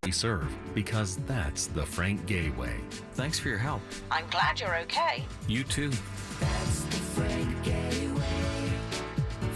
We serve, because that's the Frank Gay way. Thanks for your help. I'm glad you're okay. You too. That's the Frank Gay way.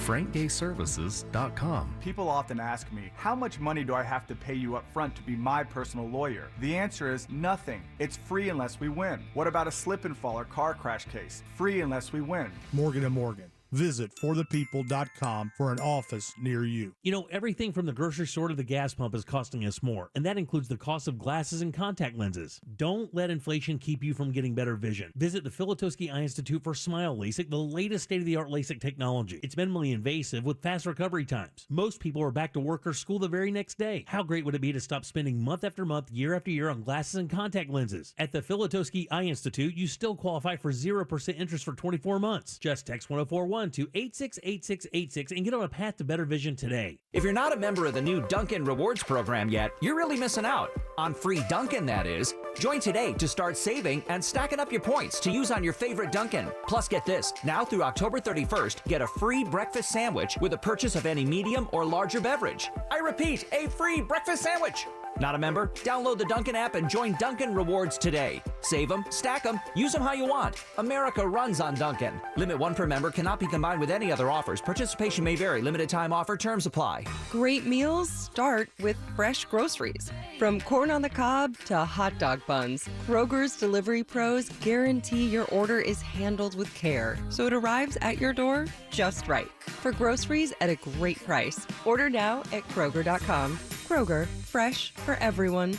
FrankGayServices.com. People often ask me, how much money do I have to pay you up front to be my personal lawyer? The answer is nothing. It's free unless we win. What about a slip and fall or car crash case? Free unless we win. Morgan & Morgan. Visit forthepeople.com for an office near you. You know, everything from the grocery store to the gas pump is costing us more, and that includes the cost of glasses and contact lenses. Don't let inflation keep you from getting better vision. Visit the Filatowski Eye Institute for Smile LASIK, the latest state-of-the-art LASIK technology. It's minimally invasive with fast recovery times. Most people are back to work or school the very next day. How great would it be to stop spending month after month, year after year on glasses and contact lenses? At the Filatowski Eye Institute, you still qualify for 0% interest for 24 months. Just text 1041 to 868686 and get on a path to better vision today. If you're not a member of the new Dunkin' Rewards program yet, you're really missing out. On free Dunkin', that is. Join today to start saving and stacking up your points to use on your favorite Dunkin'. Plus, get this. Now through October 31st, get a free breakfast sandwich with a purchase of any medium or larger beverage. I repeat, a free breakfast sandwich. Not a member? Download the Dunkin' app and join Dunkin' Rewards today. Save them, stack them, use them how you want. America runs on Dunkin'. Limit 1 per member, cannot be combined with any other offers. Participation may vary. Limited time offer. Terms apply. Great meals start with fresh groceries. From corn on the cob to hot dog buns, Kroger's delivery pros guarantee your order is handled with care, so it arrives at your door just right. For groceries at a great price. Order now at Kroger.com. Kroger, fresh for everyone.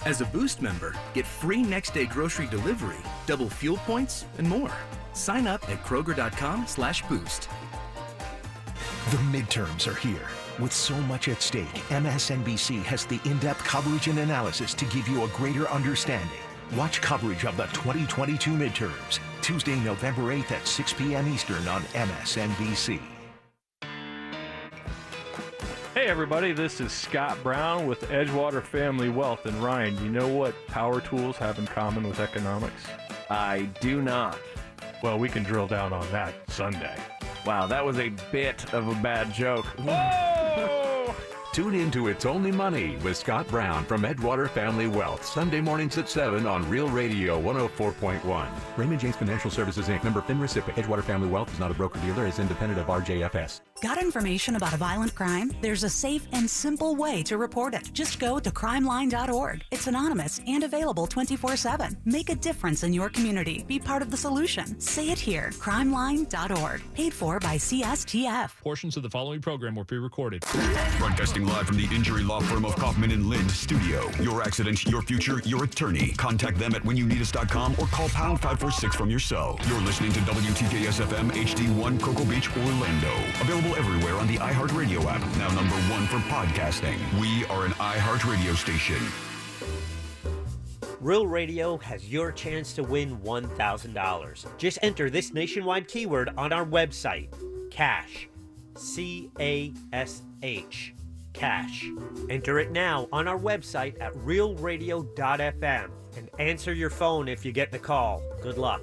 As a Boost member, get free next-day grocery delivery, double fuel points, and more. Sign up at Kroger.com/boost. The midterms are here. With so much at stake, MSNBC has the in-depth coverage and analysis to give you a greater understanding. Watch coverage of the 2022 midterms, Tuesday, November 8th at 6 p.m. Eastern on MSNBC. Hey everybody, this is Scott Brown with Edgewater Family Wealth. And Ryan, do you know what power tools have in common with economics? I do not. Well, we can drill down on that Sunday. Wow, that was a bit of a bad joke. Whoa! Tune in to It's Only Money with Scott Brown from Edgewater Family Wealth, Sunday mornings at 7 on Real Radio 104.1. Raymond James Financial Services, Inc., member FINRA SIPC. Edgewater Family Wealth is not a broker-dealer, is independent of RJFS. Got information about a violent crime? There's a safe and simple way to report it. Just go to crimeline.org. It's anonymous and available 24/7. Make a difference in your community. Be part of the solution. Say it here. crimeline.org. Paid for by CSTF. Portions of the following program were pre-recorded. Broadcasting live from the injury law firm of Kaufman and Lind studio. Your accident, your future, your attorney. Contact them at whenyounneedus.com or call pound 546 from your cell. You're listening to WTKS FM HD1 Cocoa Beach, Orlando. Available everywhere on the iHeartRadio app. Now number 1 for podcasting. We are an iHeartRadio station. Real Radio has your chance to win $1,000. Just enter this nationwide keyword on our website, CASH. C-A-S-H. Cash. Enter it now on our website at realradio.fm and answer your phone if you get the call. Good luck.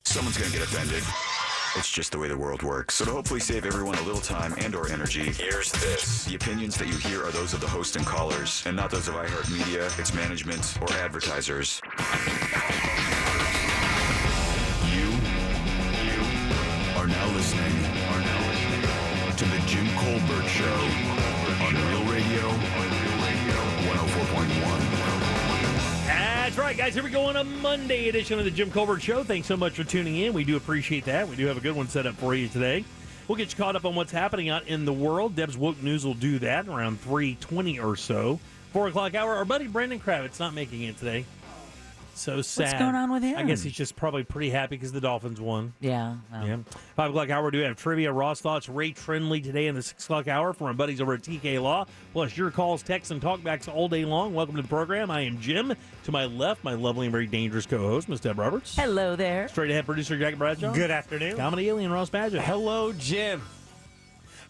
Someone's going to get offended. It's just the way the world works. So to hopefully save everyone a little time and or energy, here's this. The opinions that you hear are those of the host and callers, and not those of iHeartMedia, its management, or advertisers. You are now listening to the Jim Colbert Show on Real Radio 104.1. That's right, guys. Here we go on a Monday edition of the Jim Colbert Show. Thanks so much for tuning in. We do appreciate that. We do have a good one set up for you today. We'll get you caught up on what's happening out in the world. Deb's Woke News will do that around 3:20 or so. 4 o'clock hour. Our buddy Brandon Kravitz not making it today. So sad. What's going on with him? I guess he's just probably pretty happy because the Dolphins won. Yeah. Well. Yeah. 5 o'clock hour, we do have trivia. Ross Thoughts, Ray Trindley today in the 6 o'clock hour from our buddies over at TK Law. Plus your calls, texts, and talkbacks all day long. Welcome to the program. I am Jim. To my left, my lovely and very dangerous co-host, Ms. Deb Roberts. Hello there. Straight ahead producer Jack Bradshaw. Good afternoon. Comedy alien Ross Badger. Hello, Jim.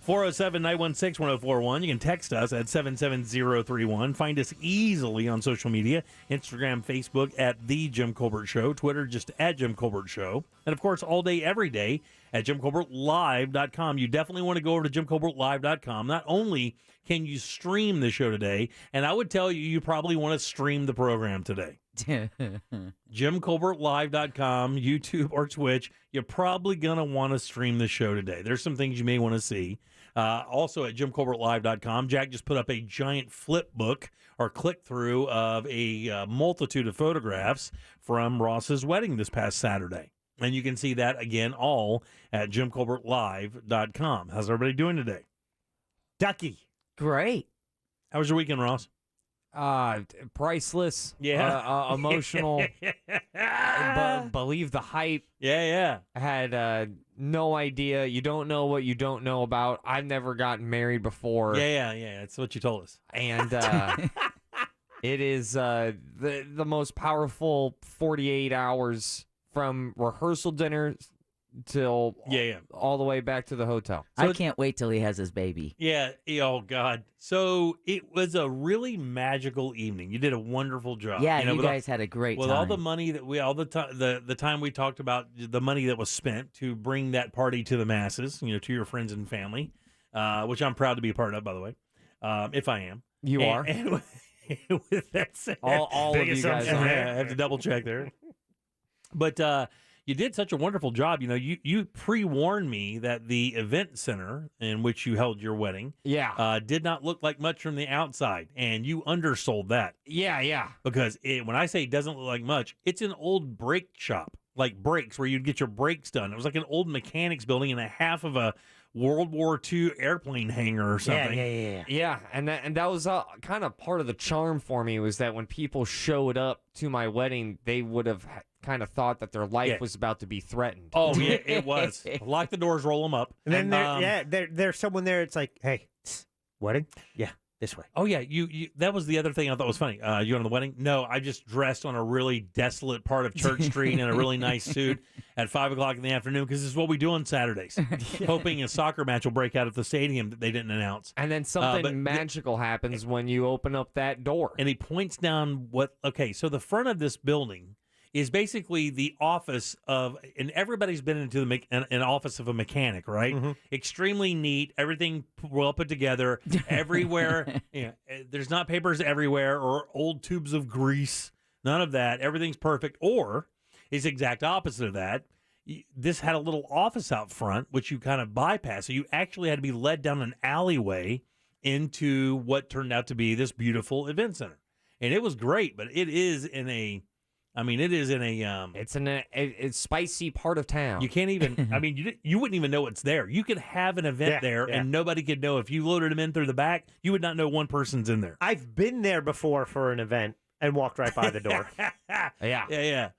407-916-1041. You can text us at 77031. Find us easily on social media, Instagram, Facebook at The Jim Colbert Show, Twitter just at Jim Colbert Show, and, of course, all day, every day at JimColbertLive.com. You definitely want to go over to JimColbertLive.com. Not only can you stream the show today, and I would tell you, you probably want to stream the program today. JimColbertLive.com, YouTube or Twitch. You're probably going to want to stream the show today. There's some things you may want to see. Also at JimColbertLive.com, Jack just put up a giant flip book or click-through of a multitude of photographs from Ross's wedding this past Saturday. And you can see that, again, all at JimColbertLive.com. How's everybody doing today? Ducky. Great. How was your weekend, Ross? Priceless. Yeah. Emotional. Believe the hype. Yeah. I had no idea. You don't know what you don't know about. I've never gotten married before. Yeah. That's what you told us. And it is the most powerful 48 hours from rehearsal dinner till all the way back to the hotel. So I can't wait till he has his baby. Yeah. Oh, God. So it was a really magical evening. You did a wonderful job. Yeah, you guys had a great time. With all the money that the time we talked about the money that was spent to bring that party to the masses, to your friends and family, which I'm proud to be a part of, by the way, if I am. You are. And with that said, all of you guys are. I have to double check there. But you did such a wonderful job. You pre-warned me that the event center in which you held your wedding did not look like much from the outside, and you undersold that. Yeah. Because when I say it doesn't look like much, it's an old brake shop, like brakes, where you'd get your brakes done. It was like an old mechanics building and a half of a World War II airplane hangar or something. Yeah, and that was kind of part of the charm for me, was that when people showed up to my wedding, they would have kind of thought that their life was about to be threatened. Oh, yeah, it was. Lock the doors, roll them up. And then there's someone there. It's like, hey, wedding? Yeah, this way. Oh, yeah. You that was the other thing I thought was funny. You on the wedding? No, I just dressed on a really desolate part of Church Street in a really nice suit at 5 o'clock in the afternoon, because this is what we do on Saturdays, hoping a soccer match will break out at the stadium that they didn't announce. And then something magical happens when you open up that door. And he points down so the front of this building is basically the office of, and everybody's been into an office of a mechanic, right? Mm-hmm. Extremely neat, everything well put together, everywhere. There's not papers everywhere or old tubes of grease, none of that. Everything's perfect. Or is the exact opposite of that. This had a little office out front, which you kind of bypass. So you actually had to be led down an alleyway into what turned out to be this beautiful event center. And it was great, but it is in a it's in a spicy part of town. You can't even, you wouldn't even know it's there. You could have an event there and nobody could know. If you loaded them in through the back, you would not know one person's in there. I've been there before for an event and walked right by the door. Yeah.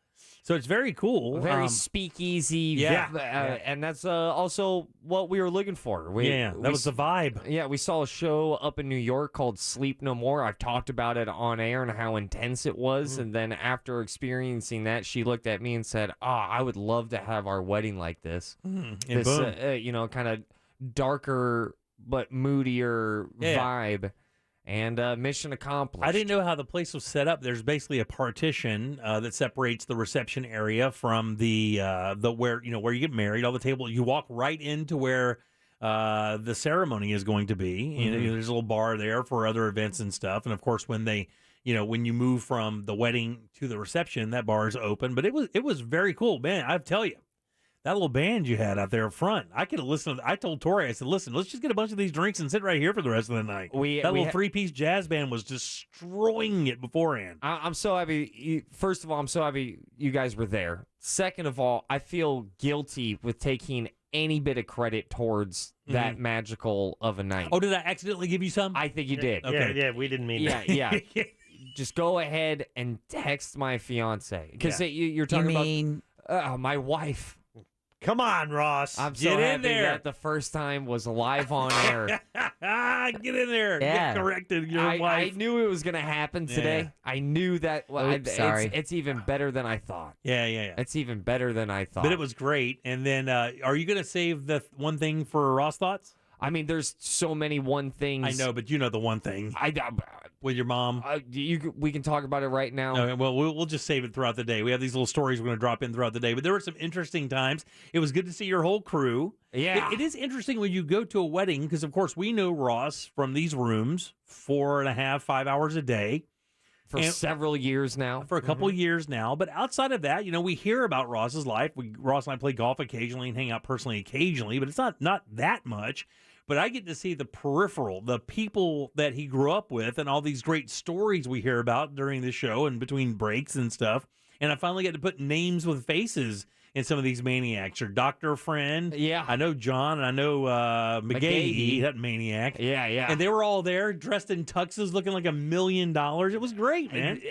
So it's very cool. Very speakeasy. And that's also what we were looking for. That was the vibe. Yeah, we saw a show up in New York called Sleep No More. I've talked about it on air and how intense it was. And then after experiencing that, she looked at me and said, I would love to have our wedding like this. This, kind of darker but moodier vibe. And mission accomplished. I didn't know how the place was set up. There's basically a partition that separates the reception area from the where you get married. All the table, you walk right into where the ceremony is going to be. There's a little bar there for other events and stuff. And of course, when when you move from the wedding to the reception, that bar is open. But it was very cool, man. I tell you. That little band you had out there up front, I could have listened. I told Tori, I said, listen, let's just get a bunch of these drinks and sit right here for the rest of the night. That little three-piece jazz band was destroying it beforehand. I'm so happy. First of all, I'm so happy you guys were there. Second of all, I feel guilty with taking any bit of credit towards that magical of a night. Oh, did I accidentally give you some? I think you did. Okay. Yeah, we didn't mean that. Yeah. Just go ahead and text my fiance. Because you're talking about my wife. Come on, Ross. I'm so happy that the first time was live on air. Get in there. Yeah. Get corrected. Your wife. I knew it was going to happen today. Yeah. I knew that. Sorry. It's even better than I thought. Yeah. It's even better than I thought. But it was great. And then are you going to save the one thing for Ross Thoughts? I mean, there's so many things. I know, but you know the one thing. With your mom. We can talk about it right now. Okay, well, we'll just save it throughout the day. We have these little stories we're going to drop in throughout the day. But there were some interesting times. It was good to see your whole crew. Yeah. It is interesting when you go to a wedding because, of course, we know Ross from these rooms 4.5, 5 hours a day. For several years now. For a couple of years now. But outside of that, we hear about Ross's life. Ross and I play golf occasionally and hang out personally occasionally, but it's not that much. But I get to see the peripheral, the people that he grew up with, and all these great stories we hear about during the show and between breaks and stuff. And I finally get to put names with faces in some of these maniacs. Your doctor friend. Yeah. I know John, and I know McGahee, that maniac. Yeah, yeah. And they were all there dressed in tuxes looking like $1 million. It was great, man.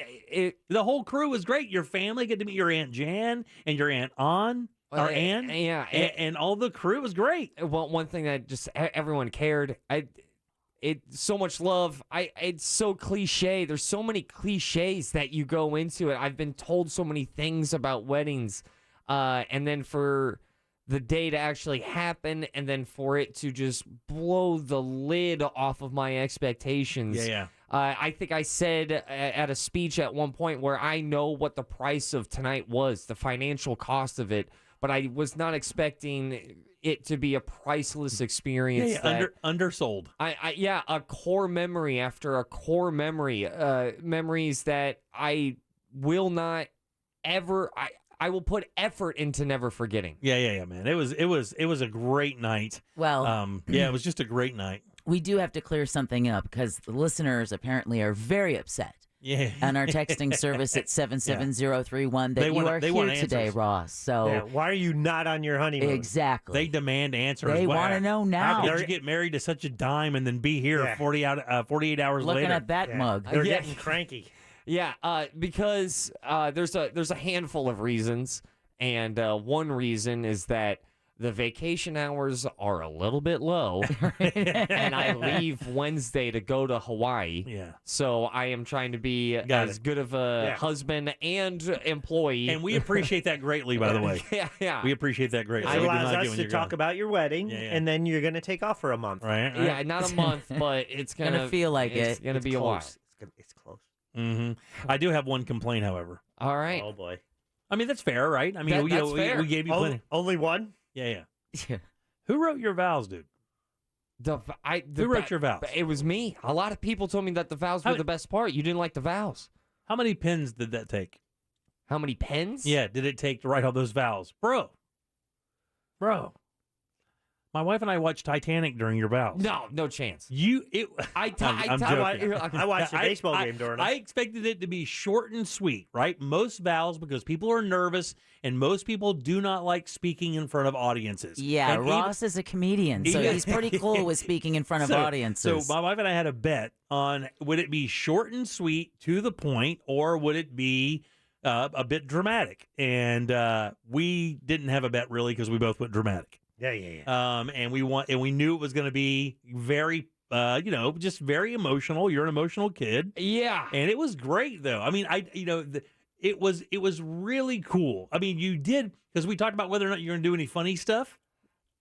The whole crew was great. Your family get to meet your Aunt Jan and your Aunt Ann. And all the crew was great. Well, one thing that just everyone cared. It's so much love. It's so cliche. There's so many cliches that you go into it. I've been told so many things about weddings, and then for the day to actually happen, and then for it to just blow the lid off of my expectations. Yeah. I think I said at a speech at one point where I know what the price of tonight was, the financial cost of it. But I was not expecting it to be a priceless experience. Yeah, undersold. A core memory after a core memory. Memories that I will not ever. I will put effort into never forgetting. Yeah, man. It was a great night. Well, it was just a great night. We do have to clear something up because the listeners apparently are very upset. Yeah. On our texting service at 77031 that you are here today, Ross. So why are you not on your honeymoon? Exactly. They demand answers. They want to know now. How did you get married to such a dime and then be here 48 hours later? Looking at that mug. They're getting cranky. Yeah, because there's a handful of reasons, and one reason is that the vacation hours are a little bit low, and I leave Wednesday to go to Hawaii. Yeah. So I am trying to be as good of a husband and employee. And we appreciate that greatly, by the way. Yeah. We appreciate that greatly. It allows us to talk about your wedding, and then you're going to take off for a month. Right. Yeah, not a month, but it's going to feel like it's going to be a while. It's close. Mm-hmm. I do have one complaint, however. All right. Oh, boy. I mean, that's fair, right? I mean, that's fair. We gave you plenty. Only one? Yeah. Who wrote your vows, dude? Who wrote your vows? It was me. A lot of people told me that the vows were the best part. You didn't like the vows. How many pens did that take? How many pens? Yeah, did it take to write all those vows? Bro. My wife and I watched Titanic during your vows. No chance. I'm joking. I watched a baseball game during it. I expected it to be short and sweet, right? Most vows, because people are nervous and most people do not like speaking in front of audiences. Yeah, and Ross is a comedian, so he's pretty cool with speaking in front of audiences. So my wife and I had a bet on would it be short and sweet, to the point, or would it be a bit dramatic? And we didn't have a bet, really, because we both went dramatic. Yeah. And we knew it was going to be very, just very emotional. You're an emotional kid. Yeah. And it was great, though. I mean, it was really cool. I mean, you did, because we talked about whether or not you're going to do any funny stuff.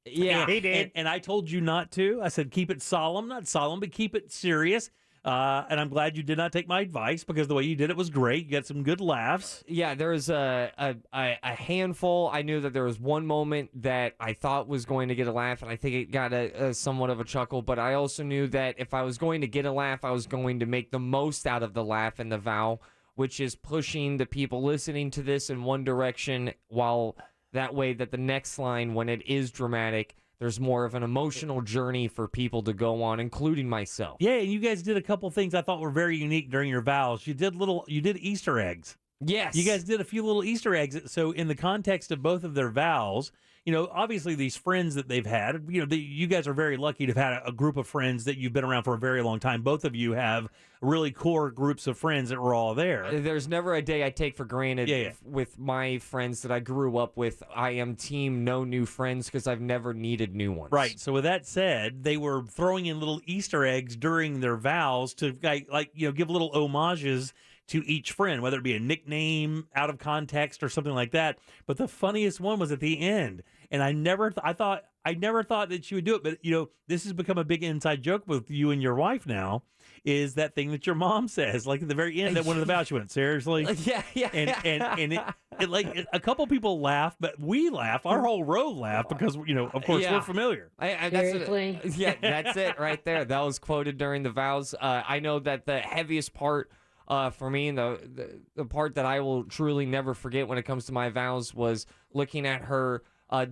Yeah. He did. And I told you not to. I said, keep it solemn, not solemn, but keep it serious. And I'm glad you did not take my advice, because the way you did it was great. You got some good laughs. Yeah, there was a handful. I knew that there was one moment that I thought was going to get a laugh, and I think it got a somewhat of a chuckle. But I also knew that if I was going to get a laugh, I was going to make the most out of the laugh and the vow, which is pushing the people listening to this in one direction, while that way that the next line, when it is dramatic, there's more of an emotional journey for people to go on, including myself. Yeah, and you guys did a couple things I thought were very unique during your vows. You did Easter eggs. Yes. You guys did a few little Easter eggs. So in the context of both of their vows, obviously these friends that they've had, you guys are very lucky to have had a group of friends that you've been around for a very long time. Both of you have really core groups of friends that were all there. There's never a day I take for granted with my friends that I grew up with. I am team no new friends, because I've never needed new ones. Right. So with that said, they were throwing in little Easter eggs during their vows to give little homages to each friend, whether it be a nickname out of context or something like that. But the funniest one was at the end. And I thought I never thought that she would do it, but this has become a big inside joke with you and your wife now. Is that thing that your mom says, like at the very end, that one of the vows she went, seriously? Yeah. And it like a couple people laugh, but we laugh. Our whole row laugh because of course we're familiar. Seriously? That's it right there. That was quoted during the vows. I know that the heaviest part for me, and the part that I will truly never forget when it comes to my vows, was looking at her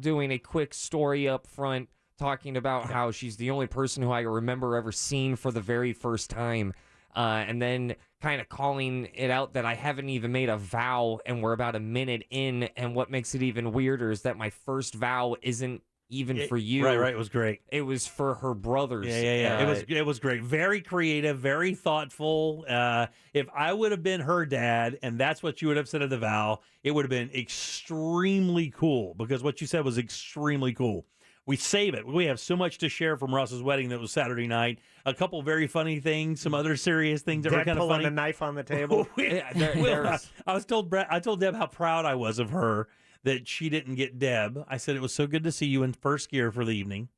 doing a quick story up front, talking about how she's the only person who I remember ever seeing for the very first time, and then kind of calling it out that I haven't even made a vow, and we're about a minute in, and what makes it even weirder is that my first vow isn't even for you. Right. It was great. It was for her brothers. Yeah. It was great. Very creative, very thoughtful. If I would have been her dad, and that's what you would have said at the vow, it would have been extremely cool, because what you said was extremely cool. We save it. We have so much to share from Russ's wedding that was Saturday night. A couple very funny things, some other serious things that were kind of funny. A knife on the table. I told Deb how proud I was of her that she didn't get Deb. I said it was so good to see you in first gear for the evening.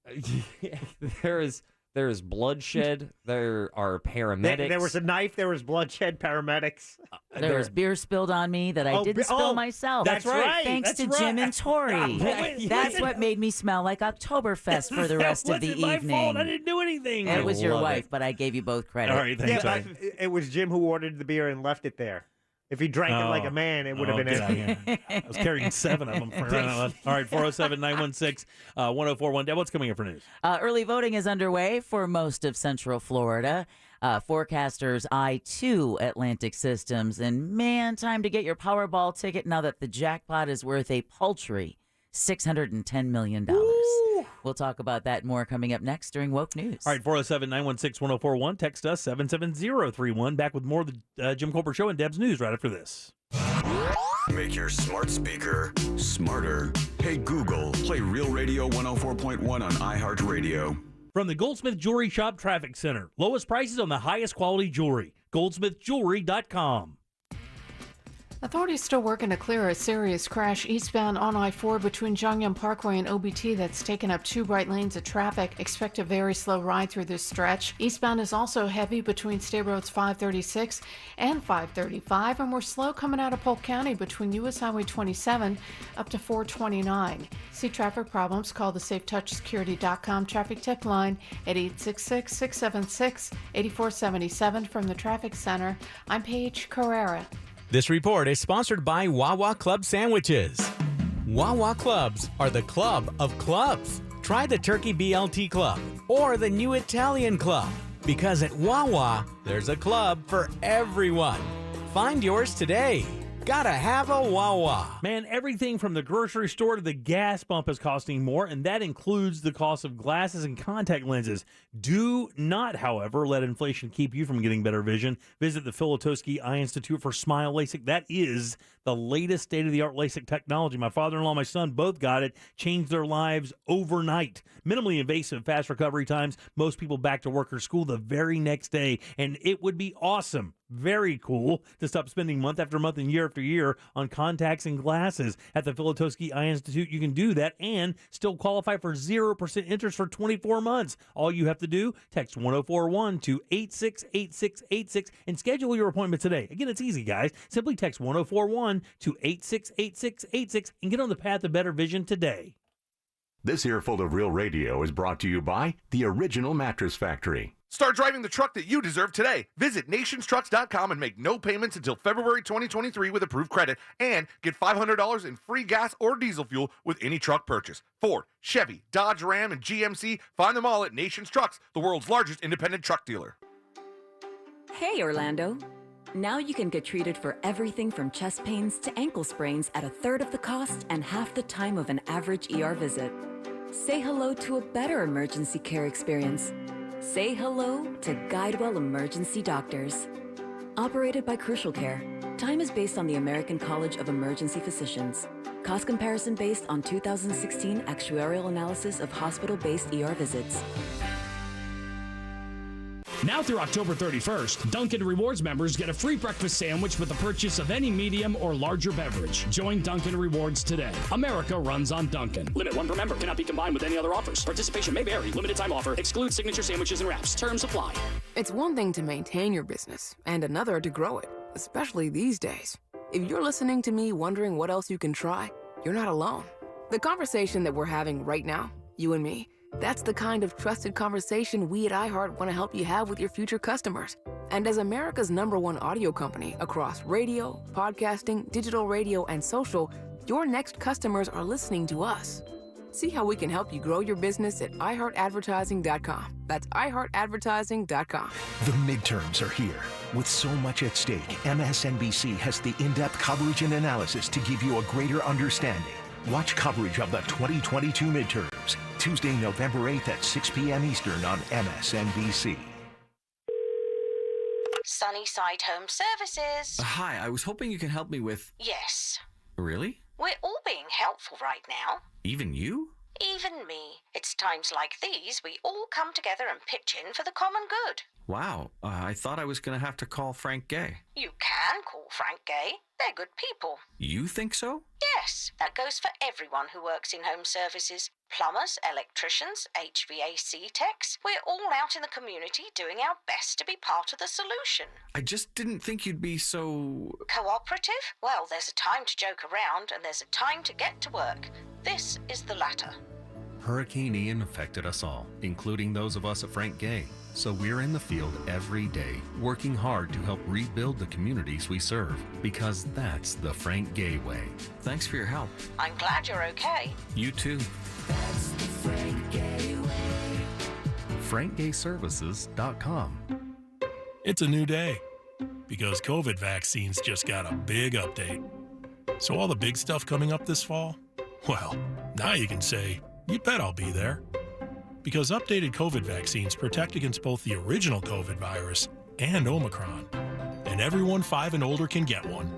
There is bloodshed. There are paramedics. There was a knife. There was bloodshed. Paramedics. There was beer spilled on me that I didn't spill myself. That's right. Thanks to Jim and Tori. That's what made me smell like Oktoberfest for the rest of the evening. That wasn't my fault. I didn't do anything. It was your wife, but I gave you both credit. All right, thanks. It was Jim who ordered the beer and left it there. If he drank it like a man, it would have been empty. I was carrying 7 of them. All right, 407-916-1041. Deb, what's coming up for news? Early voting is underway for most of Central Florida. Forecasters eye 2 Atlantic systems. And man, time to get your Powerball ticket now that the jackpot is worth a paltry $610 million. Ooh. We'll talk about that more coming up next during Woke News. All right, 407-916-1041. Text us 77031. Back with more of the Jim Colbert Show and Deb's News right after this. Make your smart speaker smarter. Hey Google, play Real Radio 104.1 on iHeartRadio. From the Goldsmith Jewelry Shop Traffic Center. Lowest prices on the highest quality jewelry. GoldsmithJewelry.com. Authorities still working to clear a serious crash eastbound on I-4 between Jongyang Parkway and OBT that's taken up 2 right lanes of traffic. Expect a very slow ride through this stretch. Eastbound is also heavy between State Roads 536 and 535, and we're slow coming out of Polk County between U.S. Highway 27 up to 429. See traffic problems? Call the SafeTouchSecurity.com traffic tip line at 866-676-8477 from the Traffic Center. I'm Paige Carrera. This report is sponsored by Wawa Club Sandwiches. Wawa Clubs are the club of clubs. Try the Turkey BLT Club or the new Italian Club, because at Wawa, there's a club for everyone. Find yours today. Gotta have a Wawa. Man, everything from the grocery store to the gas pump is costing more, and that includes the cost of glasses and contact lenses. Do not, however, let inflation keep you from getting better vision. Visit the Filatowski Eye Institute for Smile LASIK. That is the latest state-of-the-art LASIK technology. My father-in-law and my son both got it, changed their lives overnight. Minimally invasive, fast recovery times. Most people back to work or school the very next day, and it would be awesome. Very cool to stop spending month after month and year after year on contacts and glasses. At the Filatowski Eye Institute, you can do that and still qualify for 0% interest for 24 months. All you have to do, text 1041 to 868686 and schedule your appointment today. Again, it's easy, guys. Simply text 1041 to 868686 and get on the path to better vision today. This earful of Real Radio is brought to you by the Original Mattress Factory. Start driving the truck that you deserve today. Visit nationstrucks.com and make no payments until February 2023 with approved credit, and get $500 in free gas or diesel fuel with any truck purchase. Ford, Chevy, Dodge, Ram, and GMC. Find them all at Nations Trucks, the world's largest independent truck dealer. Hey, Orlando. Now you can get treated for everything from chest pains to ankle sprains at 1/3 of the cost and half the time of an average ER visit. Say hello to a better emergency care experience. Say hello to Guidewell Emergency Doctors. Operated by Crucial Care, time is based on the American College of Emergency Physicians. Cost comparison based on 2016 actuarial analysis of hospital-based ER visits. Now through October 31st, Dunkin' Rewards members get a free breakfast sandwich with the purchase of any medium or larger beverage. Join Dunkin' Rewards today. America runs on Dunkin'. Limit 1 per member. Cannot be combined with any other offers. Participation may vary. Limited time offer. Excludes signature sandwiches and wraps. Terms apply. It's one thing to maintain your business and another to grow it, especially these days. If you're listening to me wondering what else you can try, you're not alone. The conversation that we're having right now, you and me, that's the kind of trusted conversation we at iHeart want to help you have with your future customers. And as America's #1 audio company across radio, podcasting, digital radio, and social, your next customers are listening to us. See how we can help you grow your business at iHeartAdvertising.com. That's iHeartAdvertising.com. The midterms are here. With so much at stake, MSNBC has the in-depth coverage and analysis to give you a greater understanding. Watch coverage of the 2022 midterms, Tuesday, November 8th at 6 p.m. Eastern on MSNBC. Sunnyside Home Services. Hi, I was hoping you can help me with... Yes. Really? We're all being helpful right now. Even you? Even me. It's times like these we all come together and pitch in for the common good. Wow, I thought I was going to have to call Frank Gay. You can call Frank Gay. They're good people. You think so? Yes, that goes for everyone who works in home services. Plumbers, electricians, HVAC techs. We're all out in the community doing our best to be part of the solution. I just didn't think you'd be so... Cooperative? Well, there's a time to joke around and there's a time to get to work. This is the latter. Hurricane Ian affected us all, including those of us at Frank Gay. So we're in the field every day, working hard to help rebuild the communities we serve, because that's the Frank Gay way. Thanks for your help. I'm glad you're okay. You too. That's the Frank Gay way. FrankGayServices.com. It's a new day because COVID vaccines just got a big update. So all the big stuff coming up this fall? Well, now you can say, you bet I'll be there. Because updated COVID vaccines protect against both the original COVID virus and Omicron. And everyone 5 and older can get one.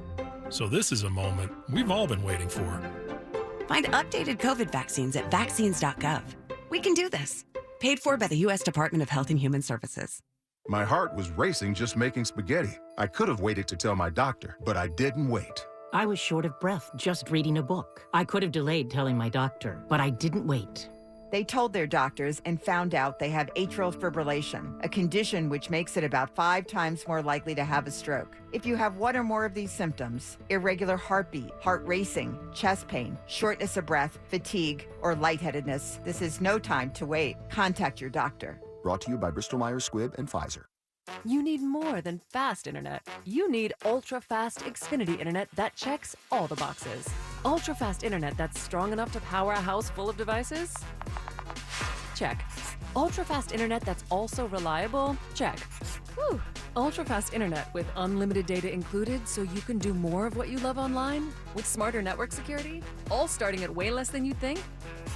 So this is a moment we've all been waiting for. Find updated COVID vaccines at vaccines.gov. We can do this. Paid for by the U.S. Department of Health and Human Services. My heart was racing just making spaghetti. I could have waited to tell my doctor, but I didn't wait. I was short of breath just reading a book. I could have delayed telling my doctor, but I didn't wait. They told their doctors and found out they have atrial fibrillation, a condition which makes it about 5 times more likely to have a stroke. If you have one or more of these symptoms, irregular heartbeat, heart racing, chest pain, shortness of breath, fatigue, or lightheadedness, this is no time to wait. Contact your doctor. Brought to you by Bristol-Myers Squibb and Pfizer. You need more than fast internet. You need ultra-fast Xfinity internet that checks all the boxes. Ultra-fast internet that's strong enough to power a house full of devices? Check. Ultra-fast internet that's also reliable? Check. Whew. Ultra-fast internet with unlimited data included so you can do more of what you love online? With smarter network security? All starting at way less than you think?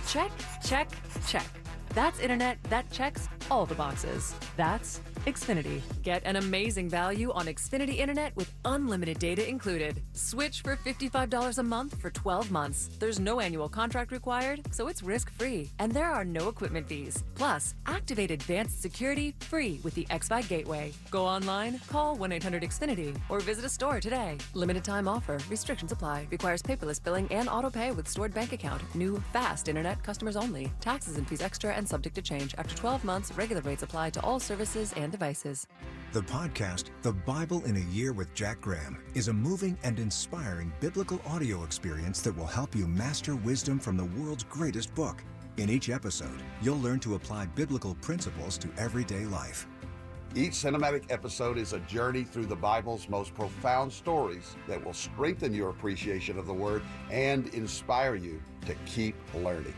Check, check, check. That's internet that checks all the boxes. That's Xfinity. Get an amazing value on Xfinity Internet with unlimited data included. Switch for $55 a month for 12 months. There's no annual contract required, so it's risk-free. And there are no equipment fees. Plus, activate advanced security free with the XFi Gateway. Go online, call 1-800-XFINITY, or visit a store today. Limited time offer. Restrictions apply. Requires paperless billing and auto pay with stored bank account. New fast internet customers only. Taxes and fees extra and subject to change. After 12 months, regular rates apply to all services and devices. The podcast, The Bible in a Year with Jack Graham, is a moving and inspiring biblical audio experience that will help you master wisdom from the world's greatest book. In each episode, you'll learn to apply biblical principles to everyday life. Each cinematic episode is a journey through the Bible's most profound stories that will strengthen your appreciation of the Word and inspire you to keep learning.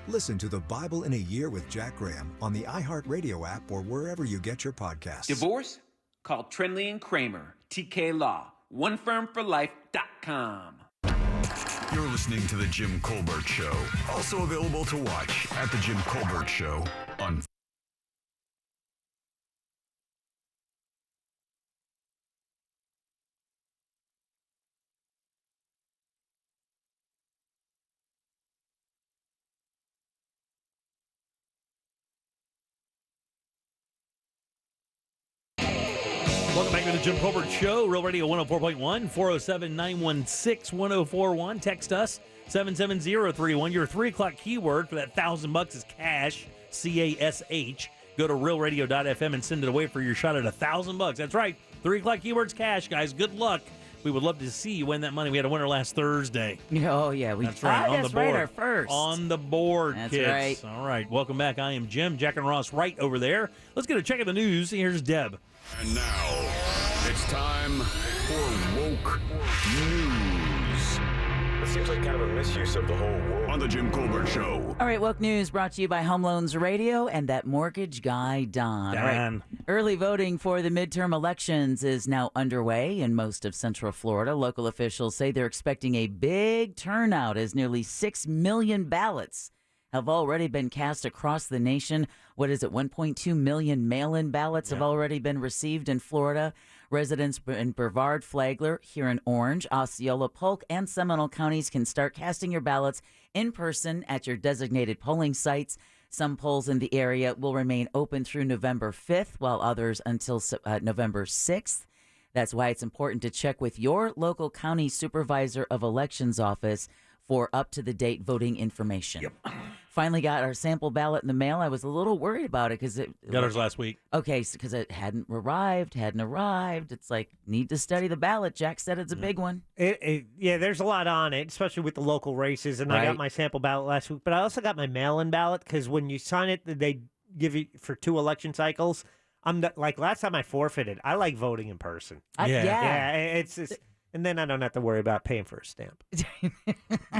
Listen to The Bible in a Year with Jack Graham on the iHeartRadio app or wherever you get your podcasts. Divorce? Call Trindley and Kramer, TK Law, onefirmforlife.com. You're listening to The Jim Colbert Show, also available to watch at The Jim Colbert Show on Welcome back to the Jim Colbert Show, Real Radio 104.1, 407-916-1041. Text us, 77031. Your 3 o'clock keyword for that $1,000 is cash, C-A-S-H. Go to realradio.fm and send it away for your shot at $1,000. That's right, 3 o'clock keyword's cash, guys. Good luck. We would love to see you win that money. We had a winner last Thursday. Oh, yeah. That's right, on the board. Right, our first. On the board, That's kids. right. All right, welcome back. I am Jim, Jack and Ross right over there. Let's get a check of the news. Here's Deb. And now, it's time for Woke News. It seems like kind of a misuse of the whole world. On the Jim Colbert Show. All right, Woke News brought to you by Home Loans Radio and that mortgage guy, Don. All right. Early voting for the midterm elections is now underway in most of Central Florida. Local officials say they're expecting a big turnout as nearly 6 million ballots have already been cast across the nation. What is it, 1.2 million mail-in ballots have already been received in Florida. Residents in Brevard, Flagler, Huron Orange, Osceola, Polk, and Seminole counties can start casting your ballots in person at your designated polling sites. Some polls in the area will remain open through November 5th, while others until November 6th. That's why it's important to check with your local county supervisor of elections office for up-to-the-date voting information. Yep. Finally got our sample ballot in the mail. I was a little worried about it because it got ours last week. Okay, because it hadn't arrived. It's like, need to study the ballot. Jack said it's a big one. Yeah, there's a lot on it, especially with the local races. And I got my sample ballot last week, but I also got my mail-in ballot because when you sign it, they give you for 2 election cycles. Like last time I forfeited. I like voting in person. Yeah. It's just, and then I don't have to worry about paying for a stamp.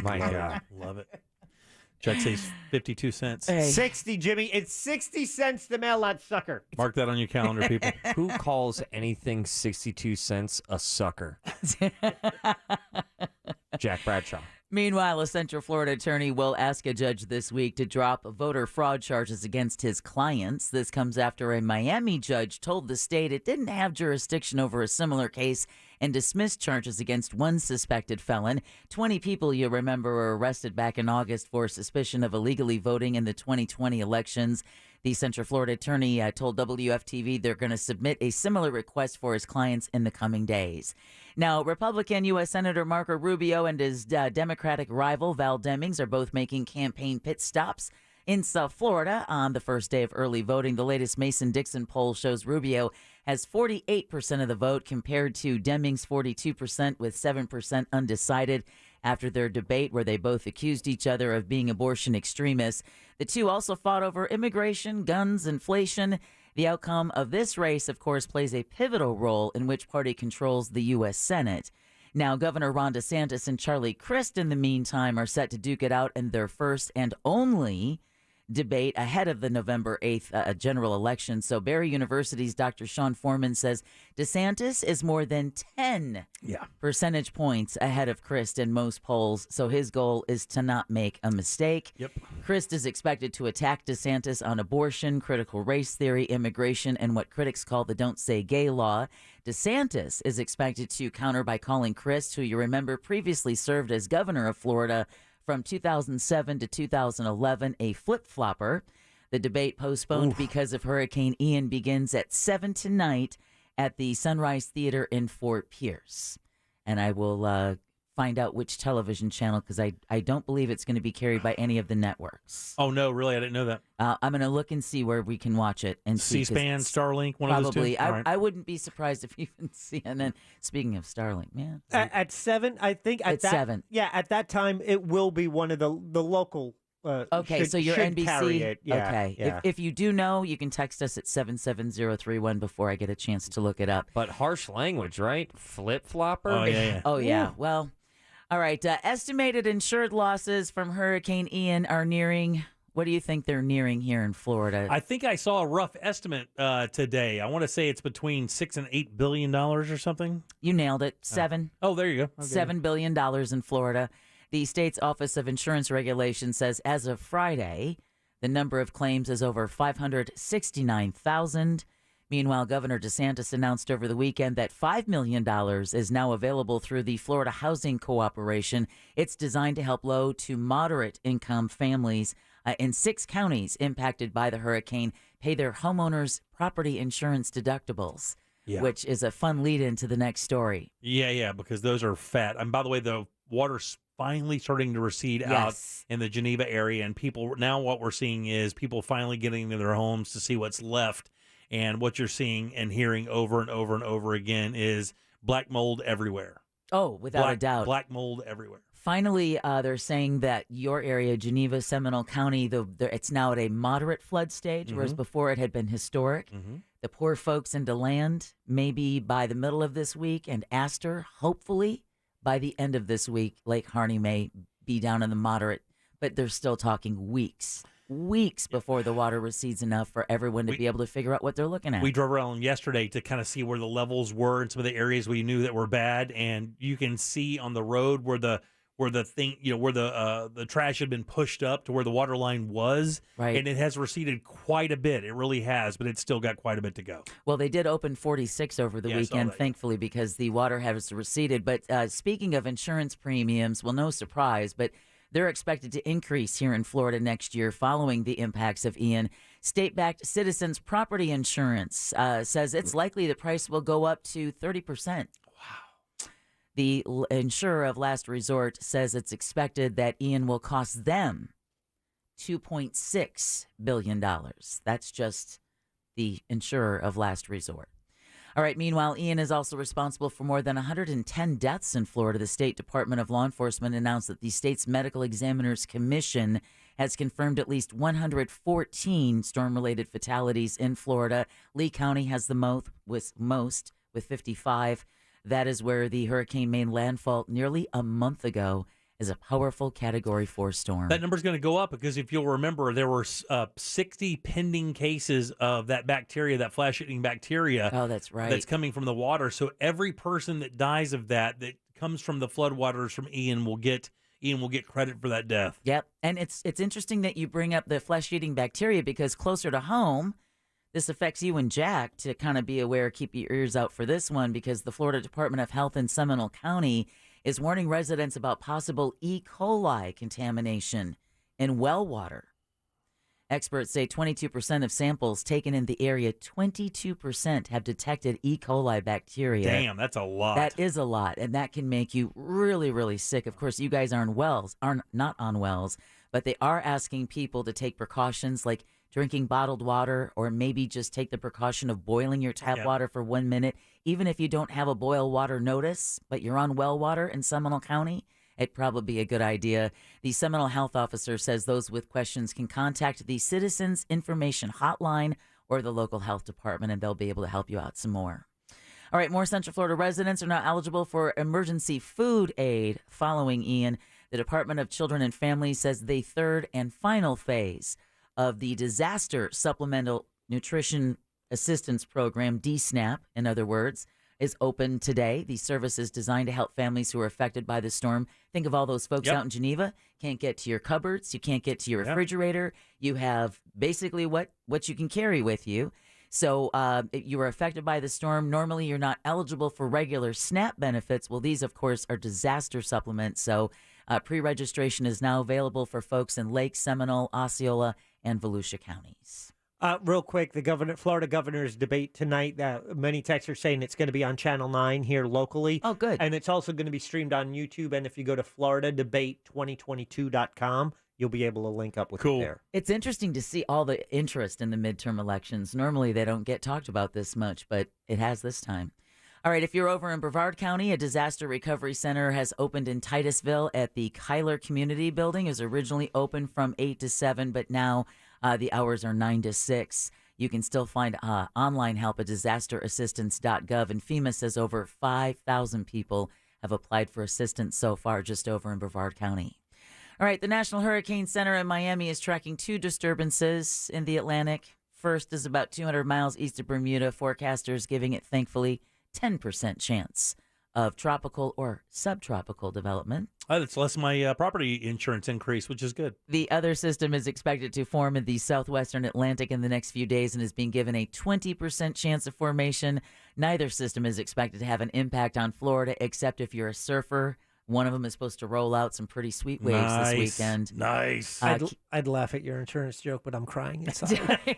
My God. Love it. Check says 52 cents. 60, Jimmy. It's 60 cents to mail that sucker. Mark that on your calendar, people. Who calls anything 62 cents a sucker? Jack Bradshaw. Meanwhile, a Central Florida attorney will ask a judge this week to drop voter fraud charges against his clients. This comes after a Miami judge told the state it didn't have jurisdiction over a similar case and dismissed charges against one suspected felon. 20 people, you remember, were arrested back in August for suspicion of illegally voting in the 2020 elections. The Central Florida attorney told WFTV they're going to submit a similar request for his clients in the coming days. Now, Republican U.S. Senator Marco Rubio and his Democratic rival Val Demings are both making campaign pit stops in South Florida on the first day of early voting. The latest Mason-Dixon poll shows Rubio has 48% of the vote compared to Demings' 42% with 7% undecided after their debate where they both accused each other of being abortion extremists. The two also fought over immigration, guns, inflation. The outcome of this race, of course, plays a pivotal role in which party controls the U.S. Senate. Now, Governor Ron DeSantis and Charlie Crist, in the meantime, are set to duke it out in their first and only debate ahead of the November 8th general election. So Barry University's Dr. Sean Foreman says DeSantis is more than 10 percentage points ahead of Crist in most polls. So his goal is to not make a mistake. Crist is expected to attack DeSantis on abortion, critical race theory, immigration, and what critics call the Don't Say Gay law. DeSantis is expected to counter by calling Crist, who you remember previously served as governor of Florida from 2007 to 2011, a flip-flopper. The debate postponed because of Hurricane Ian begins at 7 tonight at the Sunrise Theater in Fort Pierce. And I will find out which television channel because I don't believe it's going to be carried by any of the networks. Oh, no, really? I didn't know that. I'm going to look and see where we can watch it. And C-SPAN, Starlink, one of those two? Probably. I wouldn't be surprised if even CNN. Speaking of Starlink, man. At 7, I think. At 7. Yeah, at that time, it will be one of the local. Okay, so you're NBC. Carry it. Yeah, okay. Yeah. If you do know, you can text us at 77031 before I get a chance to look it up. But harsh language, right? Flip-flopper? Oh, yeah. Oh, yeah. Well, all right. Estimated insured losses from Hurricane Ian are nearing. What do you think they're nearing here in Florida? I think I saw a rough estimate today. I want to say it's between $6 and $8 billion or something. You nailed it. 7. Oh, there you go. Okay. $7 billion in Florida. The state's Office of Insurance Regulation says as of Friday, the number of claims is over 569,000. Meanwhile, Governor DeSantis announced over the weekend that $5 million is now available through the Florida Housing Cooperation. It's designed to help low to moderate income families in 6 counties impacted by the hurricane pay their homeowners' property insurance deductibles. which is a fun lead into the next story. Yeah, because those are fat. And by the way, the water's finally starting to recede out in the Geneva area, and people now what we're seeing is people finally getting into their homes to see what's left. And what you're seeing and hearing over and over and over again is black mold everywhere. Oh, without a doubt. Black mold everywhere. Finally, they're saying that your area, Geneva, Seminole County, it's now at a moderate flood stage, whereas before it had been historic. The poor folks in DeLand, maybe by the middle of this week, and Astor, hopefully by the end of this week, Lake Harney may be down in the moderate, but they're still talking weeks before the water recedes enough for everyone to be able to figure out what they're looking at. We drove around yesterday to kind of see where the levels were in some of the areas we knew that were bad, and you can see on the road where the trash had been pushed up to where the water line was, right? And it has receded quite a bit. It really has, but it's still got quite a bit to go. Well, they did open 46 over the weekend, thankfully, because the water has receded. But speaking of insurance premiums, well, no surprise, but they're expected to increase here in Florida next year following the impacts of Ian. State-backed Citizens Property Insurance says it's likely the price will go up to 30%. The insurer of last resort says it's expected that Ian will cost them $2.6 billion. That's just the insurer of last resort. All right, meanwhile, Ian is also responsible for more than 110 deaths in Florida. The State Department of Law Enforcement announced that the state's Medical Examiners Commission has confirmed at least 114 storm-related fatalities in Florida. Lee County has the most with 55. That is where the hurricane made landfall nearly a month ago as a powerful Category 4 storm. That number's going to go up because if you'll remember, there were 60 pending cases of that bacteria, that flesh-eating bacteria. Oh, that's right. That's coming from the water. So every person that dies of that comes from the floodwaters from Ian will get credit for that death. Yep, and it's interesting that you bring up the flesh-eating bacteria because closer to home, this affects you and Jack to kind of be aware, keep your ears out for this one, because the Florida Department of Health in Seminole County is warning residents about possible E. coli contamination in well water. Experts say 22% of samples taken in the area, 22% have detected E. coli bacteria. Damn, that's a lot. That is a lot, and that can make you really, really sick. Of course, you guys are not on wells, but they are asking people to take precautions like drinking bottled water, or maybe just take the precaution of boiling your tap water for 1 minute. Even if you don't have a boil water notice, but you're on well water in Seminole County, it'd probably be a good idea. The Seminole Health Officer says those with questions can contact the Citizens Information Hotline or the local health department, and they'll be able to help you out some more. All right, more Central Florida residents are now eligible for emergency food aid following Ian. The Department of Children and Families says the third and final phase of the Disaster Supplemental Nutrition Assistance Program, DSNAP, in other words, is open today. The service is designed to help families who are affected by the storm. Think of all those folks out in Geneva, can't get to your cupboards, you can't get to your refrigerator. You have basically what you can carry with you. So if you were affected by the storm, normally you're not eligible for regular SNAP benefits. Well, these, of course, are disaster supplements. So pre-registration is now available for folks in Lake, Seminole, Osceola, and Volusia counties. Real quick, the Florida governor's debate tonight, many texts are saying it's going to be on Channel 9 here locally. Oh, good. And it's also going to be streamed on YouTube. And if you go to floridadebate2022.com, you'll be able to link up with it there. It's interesting to see all the interest in the midterm elections. Normally, they don't get talked about this much, but it has this time. All right, if you're over in Brevard County, a disaster recovery center has opened in Titusville at the Kyler Community Building. It was originally open from 8 to 7, but now the hours are 9 to 6. You can still find online help at disasterassistance.gov, and FEMA says over 5,000 people have applied for assistance so far just over in Brevard County. All right, the National Hurricane Center in Miami is tracking 2 disturbances in the Atlantic. First is about 200 miles east of Bermuda. Forecasters giving it, thankfully, 10% chance of tropical or subtropical development. That's less my property insurance increase, which is good. The other system is expected to form in the southwestern Atlantic in the next few days and is being given a 20% chance of formation. Neither system is expected to have an impact on Florida, except if you're a surfer. One of them is supposed to roll out some pretty sweet waves this weekend. Nice. I'd laugh at your insurance joke, but I'm crying inside.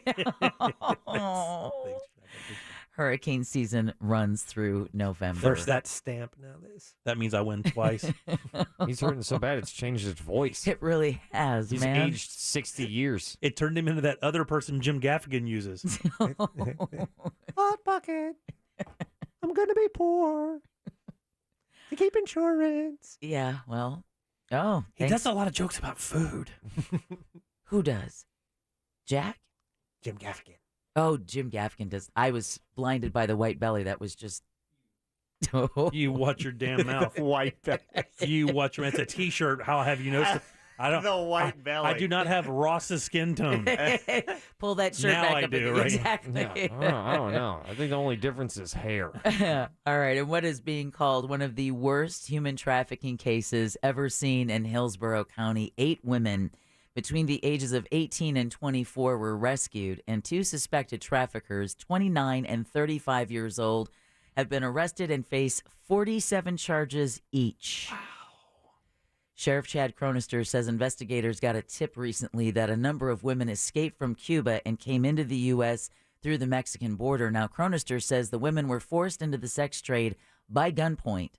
Hurricane season runs through November. First that stamp nowadays. That means I win twice. He's hurting so bad it's changed his voice. It really has, He's man. aged 60 years. It turned him into that other person Jim Gaffigan uses. Hot pocket. I'm going to be poor. To keep insurance. Yeah, well. Oh. He does a lot of jokes about food. Who does? Jack? Jim Gaffigan. Oh, Jim Gaffigan does. I was blinded by the white belly. That was just. You watch your damn mouth. White belly. You watch your mouth. It's a T-shirt. How have you noticed? I don't. The white belly. I do not have Ross's skin tone. Pull that shirt Now back I up. do, right? Exactly. Yeah. I don't know. I think the only difference is hair. All right. And what is being called one of the worst human trafficking cases ever seen in Hillsborough County? 8 women between the ages of 18 and 24 were rescued, and 2 suspected traffickers, 29 and 35 years old, have been arrested and face 47 charges each. Wow. Sheriff Chad Cronister says investigators got a tip recently that a number of women escaped from Cuba and came into the U.S. through the Mexican border. Now, Cronister says the women were forced into the sex trade by gunpoint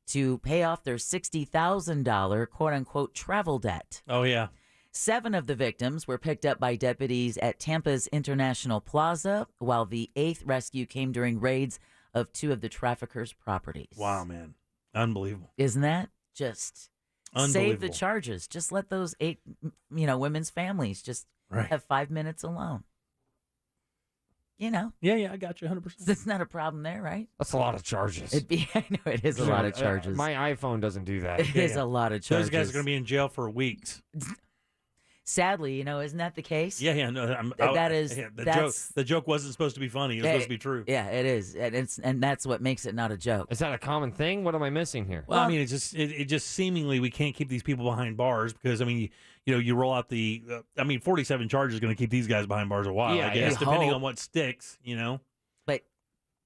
to pay off their $60,000 quote-unquote travel debt. Oh, yeah. 7 of the victims were picked up by deputies at Tampa's International Plaza, while the 8th rescue came during raids of 2 of the traffickers' properties. Wow, man. Unbelievable. Isn't that just save the Unbelievable. charges? Just let those 8, women's families just have 5 minutes alone. Yeah, I got you 100%. That's not a problem there, right? That's a lot of charges. I know it is a lot of charges. My iPhone doesn't do that. It is a lot of charges. Those guys are going to be in jail for weeks. Sadly, isn't that the case? Yeah, no. The joke wasn't supposed to be funny. It was supposed to be true. Yeah, it is, and that's what makes it not a joke. Is that a common thing? What am I missing here? Well, I mean, it just seemingly we can't keep these people behind bars because you roll out 47 charges is going to keep these guys behind bars a while. Yeah, I guess depending hope. on what sticks. But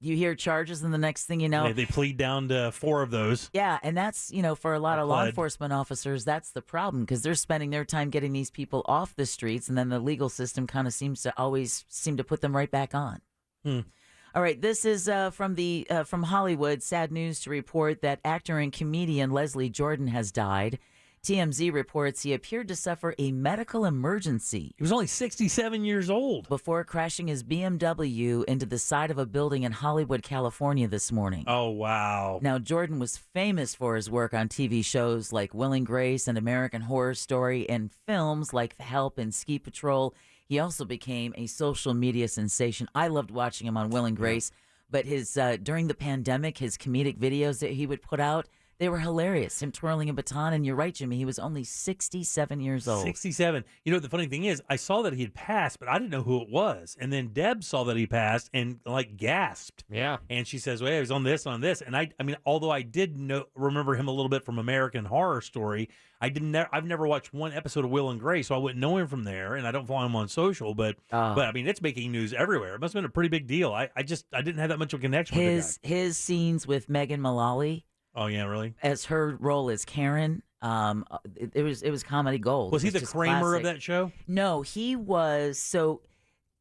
you hear charges, and the next thing you know, they plead down to 4 of those. Yeah, and that's, for a lot of law enforcement officers, that's the problem because they're spending their time getting these people off the streets, and then the legal system kind of seems to put them right back on. All right, this is from Hollywood. Sad news to report that actor and comedian Leslie Jordan has died. TMZ reports he appeared to suffer a medical emergency. He was only 67 years old. Before crashing his BMW into the side of a building in Hollywood, California this morning. Oh, wow. Now, Jordan was famous for his work on TV shows like Will and Grace and American Horror Story and films like The Help and Ski Patrol. He also became a social media sensation. I loved watching him on Will and Grace, but his during the pandemic, his comedic videos that he would put out, they were hilarious. Him twirling a baton, and you're right, Jimmy, he was only 67 years old. 67. The funny thing is, I saw that he had passed, but I didn't know who it was. And then Deb saw that he passed and gasped. Yeah. And she says, "Well, he was on this, on this." And I mean, although I did remember him a little bit from American Horror Story, I've never watched one episode of Will and Grace, so I wouldn't know him from there. And I don't follow him on social, but I mean, it's making news everywhere. It must have been a pretty big deal. I didn't have that much of a connection with the guy. His scenes with Megan Mullally. Oh yeah, really? As her role as Karen, it was comedy gold. Was he the Kramer of that show? No, he was.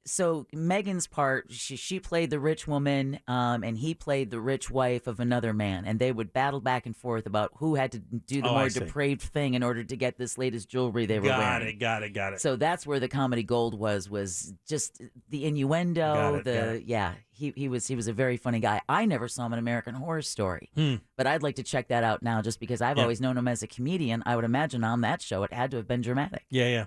So Megan's part, she played the rich woman, and he played the rich wife of another man, and they would battle back and forth about who had to do the more depraved thing in order to get this latest jewelry they were wearing. Got it. So that's where the comedy gold was just the innuendo. He was a very funny guy. I never saw him in American Horror Story, but I'd like to check that out now, just because I've always known him as a comedian. I would imagine on that show it had to have been dramatic. Yeah.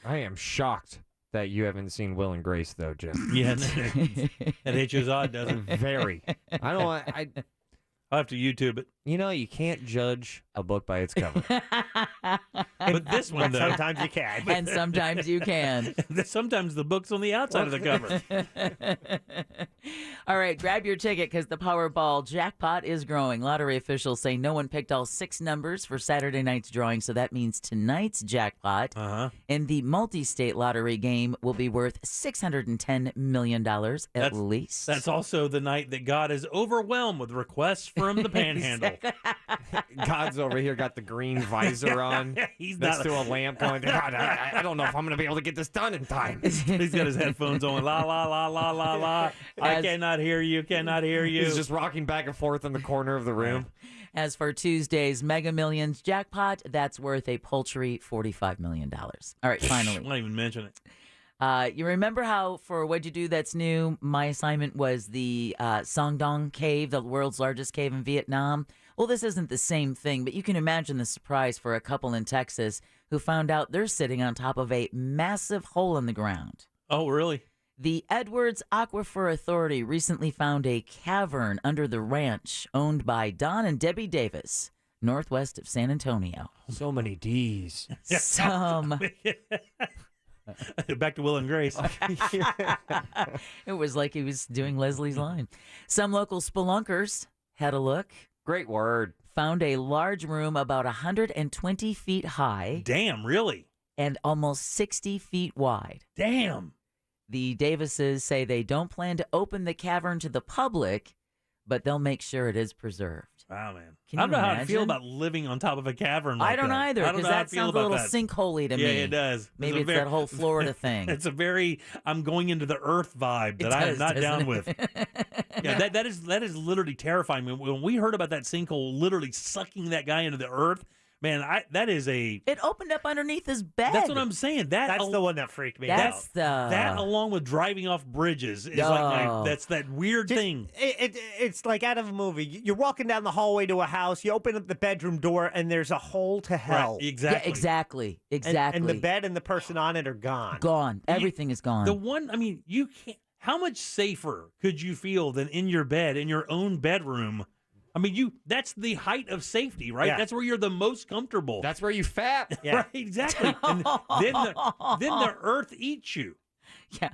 I am shocked that you haven't seen Will and Grace, though, Jim. Yeah, that HO's odd, doesn't it? Very. I'll have to YouTube it. You can't judge a book by its cover. But this one, though. Sometimes you can. And sometimes you can. Sometimes the book's on the outside of the cover. All right, grab your ticket because the Powerball jackpot is growing. Lottery officials say no one picked all 6 numbers for Saturday night's drawing, so that means tonight's jackpot in the multi-state lottery game will be worth $610 million at least. That's also the night that God is overwhelmed with requests from the panhandle. God's over here got the green visor on. He's next not to a lamp going, God, I don't know if I'm going to be able to get this done in time. He's got his headphones on. La, la, la, la, la, la. I cannot hear you. Cannot hear you. He's just rocking back and forth in the corner of the room. As for Tuesday's Mega Millions jackpot, that's worth a paltry $45 million. All right, finally. Not even mention it. You remember how for What'd You Do That's New, my assignment was the Sangdong Cave, the world's largest cave in Vietnam? Well, this isn't the same thing, but you can imagine the surprise for a couple in Texas who found out they're sitting on top of a massive hole in the ground. Oh, really? The Edwards Aquifer Authority recently found a cavern under the ranch owned by Don and Debbie Davis, northwest of San Antonio. So many D's. Back to Will and Grace. It was like he was doing Leslie's line. Some local spelunkers had a look. Great word. Found a large room about 120 feet high. Damn, really? And almost 60 feet wide. Damn. The Davises say they don't plan to open the cavern to the public, but they'll make sure it is preserved. Wow, man. Can I you don't know how to feel imagine? about living on top of a cavern like I don't that. either, I don't because know how that to feel sounds a about little that. sinkhole-y to Yeah, me. it does. Maybe it's that whole Florida thing. It's a very, I'm going into the earth vibe that I am not down with. Yeah, that is literally terrifying. When we heard about that sinkhole literally sucking that guy into the earth, man, that is a... It opened up underneath his bed. That's what I'm saying. That's the one that freaked me That's out. That along with driving off bridges is that's that weird thing. It's like out of a movie. You're walking down the hallway to a house. You open up the bedroom door, and there's a hole to hell. Right, exactly. Yeah, exactly. And the bed and the person on it are gone. Gone. Everything is gone. The one, I mean, you can't... How much safer could you feel than in your bed, in your own bedroom? I mean, that's the height of safety, right? Yeah. That's where you're the most comfortable. That's where you fap. Yeah. Right, exactly. And then the earth eats you. Yeah.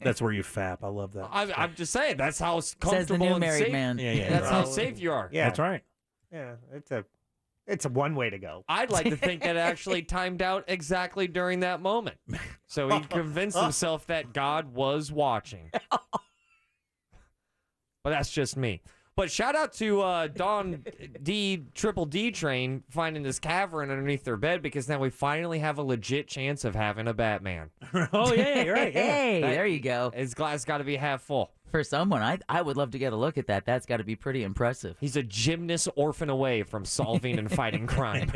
That's where you fap. I love that. I'm just saying, that's how comfortable Says the new and married safe. man. Yeah. That's how safe you are. Yeah. That's right. Yeah, it's a one way to go. I'd like to think that it actually timed out exactly during that moment. So he convinced himself that God was watching. But that's just me. But shout out to Don Triple D Train finding this cavern underneath their bed, because now we finally have a legit chance of having a Batman. Oh, yeah, you're right. Yeah. Hey, there you go. His glass got to be half full. For someone, I would love to get a look at that. That's got to be pretty impressive. He's a gymnast orphan away from solving and fighting crime.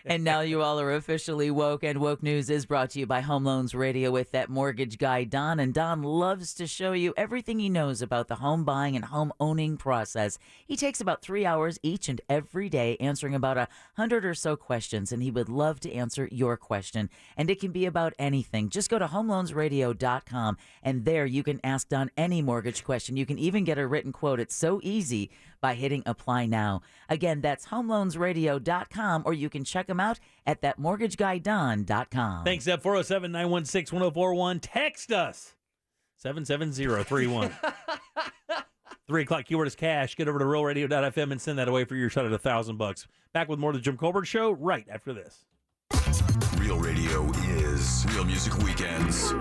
And now you all are officially woke, and Woke News is brought to you by Home Loans Radio with that mortgage guy, Don. And Don loves to show you everything he knows about the home buying and home owning process. He takes about 3 hours each and every day answering about 100 or so questions, and he would love to answer your question. And it can be about anything. Just go to homeloansradio.com, and there you can ask Don any mortgage question. You can even get a written quote. It's so easy by hitting apply now. Again, that's homeloansradio.com, or you can check them out at thatmortgageguydon.com. Thanks, Zeb. 407-916-1041. Text us. 77031. 3 o'clock keyword is cash. Get over to realradio.fm and send that away for your shot at $1,000. Back with more of the Jim Colbert Show right after this. Real Radio is Real Music Weekends.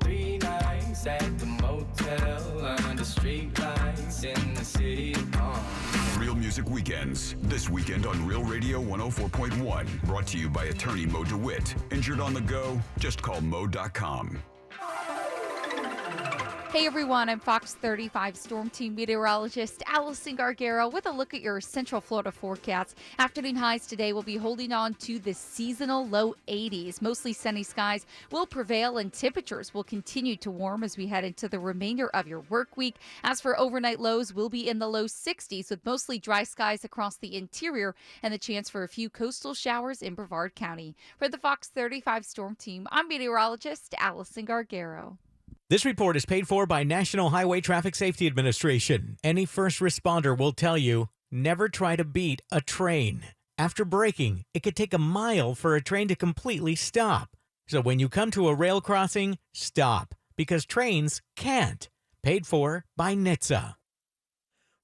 3 nights at the motel under street lights in the city. Real Music Weekends. This weekend on Real Radio 104.1. Brought to you by attorney Mo DeWitt. Injured on the go? Just call Mo.com. Hey everyone, I'm Fox 35 Storm Team meteorologist Allison Gargaro with a look at your Central Florida forecast. Afternoon highs today will be holding on to the seasonal low 80s. Mostly sunny skies will prevail and temperatures will continue to warm as we head into the remainder of your work week. As for overnight lows, we'll be in the low 60s with mostly dry skies across the interior and the chance for a few coastal showers in Brevard County. For the Fox 35 Storm Team, I'm meteorologist Allison Gargaro. This report is paid for by National Highway Traffic Safety Administration. Any first responder will tell you, never try to beat a train. After braking, it could take a mile for a train to completely stop. So when you come to a rail crossing, stop, because trains can't. Paid for by NHTSA.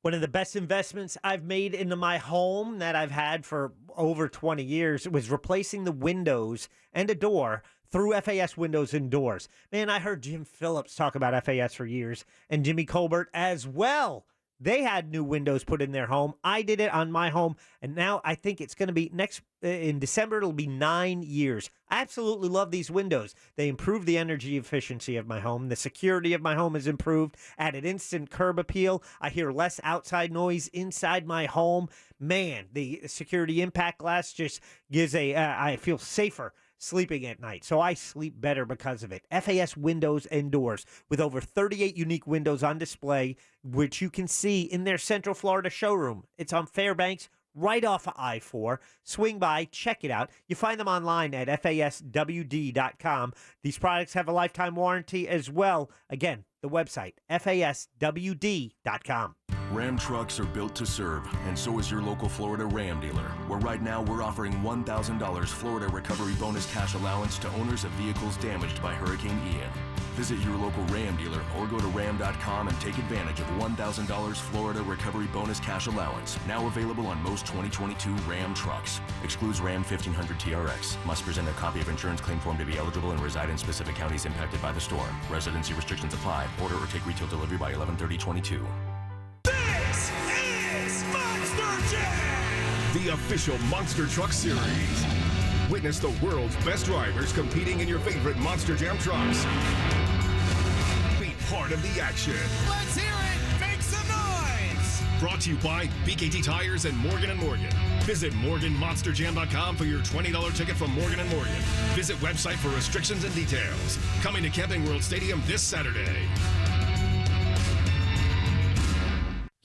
One of the best investments I've made into my home that I've had for over 20 years was replacing the windows and a door through FAS Windows and Doors. Man, I heard Jim Phillips talk about FAS for years, and Jimmy Colbert as well. They had new windows put in their home. I did it on my home, and now I think it's going to be in December. It'll be 9 years. I absolutely love these windows. They improve the energy efficiency of my home. The security of my home is improved. Added instant curb appeal. I hear less outside noise inside my home. Man, the security impact glass just gives I feel safer sleeping at night. So I sleep better because of it. FAS Windows and Doors, with over 38 unique windows on display, which you can see in their Central Florida showroom. It's on Fairbanks, right off of I-4. Swing by, check it out. You find them online at faswd.com. These products have a lifetime warranty as well. Again, the website, faswd.com. Ram trucks are built to serve, and so is your local Florida Ram dealer, where right now we're offering $1,000 Florida Recovery Bonus Cash Allowance to owners of vehicles damaged by Hurricane Ian. Visit your local Ram dealer or go to ram.com and take advantage of $1,000 Florida Recovery Bonus Cash Allowance, now available on most 2022 Ram trucks. Excludes Ram 1500 TRX. Must present a copy of insurance claim form to be eligible and reside in specific counties impacted by the storm. Residency restrictions apply. Order or take retail delivery by 11/30/22. This is Monster Jam, the official Monster Truck Series. Witness the world's best drivers competing in your favorite Monster Jam trucks. Be part of the action. Let's hear it. Make some noise. Brought to you by BKT Tires and Morgan & Morgan. Visit MorganMonsterJam.com for your $20 ticket from Morgan & Morgan. Visit website for restrictions and details. Coming to Camping World Stadium this Saturday.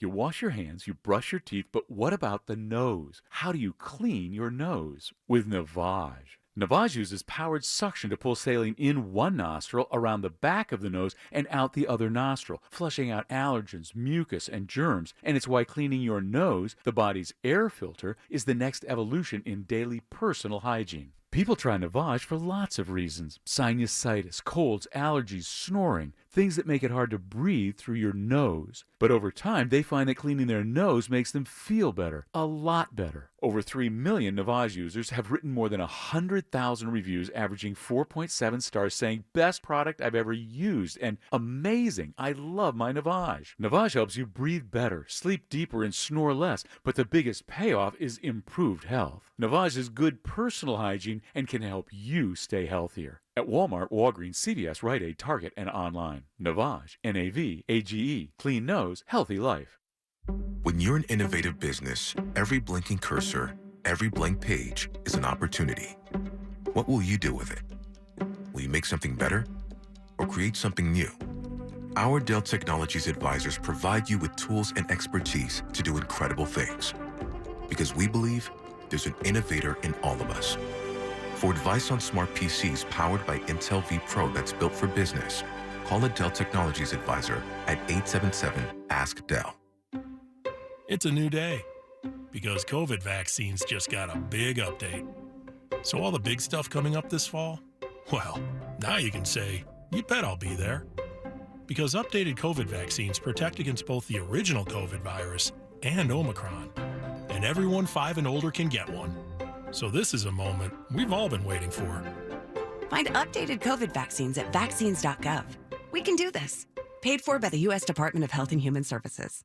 You wash your hands, you brush your teeth, but what about the nose? How do you clean your nose? With Navage. Navage uses powered suction to pull saline in one nostril, around the back of the nose, and out the other nostril, flushing out allergens, mucus, and germs. And it's why cleaning your nose, the body's air filter, is the next evolution in daily personal hygiene. People try Navage for lots of reasons. Sinusitis, colds, allergies, snoring, things that make it hard to breathe through your nose. But over time, they find that cleaning their nose makes them feel better, a lot better. Over 3 million Navage users have written more than 100,000 reviews, averaging 4.7 stars, saying, best product I've ever used, and amazing, I love my Navage. Navage helps you breathe better, sleep deeper, and snore less, but the biggest payoff is improved health. Navage is good personal hygiene and can help you stay healthier. At Walmart, Walgreens, CVS, Rite Aid, Target, and online. Navage, N-A-V-A-G-E. Clean nose, healthy life. When you're an innovative business, every blinking cursor, every blank page is an opportunity. What will you do with it? Will you make something better or create something new? Our Dell Technologies advisors provide you with tools and expertise to do incredible things. Because we believe there's an innovator in all of us. For advice on smart PCs powered by Intel V Pro that's built for business, call a Dell Technologies advisor at 877-ASK-DELL. It's a new day because COVID vaccines just got a big update. So all the big stuff coming up this fall, well, now you can say, you bet I'll be there. Because updated COVID vaccines protect against both the original COVID virus and Omicron. And everyone 5 and older can get one. So this is a moment we've all been waiting for. Find updated COVID vaccines at vaccines.gov. We can do this. Paid for by the U.S. Department of Health and Human Services.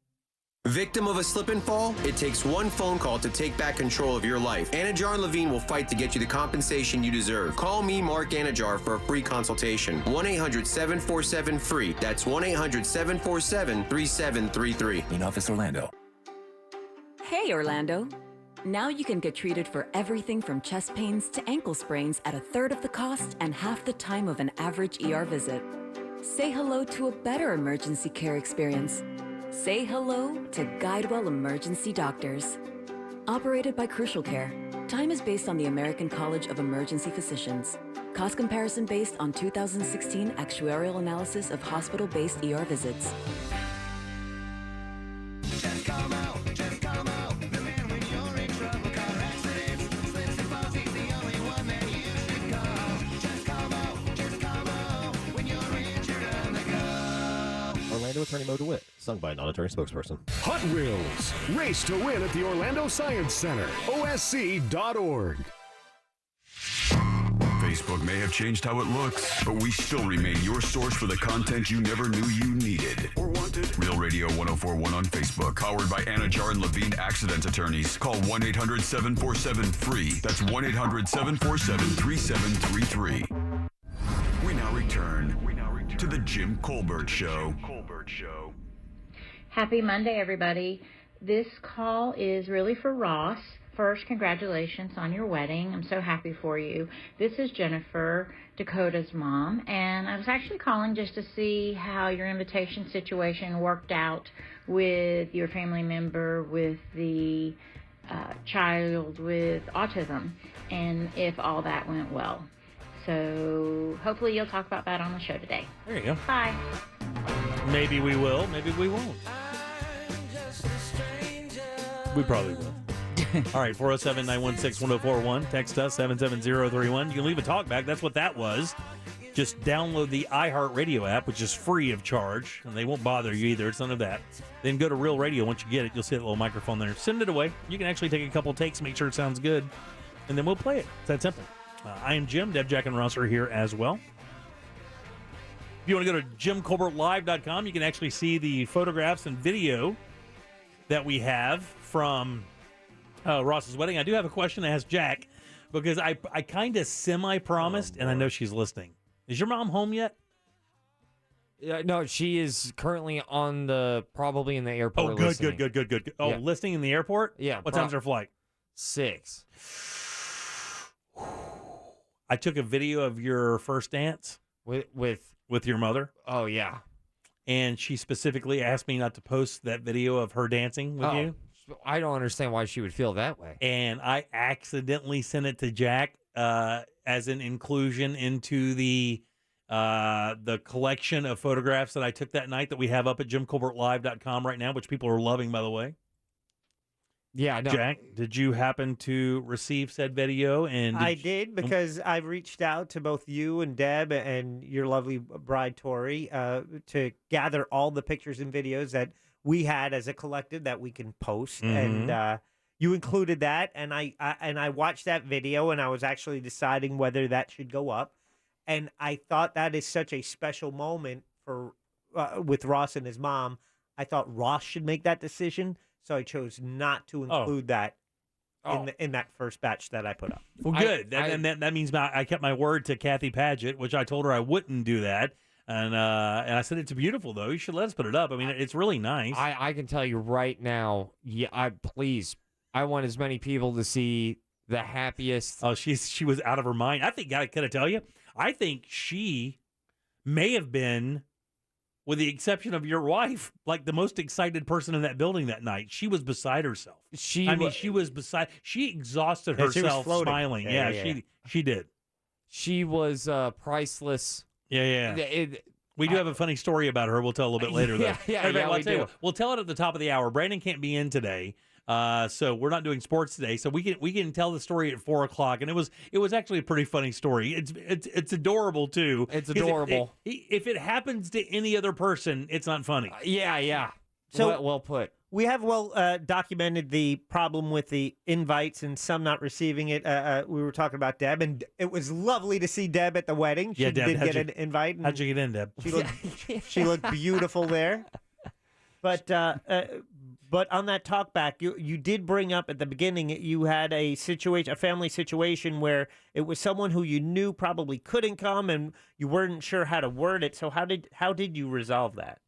Victim of a slip and fall? It takes one phone call to take back control of your life. Anajar and Levine will fight to get you the compensation you deserve. Call me, Mark Anajar, for a free consultation. 1-800-747-FREE. That's 1-800-747-3733. In Office, Orlando. Hey, Orlando. Now you can get treated for everything from chest pains to ankle sprains at a third of the cost and half the time of an average ER visit. Say hello to a better emergency care experience. Say hello to GuideWell Emergency Doctors. Operated by Crucial Care, time is based on the American College of Emergency Physicians. Cost comparison based on 2016 actuarial analysis of hospital-based ER visits. Just come out, just come out. The man when you're in trouble, car accidents, slips and falls, he's the only one that you should call. Just come out when you're injured on the go. Orlando Attorney Mo DeWitt, sung by a non-attorney spokesperson. Hot Wheels, race to win at the Orlando Science Center, osc.org. Facebook, Facebook may have changed how it looks, but we still remain your source for the content you never knew you needed or wanted. Real Radio 1041 on Facebook, powered by Anajar and Levine Accident Attorneys. Call 1-800-747-FREE. That's 1-800-747-3733. We now return to the Jim Colbert Show. Happy Monday, everybody. This call is really for Ross. First, congratulations on your wedding. I'm so happy for you. This is Jennifer, Dakota's mom, and I was actually calling just to see how your invitation situation worked out with your family member with the child with autism, and if all that went well. So hopefully you'll talk about that on the show today. There you go. Bye. Maybe we will. Maybe we won't. We probably will. All right, 407-916-1041. Text us, 77031. You can leave a talk back. That's what that was. Just download the iHeartRadio app, which is free of charge, and they won't bother you either. It's none of that. Then go to Real Radio. Once you get it, you'll see that little microphone there. Send it away. You can actually take a couple takes, make sure it sounds good, and then we'll play it. It's that simple. I am Jim. Deb, Jack, and Ross are here as well. If you want to go to JimColbertLive.com, you can actually see the photographs and video that we have from Ross's wedding. I do have a question to ask Jack because I kind of semi-promised, and I know she's listening. Is your mom home yet? No, she is currently probably in the airport. Oh, good, listening. good. Oh, Yeah. listening in the airport? Yeah. What time's her flight? 6. I took a video of your first dance with your mother. Oh, yeah. And she specifically asked me not to post that video of her dancing with you. I don't understand why she would feel that way. And I accidentally sent it to Jack as an inclusion into the collection of photographs that I took that night that we have up at JimColbertLive.com right now, which people are loving, by the way. Yeah, no. Jack, did you happen to receive said video? And I did, because I reached out to both you and Deb and your lovely bride Tori to gather all the pictures and videos that we had as a collective that we can post, and you included that, and I watched that video, and I was actually deciding whether that should go up, and I thought that is such a special moment for with Ross and his mom. I thought Ross should make that decision. So I chose not to include that in that first batch that I put up. Well, good. That means I kept my word to Kathy Paget, which I told her I wouldn't do that. And I said, it's beautiful, though. You should let us put it up. I mean, it's really nice. I can tell you right now, please, I want as many people to see the happiest. Oh, she was out of her mind. I think, can I tell you? I think she may have been, with the exception of your wife, like the most excited person in that building that night. She was beside herself. She exhausted herself smiling. Yeah, she did. She was priceless. Yeah. We do have a funny story about her. We'll tell a little bit later, though. Yeah, we'll tell it at the top of the hour. Brandon can't be in today, so we're not doing sports today. So we can tell the story at 4:00, and it was actually a pretty funny story. It's adorable too. It's adorable. If it happens to any other person, it's not funny. Yeah. So well put. We have documented the problem with the invites and some not receiving it. We were talking about Deb, and it was lovely to see Deb at the wedding. She Deb, did get an invite. How'd you get in, Deb? She looked beautiful there. But on that talk back, you did bring up at the beginning, you had a family situation where it was someone who you knew probably couldn't come, and you weren't sure how to word it. So how did you resolve that?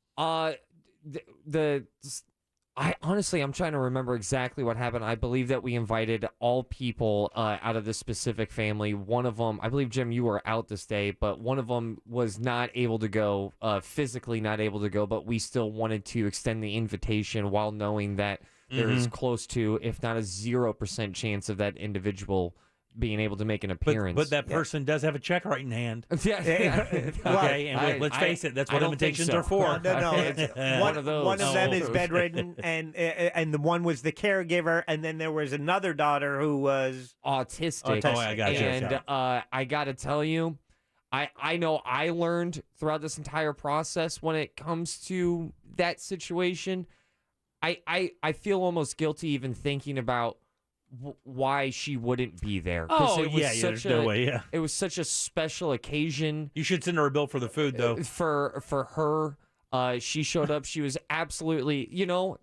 I'm trying to remember exactly what happened. I believe that we invited all people out of this specific family. One of them, I believe, Jim, you were out this day, but one of them was not able to go, physically not able to go, but we still wanted to extend the invitation while knowing that there is close to, if not a 0% chance of that individual being able to make an appearance. But that person does have a check right in hand. Yeah. Okay, and let's face it, that's what invitations are for. No, it's one of those. One of them is bedridden, and the one was the caregiver, and then there was another daughter who was autistic. Oh, I got you. And I got to tell you, I know I learned throughout this entire process when it comes to that situation, I feel almost guilty even thinking about why she wouldn't be there. 'Cause it was there's no way, yeah. It was such a special occasion. You should send her a bill for the food, though. For her, she showed up. She was absolutely,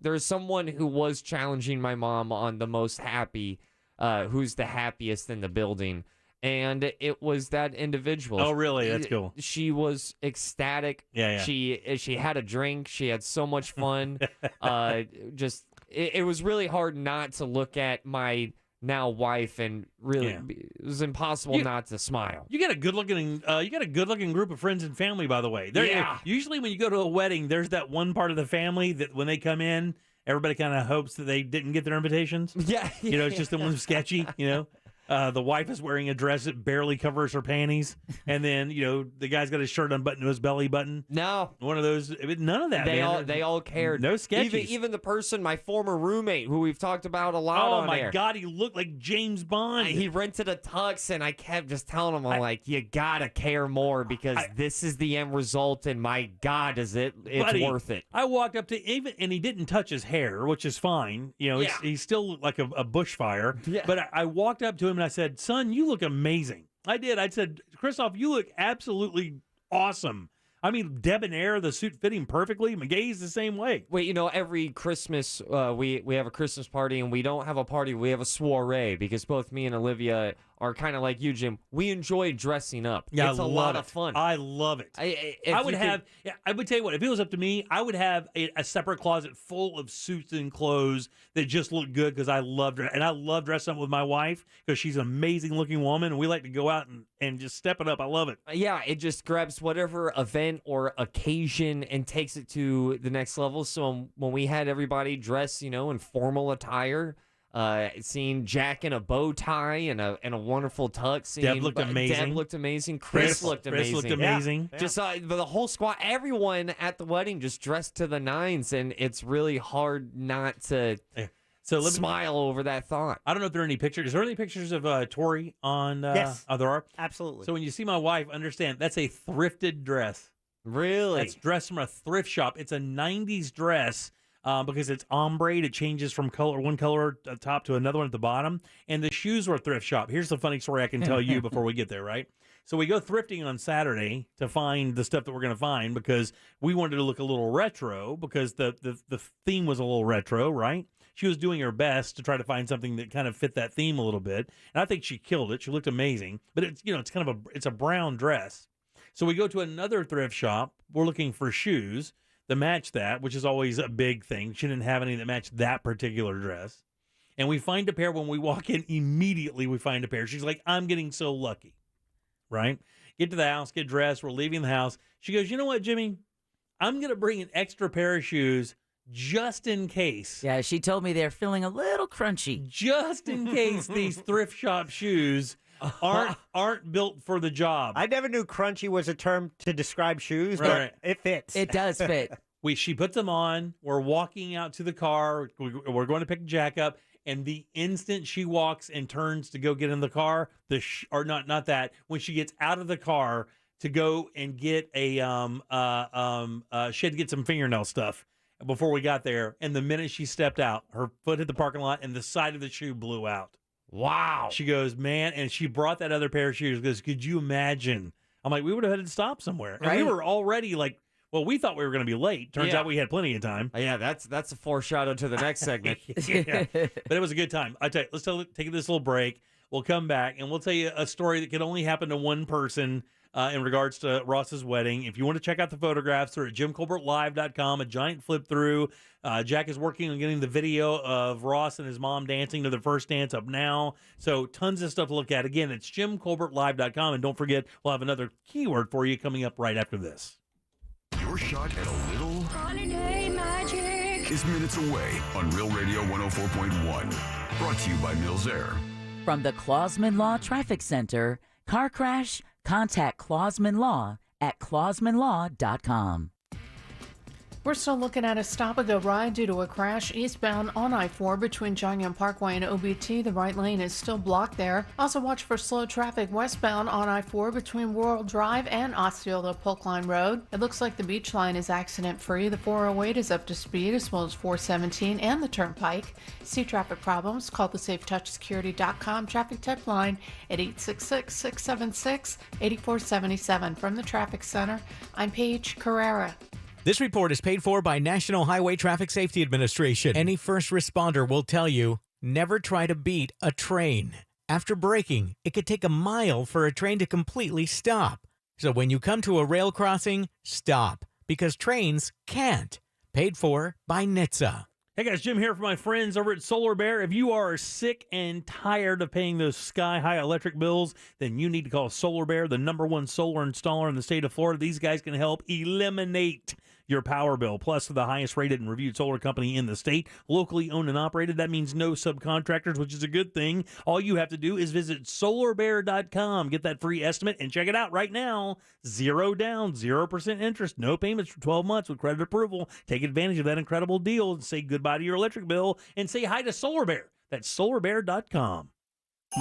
there's someone who was challenging my mom on the most happy, who's the happiest in the building. And it was that individual. Oh, really? That's cool. She was ecstatic. Yeah. She had a drink. She had so much fun. It was really hard not to look at my now wife, and really it was impossible not to smile. You got a good looking group of friends and family, by the way. Usually when you go to a wedding, there's that one part of the family that when they come in, everybody kind of hopes that they didn't get their invitations. Yeah. It's just the ones sketchy, The wife is wearing a dress that barely covers her panties, and then the guy's got his shirt unbuttoned to his belly button. No, one of those. None of that. They all cared. No sketches. Even the person, my former roommate, who we've talked about a lot. Oh on my air. God, he looked like James Bond. He rented a tux, and I kept just telling him, I'm like, you gotta care more because this is the end result, and my God, it's Buddy, worth it. I walked up to and he didn't touch his hair, which is fine. He still looked like a bushfire. Yeah. But I walked up to him and I said, "Son, you look amazing." I did. I said, "Christoph, you look absolutely awesome." I mean, debonair, the suit fitting perfectly. McGay's the same way. Wait, every Christmas we have a Christmas party, and we don't have a party. We have a soiree because both me and Olivia are kind of like you, Jim. We enjoy dressing up. Yeah, it's a lot of fun. I love it. I would tell you what, if it was up to me, I would have a separate closet full of suits and clothes that just look good because I love her. And I love dressing up with my wife because she's an amazing looking woman, and we like to go out and just step it up. I love it. Yeah, it just grabs whatever event or occasion and takes it to the next level. So when we had everybody dressed, in formal attire, seeing Jack in a bow tie and a wonderful tux. Deb looked amazing. Deb looked amazing. Chris looked amazing. Chris looked amazing. Yeah. Just the whole squad, everyone at the wedding just dressed to the nines, and it's really hard not to smile over that thought. I don't know if there are any pictures. Is there any pictures of Tori on? Yes. There are? Absolutely. So when you see my wife, understand that's a thrifted dress. Really? That's dressed from a thrift shop. It's a 90s dress. Because it's ombre, it changes from one color at the top to another one at the bottom. And the shoes were a thrift shop. Here's the funny story I can tell you before we get there, right? So we go thrifting on Saturday to find the stuff that we're going to find because we wanted to look a little retro because the theme was a little retro, right? She was doing her best to try to find something that kind of fit that theme a little bit. And I think she killed it. She looked amazing. But it's kind of it's a brown dress. So we go to another thrift shop. We're looking for shoes that match that, which is always a big thing. She didn't have any that matched that particular dress. And we find a pair when we walk in. Immediately we find a pair. She's like, "I'm getting so lucky." Right? Get to the house, get dressed. We're leaving the house. She goes, "You know what, Jimmy? I'm going to bring an extra pair of shoes just in case." Yeah, she told me they're feeling a little crunchy. Just in case these thrift shop shoes aren't built for the job. I never knew crunchy was a term to describe shoes, Right. but it fits. It does fit. She put them on. We're walking out to the car. We're going to pick Jack up. And the instant she walks and turns to go get in the car, when she gets out of the car to go and get she had to get some fingernail stuff before we got there. And the minute she stepped out, her foot hit the parking lot and the side of the shoe blew out. Wow. She goes, "Man," and she brought that other pair of shoes. Goes, "Could you imagine?" I'm like, "We would have had to stop somewhere." And we were already like, well, we thought we were going to be late. Turns out we had plenty of time. Yeah, that's a foreshadow to the next segment. Yeah. But it was a good time. I tell you, let's take this little break. We'll come back and we'll tell you a story that could only happen to one person in regards to Ross's wedding. If you want to check out the photographs, they're at JimColbertLive.com, a giant flip through. Jack is working on getting the video of Ross and his mom dancing to their first dance up now. So tons of stuff to look at. Again, it's JimColbertLive.com. And don't forget, we'll have another keyword for you coming up right after this. Your shot at a little holiday magic is minutes away on Real Radio 104.1. Brought to you by Mills Air. From the Clausman Law Traffic Center, car crash? Contact Clausman Law at clausmanlaw.com. We're still looking at a stop-and-go ride due to a crash eastbound on I-4 between Cheyenne Parkway and OBT. The right lane is still blocked there. Also watch for slow traffic westbound on I-4 between World Drive and Osceola Polk Line Road. It looks like the Beach Line is accident-free. The 408 is up to speed as well as 417 and the Turnpike. See traffic problems? Call the SafeTouchSecurity.com traffic tip line at 866-676-8477. From the Traffic Center, I'm Paige Carrera. This report is paid for by National Highway Traffic Safety Administration. Any first responder will tell you, never try to beat a train. After braking, it could take a mile for a train to completely stop. So when you come to a rail crossing, stop, because trains can't. Paid for by NHTSA. Hey guys, Jim here for my friends over at Solar Bear. If you are sick and tired of paying those sky-high electric bills, then you need to call Solar Bear, the #1 solar installer in the state of Florida. These guys can help eliminate your power bill. Plus, they're the highest rated and reviewed solar company in the state, locally owned and operated. That means no subcontractors, which is a good thing. All you have to do is visit solarbear.com, get that free estimate, and check it out right now. 0 down, 0% interest, no payments for 12 months with credit approval. Take advantage of that incredible deal and say goodbye to your electric bill and say hi to Solar Bear. That's solarbear.com.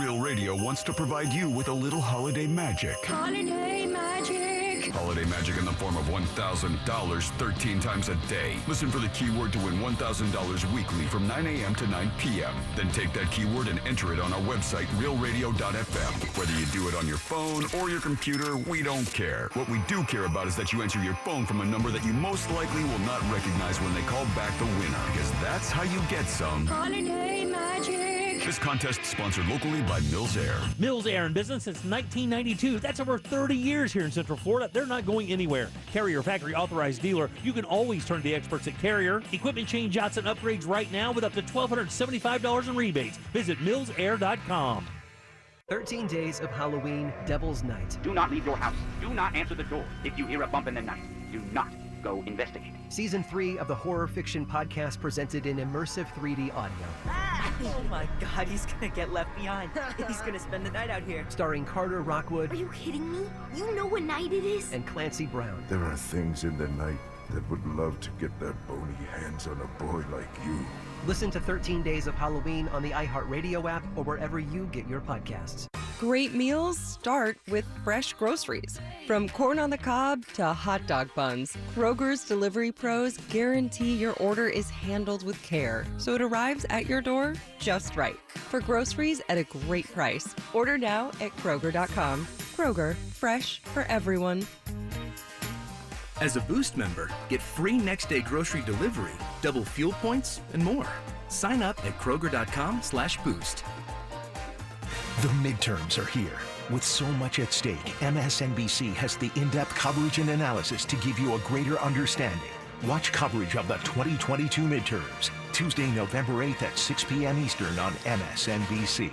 Real Radio wants to provide you with a little holiday magic. Holiday magic. Holiday magic in the form of $1,000 13 times a day. Listen for the keyword to win $1,000 weekly from 9 a.m. to 9 p.m. Then take that keyword and enter it on our website, realradio.fm. Whether you do it on your phone or your computer, we don't care. What we do care about is that you answer your phone from a number that you most likely will not recognize when they call back the winner, because that's how you get some Holiday magic. This contest sponsored locally by Mills Air. Mills Air in business since 1992. That's over 30 years here in Central Florida. They're not going anywhere. Carrier factory authorized dealer. You can always turn to the experts at Carrier. Equipment changeouts and upgrades right now with up to $1,275 in rebates. Visit millsair.com. 13 days of Halloween Devil's Night. Do not leave your house. Do not answer the door. If you hear a bump in the night, do not go investigate. Season 3 of the horror fiction podcast presented in immersive 3D audio. Oh my God, he's gonna get left behind. He's gonna spend the night out here. Starring Carter Rockwood. Are you kidding me? You know what night it is? And Clancy Brown. There are things in the night that would love to get their bony hands on a boy like you. Listen to 13 Days of Halloween on the iHeartRadio app or wherever you get your podcasts. Great meals start with fresh groceries. From corn on the cob to hot dog buns, Kroger's delivery pros guarantee your order is handled with care, so it arrives at your door just right. For groceries at a great price, order now at Kroger.com. Kroger, fresh for everyone. As a Boost member, get free next-day grocery delivery, double fuel points, and more. Sign up at Kroger.com/boost. The midterms are here. With so much at stake, MSNBC has the in-depth coverage and analysis to give you a greater understanding. Watch coverage of the 2022 midterms, Tuesday, November 8th at 6 p.m. Eastern on MSNBC.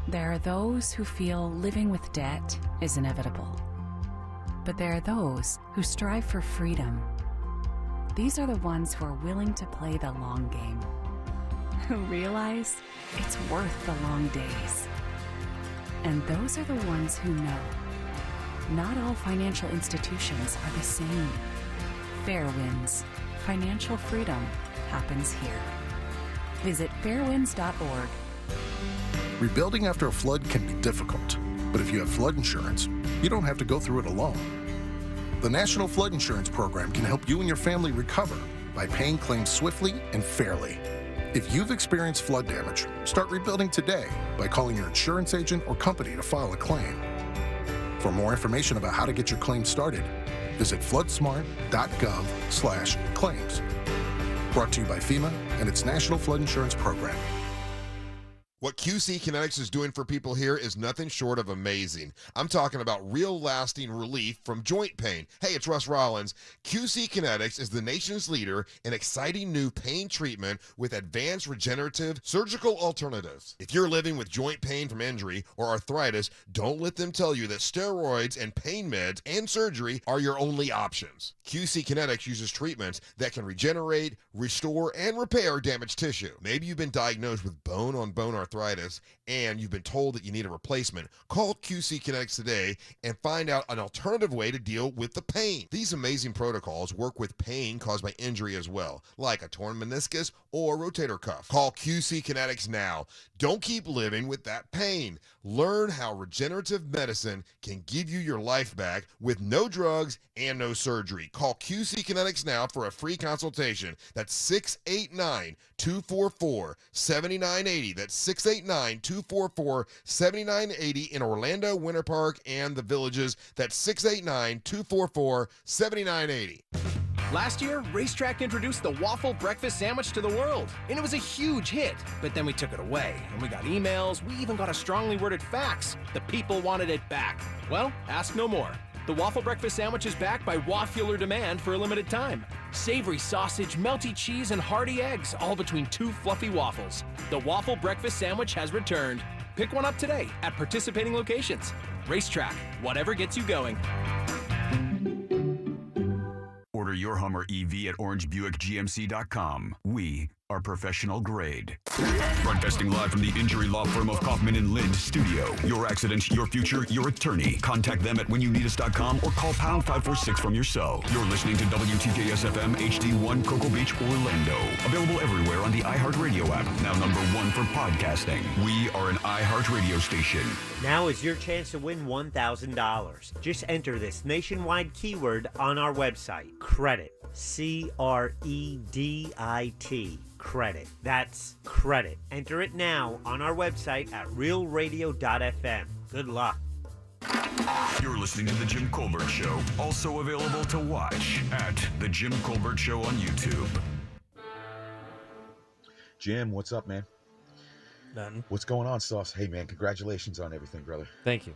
There are those who feel living with debt is inevitable. But there are those who strive for freedom. These are the ones who are willing to play the long game, who realize it's worth the long days. And those are the ones who know not all financial institutions are the same. Fairwinds. Financial freedom happens here. Visit fairwinds.org. Rebuilding after a flood can be difficult, but if you have flood insurance, you don't have to go through it alone. The National Flood Insurance Program can help you and your family recover by paying claims swiftly and fairly. If you've experienced flood damage, start rebuilding today by calling your insurance agent or company to file a claim. For more information about how to get your claim started, visit floodsmart.gov/claims. Brought to you by FEMA and its National Flood Insurance Program. What QC Kinetics is doing for people here is nothing short of amazing. I'm talking about real lasting relief from joint pain. Hey, it's Russ Rollins. QC Kinetics is the nation's leader in exciting new pain treatment with advanced regenerative surgical alternatives. If you're living with joint pain from injury or arthritis, don't let them tell you that steroids and pain meds and surgery are your only options. QC Kinetics uses treatments that can regenerate, restore, and repair damaged tissue. Maybe you've been diagnosed with bone-on-bone arthritis arthritis and you've been told that you need a replacement, call QC Kinetics today and find out an alternative way to deal with the pain. These amazing protocols work with pain caused by injury as well, like a torn meniscus or rotator cuff. Call QC Kinetics now. Don't keep living with that pain. Learn how regenerative medicine can give you your life back with no drugs and no surgery. Call QC Kinetics now for a free consultation. That's 689-244-7980. That's 689-244-7980 in Orlando, Winter Park, and the Villages. That's 689-244-7980. Last year, Racetrack introduced the waffle breakfast sandwich to the world, and it was a huge hit. But then we took it away, and we got emails. We even got a strongly worded fax. The people wanted it back. Well, ask no more. The waffle breakfast sandwich is back by Waffular demand for a limited time. Savory sausage, melty cheese, and hearty eggs, all between two fluffy waffles. The waffle breakfast sandwich has returned. Pick one up today at participating locations. Racetrack, whatever gets you going. Order your Hummer EV at orangebuickgmc.com. We are professional grade. Broadcasting live from the injury law firm of Kaufman and Lind studio. Your accident, your future, your attorney. Contact them at whenyouneedus.com or call pound 546 from your cell. You're listening to WTKS FM HD1 Cocoa Beach, Orlando. Available everywhere on the iHeartRadio app. Now #1 for podcasting. We are an iHeartRadio station. Now is your chance to win $1,000. Just enter this nationwide keyword on our website. Credit. C-R-E-D-I-T. Credit. That's credit. Enter it now on our website at realradio.fm. Good luck. You're listening to The Jim Colbert Show. Also available to watch at The Jim Colbert Show on YouTube. Jim, what's up, man? Nothing. What's going on, Sauce? Hey, man, congratulations on everything, brother. Thank you.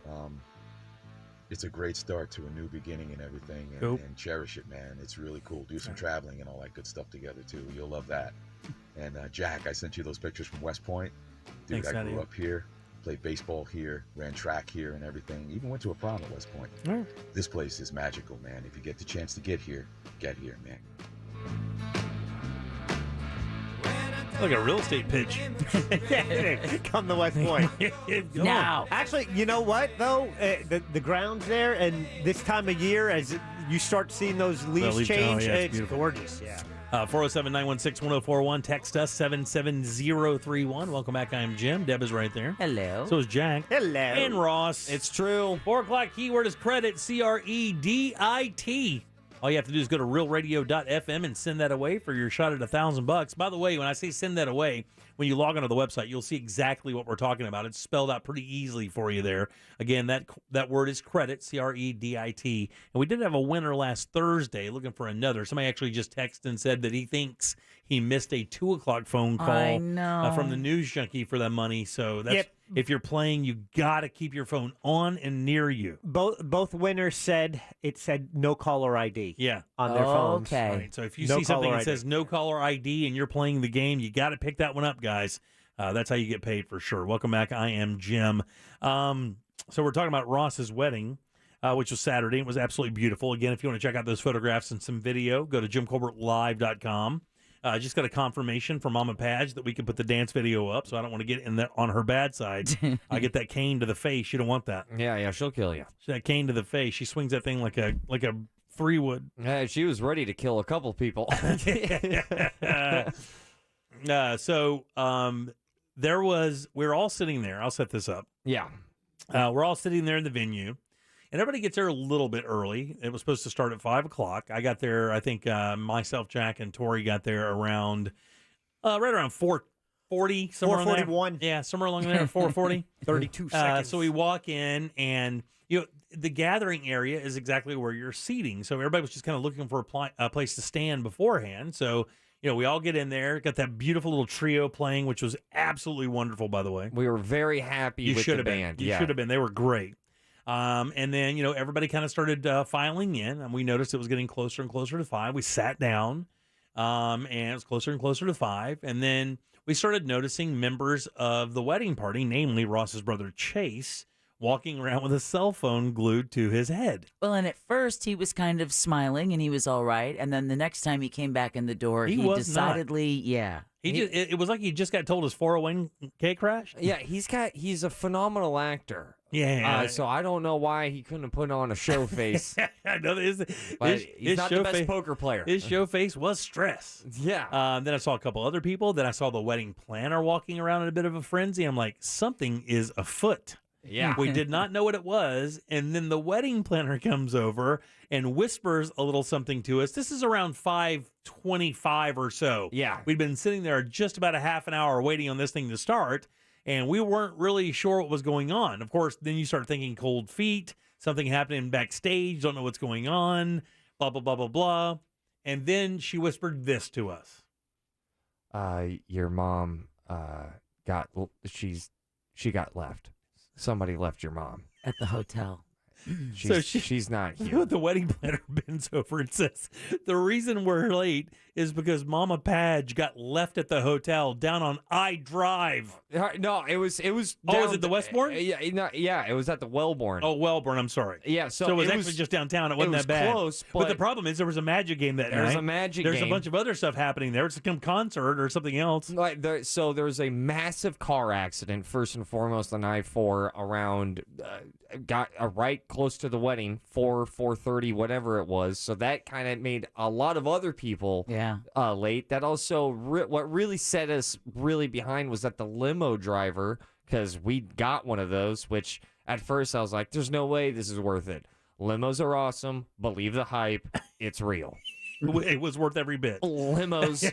It's a great start to a new beginning and everything, and, Cool. and cherish it, man. It's really cool. Do some traveling and all that good stuff together, too. You'll love that. And Jack, I sent you those pictures from West Point. Dude, Thanks, I grew Nadia. up here, played baseball here, ran track here and everything. Even went to a prom at West Point. Mm. This place is magical, man. If you get the chance to get here, man. Like a real estate pitch. Come to West Point. Now. Actually, you know what, though? The grounds there, and this time of year, as you start seeing those leaves leaf- change, oh, yeah, it's it's beautiful. gorgeous. Yeah. 407-916-1041. Text us 77031. Welcome back. I am Jim. Deb is right there. Hello. So is Jack. Hello. And Ross. It's true. 4 o'clock keyword is credit. CREDIT. All you have to do is go to realradio.fm and send that away for your shot at $1,000. By the way, when I say send that away, when you log onto the website, you'll see exactly what we're talking about. It's spelled out pretty easily for you there. Again, that word is credit, CREDIT. And we did have a winner last Thursday looking for another. Somebody actually just texted and said that he thinks he missed a 2 o'clock phone call I know. from the news junkie for that money. So that's Yep. if you're playing, you got to keep your phone on and near you. Both winners said no caller ID. Yeah. On their phones. Okay. Right. So if you No see something caller that ID. says no caller ID and you're playing the game, you got to pick that one up, guys. That's how you get paid for sure. Welcome back. I am Jim. So we're talking about Ross's wedding, which was Saturday. It was absolutely beautiful. Again, if you want to check out those photographs and some video, go to jimcolbertlive.com. Just got a confirmation from Mama Padge that we can put the dance video up, so I don't want to get in there on her bad side. I get that cane to the face. You don't want that. Yeah, she'll kill you. That cane to the face. She swings that thing like a 3-wood. Hey, she was ready to kill a couple people. We're all sitting there. I'll set this up. Yeah. We're all sitting there in the venue, and everybody gets there a little bit early. It was supposed to start at 5 o'clock. I got there, I think myself, Jack, and Tori got there around, right around 4:40, somewhere around there. 4:41. Yeah, somewhere along there, 4:40. 32 seconds. So we walk in, and the gathering area is exactly where you're seating. So everybody was just kind of looking for a place to stand beforehand. So we all get in there, got that beautiful little trio playing, which was absolutely wonderful, by the way. We were very happy with the band. You should have been. They were great. And then, everybody kind of started filing in, and we noticed it was getting closer and closer to 5. We sat down, and it was closer and closer to 5. And then we started noticing members of the wedding party, namely Ross's brother Chase, walking around with a cell phone glued to his head. Well, and at first he was kind of smiling and he was all right. And then the next time he came back in the door, He he was decidedly, yeah. It was like he just got told his 401k crashed. Yeah, he's a phenomenal actor. Yeah. So I don't know why he couldn't put on a show face. I know He's not the best poker player. His show face was stress. Yeah. Then I saw a couple other people. Then I saw the wedding planner walking around in a bit of a frenzy. I'm like, something is afoot. Yeah. We did not know what it was. And then the wedding planner comes over and whispers a little something to us. This is around 5:25 or so. Yeah. We'd been sitting there just about a half an hour waiting on this thing to start, and we weren't really sure what was going on. Of course, then you start thinking cold feet, something happening backstage, don't know what's going on, blah, blah, blah, blah, blah. And then she whispered this to us. Your mom she got left. Somebody left your mom at the hotel. She's not here. The wedding planner bends over and says, the reason we're late is because Mama Padge got left at the hotel down on I Drive. No, it was. Oh, was it the Westbourne? Yeah, it was at the Wellborn. Oh, Wellborn. I'm sorry. Yeah, so it was actually just downtown. It wasn't that bad. Close, but the problem is there was a Magic game that night. There's a Magic There's game. a bunch of other stuff happening there. It's some concert or something else. So there was a massive car accident, first and foremost on I-4 around, got right close to the wedding, 4:30, whatever it was. So that kind of made a lot of other people late. That also, what really set us really behind was that the limo driver, because we got one of those, which at first I was like, there's no way this is worth it. Limos are awesome. Believe the hype. It's real. It was worth every bit. Limos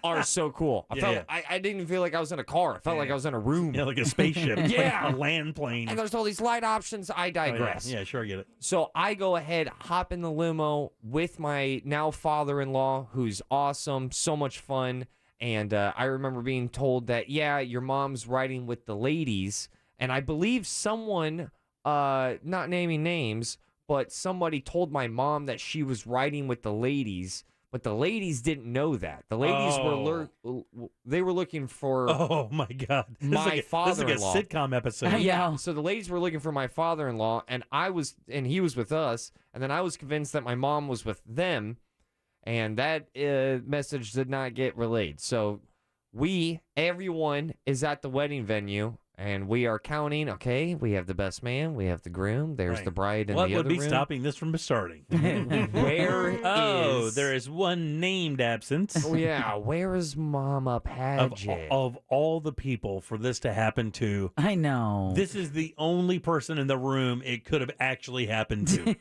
are so cool. I didn't even feel like I was in a car. I felt like I was in a room. Yeah, like a spaceship. Yeah. Like a land plane. And there's all these light options. I digress. Yeah, sure, I get it. So I go ahead, hop in the limo with my now father-in-law, who's awesome, so much fun. And I remember being told that, yeah, your mom's riding with the ladies. And I believe someone, not naming names, but somebody told my mom that she was riding with the ladies, but the ladies didn't know that. The ladies were looking for. Oh my God! My father-in-law. This is like a sitcom episode. Yeah. So the ladies were looking for my father-in-law, and he was with us, and then I was convinced that my mom was with them, and that message did not get relayed. So everyone is at the wedding venue. And we are counting, okay, we have the best man, we have the groom, there's the bride in the other room. What would be stopping this from starting? There is one named absent. Oh, yeah, where is Mama Padgett? Of all the people for this to happen to, I know. This is the only person in the room it could have actually happened to.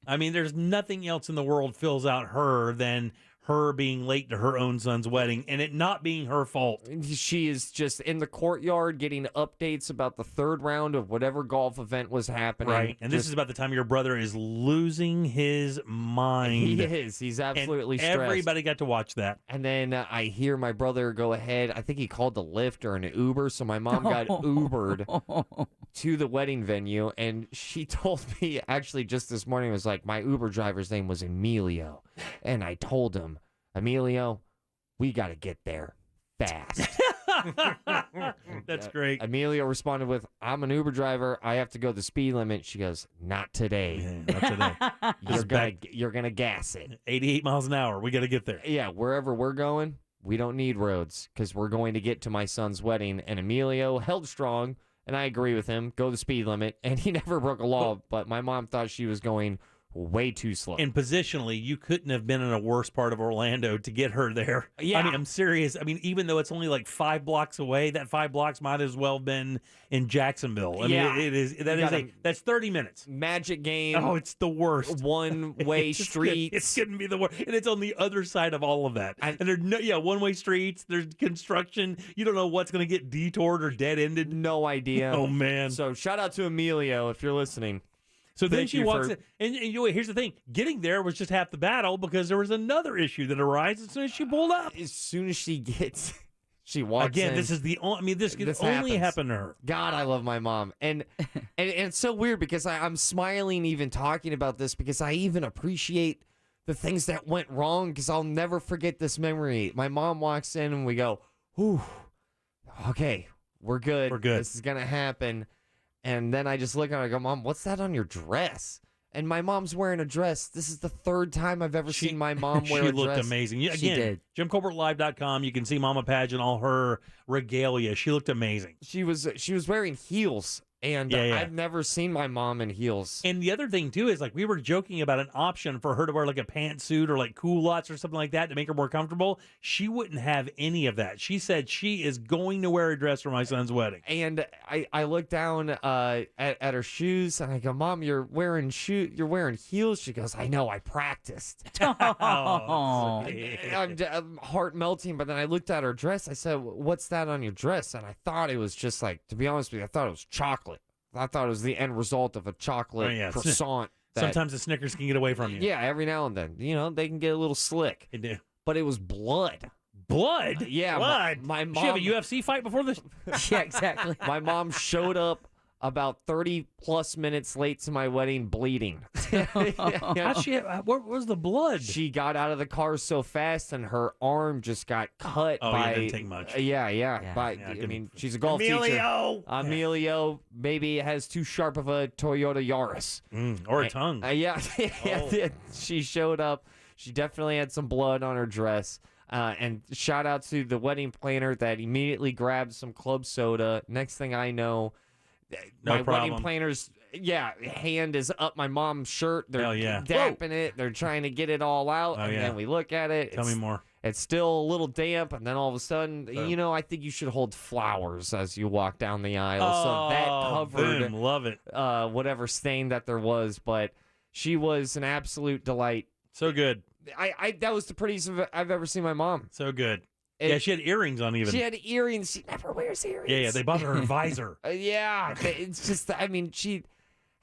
I mean, there's nothing else in the world fills out her than her being late to her own son's wedding and it not being her fault. She is just in the courtyard getting updates about the third round of whatever golf event was happening. Right. And this is about the time your brother is losing his mind. He is. He's absolutely stressed. Everybody got to watch that. And then I hear my brother go ahead. I think he called the Lyft or an Uber. So my mom got Ubered to the wedding venue. And she told me actually just this morning, was like, my Uber driver's name was Emilio. And I told him, Emilio, we got to get there fast. That's great. Emilio responded with, I'm an Uber driver. I have to go the speed limit. She goes, not today. Yeah, not today. You're gonna gas it. 88 miles an hour. We got to get there. Yeah, wherever we're going, we don't need roads because we're going to get to my son's wedding. And Emilio held strong, and I agree with him. Go the speed limit. And he never broke a law, but my mom thought she was going way too slow. And positionally, you couldn't have been in a worse part of Orlando to get her there. Yeah. I mean, I'm serious. I mean, even though it's only like 5 blocks away, that 5 blocks might as well have been in Jacksonville. I mean, that's 30 minutes. Magic game. Oh, it's the worst. One-way streets. It's going to be the worst. And it's on the other side of all of that. And there's one-way streets. There's construction. You don't know what's going to get detoured or dead-ended. No idea. Oh, man. So shout out to Emilio if you're listening. So then she walks in, and here's the thing. Getting there was just half the battle because there was another issue that arose as soon as she pulled up. As soon as she gets, she walks Again, in. this is the only, I mean, this can only happen to her. God, I love my mom. And it's so weird because I'm smiling even talking about this because I even appreciate the things that went wrong because I'll never forget this memory. My mom walks in and we go, "Ooh, okay, we're good. We're good. This is going to happen." And then I just look at her and I go, Mom, what's that on your dress? And my mom's wearing a dress. This is the third time I've ever seen my mom wear a dress. She looked amazing. Again, She did. JimColbertLive.com. You can see Mama Pageant, all her regalia. She looked amazing. She was wearing heels. And Yeah. I've never seen my mom in heels. And the other thing, too, is like we were joking about an option for her to wear like a pantsuit or like culottes or something like that to make her more comfortable. She wouldn't have any of that. She said she is going to wear a dress for my son's wedding. And I look down at her shoes and I go, Mom, you're wearing heels. She goes, I know, I practiced. I'm heart melting. But then I looked at her dress. I said, what's that on your dress? And I thought it was just like, to be honest with you, I thought it was chocolate. I thought it was the end result of a chocolate croissant. Sometimes the Snickers can get away from you. Yeah, every now and then. You know, they can get a little slick. They do. But it was blood. Blood? Yeah. Blood? My mom. She have a UFC fight before this? Yeah, exactly. My mom showed up about 30 plus minutes late to my wedding bleeding. What was the blood? She got out of the car so fast and her arm just got cut by... it didn't take much. I mean, she's a golf teacher. Emilio maybe has too sharp of a Toyota Yaris. Or a tongue. She showed up. She definitely had some blood on her dress. And shout out to the wedding planner that immediately grabbed some club soda. Next thing I know... No my problem. wedding planner's hand is up my mom's shirt. They're dapping it. They're trying to get it all out. Then we look at it. Tell me more. It's still a little damp, and then all of a sudden, I think you should hold flowers as you walk down the aisle. So that covered boom, love it. Whatever stain that there was. But she was an absolute delight. So good. That was the prettiest I've ever seen my mom. So good. She had earrings on even. She had earrings. She never wears earrings. Yeah, they bought her a visor. It's just, I mean, she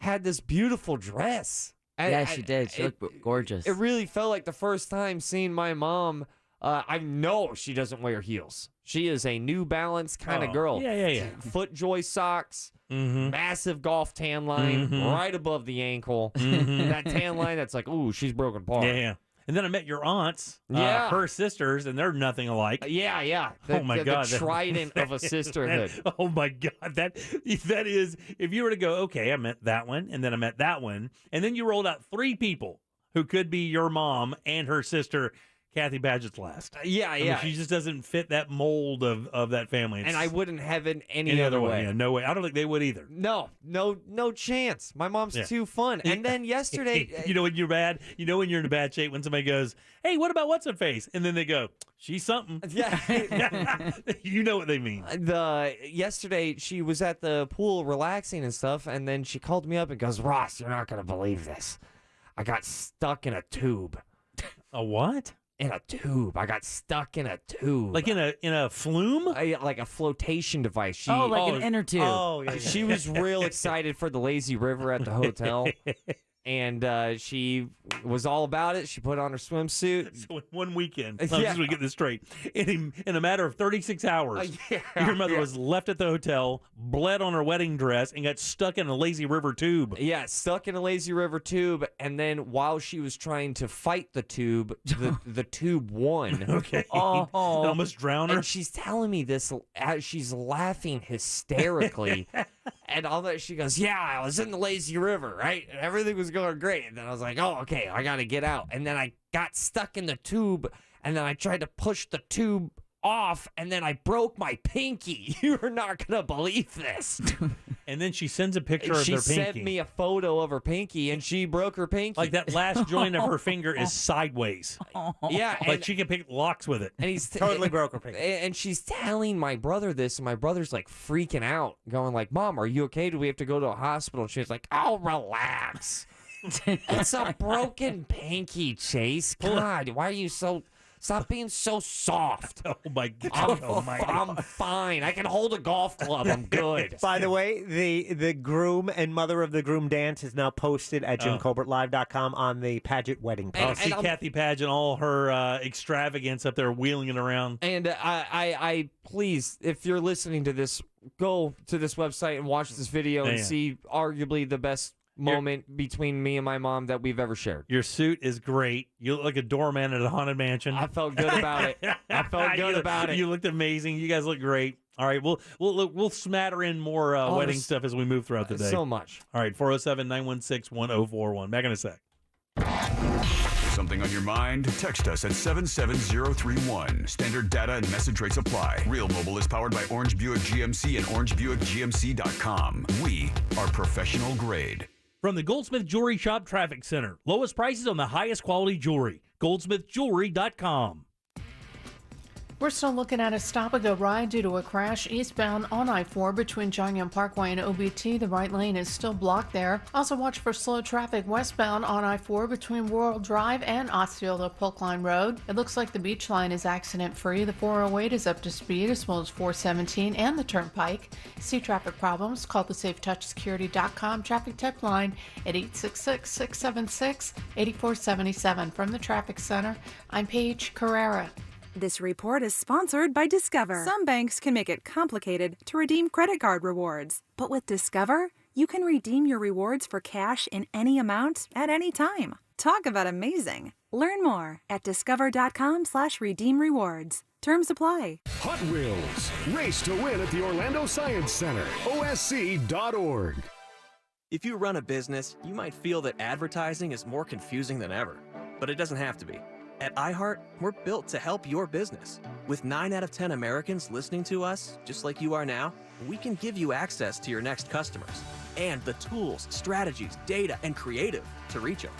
had this beautiful dress. She did. She looked gorgeous. It really felt like the first time seeing my mom. I know she doesn't wear heels. She is a New Balance kind of girl. Yeah. FootJoy socks, massive golf tan line right above the ankle. That tan line that's like, ooh, she's broken apart. Yeah. And then I met your aunts, her sisters, and they're nothing alike. Yeah. Oh my God, the trident of a sisterhood. Oh my God, that is. If you were to go, okay, I met that one, and then I met that one, and then you rolled out 3 people who could be your mom and her sister. Kathy Paget's last. I mean, she just doesn't fit that mold of that family. And I wouldn't have it any other way. Yeah, no way. I don't think they would either. No chance. My mom's too fun. And then yesterday... you know when you're bad? You know when you're in a bad shape when somebody goes, hey, what about what's-her-face? And then they go, she's something. Yeah. You know what they mean. Yesterday, she was at the pool relaxing and stuff, and then she called me up and goes, Ross, you're not going to believe this. I got stuck in a tube. A what? In a tube. I got stuck in a tube. Like in a flume? Like a flotation device. Like an inner tube. Oh, yeah. She was real excited for the lazy river at the hotel. And she was all about it. She put on her swimsuit. So in one weekend, just to get this straight, in a matter of 36 hours, your mother was left at the hotel, bled on her wedding dress, and got stuck in a lazy river tube. Yeah, stuck in a lazy river tube. And then while she was trying to fight the tube, the tube won. Okay. Almost drowned her. And she's telling me this as she's laughing hysterically. And all that, she goes, yeah, I was in the lazy river, right? And everything was going great. And then I was like, oh, okay, I got to get out. And then I got stuck in the tube, and then I tried to push the tube off, and then I broke my pinky. You're not going to believe this. And then she sends a picture of their pinky. She sent me a photo of her pinky, and she broke her pinky. Like that last joint of her finger is sideways. Yeah. Like she can pick locks with it. And he's totally broke her pinky. And she's telling my brother this, and my brother's like freaking out, going like, Mom, are you okay? Do we have to go to a hospital? And she's like, oh, relax. It's a broken pinky, Chase. God, why are you so... Stop being so soft. Oh, my God. I'm fine. I can hold a golf club. I'm good. By the way, the groom and mother of the groom dance is now posted at JimColbertLive.com on the Paget wedding page. I'll see Kathy Paget, all her extravagance up there wheeling it around. And I please, if you're listening to this, go to this website and watch this video and see arguably the best moment between me and my mom that we've ever shared. Your suit is great. You look like a doorman at a haunted mansion. I felt good about it. I felt good about it. You looked amazing. You guys look great. All right, we'll smatter in more wedding stuff as we move throughout the day. So much. All right, 407-916-1041. Back in a sec. Something on your mind? Text us at 77031. Standard data and message rates apply. Real Mobile is powered by Orange Buick GMC and OrangeBuickGMC.com. We are professional grade. From the Goldsmith Jewelry Shop Traffic Center. Lowest prices on the highest quality jewelry. GoldsmithJewelry.com. We're still looking at a stop-and-go ride due to a crash eastbound on I-4 between Jongyang Parkway and OBT. The right lane is still blocked there. Also watch for slow traffic westbound on I-4 between World Drive and Osceola Polk Line Road. It looks like the beach line is accident-free. The 408 is up to speed as well as 417 and the Turnpike. See traffic problems? Call the SafeTouchSecurity.com traffic tip line at 866-676-8477. From the Traffic Center, I'm Paige Carrera. This report is sponsored by Discover. Some banks can make it complicated to redeem credit card rewards. But with Discover, you can redeem your rewards for cash in any amount at any time. Talk about amazing. Learn more at discover.com/redeem rewards. Terms apply. Hot Wheels. Race to win at the Orlando Science Center. OSC.org. If you run a business, you might feel that advertising is more confusing than ever. But it doesn't have to be. At iHeart, we're built to help your business. With 9 out of 10 Americans listening to us, just like you are now, we can give you access to your next customers and the tools, strategies, data, and creative to reach them.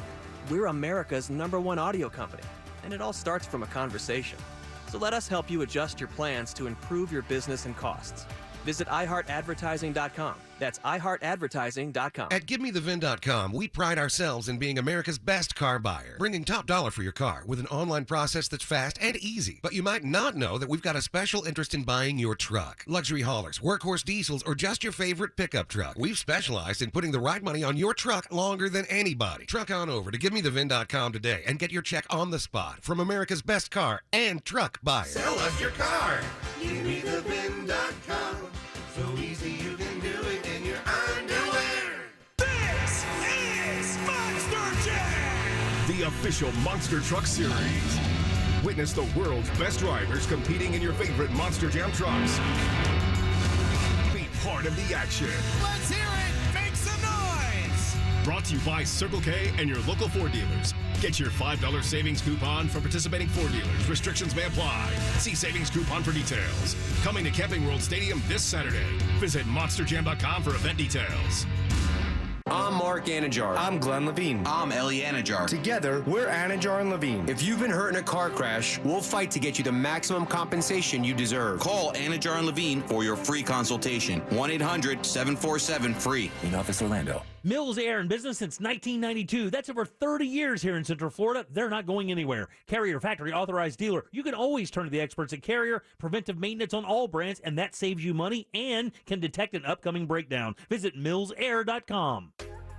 We're America's #1 audio company, and it all starts from a conversation. So let us help you adjust your plans to improve your business and costs. Visit iHeartAdvertising.com. That's iHeartAdvertising.com. At GiveMeTheVin.com, we pride ourselves in being America's best car buyer, bringing top dollar for your car with an online process that's fast and easy. But you might not know that we've got a special interest in buying your truck. Luxury haulers, workhorse diesels, or just your favorite pickup truck. We've specialized in putting the right money on your truck longer than anybody. Truck on over to GiveMeTheVin.com today and get your check on the spot from America's best car and truck buyer. Sell us your car. GiveMeTheVin.com. So easy you can do it in your underwear. This is Monster Jam, the official Monster Truck Series. Witness the world's best drivers competing in your favorite Monster Jam trucks. Be part of the action. Let's hear it. Make some noise. Brought to you by Circle K and your local Ford dealers. Get your $5 savings coupon for participating Ford dealers. Restrictions may apply. See savings coupon for details. Coming to Camping World Stadium this Saturday. Visit monsterjam.com for event details. I'm Mark Anajar. I'm Glenn Levine. I'm Ellie Anajar. Together, we're Anajar and Levine. If you've been hurt in a car crash, we'll fight to get you the maximum compensation you deserve. Call Anajar and Levine for your free consultation. 1-800-747-FREE. In office, Orlando. Mills Air in business since 1992. That's over 30 years here in Central Florida. They're not going anywhere. Carrier factory authorized dealer. You can always turn to the experts at Carrier. Preventive maintenance on all brands, and that saves you money and can detect an upcoming breakdown. Visit millsair.com.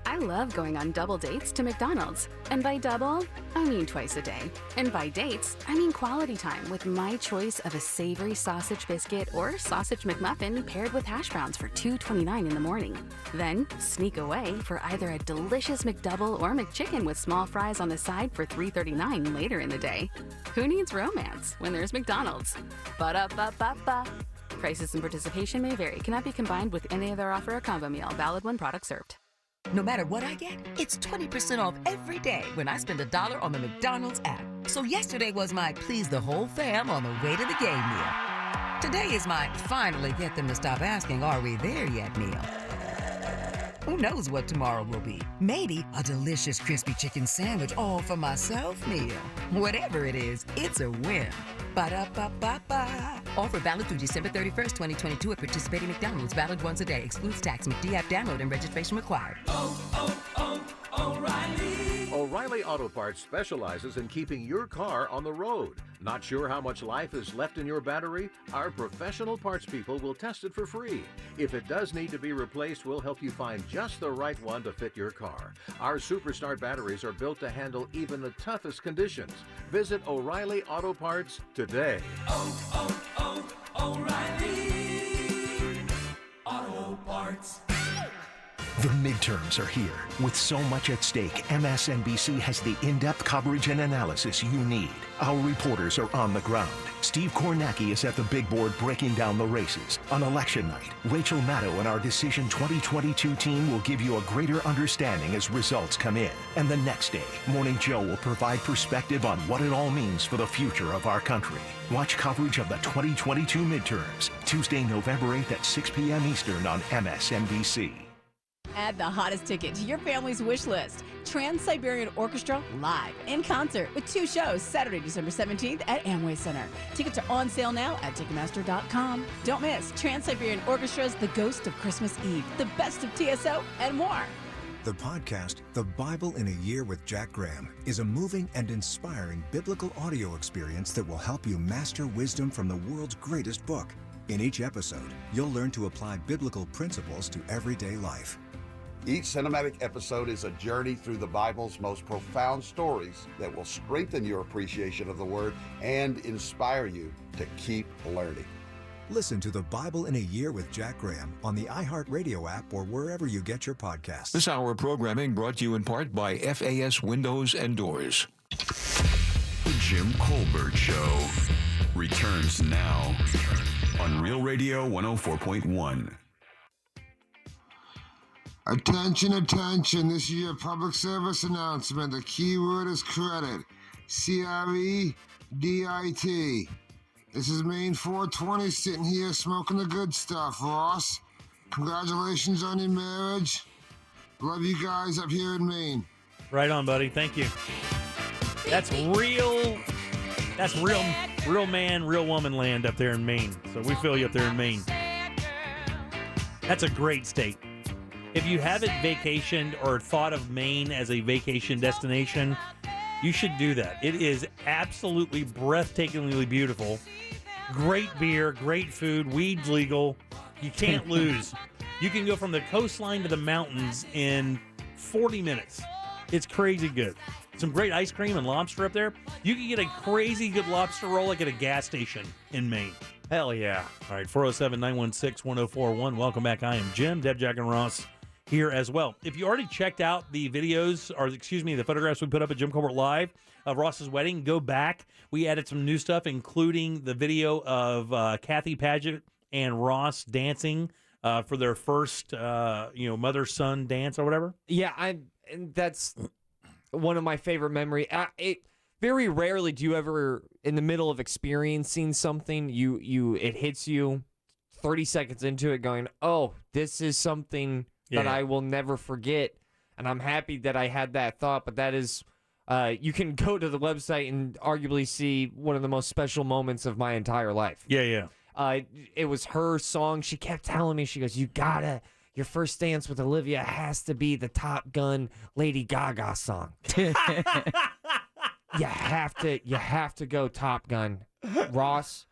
I love going on double dates to McDonald's. And by double, I mean twice a day. And by dates, I mean quality time with my choice of a savory sausage biscuit or sausage McMuffin paired with hash browns for $2.29 in the morning. Then sneak away for either a delicious McDouble or McChicken with small fries on the side for $3.39 later in the day. Who needs romance when there's McDonald's? Ba-da-ba-ba-ba. Prices and participation may vary. Cannot be combined with any other offer or combo meal. Valid when product served. No matter what I get, it's 20% off every day when I spend $1 on the McDonald's app. So yesterday was my please the whole fam on the way to the game meal. Today is my finally get them to stop asking, are we there yet meal. Who knows what tomorrow will be? Maybe a delicious crispy chicken sandwich all for myself meal. Whatever it is, it's a win. Ba-da-ba-ba-ba. Offer valid through December 31st, 2022 at participating McDonald's. Valid once a day. Excludes tax. McD app download and registration required. O'Reilly. O'Reilly Auto Parts specializes in keeping your car on the road. Not sure how much life is left in your battery? Our professional parts people will test it for free. If it does need to be replaced, we'll help you find just the right one to fit your car. Our Superstart batteries are built to handle even the toughest conditions. Visit O'Reilly Auto Parts today. O'Reilly Auto Parts. The midterms are here. With so much at stake, MSNBC has the in-depth coverage and analysis you need. Our reporters are on the ground. Steve Kornacki is at the big board breaking down the races. On election night, Rachel Maddow and our Decision 2022 team will give you a greater understanding as results come in. And the next day, Morning Joe will provide perspective on what it all means for the future of our country. Watch coverage of the 2022 midterms, Tuesday, November 8th at 6 p.m. Eastern on MSNBC. Add the hottest ticket to your family's wish list. Trans-Siberian Orchestra live in concert with 2 shows Saturday, December 17th at Amway Center. Tickets are on sale now at Ticketmaster.com. Don't miss Trans-Siberian Orchestra's The Ghost of Christmas Eve, the best of TSO, and more. The podcast, The Bible in a Year with Jack Graham, is a moving and inspiring biblical audio experience that will help you master wisdom from the world's greatest book. In each episode, you'll learn to apply biblical principles to everyday life. Each cinematic episode is a journey through the Bible's most profound stories that will strengthen your appreciation of the Word and inspire you to keep learning. Listen to The Bible in a Year with Jack Graham on the iHeartRadio app or wherever you get your podcasts. This hour of programming brought to you in part by FAS Windows and Doors. The Jim Colbert Show returns now on Real Radio 104.1. Attention, attention. This is your public service announcement. The keyword is credit. CREDIT. This is Maine 420 sitting here smoking the good stuff, Ross. Congratulations on your marriage. Love you guys up here in Maine. Right on, buddy. Thank you. That's real man, real woman land up there in Maine. So we feel you up there in Maine. That's a great state. If you haven't vacationed or thought of Maine as a vacation destination, you should do that. It is absolutely breathtakingly beautiful. Great beer, great food, weed's legal. You can't lose. You can go from the coastline to the mountains in 40 minutes. It's crazy good. Some great ice cream and lobster up there. You can get a crazy good lobster roll like at a gas station in Maine. Hell yeah. All right, 407-916-1041. Welcome back. I am Jim, Deb, Jack, and Ross here as well. If you already checked out the videos, or the photographs we put up at Jim Colbert Live of Ross's wedding, go back. We added some new stuff, including the video of Kathy Paget and Ross dancing for their first, mother-son dance or whatever. Yeah, that's one of my favorite memories. Very rarely do you ever, in the middle of experiencing something, it hits you 30 seconds into it going, oh, this is something that I will never forget. And I'm happy that I had that thought, but that is, you can go to the website and arguably see one of the most special moments of my entire life. Yeah. It was her song. She kept telling me, she goes, your first dance with Olivia has to be the Top Gun Lady Gaga song. You have to go Top Gun. Ross.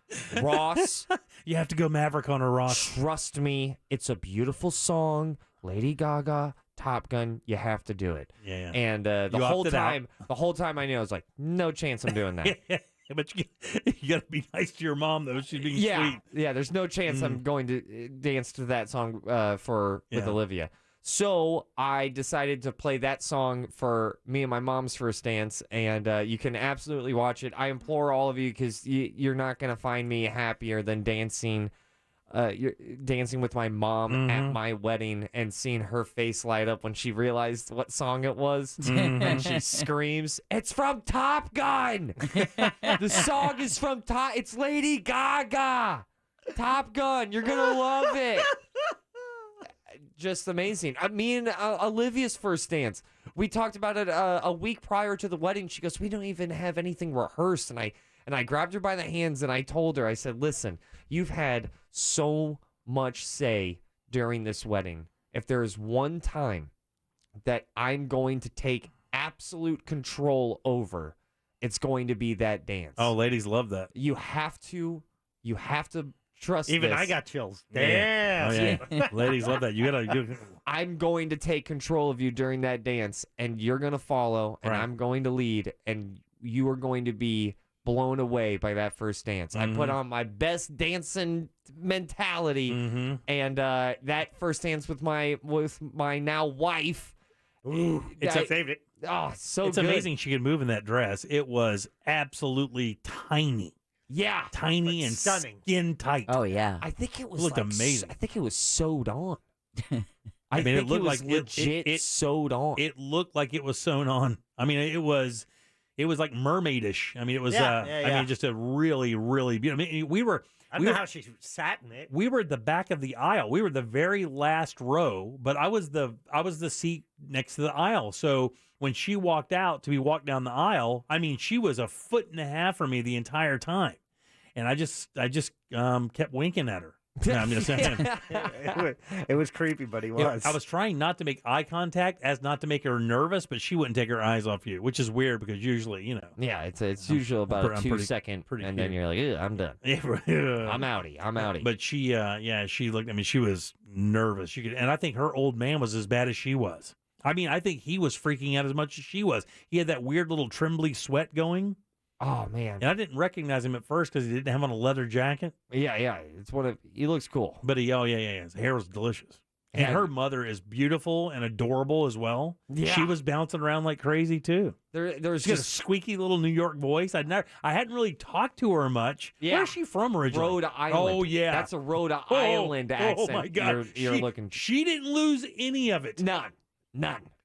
You have to go Maverick on her, Ross. Trust me, it's a beautiful song. Lady Gaga, Top Gun, you have to do it. Yeah. And the whole time I knew, I was like, no chance I'm doing that. But you got to be nice to your mom, though. She's being sweet. Yeah, there's no chance I'm going to dance to that song with Olivia. So I decided to play that song for me and my mom's first dance, and you can absolutely watch it. I implore all of you, because you're not going to find me happier than dancing with my mom at my wedding and seeing her face light up when she realized what song it was. And she screams, "It's from Top Gun! The song is from it's Lady Gaga! Top Gun, you're going to love it!" Just amazing. Me and Olivia's first dance, we talked about it a week prior to the wedding. She goes, "We don't even have anything rehearsed." And I grabbed her by the hands and I told her, I said, "Listen, you've had so much say during this wedding. If there is one time that I'm going to take absolute control over, it's going to be that dance." Oh, ladies love that. You have to trust Even this. I got chills. Damn. Damn. Oh, yeah. Ladies love that. You gotta. I'm going to take control of you during that dance, and you're going to follow, and I'm going to lead, and you are going to be blown away by that first dance. I put on my best dancing mentality, and that first dance with my now wife. It's a favorite. Oh, so it's good. amazing she could move in that dress. It was absolutely tiny. Yeah, tiny and stunning, skin tight. Oh yeah, I think it was looked amazing. I think it was sewed on. I mean, think it looked was like legit sewed on. It looked like it was sewn on. I mean, it was like mermaidish. I mean, it was. I mean, just a really, really beautiful. I mean, we were. I don't know how she sat in it. We were at the back of the aisle. We were the very last row, but I was the seat next to the aisle. So when she walked out to be walked down the aisle, I mean, she was a foot and a half from me the entire time, and I just kept winking at her. No, I'm just saying. It was creepy, but he was. You know, I was trying not to make eye contact as not to make her nervous, but she wouldn't take her eyes off you, which is weird because usually, you know. Yeah, it's usually about a 2-second, and then you're like, I'm done. I'm outie. But she looked. I mean, she was nervous. She could, and I think her old man was as bad as she was. I mean, I think he was freaking out as much as she was. He had that weird little trembly sweat going. Oh man! And I didn't recognize him at first because he didn't have on a leather jacket. Yeah. It's he looks cool. But his hair was delicious. And her mother is beautiful and adorable as well. Yeah. She was bouncing around like crazy too. There's she got a squeaky little New York voice. I hadn't really talked to her much. Yeah. Where's she from originally? Rhode Island. Oh yeah, that's a Rhode Island accent. Oh my God, you're looking. She didn't lose any of it. None.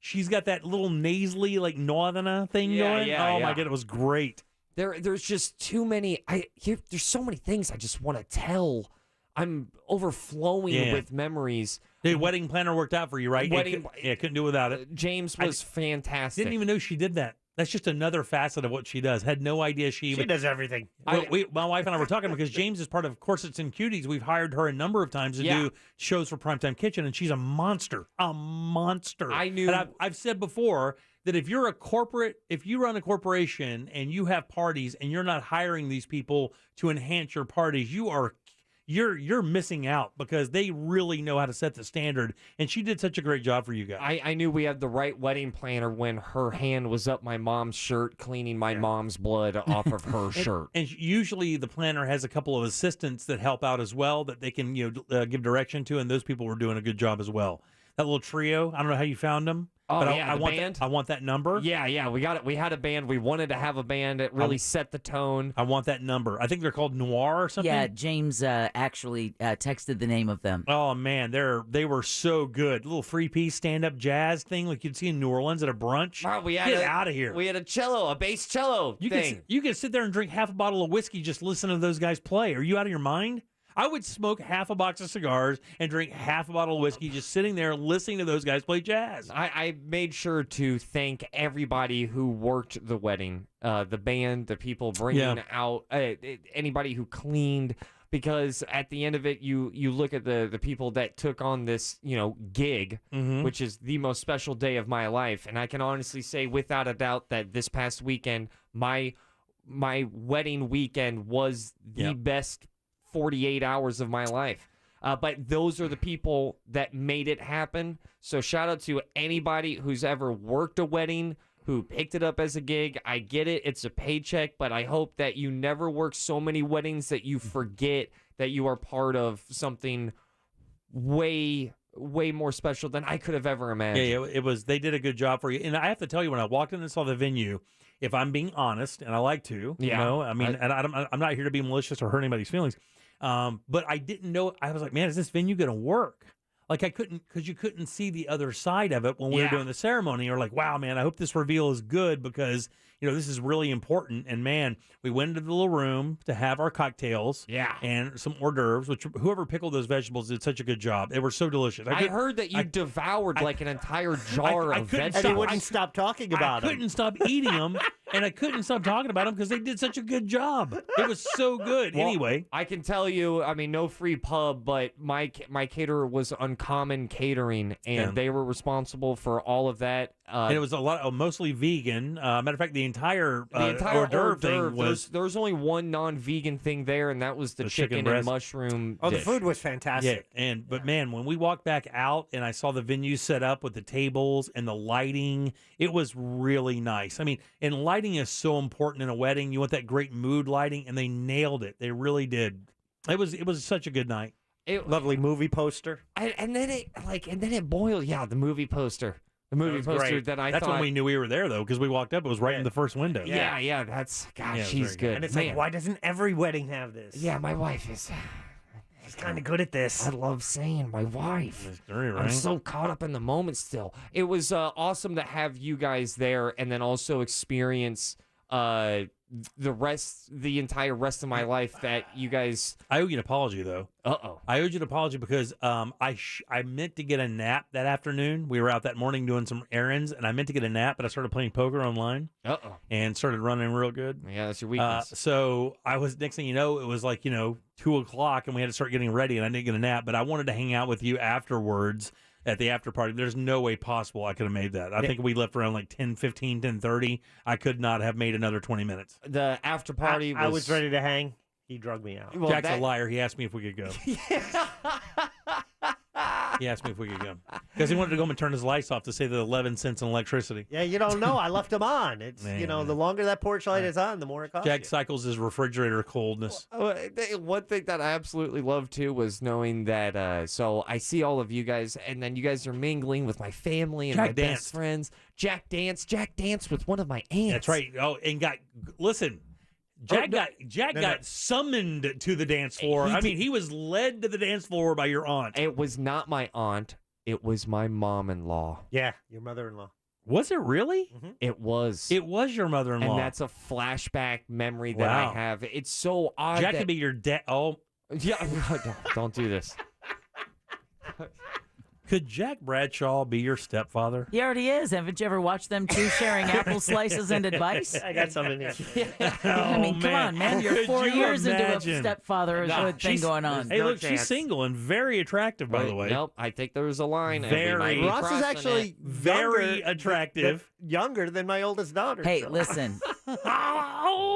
She's got that little nasally like northerner thing going. Oh my God, it was great. There's just too many. There's so many things I just want to tell. I'm overflowing with memories. The wedding planner worked out for you, right? Couldn't do without it. James was fantastic. Didn't even know she did that. That's just another facet of what she does. Had no idea she does everything. My wife and I were talking because James is part of Corsets and Cuties. We've hired her a number of times to do shows for Primetime Kitchen, and she's a monster. A monster. I knew. And I've said before that if you run a corporation and you have parties and you're not hiring these people to enhance your parties, you're missing out because they really know how to set the standard. And she did such a great job for you guys. I knew we had the right wedding planner when her hand was up my mom's shirt, cleaning my mom's blood off of her shirt. And usually the planner has a couple of assistants that help out as well that they can give direction to, and those people were doing a good job as well. That little trio, I don't know how you found them. Oh, but yeah, I want band? I want that number. Yeah, we got it. We had a band. We wanted to have a band. It really set the tone. I want that number. I think they're called Noir or something. Yeah, James actually texted the name of them. Oh man, they were so good. Little 3-piece stand-up jazz thing like you'd see in New Orleans at a brunch. Wow, Get out of here. We had a bass cello thing. You could sit there and drink half a bottle of whiskey just listening to those guys play. Are you out of your mind? I would smoke half a box of cigars and drink half a bottle of whiskey just sitting there listening to those guys play jazz. I made sure to thank everybody who worked the wedding, the band, the people bringing out, anybody who cleaned, because at the end of it, you look at the people that took on this, gig, which is the most special day of my life. And I can honestly say without a doubt that this past weekend, my wedding weekend was the best 48 hours of my life. But those are the people that made it happen. So shout out to anybody who's ever worked a wedding, who picked it up as a gig. I get it. It's a paycheck, but I hope that you never work so many weddings that you forget that you are part of something way more special than I could have ever imagined. Yeah, it was. They did a good job for you. And I have to tell you, when I walked in and saw the venue, if I'm being honest, and I like to, I'm not here to be malicious or hurt anybody's feelings. But I didn't know. I was like, man, is this venue going to work? Like I couldn't, because you couldn't see the other side of it when we were doing the ceremony. You're like, wow, man, I hope this reveal is good because, this is really important. And man, we went into the little room to have our cocktails and some hors d'oeuvres, which whoever pickled those vegetables did such a good job. They were so delicious. I heard that you devoured like an entire jar of vegetables. And he wouldn't stop talking about them. I couldn't stop eating them, and I couldn't stop talking about them because they did such a good job. It was so good. Well, anyway, I can tell you, no free pub, but my caterer was Uncommon Catering, and they were responsible for all of that. and it was a lot, mostly vegan. Matter of fact, the entire hors d'oeuvre thing was. There was only one non-vegan thing there, and that was the chicken and breast. mushroom. Oh, dish. the food was fantastic. Yeah, but man, when we walked back out and I saw the venue set up with the tables and the lighting, it was really nice. I mean, and lighting is so important in a wedding. You want that great mood lighting, and they nailed it. They really did. It was such a good night. Lovely movie poster. And then it boiled. Yeah, the movie poster. The movie poster great. that I That's thought. when we knew we were there, though, because we walked up. It was right in the first window. Yeah, that's gosh, Yeah, it was she's very good. And it's Man. like, why doesn't every wedding have this? Yeah, my wife is. She's kind of good at this. I love saying my wife. That's very right. I'm so caught up in the moment still. It was awesome to have you guys there, and then also experience the entire rest of my life that you guys. I owe you an apology, though. Uh-oh. I owed you an apology because I meant to get a nap that afternoon. We were out that morning doing some errands, and I meant to get a nap, but I started playing poker online. Uh-oh. And started running real good. Yeah, that's your weakness. So I was, next thing you know, it was like, 2 o'clock, and we had to start getting ready, and I didn't get a nap, but I wanted to hang out with you afterwards at the after party. There's no way possible I could have made that. I think we left around like 10:15, 10:30. I could not have made another 20 minutes. The after party I was ready to hang. He drugged me out. Well, Jack's a liar. He asked me if we could go. He asked me if we could go. Because he wanted to go home and turn his lights off to save the 11 cents in electricity. Yeah, you don't know. I left them on. It's, Man. the longer that porch light is on, the more it costs. Jack cycles his refrigerator coldness. One thing that I absolutely loved too was knowing that. So I see all of you guys, and then you guys are mingling with my family and Jack my danced. best friends. Jack danced with one of my aunts. That's right. Oh, and listen. Jack got summoned to the dance floor. He was led to the dance floor by your aunt. It was not my aunt. It was my mom-in-law. Yeah, your mother-in-law. Was it really? Mm-hmm. It was. It was your mother-in-law. And that's a flashback memory that I have. It's so odd. Jack could be your dad. Oh, yeah. Don't do this. Could Jack Bradshaw be your stepfather? He already is. Haven't you ever watched them two sharing apple slices and advice? I got some in here. I mean, come on, man. You're Could 4 you years into a imagine? stepfather thing going on. Hey, No look, she's chance. single and very attractive, by the way. Nope, I think there was a line. and we Very. might be Ross is crossing actually it. Very attractive. Younger than my oldest daughter. Hey, so. listen.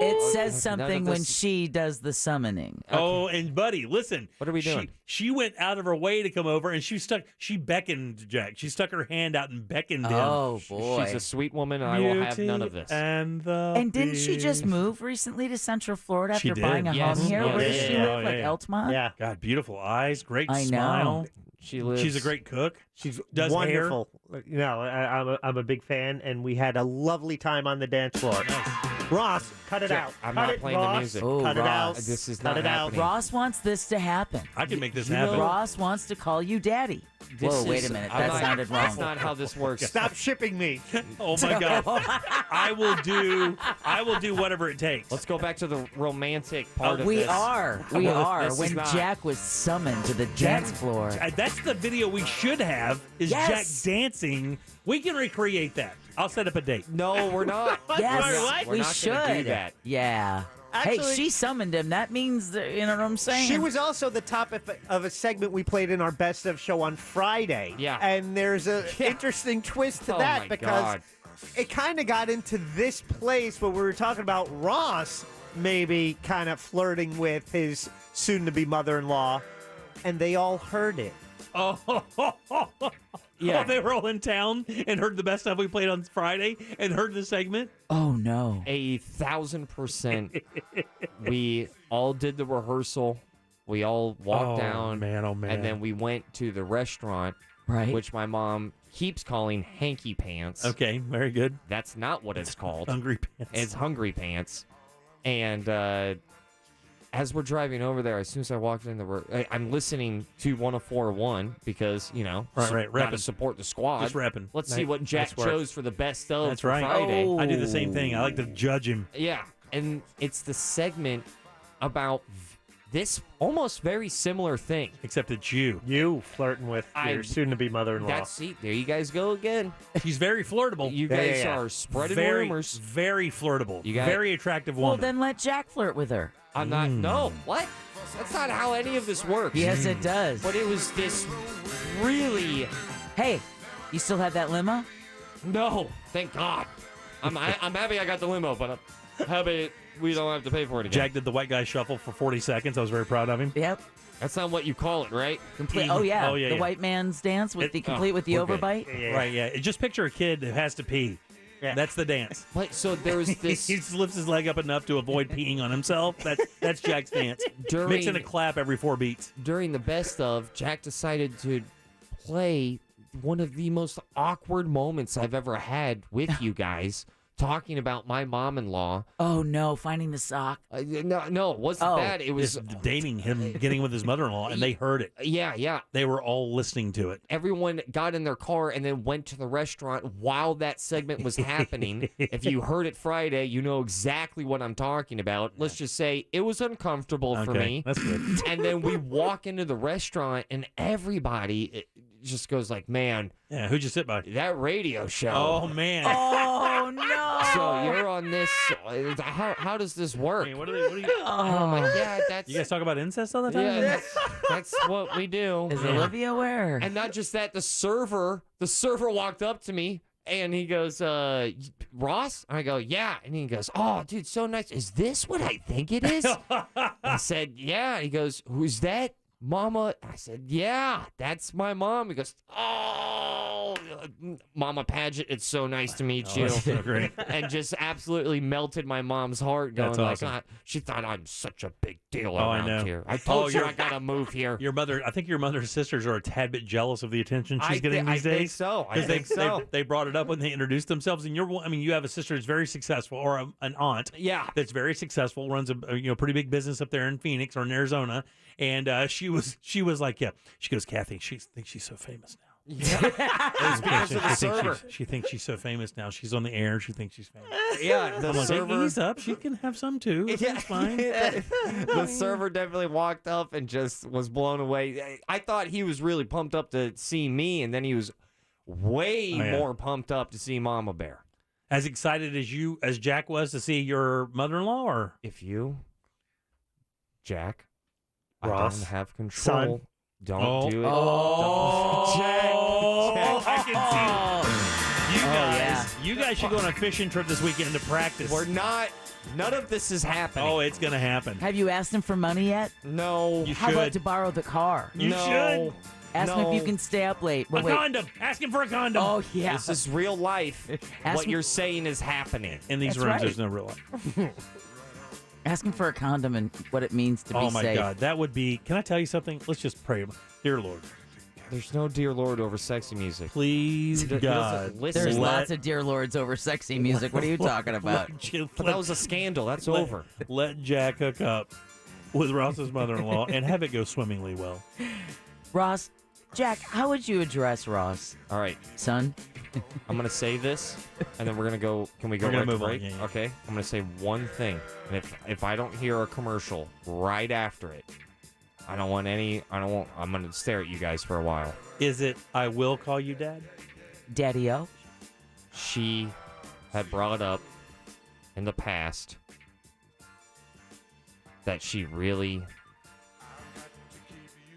It says None of something when this- she does the summoning. Oh, and buddy, listen. What are we doing? She went out of her way to come over, and she beckoned Jack. She stuck her hand out and beckoned him. Oh, boy. She's a sweet woman, and I will have none of this. And didn't she just move recently to Central Florida She after did. buying a Yes. home here? Yeah, Where does yeah, she yeah. live? Like Altamont? Yeah. God, beautiful eyes, great I know. smile. She lives. She's a great cook. She's Does wonderful. I'm a big fan, and we had a lovely time on the dance floor. Ross, cut it out. I'm Cut not it, playing the Ross. music. Oh, Cut it out. Ross. This is Cut not it out. happening. Ross wants this to happen. I can make this You happen. know- Ross wants to call you daddy. This Whoa, wait is- a minute. I'm That not- sounded wrong. That's not how this works. Stop shipping me. Oh my God! I will do whatever it takes. Let's go back to the romantic part of We this. are. We Well, are. this is When not. Jack was summoned to the dance floor. That's the video we should have. Is Yes. Jack dancing? We can recreate that. I'll set up a date. No, we're not. Yes, We're we not should. gonna do that. Yeah. Hey, Actually- she summoned him. That means, you know what I'm saying? She was also the top of a segment we played in our Best of show on Friday. Yeah. And there's an interesting twist to Oh that my because God. it kind of got into this place where we were talking about Ross maybe kind of flirting with his soon-to-be mother-in-law, and they all heard it. Oh, Yeah. Oh, they were all in town and heard the best stuff we played on Friday and heard the segment. Oh, no. 1,000%. We all did the rehearsal. We all walked down. Man, oh, man. And then we went to the restaurant, Right. which my mom keeps calling Hanky Pants. Okay, very good. That's not what it's called. Hungry Pants. It's Hungry Pants. And as we're driving over there, as soon as I walked in I'm listening to 104.1 because, Right, got to repping. support the squad. Just repping. Let's see what Jack Nice work. chose for the best of That's for right. Friday. Oh. I do the same thing. I like to judge him. Yeah, and it's the segment about this almost very similar thing. Except it's you. You flirting with your soon-to-be mother-in-law. There you guys go again. She's very flirtable. You guys are spreading very, rumors. Very flirtable. You got very attractive Well, woman. then let Jack flirt with her. I'm not. No, what? That's not how any of this works. Yes, it does. But it was this really. Hey, you still have that limo? No, thank God. I'm happy I got the limo, but I'm happy we don't have to pay for it again. Jack did the white guy shuffle for 40 seconds. I was very proud of him. Yep. That's not what you call it, right? Oh yeah. yeah, the yeah. white man's dance with the complete with the we're good. overbite. Right, yeah. Just picture a kid who has to pee. Yeah. That's the dance. But so there's this. He just lifts his leg up enough to avoid peeing on himself. That's Jack's dance. Mixing a clap every 4 beats. During the best of, Jack decided to play one of the most awkward moments I've ever had with you guys, talking about my mom-in-law. Oh no, finding the sock. No, it wasn't that. It was dating him, getting with his mother-in-law, and they heard it. Yeah. They were all listening to it. Everyone got in their car and then went to the restaurant while that segment was happening. If you heard it Friday, you know exactly what I'm talking about. Let's just say it was uncomfortable for me. That's good. And then we walk into the restaurant and everybody just goes like, man. Yeah, who'd you sit by? That radio show. Oh, man. Oh, no. So you're on this. How does this work? What are you? Oh, my God. That's, you guys talk about incest all the time? yeah, that's what we do. Is Olivia aware? And not just that, the server walked up to me and he goes, Ross? And I go, yeah. And he goes, oh, dude, so nice. Is this what I think it is? I said, yeah. He goes, who's that? Mama. I said, yeah, that's my mom. He goes, oh, Mama Paget, it's so nice to meet you. That's so great. And just absolutely melted my mom's heart, going That's like, awesome. she thought I'm such a big deal I around know. here. I told you you're- I gotta move here. Your mother, I think your mother's sisters are a tad bit jealous of the attention she's getting these I days. think so. I 'Cause think so. They brought it up when they introduced themselves, and you have a sister that's very successful, or an aunt, that's very successful, runs a pretty big business up there in Phoenix or in Arizona, and she was like, yeah, she goes, Kathy, she thinks she's so famous now. Yeah, it's because of the server. She thinks she's so famous now. She's on the air. She thinks she's famous. Yeah, the I'm like, server. ease up. She can have some too. It's fine. The server definitely walked up and just was blown away. I thought he was really pumped up to see me, and then he was way more pumped up to see Mama Bear. As excited as Jack was to see your mother-in-law, or if you, Jack, Ross, I don't have control. son. Don't do it. Oh, Jack. I can see it. You guys should go on a fishing trip this weekend to practice. We're not. None of this is happening. Oh, it's going to happen. Have you asked him for money yet? No. You How about should. to borrow the car? You should. Ask him if you can stay up late. A condom. Ask him for a condom. Oh, yeah. This is real life. Ask What me- you're saying is happening. In these That's rooms, right. there's no real life. Ask him for a condom and what it means to be Oh, my safe. God. That would be. Can I tell you something? Let's just pray. Dear Lord, There's no dear Lord over sexy music. please, He doesn't God. listen. There's Let- lots of dear lords over sexy music. What are you talking about? But that was a scandal. That's over. Let Jack hook up with Ross's mother-in-law and have it go swimmingly well. Ross, Jack, how would you address Ross? All right, son. I'm gonna say this, and then we're gonna go. Can we go We're gonna right to move on, break? yeah, yeah. Okay. I'm gonna say one thing, and if I don't hear a commercial right after it, I don't want any. I'm gonna stare at you guys for a while. Is it I will call you Dad? Daddy-o? She had brought up in the past that she really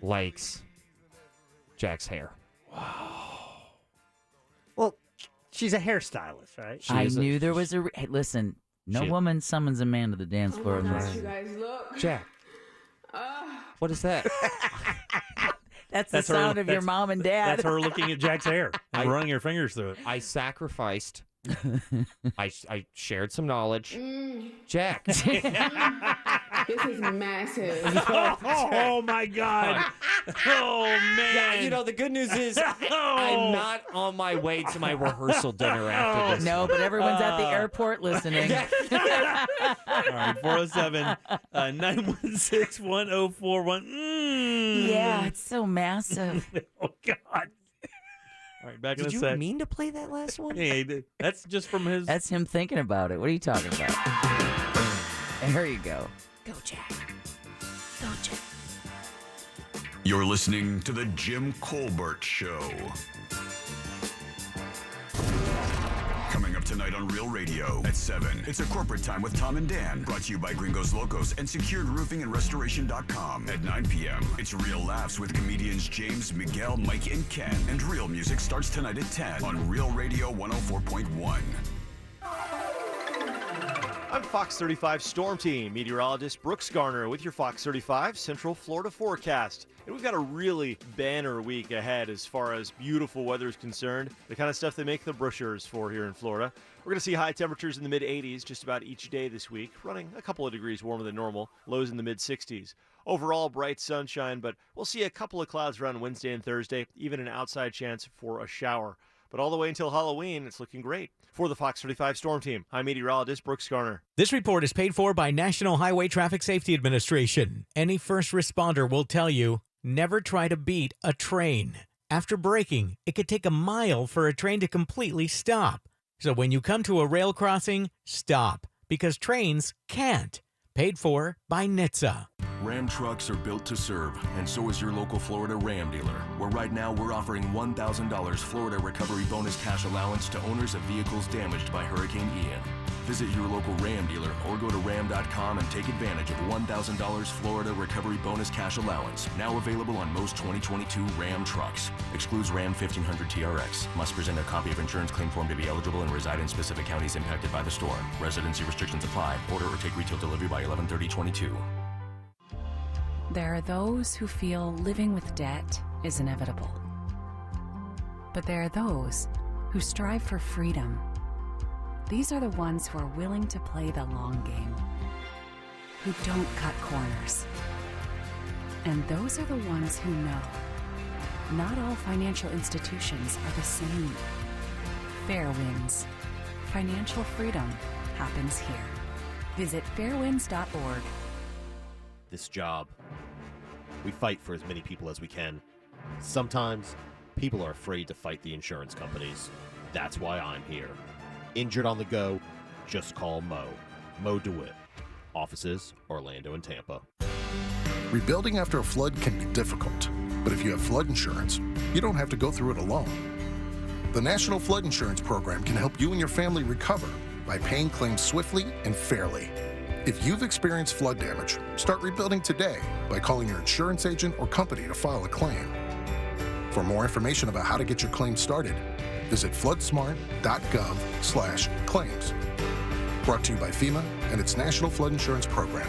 likes Jack's hair. Well, she's a hairstylist, right? I knew there was a... Hey, listen, no She- woman summons a man to the dance floor unless... guys look. Jack. What is that? That's the That's her- sound of your that's- mom and dad. That's her looking at Jack's hair and running her fingers through it. I sacrificed. I shared some knowledge. Jack. This is massive. Oh my God. Oh man. Yeah, you know, the good news is I'm not on my way to my rehearsal dinner after this. No, but everyone's at the airport listening. All right, 407-916-1041. Yeah, it's so massive. Oh God. All right, back in Did a you sec. mean to play that last one? Yeah, he did. That's just from his. That's him thinking about it. What are you talking about? There you go. Go, Jack. Go, Jack. You're listening to The Jim Colbert Show. Coming up tonight on Real Radio at 7. It's a corporate time with Tom and Dan, brought to you by Gringos Locos and SecuredRoofingAndRestoration.com. At 9 p.m., it's Real Laughs with comedians James, Miguel, Mike, and Ken. And Real Music starts tonight at 10 on Real Radio 104.1. I'm Fox 35 Storm Team meteorologist Brooks Garner with your Fox 35 Central Florida forecast. And we've got a really banner week ahead as far as beautiful weather is concerned, the kind of stuff they make the brochures for here in Florida. We're going to see high temperatures in the mid-80s just about each day this week, running a couple of degrees warmer than normal, lows in the mid-60s. Overall, bright sunshine, but we'll see a couple of clouds around Wednesday and Thursday, even an outside chance for a shower. But all the way until Halloween, it's looking great. For the Fox 35 Storm Team, I'm meteorologist Brooks Garner. This report is paid for by National Highway Traffic Safety Administration. Any first responder will tell you, never try to beat a train. After braking, it could take a mile for a train to completely stop. So when you come to a rail crossing, stop, because trains can't. Paid for by NHTSA. Ram trucks are built to serve, and so is your local Florida Ram dealer, where right now we're offering $1,000 Florida Recovery Bonus Cash Allowance to owners of vehicles damaged by Hurricane Ian. Visit your local Ram dealer or go to ram.com and take advantage of $1,000 Florida Recovery Bonus Cash Allowance, now available on most 2022 Ram trucks. Excludes Ram 1500 TRX. Must present a copy of insurance claim form to be eligible and reside in specific counties impacted by the storm. Residency restrictions apply. Order or take retail delivery by 11/30/22. There are those who feel living with debt is inevitable. But there are those who strive for freedom. These are the ones who are willing to play the long game, who don't cut corners. And those are the ones who know not all financial institutions are the same. Fair wins. Financial freedom happens here. Visit fairwinds.org. This job, we fight for as many people as we can. Sometimes people are afraid to fight the insurance companies. That's why I'm here. Injured on the go, just call Mo. Mo DeWitt. Offices, Orlando and Tampa. Rebuilding after a flood can be difficult, but if you have flood insurance, you don't have to go through it alone. The National Flood Insurance Program can help you and your family recover by paying claims swiftly and fairly. If you've experienced flood damage, start rebuilding today by calling your insurance agent or company to file a claim. For more information about how to get your claim started, visit floodsmart.gov/claims. Brought to you by FEMA and its National Flood Insurance Program.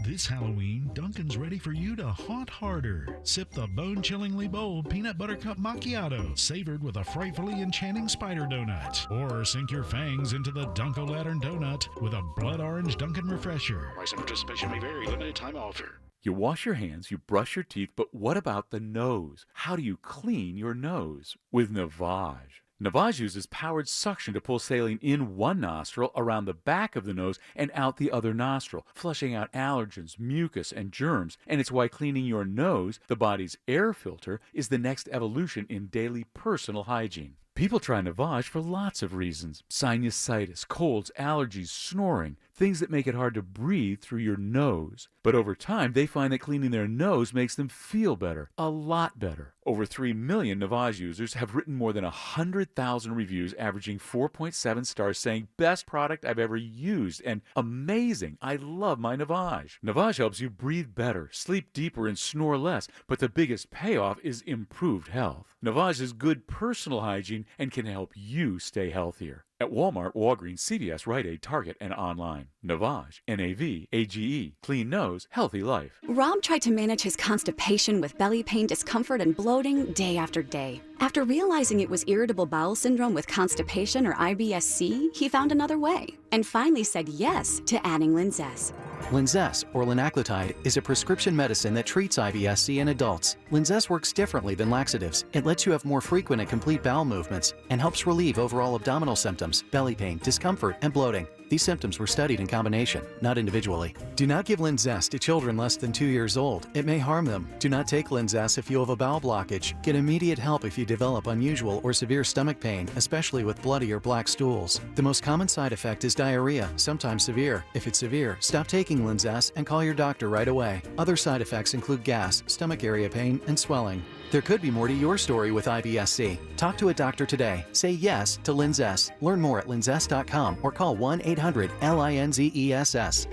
This Halloween, Dunkin's ready for you to haunt harder. Sip the bone-chillingly bold peanut butter cup macchiato, savored with a frightfully enchanting spider donut. Or sink your fangs into the Dunk-O-Lantern donut with a blood orange Dunkin' refresher. Price and participation may vary. Limited time offer. You wash your hands, you brush your teeth, but what about the nose? How do you clean your nose? With Navage. Navage uses powered suction to pull saline in one nostril, around the back of the nose, and out the other nostril, flushing out allergens, mucus, and germs. And it's why cleaning your nose, the body's air filter, is the next evolution in daily personal hygiene. People try Navage for lots of reasons. Sinusitis, colds, allergies, snoring, things that make it hard to breathe through your nose. But over time, they find that cleaning their nose makes them feel better, a lot better. Over 3 million Navage users have written more than 100,000 reviews, averaging 4.7 stars, saying, best product I've ever used, and amazing, I love my Navage. Navage helps you breathe better, sleep deeper, and snore less, but the biggest payoff is improved health. Navage is good personal hygiene and can help you stay healthier. At Walmart, Walgreens, CVS, Rite Aid, Target, and online. Navage, N-A-V-A-G-E. Clean nose, healthy life. Rob tried to manage his constipation with belly pain, discomfort, and bloating day after day. After realizing it was irritable bowel syndrome with constipation, or IBS-C, he found another way and finally said yes to adding Linzess. Linzess, or linaclotide, is a prescription medicine that treats IBS-C in adults. Linzess works differently than laxatives. It lets you have more frequent and complete bowel movements and helps relieve overall abdominal symptoms, belly pain, discomfort, and bloating. These symptoms were studied in combination, not individually. Do not give Linzess to children less than 2 years old. It may harm them. Do not take Linzess if you have a bowel blockage. Get immediate help if you develop unusual or severe stomach pain, especially with bloody or black stools. The most common side effect is diarrhea, sometimes severe. If it's severe, stop taking Linzess and call your doctor right away. Other side effects include gas, stomach area pain, and swelling. There could be more to your story with IBS-C. Talk to a doctor today. Say yes to Linzess. Learn more at linzess.com or call 1-800-LINZESS.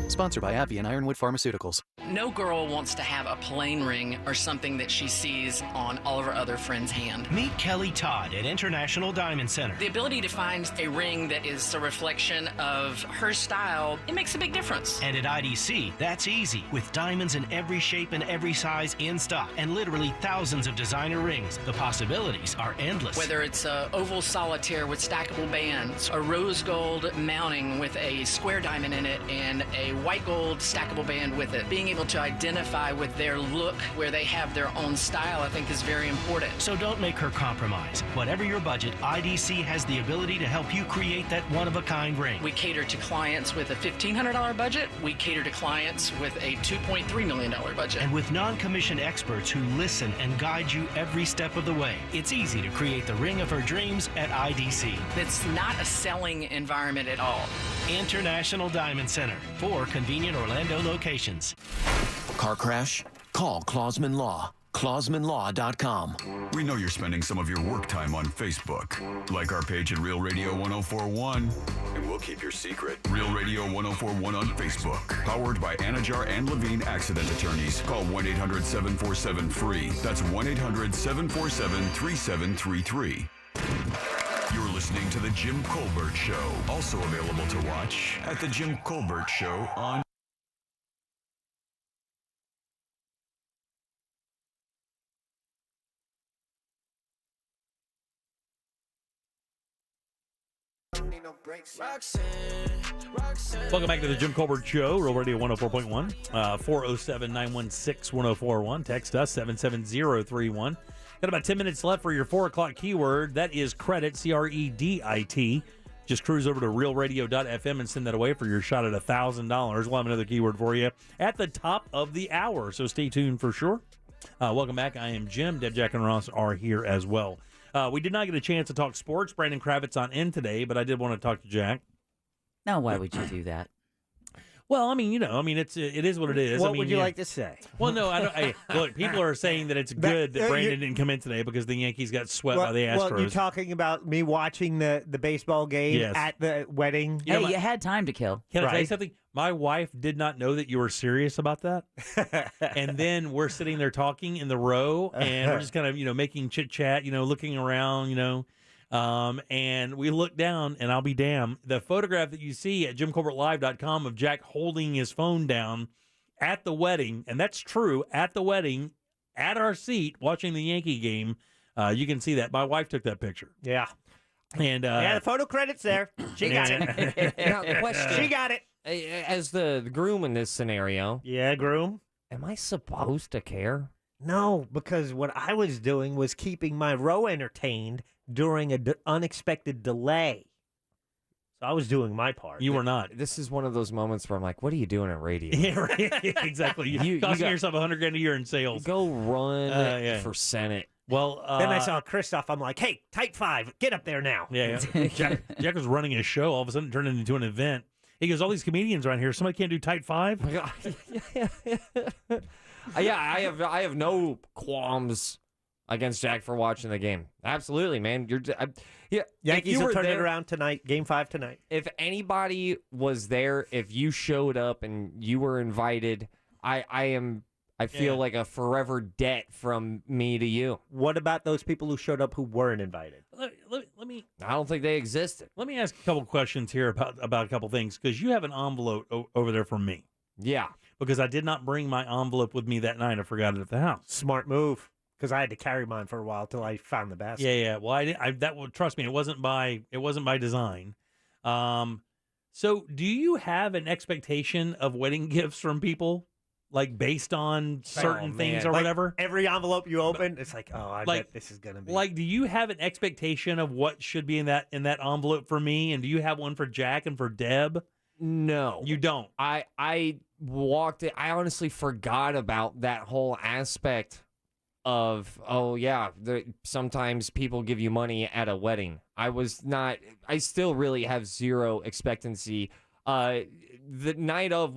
Sponsored by AbbVie and Ironwood Pharmaceuticals. No girl wants to have a plain ring or something that she sees on all of her other friends' hand. Meet Kelly Todd at International Diamond Center. The ability to find a ring that is a reflection of her style, it makes a big difference. And at IDC, that's easy, with diamonds in every shape and every size in stock, and literally thousands of designer rings. The possibilities are endless. Whether it's a oval solitaire with stackable bands, a rose gold mounting with a square diamond in it, and a white gold stackable band with it. Being able to identify with their look where they have their own style, I think, is very important. So don't make her compromise. Whatever your budget, IDC has the ability to help you create that one-of-a-kind ring. We cater to clients with a $1,500 budget. We cater to clients with a $2.3 million budget. And with non-commissioned experts who listen and guide you every step of the way, it's easy to create the ring of her dreams at IDC. It's not a selling environment at all. International Diamond Center, 4 convenient Orlando locations. Car crash? Call Clausman Law. ClausmanLaw.com. We know you're spending some of your work time on Facebook. Like our page at Real Radio 1041, and we'll keep your secret. Real Radio 1041 on Facebook. Powered by Anajar and Levine Accident Attorneys. Call 1-800-747-FREE. That's 1-800-747-3733. You're listening to The Jim Colbert Show. Also available to watch at The Jim Colbert Show on Welcome back to the Jim Colbert Show, Real Radio 104.1, 407-916-1041. Text us, 77031. Got about 10 minutes left for your 4 o'clock keyword. That is credit, C-R-E-D-I-T. Just cruise over to realradio.fm and send that away for your shot at $1,000. We'll have another keyword for you at the top of the hour, so stay tuned for sure. Welcome back. I am Jim. Deb, Jack, and Ross are here as well. We did not get a chance to talk sports. Brandon Kravitz on in today, but I did want to talk to Jack. Now, why would you do that? Well, it is what it is. What would you like to say? Well, no, I don't. Look, people are saying that it's good that Brandon didn't come in today because the Yankees got swept by the Astros. Well, you're talking about me watching the baseball game at the wedding. You had time to kill. Can I tell you something? My wife did not know that you were serious about that. And then we're sitting there talking in the row, and we're just kind of, making chit-chat, looking around, and we look down, and I'll be damned, the photograph that you see at JimColbertLive.com of Jack holding his phone down at the wedding, and that's true, at the wedding, at our seat, watching the Yankee game, you can see that. My wife took that picture. Yeah. And the photo credit's there. She got it. Now, question. She got it. As the groom in this scenario. Yeah, groom. Am I supposed to care? No, because what I was doing was keeping my row entertained during an unexpected delay. So I was doing my part. You were not. This is one of those moments where I'm like, what are you doing at radio? Yeah, right. Exactly. You costing yourself $100,000 a year in sales. Go run for Senate. Well, then I saw Christoph. I'm like, hey, Type 5, get up there now. Yeah. Jack was running his show. All of a sudden, it turned into an event. He goes, all these comedians around here. Somebody can't do Type 5? I have no qualms against Jack for watching the game. Absolutely, man. Yankees will turn it around tonight. Game 5 tonight. If anybody was there, if you showed up and you were invited, I feel like a forever debt from me to you. What about those people who showed up who weren't invited? Let me. I don't think they existed. Let me ask a couple questions here about a couple things, because you have an envelope over there for me. Yeah. Because I did not bring my envelope with me that night. I forgot it at the house. Smart move. Because I had to carry mine for a while till I found the basket. Yeah. Well, trust me, it wasn't by design. So, do you have an expectation of wedding gifts from people? Like based on certain things or whatever? Every envelope you open, it's like, oh, I bet this is going to be. Like, do you have an expectation of what should be in that envelope for me? And do you have one for Jack and for Deb? No. You don't? I walked it. I honestly forgot about that whole aspect of, sometimes people give you money at a wedding. I still really have zero expectancy. The night of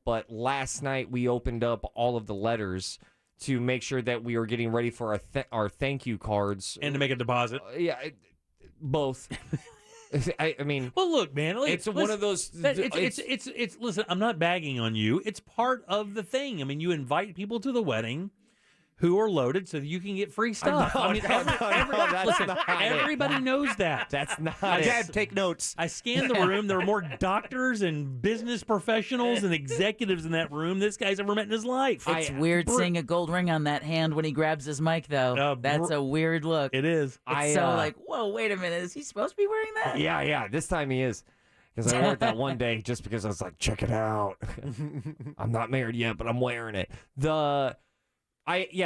but last night we opened up all of the letters to make sure that we were getting ready for our thank you cards. And to make a deposit. Both. I mean, well, look, man, it's one of those. It's. Listen, I'm not bagging on you. It's part of the thing. I mean, you invite people to the wedding who are loaded so that you can get free stuff. Everybody knows that. That's not it. Dad, take notes. I scanned the room. There were more doctors and business professionals and executives in that room this guy's ever met in his life. It's weird seeing a gold ring on that hand when he grabs his mic, though. That's a weird look. It is. It's so like, whoa, wait a minute. Is he supposed to be wearing that? Yeah. This time he is. Because I wore it that one day just because I was like, check it out. I'm not married yet, but I'm wearing it.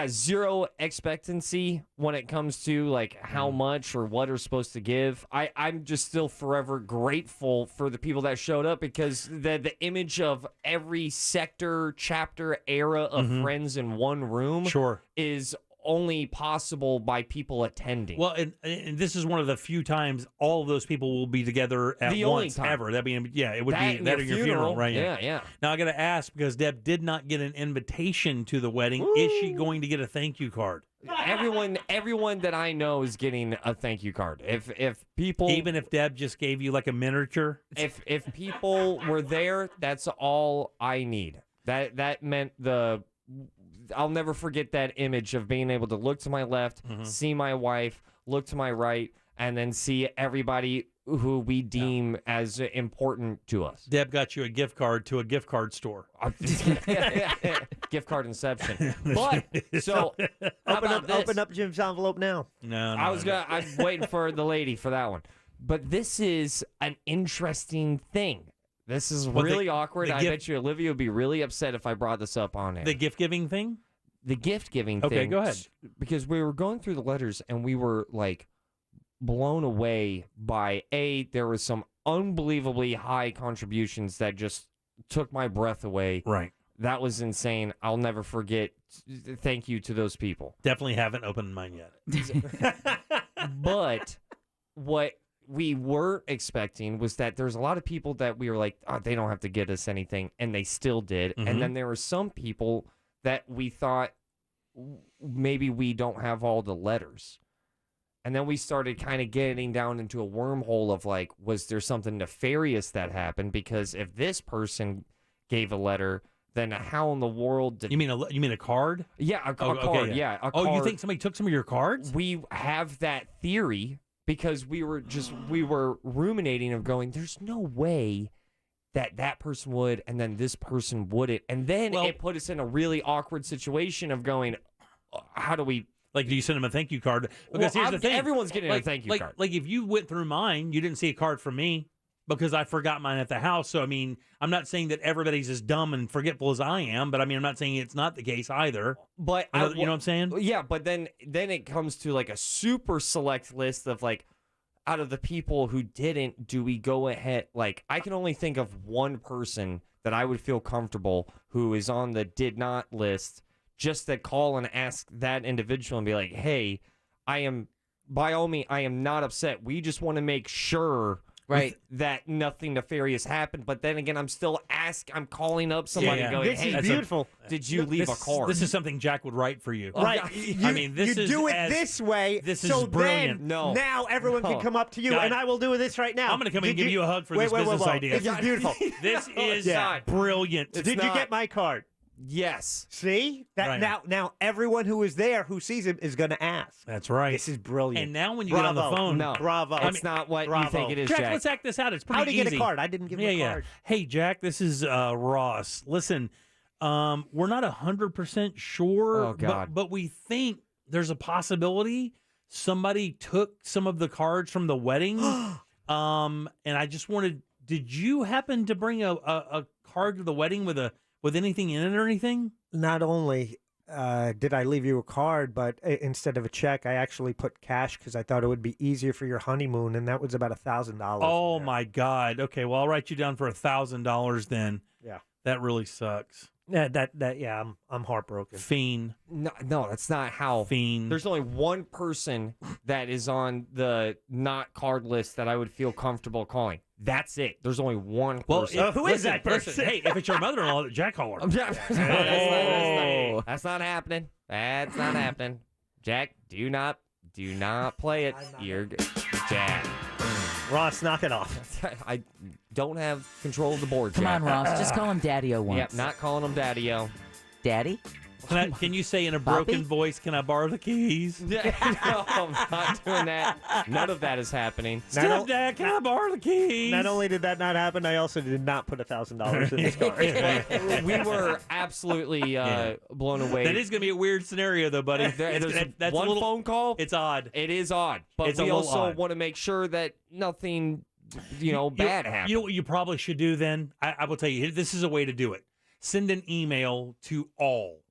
Zero expectancy when it comes to like how much or what are supposed to give. I'm just still forever grateful for the people that showed up because the image of every sector, chapter, era of friends in one room is only possible by people attending. Well, and this is one of the few times all of those people will be together at once ever. That'd be, it would be that at your funeral, right? Yeah. Now I got to ask because Deb did not get an invitation to the wedding. Ooh. Is she going to get a thank you card? Everyone that I know is getting a thank you card. If people, even if Deb just gave you like a miniature, if people were there, that's all I need. That meant I'll never forget that image of being able to look to my left, see my wife, look to my right, and then see everybody who we deem as important to us. Deb got you a gift card to a gift card store. Gift card inception. But so open up Jim's envelope now. No, I'm waiting for the lady for that one. But this is an interesting thing. This is really awkward. I bet you Olivia would be really upset if I brought this up on air. The gift-giving thing? The gift-giving thing. Okay, go ahead. Because we were going through the letters, and we were, like, blown away by, there was some unbelievably high contributions that just took my breath away. Right. That was insane. I'll never forget. Thank you to those people. Definitely haven't opened mine yet. But what we were expecting was that there's a lot of people that we were like, they don't have to get us anything, and they still did. And then there were some people that we thought maybe we don't have all the letters. And then we started kind of getting down into a wormhole of like, was there something nefarious that happened? Because if this person gave a letter, then how in the world did... You mean a card? Yeah, a card. Okay, yeah, a card. card. You think somebody took some of your cards? We have that theory because we were ruminating of going, there's no way that person would and then this person wouldn't. And then it put us in a really awkward situation of going, how do we... Like, do you send them a thank you card? Because here's the thing. Everyone's getting a thank you card. Like, if you went through mine, you didn't see a card from me because I forgot mine at the house. So, I mean, I'm not saying that everybody's as dumb and forgetful as I am, but I mean, I'm not saying it's not the case either. But you know what I'm saying? Yeah, but then it comes to like a super select list of like, out of the people who didn't, do we go ahead? Like, I can only think of one person that I would feel comfortable who is on the did not list, just to call and ask that individual and be like, hey, I am, by all means, I am not upset. We just want to make sure that nothing nefarious happened. But then again, I'm calling up somebody and going, this hey, is beautiful. Did you leave a card? This is something Jack would write for you. Right. I mean, this you is do it this way. This is so brilliant. Then, now everyone can come up to you, and I will do this right now. I'm going to come in and give you a hug for this business idea. This is beautiful. This is brilliant. Did you get my card? Yes. See? Now everyone who is there who sees him is going to ask. That's right. This is brilliant. And now when you get on the phone, bravo. It's not what you think it is, Jack. Let's act this out. It's pretty easy. How did he get a card? I didn't give him a card. Hey, Jack, this is Ross. Listen, we're not 100% sure, oh, God. But we think there's a possibility somebody took some of the cards from the wedding. And I just wanted, did you happen to bring a card to the wedding with anything in it or anything? Not only did I leave you a card, but instead of a check, I actually put cash because I thought it would be easier for your honeymoon, and that was about $1,000. Oh, my God. Okay, well, I'll write you down for $1,000 then. Yeah. That really sucks. Yeah, I'm heartbroken. Fiend. No, that's not how. Fiend. There's only one person that is on the not card list that I would feel comfortable calling. That's it. There's only one person. Well, who is that person? Listen, hey, if it's your mother-in-law, Jack call her. That's not happening. That's not happening. Jack, do not play it. You're Jack. Ross, knock it off. I don't have control of the board, Come Jack. on, Ross. Just call him Daddy-O once. Yep, not calling him Daddy-O. Daddy? Can you say in a broken voice, can I borrow the keys? Yeah, no, I'm not doing that. None of that is happening. Stepdad, can I borrow the keys? Not only did that not happen, I also did not put $1,000 in this car. We were absolutely blown away. That is going to be a weird scenario, though, buddy. There's one phone call. It's odd. It is odd. But It's a we little also odd. want to make sure that nothing, bad happens. You know what you probably should do then? I will tell you, this is a way to do it. Send an email to all.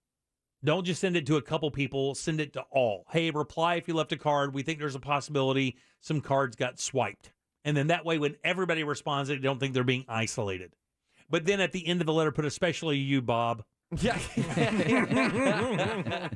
Don't just send it to a couple people. Send it to all. Hey, reply if you left a card. We think there's a possibility some cards got swiped. And then that way, when everybody responds, they don't think they're being isolated. But then at the end of the letter, put especially you, Bob. Yeah.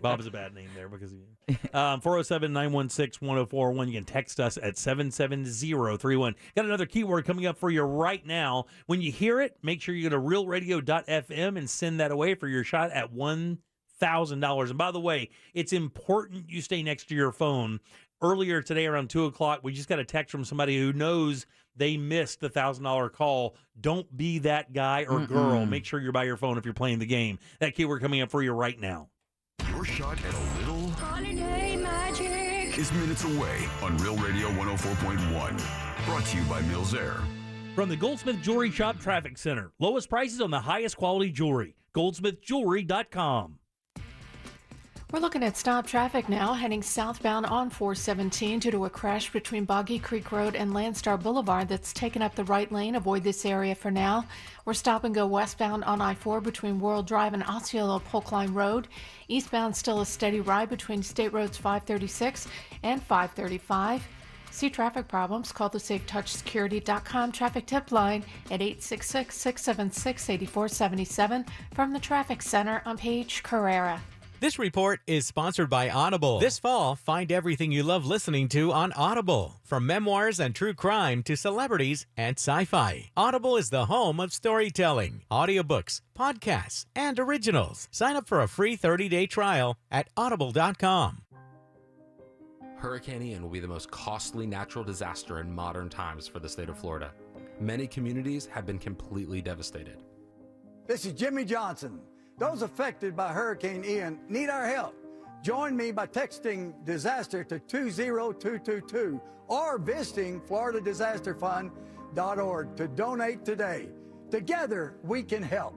Bob is a bad name there because of you. 407-916-1041. You can text us at 77031. Got another keyword coming up for you right now. When you hear it, make sure you go to realradio.fm and send that away for your shot at $1,000. And by the way, it's important you stay next to your phone. Earlier today around 2 o'clock, we just got a text from somebody who knows they missed the $1,000 call. Don't be that guy or girl. Make sure you're by your phone if you're playing the game. That keyword coming up for you right now. Your shot at a little holiday magic is minutes away on Real Radio 104.1. Brought to you by Mills Air. From the Goldsmith Jewelry Shop Traffic Center. Lowest prices on the highest quality jewelry. goldsmithjewelry.com. We're looking at stop traffic now, heading southbound on 417 due to a crash between Boggy Creek Road and Landstar Boulevard that's taken up the right lane. Avoid this area for now. We're stop and go westbound on I-4 between World Drive and Osceola Polk Line Road. Eastbound still a steady ride between State Roads 536 and 535. See traffic problems? Call the SafeTouchSecurity.com traffic tip line at 866-676-8477 from the Traffic Center on Page Carrera. This report is sponsored by Audible. This fall, find everything you love listening to on Audible. From memoirs and true crime to celebrities and sci-fi. Audible is the home of storytelling, audiobooks, podcasts, and originals. Sign up for a free 30-day trial at audible.com. Hurricane Ian will be the most costly natural disaster in modern times for the state of Florida. Many communities have been completely devastated. This is Jimmy Johnson. Those affected by Hurricane Ian need our help. Join me by texting disaster to 20222 or visiting floridadisasterfund.org to donate today. Together, we can help.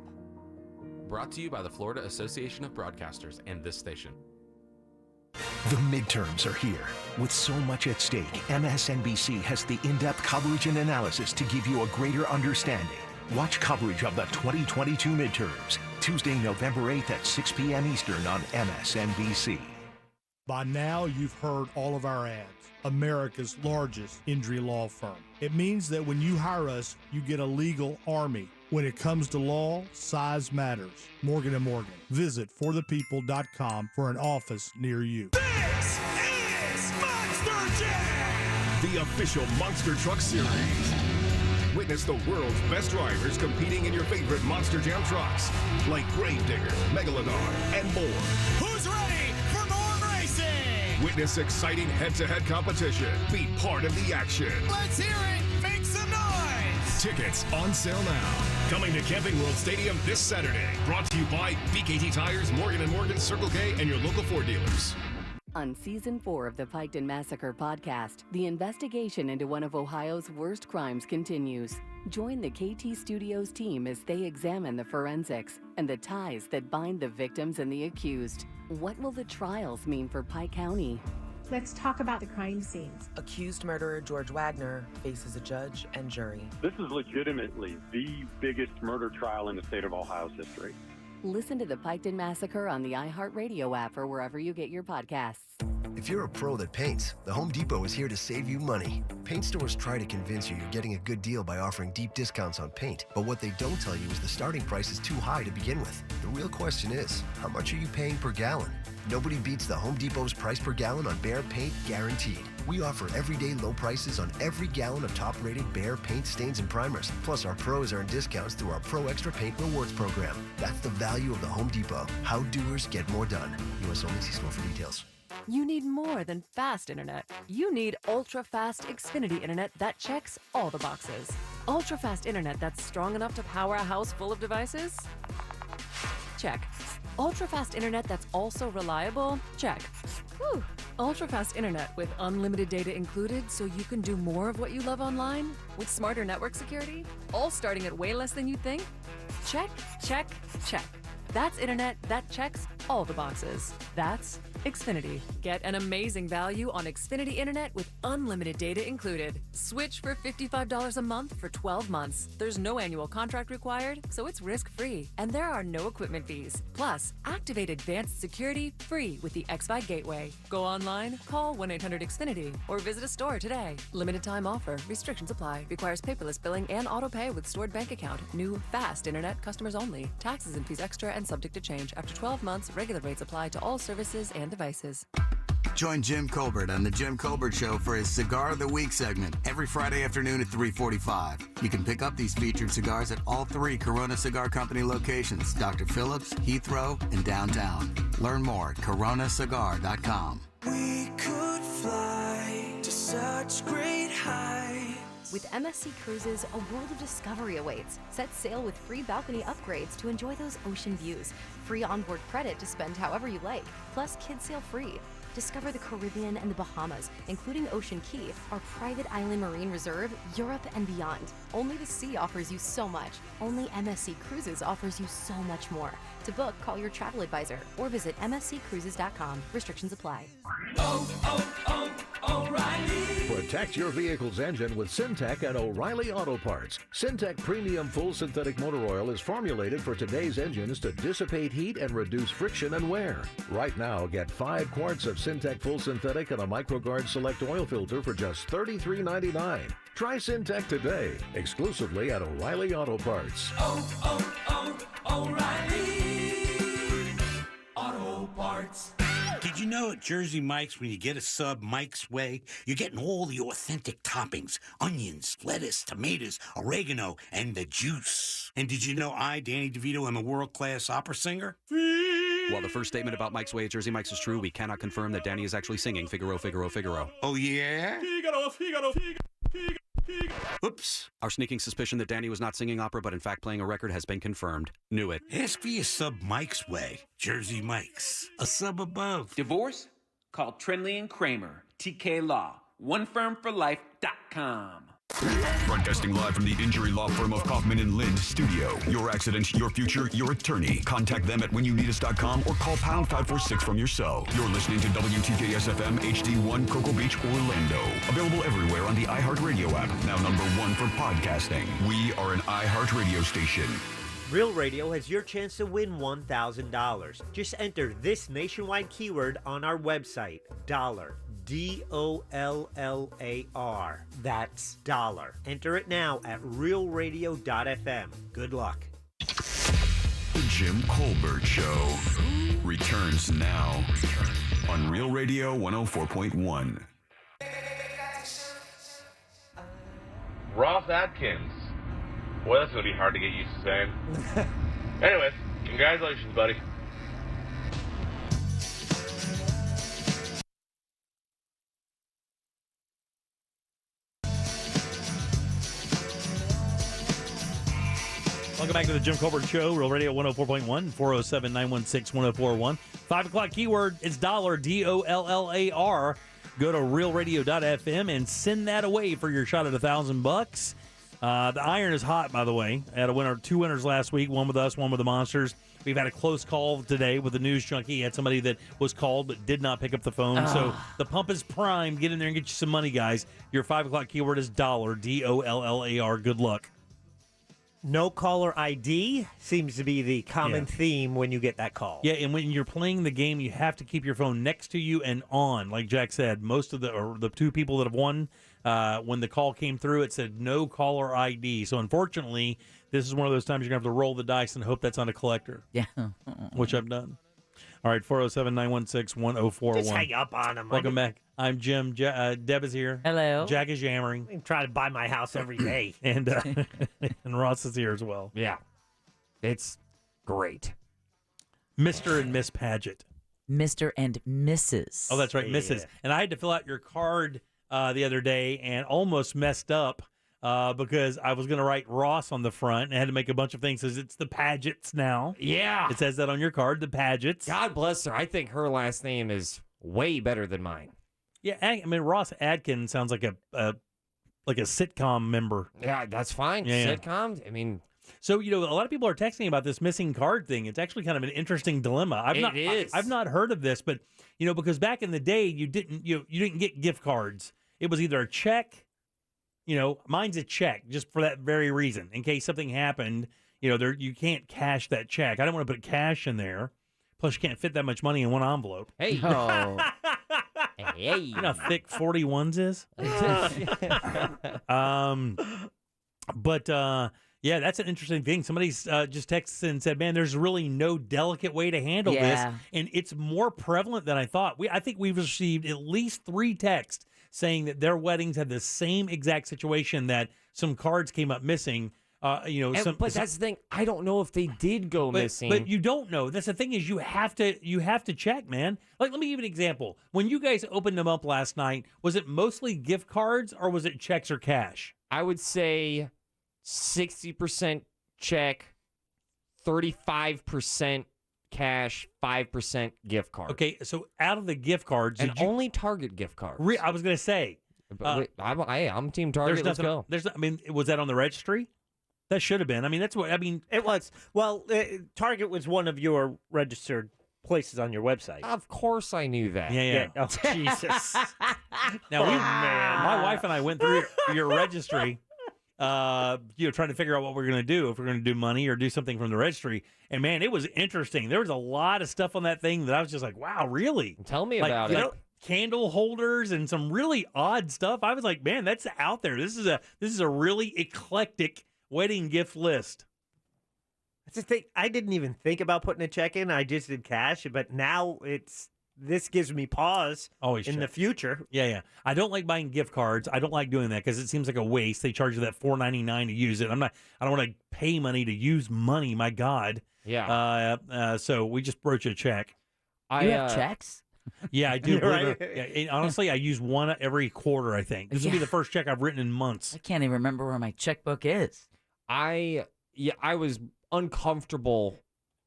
Brought to you by the Florida Association of Broadcasters and this station. The midterms are here. With so much at stake, MSNBC has the in-depth coverage and analysis to give you a greater understanding. Watch coverage of the 2022 midterms, Tuesday, November 8th at 6 p.m. Eastern on MSNBC. By now, you've heard all of our ads. America's largest injury law firm. It means that when you hire us, you get a legal army. When it comes to law, size matters. Morgan & Morgan. Visit forthepeople.com for an office near you. This is Monster Jam! The official Monster Truck Series. Witness the world's best drivers competing in your favorite Monster Jam trucks, like Gravedigger, Megalodon, and more. Who's ready for more racing? Witness exciting head-to-head competition. Be part of the action. Let's hear it! Make some noise! Tickets on sale now. Coming to Camping World Stadium this Saturday. Brought to you by BKT Tires, Morgan & Morgan, Circle K, and your local Ford dealers. On Season 4 of the Piketon Massacre podcast, the investigation into one of Ohio's worst crimes continues. Join the KT Studios team as they examine the forensics and the ties that bind the victims and the accused. What will the trials mean for Pike County? Let's talk about the crime scenes. Accused murderer George Wagner faces a judge and jury. This is legitimately the biggest murder trial in the state of Ohio's history. Listen to the Piketon Massacre on the iHeartRadio app or wherever you get your podcasts. If you're a pro that paints, the Home Depot is here to save you money. Paint stores try to convince you you're getting a good deal by offering deep discounts on paint, but what they don't tell you is the starting price is too high to begin with. The real question is, how much are you paying per gallon? Nobody beats the Home Depot's price per gallon on Behr paint, guaranteed. We offer everyday low prices on every gallon of top-rated Behr paint, stains, and primers. Plus, our pros earn discounts through our Pro Extra Paint Rewards program. That's the value of the Home Depot. How doers get more done. U.S. only. See store for details. You need more than fast internet. You need ultra-fast Xfinity internet that checks all the boxes. Ultra-fast internet that's strong enough to power a house full of devices? Check. Ultra-fast internet that's also reliable? Check. Whew. Ultra-fast internet with unlimited data included so you can do more of what you love online? With smarter network security? All starting at way less than you'd think? Check, check, check. That's internet that checks all the boxes. That's Xfinity. Get an amazing value on Xfinity Internet with unlimited data included. Switch for $55 a month for 12 months. There's no annual contract required, so it's risk-free. And there are no equipment fees. Plus, activate advanced security free with the XFi Gateway. Go online, call 1-800-XFINITY, or visit a store today. Limited time offer. Restrictions apply. Requires paperless billing and auto pay with stored bank account. New fast internet customers only. Taxes and fees extra and subject to change. After 12 months, regular rates apply to all services and devices. Join Jim Colbert on The Jim Colbert Show for his Cigar of the Week segment every Friday afternoon at 3:45. You can pick up these featured cigars at all 3 Corona Cigar Company locations, Dr. Phillips, Heathrow, and downtown. Learn more at coronacigar.com. We could fly to such great heights. With MSC Cruises, a world of discovery awaits. Set sail with free balcony upgrades to enjoy those ocean views. Free onboard credit to spend however you like, plus kids sail free. Discover the Caribbean and the Bahamas, including Ocean Key, our private island marine reserve, Europe, and beyond. Only the sea offers you so much. Only MSC Cruises offers you so much more. To book, call your travel advisor or visit msccruises.com. Restrictions apply. O'Reilly. Protect your vehicle's engine with Syntec and O'Reilly Auto Parts. Syntec Premium Full Synthetic Motor Oil is formulated for today's engines to dissipate heat and reduce friction and wear. Right now, get 5 quarts of Syntec Full Synthetic and a MicroGuard Select Oil Filter for just $33.99. Try Syntec today, exclusively at O'Reilly Auto Parts. O'Reilly Auto Parts. Did you know at Jersey Mike's, when you get a sub Mike's Way, you're getting all the authentic toppings, onions, lettuce, tomatoes, oregano, and the juice. And did you know I, Danny DeVito, am a world-class opera singer? While the first statement about Mike's Way at Jersey Mike's is true, we cannot confirm that Danny is actually singing Figaro, Figaro, Figaro. Oh, yeah? Figaro, Figaro, Figaro, Figaro. Oops. Our sneaking suspicion that Danny was not singing opera but in fact playing a record has been confirmed. Knew it. Ask for your sub Mike's Way. Jersey Mike's. A sub above. Divorce? Call Trinley and Kramer. TK Law. OneFirmForLife.com. Broadcasting live from the injury law firm of Kaufman and Lind studio. Your accident, your future, your attorney. Contact them at whenyounneedus.com or call pound 546 from your cell. You're listening to WTKS FM HD1 Cocoa Beach, Orlando. Available everywhere on the iHeartRadio app. Now #1 for podcasting. We are an iHeartRadio station. Real Radio has your chance to win $1,000. Just enter this nationwide keyword on our website, dollar. DOLLAR. That's dollar. Enter it now at realradio.fm. Good luck. The Jim Colbert Show returns now on Real Radio 104.1. Ross Atkins. Boy, that's going to be hard to get used to saying. Anyways, congratulations, buddy. Welcome back to the Jim Colbert Show, Real Radio 104.1, 407-916-1041. 5 o'clock keyword is dollar, DOLLAR. Go to realradio.fm and send that away for your shot at $1,000. The iron is hot, by the way. I had 2 winners last week, one with us, one with the Monsters. We've had a close call today with the news junkie. He had somebody that was called but did not pick up the phone. So the pump is primed. Get in there and get you some money, guys. Your 5 o'clock keyword is dollar, DOLLAR. Good luck. No caller ID seems to be the common theme when you get that call. Yeah, and when you're playing the game, you have to keep your phone next to you and on. Like Jack said, most of the two people that have won, when the call came through, it said no caller ID. So unfortunately, this is one of those times you're going to have to roll the dice and hope that's not a collector. Yeah. Which I've done. All right, 407-916-1041. Just hang up on him. Welcome back. I'm Jim. Deb is here. Hello. Jack is yammering. I'm trying to buy my house every day. And Ross is here as well. Yeah. It's great. Mr. and Miss Paget. Mr. and Mrs. Oh, that's right, Mrs. And I had to fill out your card the other day and almost messed up because I was going to write Ross on the front and I had to make a bunch of things. Says it's the Pagets now. Yeah. It says that on your card, the Pagets. God bless her. I think her last name is way better than mine. Yeah, I mean, Ross Adkins sounds like a sitcom member. Yeah, that's fine. Yeah. Sitcom. I mean, so a lot of people are texting about this missing card thing. It's actually kind of an interesting dilemma. I've not heard of this, but because back in the day, you didn't get gift cards. It was either a check. Mine's a check just for that very reason. In case something happened, you can't cash that check. I don't want to put cash in there. Plus, you can't fit that much money in one envelope. Hey. Oh. Hey. You know how thick 41s is? Yeah, that's an interesting thing. Somebody's just texted and said, man, there's really no delicate way to handle this. And it's more prevalent than I thought. I think we've received at least 3 texts saying that their weddings had the same exact situation, that some cards came up missing. But that's the thing. I don't know if they did go missing. But you don't know. That's the thing, is you have to check, man. Like, let me give you an example. When you guys opened them up last night, was it mostly gift cards or was it checks or cash? I would say 60% check, 35% cash, 5% gift card. Okay, so out of the gift cards, and only Target gift cards. I was going to say, I'm Team Target. Let's go. Was that on the registry? That should have been. It was. Well, Target was one of your registered places on your website. Of course I knew that. Yeah. Oh, Jesus. Now, my wife and I went through your registry, trying to figure out what we're going to do, if we're going to do money or do something from the registry. And, man, it was interesting. There was a lot of stuff on that thing that I was just like, wow, really? Tell me about it. Candle holders and some really odd stuff. I was like, man, that's out there. This is a really eclectic wedding gift list. That's the thing. I didn't even think about putting a check in. I just did cash. But now this gives me pause in the future. Yeah. I don't like buying gift cards. I don't like doing that because it seems like a waste. They charge you that $4.99 to use it. I don't want to pay money to use money. My God. Yeah. So we just broach a check. You have checks? Yeah, I do. Right. Honestly, I use one every quarter, I think. This will be the first check I've written in months. I can't even remember where my checkbook is. I was uncomfortable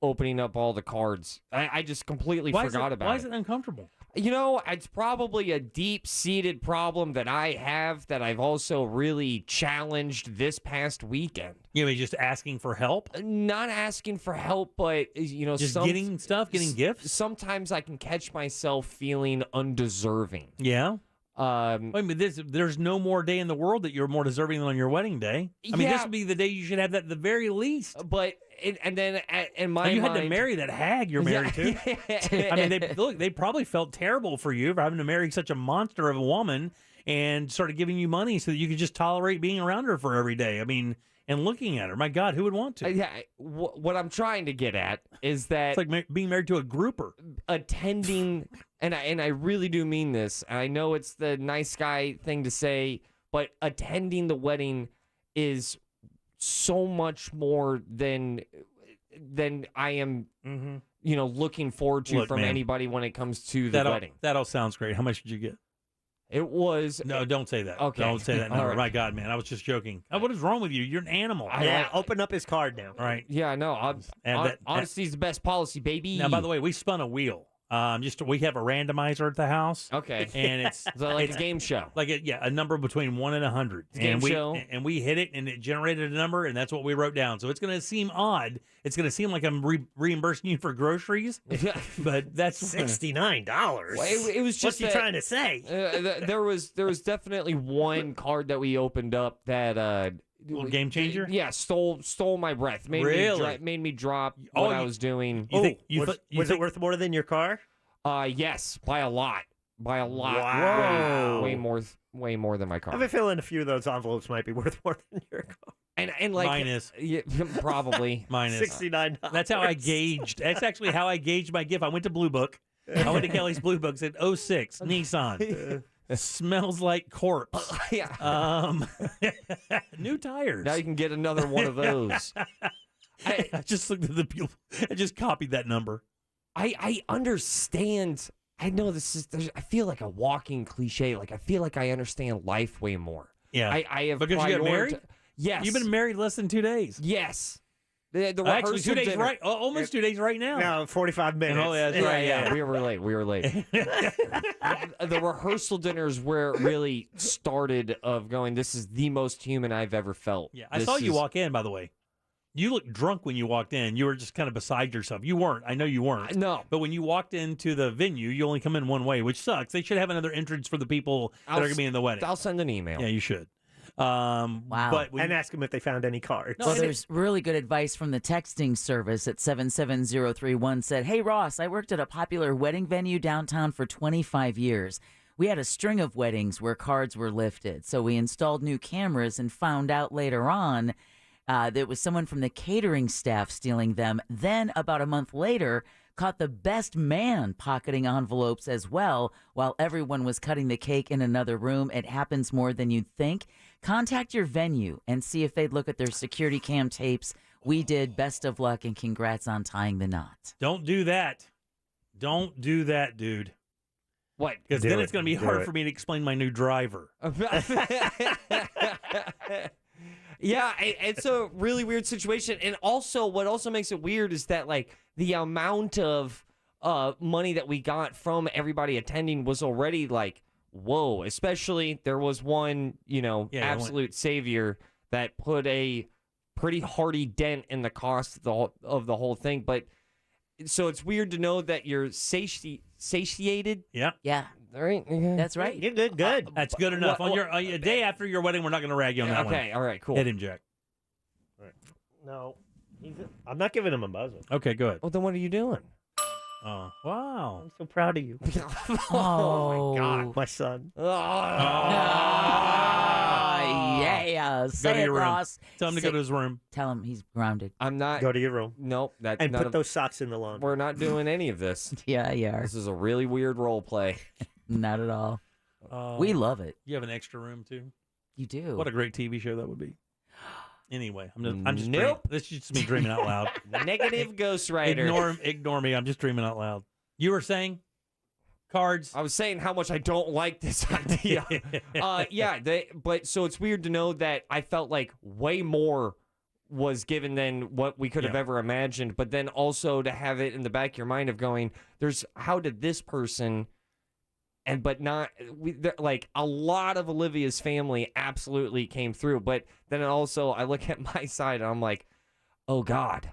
opening up all the cards. I just completely forgot about it. Why is it uncomfortable? It's probably a deep-seated problem that I have that I've also really challenged this past weekend. You mean just asking for help? Not asking for help, but, just getting stuff, getting gifts? Sometimes I can catch myself feeling undeserving. Yeah? There's no more day in the world that you're more deserving than on your wedding day. This would be the day you should have that at the very least. But and then in my you mind, had to marry that hag you're married to. They probably felt terrible for you for having to marry such a monster of a woman and started giving you money so that you could just tolerate being around her for every day. And looking at her. My God, who would want to? What I'm trying to get at is that it's like being married to a grouper. Attending, and I really do mean this. I know it's the nice guy thing to say, but attending the wedding is so much more than I am, looking forward to from anybody when it comes to the wedding. That all sounds great. How much did you get? It was... No, don't say that. Okay. Don't say that number. Right. My God, man. I was just joking. What is wrong with you? You're an animal. Open up his card now. All right. Yeah, no. Honesty's the best policy, baby. Now, by the way, we spun a wheel. We have a randomizer at the house. Okay. And it's like a game show. A number between 1 and 100. Show. And we hit it, and it generated a number, and that's what we wrote down. So it's going to seem odd. It's going to seem like I'm reimbursing you for groceries, but that's $69. Well, it was just what's he trying to say? There was definitely one card that we opened up that Little game changer? Yeah, stole my breath. Made Really? made me drop Oh, what I was doing. Was it worth more than your car? Yes, by a lot. By a lot. Wow. Way more than my I car. have a feeling a few of those envelopes might be worth more than your car. And like Mine is. Yeah, probably. Mine is. $69. That's how I gauged. That's actually how I gauged my gift. I went to Blue Book. I went to Kelly's Blue Book. Said 06 Nissan. Smells like corpse. Yeah. New tires. Now you can get another one of those. I just looked at the people. I just copied that number. I understand. I know I feel like a walking cliche. Like I feel like I understand life way more. Yeah. I have because you got married. Yes. You've been married less than 2 days. Yes. The Actually, 2 days dinner. right. Almost 2 days right now. No, 45 minutes. Oh, yeah, that's right. Yeah, we were late. The rehearsal dinner is where it really started of going, this is the most human I've ever felt. Yeah, I saw you walk in, by the way. You looked drunk when you walked in. You were just kind of beside yourself. You weren't. I know you weren't. No. But when you walked into the venue, you only come in one way, which sucks. They should have another entrance for the people that are going to be in the wedding. I'll send an email. Yeah, you should. Wow. But and ask them if they found any cards. Well, there's really good advice from the texting service at 77031 said, "Hey, Ross, I worked at a popular wedding venue downtown for 25 years. We had a string of weddings where cards were lifted. So we installed new cameras and found out later on that it was someone from the catering staff stealing them. Then about a month later, caught the best man pocketing envelopes as well while everyone was cutting the cake in another room. It happens more than you'd think. Contact your venue and see if they'd look at their security cam tapes. We did. Best of luck and congrats on tying the knot." Don't do that. Don't do that, dude. What? Because then it's going to be hard for me to explain my new driver. Yeah, it's a really weird situation. And also, what also makes it weird is that, like, the amount of money that we got from everybody attending was already, like, whoa. Especially, there was one, absolute savior that put a pretty hearty dent in the cost of the whole thing. But, so it's weird to know that you're satiated. Yeah. Yeah. All right. That's right. You're good. That's good enough. On your a day after your wedding, we're not going to rag you on that one. Okay, all right, cool. Hit him, Jack. No. I'm not giving him a buzzer. Okay, go ahead. Well, then what are you doing? Oh, wow. I'm so proud of you. Oh, my God. My son. Yeah. Go Say to it, your room. Ross. Tell him to go to his room. Tell him he's grounded. I'm not. Go to your room. Nope. And put those socks in the lawn. We're not doing any of this. Yeah, yeah. This is a really weird role play. Not at all. We love it. You have an extra room, too? You do. What a great TV show that would be. Anyway, I'm just Nope. dreaming. This is just me dreaming out loud. Negative ghostwriter. Ignore me. I'm just dreaming out loud. You were saying cards? I was saying how much I don't like this idea. But so it's weird to know that I felt like way more was given than what we could have ever imagined. But then also to have it in the back of your mind of going, how did this person... But like a lot of Olivia's family absolutely came through. But then also I look at my side and I'm like, oh God.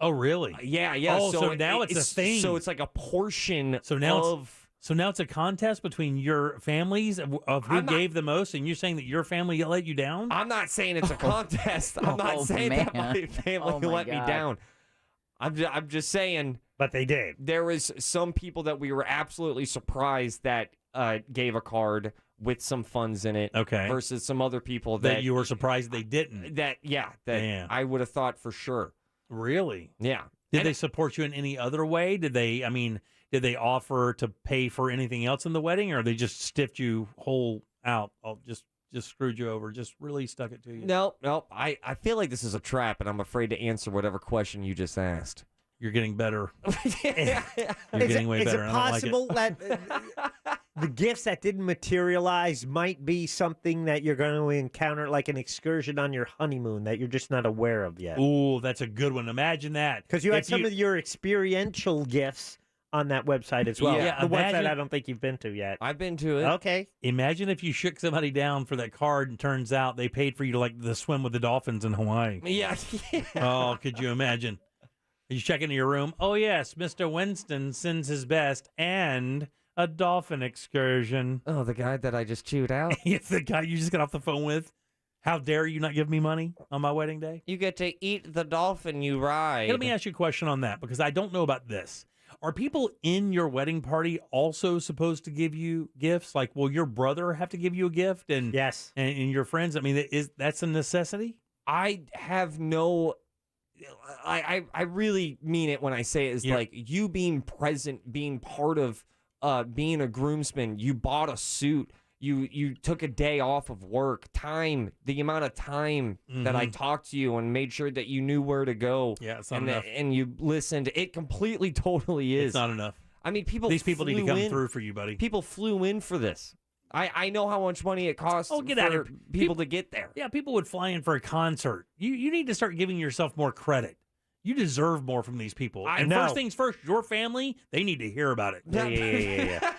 Oh, really? Yeah. Oh, so now it's a thing. So it's like a portion So now of... So now it's a contest between your families of who gave the most, and you're saying that your family let you down? I'm not saying it's a contest. I'm not saying that my family let me down. I'm just saying... But they did. There was some people that we were absolutely surprised that gave a card with some funds in it. Okay. Versus some other people that you were surprised they didn't. That I would have thought for sure. Really? Yeah. Did they support you in any other way? Did they offer to pay for anything else in the wedding, or they just stiffed you whole out? Oh, just screwed you over. Just really stuck it to you. No. I feel like this is a trap, and I'm afraid to answer whatever question you just asked. You're getting better. You're getting way better. Is it possible that the gifts that didn't materialize might be something that you're going to encounter, like an excursion on your honeymoon that you're just not aware of yet? Ooh, that's a good one. Imagine that. Because you had some of your experiential gifts on that website as well. Yeah, the website I don't think you've been to yet. I've been to it. Okay. Imagine if you shook somebody down for that card and turns out they paid for you to swim with the dolphins in Hawaii. Yeah. Oh, could you imagine? You check into your room. Oh, yes, Mr. Winston sends his best and a dolphin excursion. Oh, the guy that I just chewed out? It's the guy you just got off the phone with. How dare you not give me money on my wedding day? You get to eat the dolphin you ride. Hey, let me ask you a question on that because I don't know about this. Are people in your wedding party also supposed to give you gifts? Like, will your brother have to give you a gift? And yes, and your friends. I mean, that's a necessity? I have no. I really mean it when I say it is like you being present, being part of being a groomsman. You bought a suit. You took a day off of work. Time, the amount of time that I talked to you and made sure that you knew where to go. Yeah, it's not enough. And you listened. It completely, totally is. It's not enough. I mean, these people need to come through for you, buddy. People flew in for this. I know how much money it costs for people to get there. Yeah, people would fly in for a concert. You need to start giving yourself more credit. You deserve more from these people. I and know. First things first, your family, they need to hear about it. Yeah.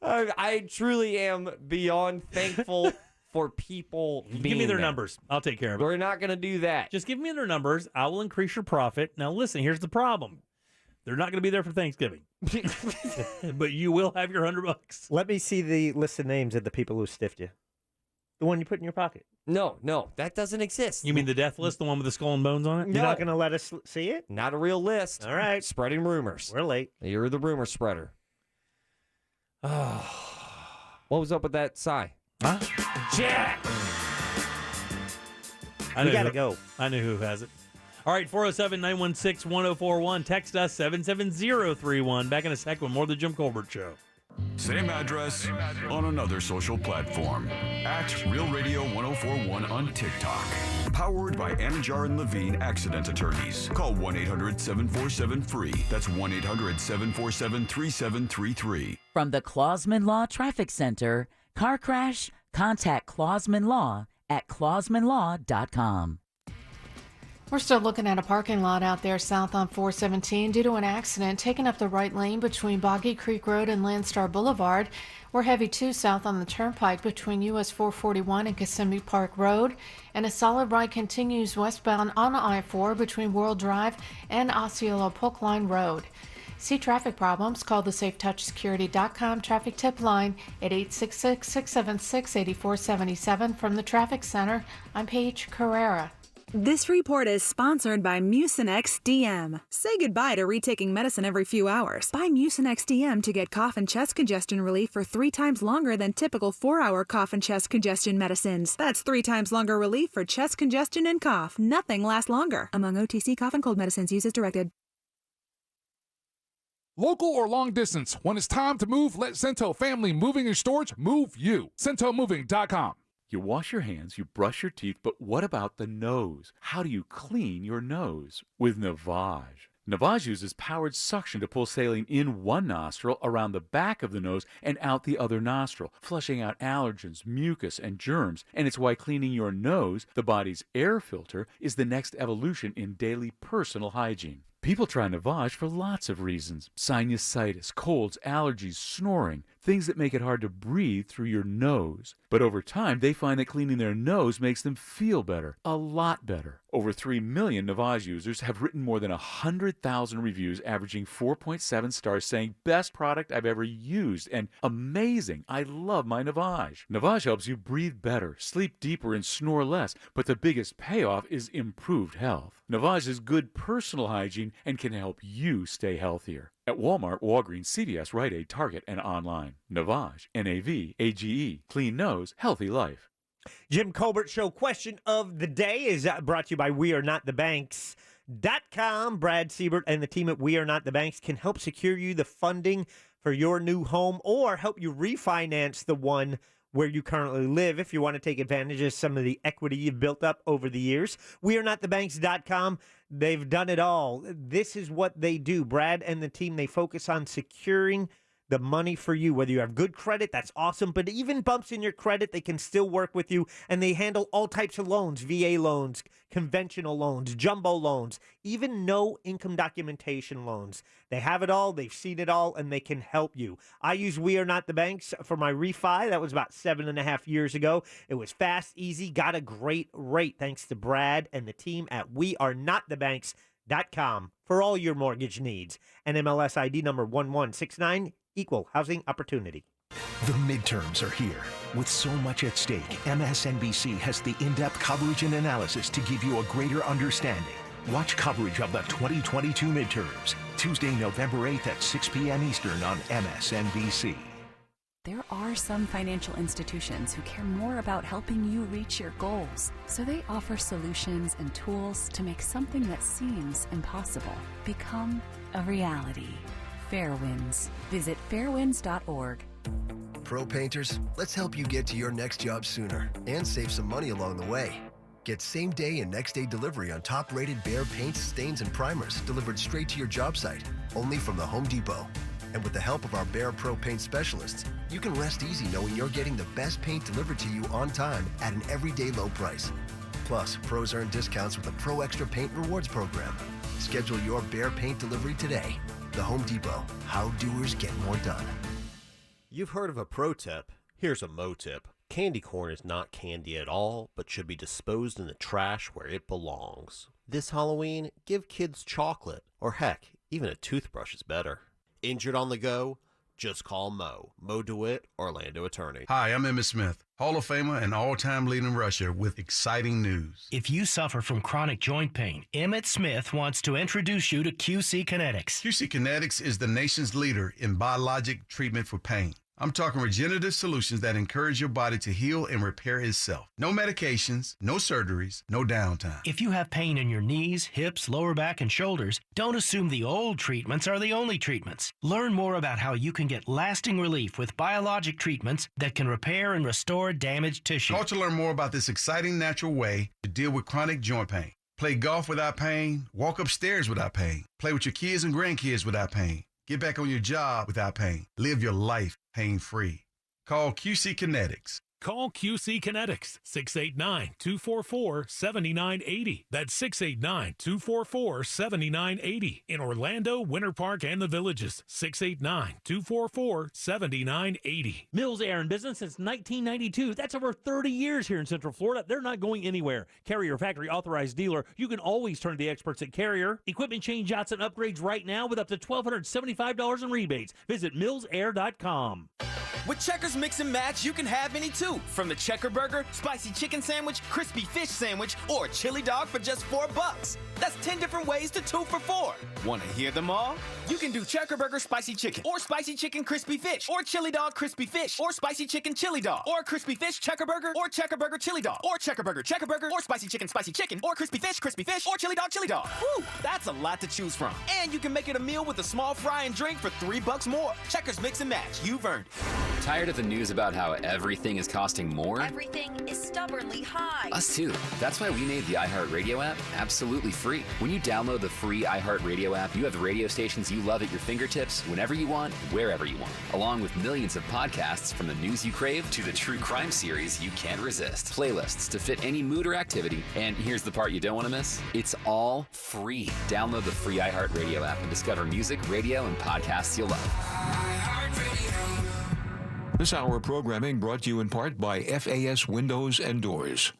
I truly am beyond thankful for people being Give me their there. numbers. I'll take care of it. We're not going to do that. Just give me their numbers. I will increase your profit. Now, listen, here's the problem. They're not going to be there for Thanksgiving. But you will have your $100. Let me see the list of names of the people who stiffed you. The one you put in your pocket. No, that doesn't exist. You mean the death list, the one with the skull and bones on it? You're not going to let us see it? Not a real list. All right. Spreading rumors. We're late. You're the rumor spreader. What was up with that sigh? Huh? Jack! We got to go. I know who has it. All right, 407-916-1041. Text us 77031. Back in a sec with more of the Jim Colbert Show. Same address on another social platform. At Real Radio 1041 on TikTok. Powered by Anajar and Levine Accident Attorneys. Call 1-800-747-FREE. That's 1-800-747-3733. From the Clausman Law Traffic Center, car crash? Contact Clausman Law at clausmanlaw.com. We're still looking at a parking lot out there south on 417 due to an accident taking up the right lane between Boggy Creek Road and Landstar Boulevard. We're heavy too south on the turnpike between US 441 and Kissimmee Park Road. And a solid ride continues westbound on I-4 between World Drive and Osceola Polk Line Road. See traffic problems? Call the SafeTouchSecurity.com traffic tip line at 866-676-8477 from the Traffic Center. I'm Paige Carrera. This report is sponsored by Mucinex DM. Say goodbye to retaking medicine every few hours. Buy Mucinex DM to get cough and chest congestion relief for 3 times longer than typical 4-hour cough and chest congestion medicines. That's 3 times longer relief for chest congestion and cough. Nothing lasts longer. Among OTC cough and cold medicines, use as directed. Local or long distance, when it's time to move, let Cento Family Moving and Storage move you. CentoMoving.com. You wash your hands, you brush your teeth, but what about the nose? How do you clean your nose? With Navage. Navage uses powered suction to pull saline in one nostril, around the back of the nose, and out the other nostril, flushing out allergens, mucus, and germs. And it's why cleaning your nose, the body's air filter, is the next evolution in daily personal hygiene. People try Navage for lots of reasons. Sinusitis, colds, allergies, snoring, things that make it hard to breathe through your nose. But over time, they find that cleaning their nose makes them feel better, a lot better. Over 3 million Navage users have written more than 100,000 reviews, averaging 4.7 stars, saying, best product I've ever used, and amazing, I love my Navage. Navage helps you breathe better, sleep deeper, and snore less, but the biggest payoff is improved health. Navage is good personal hygiene and can help you stay healthier. At Walmart, Walgreens, CVS, Rite Aid, Target, and online. Navage, N-A-V-A-G-E. Clean nose, healthy life. Jim Colbert Show question of the day is brought to you by WeAreNotTheBanks.com. Brad Siebert and the team at We Are Not the Banks can help secure you the funding for your new home or help you refinance the one where you currently live if you want to take advantage of some of the equity you've built up over the years. WeAreNotTheBanks.com. They've done it all. This is what they do. Brad and the team, they focus on securing the money for you. Whether you have good credit, that's awesome. But even bumps in your credit, they can still work with you. And they handle all types of loans, VA loans, conventional loans, jumbo loans, even no income documentation loans. They have it all. They've seen it all, and they can help you. I use We Are Not the Banks for my refi. That was about 7.5 years ago. It was fast, easy, got a great rate thanks to Brad and the team at WeAreNotTheBanks.com for all your mortgage needs. NMLS ID number 1169. Equal housing opportunity. The midterms are here. With so much at stake, MSNBC has the in-depth coverage and analysis to give you a greater understanding. Watch coverage of the 2022 midterms, Tuesday, November 8th at 6 p.m. Eastern on MSNBC. There are some financial institutions who care more about helping you reach your goals, so they offer solutions and tools to make something that seems impossible become a reality. Fairwinds. Visit fairwinds.org. Pro painters, let's help you get to your next job sooner and save some money along the way. Get same-day and next-day delivery on top-rated Behr paints, stains, and primers delivered straight to your job site, only from the Home Depot. And with the help of our Behr Pro Paint specialists, you can rest easy knowing you're getting the best paint delivered to you on time at an everyday low price. Plus, pros earn discounts with the Pro Extra Paint Rewards program. Schedule your Behr paint delivery today. The Home Depot. How doers get more done. You've heard of a pro tip. Here's a mo tip. Candy corn is not candy at all, but should be disposed in the trash where it belongs. This Halloween, give kids chocolate, or heck, even a toothbrush is better. Injured on the go? Just call Mo. Mo DeWitt, Orlando attorney. Hi, I'm Emmitt Smith, Hall of Famer and all-time leading rusher with exciting news. If you suffer from chronic joint pain, Emmitt Smith wants to introduce you to QC Kinetics. QC Kinetics is the nation's leader in biologic treatment for pain. I'm talking regenerative solutions that encourage your body to heal and repair itself. No medications, no surgeries, no downtime. If you have pain in your knees, hips, lower back, and shoulders, don't assume the old treatments are the only treatments. Learn more about how you can get lasting relief with biologic treatments that can repair and restore damaged tissue. Call to learn more about this exciting natural way to deal with chronic joint pain. Play golf without pain, walk upstairs without pain, play with your kids and grandkids without pain. Get back on your job without pain. Live your life pain-free. Call QC Kinetics. Call QC Kinetics, 689-244-7980. That's 689-244-7980. In Orlando, Winter Park, and the Villages, 689-244-7980. Mills Air in business since 1992. That's over 30 years here in Central Florida. They're not going anywhere. Carrier factory authorized dealer. You can always turn to the experts at Carrier. Equipment change-outs and upgrades right now with up to $1,275 in rebates. Visit millsair.com. With Checkers Mix and Match, you can have any too. From the Checker Burger, Spicy Chicken Sandwich, Crispy Fish Sandwich, or Chili Dog for just $4. That's 10 different ways to 2 for $4. Want to hear them all? You can do Checker Burger Spicy Chicken, or Spicy Chicken Crispy Fish, or Chili Dog Crispy Fish, or Spicy Chicken Chili Dog, or Crispy Fish Checker Burger, or Checker Burger Chili Dog, or Checker Burger, or Spicy Chicken, or Crispy Fish, or Chili Dog. Whew, that's a lot to choose from. And you can make it a meal with a small fry and drink for $3 more. Checkers Mix and Match. You've earned it. Tired of the news about how everything is costing more? Everything is stubbornly high. Us too. That's why we made the iHeartRadio app absolutely free. When you download the free iHeartRadio app, you have the radio stations you love at your fingertips whenever you want, wherever you want. Along with millions of podcasts from the news you crave to the true crime series you can't resist. Playlists to fit any mood or activity. And here's the part you don't want to miss. It's all free. Download the free iHeartRadio app and discover music, radio, and podcasts you'll love. This hour of programming brought to you in part by FAS Windows and Doors.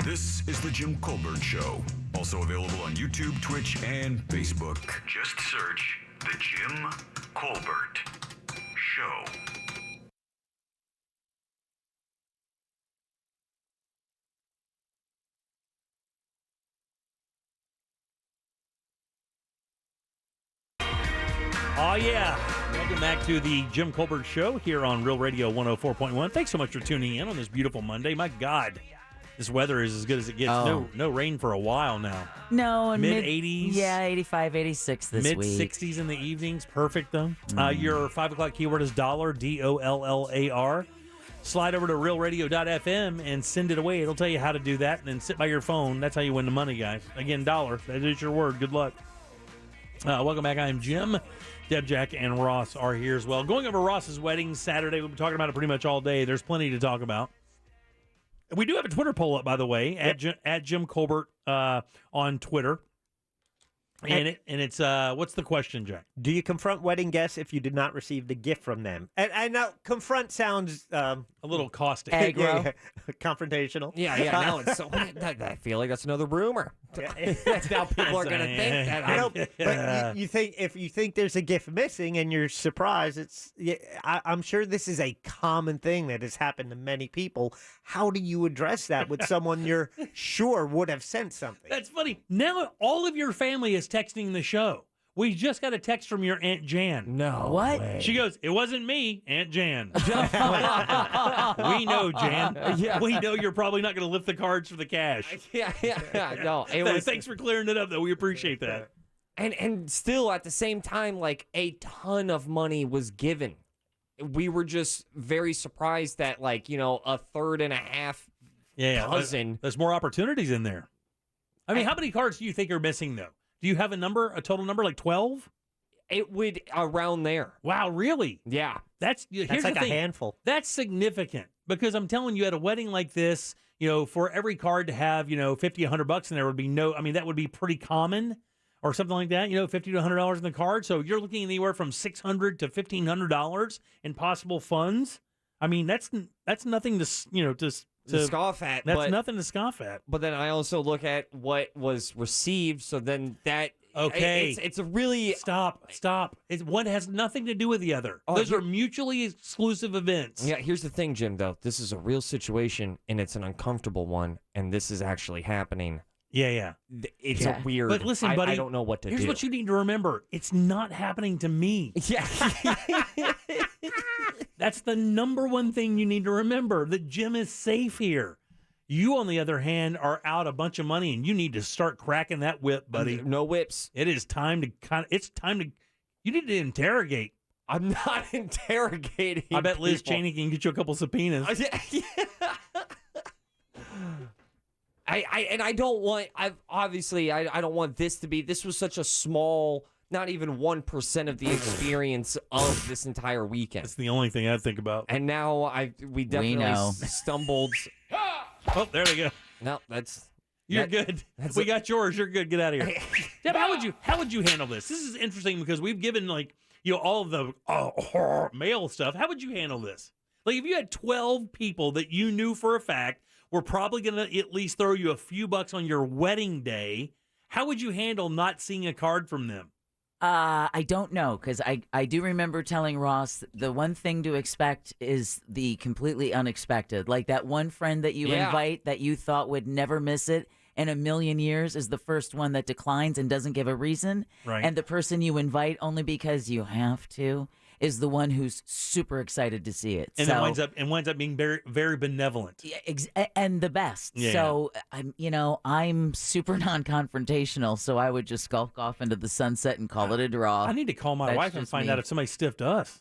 This is The Jim Colbert Show. Also available on YouTube, Twitch, and Facebook. Just search The Jim Colbert Show. Oh, yeah. Welcome back to the Jim Colbert Show here on Real Radio 104.1. Thanks so much for tuning in on this beautiful Monday. My God, this weather is as good as it gets. Oh. No rain for a while now. No, and mid-80s. Yeah, 85, 86 this week. Mid-60s in the evenings. Perfect, though. Your 5 o'clock keyword is dollar, DOLLAR. Slide over to realradio.fm and send it away. It'll tell you how to do that. And then sit by your phone. That's how you win the money, guys. Again, dollar. That is your word. Good luck. Welcome back. I'm Jim. Deb, Jack, and Ross are here as well. Going over Ross's wedding Saturday. We've been talking about it pretty much all day. There's plenty to talk about. We do have a Twitter poll up, by the way, at Jim Colbert on Twitter. And it's what's the question, Jack? Do you confront wedding guests if you did not receive the gift from them? And now confront sounds A little caustic. Aggro. Confrontational. Yeah. No, it's so. I feel like that's another rumor. That's how people are going to think that. But you think if you think there's a gift missing and you're surprised, I'm sure this is a common thing that has happened to many people. How do you address that with someone you're sure would have sent something? That's funny. Now all of your family is texting the show. We just got a text from your Aunt Jan. No. What? way. She goes, "It wasn't me, Aunt Jan." We know, Jan. Yeah. We know you're probably not going to lift the cards for the cash. Yeah. No, it was. Thanks for clearing it up, though. We appreciate that. And still at the same time, like a ton of money was given. We were just very surprised that a third and a half dozen. There's more opportunities in there. I mean, how many cards do you think are missing, though? Do you have a total number, like 12? It would around there. Wow, really? Yeah. That's like the a thing. handful. That's significant because I'm telling you, at a wedding like this, for every card to have, $50, $100 in there would be that would be pretty common or something like that, $50 to $100 in the card. So you're looking anywhere from $600 to $1,500 in possible funds. I mean, that's nothing to scoff at. That's nothing to scoff at. But then I also look at what was received. So then that. Okay. It's a really. Stop. One has nothing to do with the other. Those are mutually exclusive events. Yeah, here's the thing, Jim, though. This is a real situation, and it's an uncomfortable one, and this is actually happening. Yeah. It's a weird. But listen, buddy. I don't know what to do. Here's what you need to remember. It's not happening to me. Yeah. That's the number one thing you need to remember, that Jim is safe here. You, on the other hand, are out a bunch of money, and you need to start cracking that whip, buddy. No whips. It is time to you need to interrogate. I'm not interrogating. I bet Liz people. Cheney can get you a couple subpoenas. I don't want. I don't want this to be. This was such a small. Not even 1% of the experience of this entire weekend. That's the only thing I think about. And now we definitely stumbled. Oh, there they go. No, that's you're good. We got yours. You're good. Get out of here. Deb, how would you handle this? This is interesting because we've given all of the mail stuff. How would you handle this? Like if you had 12 people that you knew for a fact were probably going to at least throw you a few bucks on your wedding day, how would you handle not seeing a card from them? I don't know, because I do remember telling Ross the one thing to expect is the completely unexpected. Like that one friend that you invite that you thought would never miss it in a million years is the first one that declines and doesn't give a reason. Right. And the person you invite only because you have to is the one who's super excited to see it. And it winds up being very, very benevolent. And the best. Yeah. So I'm super non-confrontational, so I would just skulk off into the sunset and call it a draw. I need to call my wife and find out if somebody stiffed us.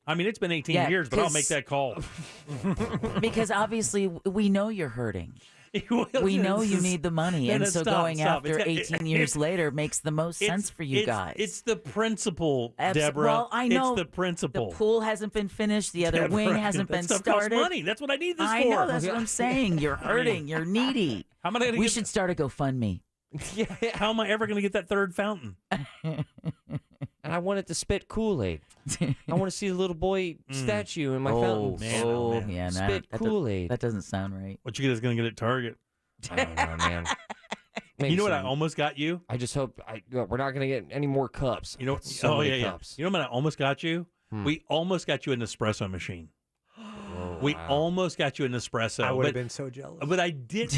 I mean, it's been 18 years, but I'll make that call. Because obviously we know you're hurting. We know you need the money, and so going after 18 years later makes the most sense for you guys. It's the principle, Deborah. Well, I know it's the principle. The pool hasn't been finished. The other wing hasn't been stuff started. Costs money. That's what I need this for. I know. That's what I'm saying. You're hurting. You're needy. We should start a GoFundMe. How am I ever going to get that third fountain? And I wanted to spit Kool-Aid. I want to see the little boy statue in my fountain. Man. Yeah, spit Kool-Aid. That doesn't sound right. What you guys going to get at Target? I don't know, man. You know what I almost got you? I just hope we're not going to get any more cups. You know, cups. You know what I almost got you? We almost got you an espresso machine. We almost got you an espresso. I would have been so jealous. But I did.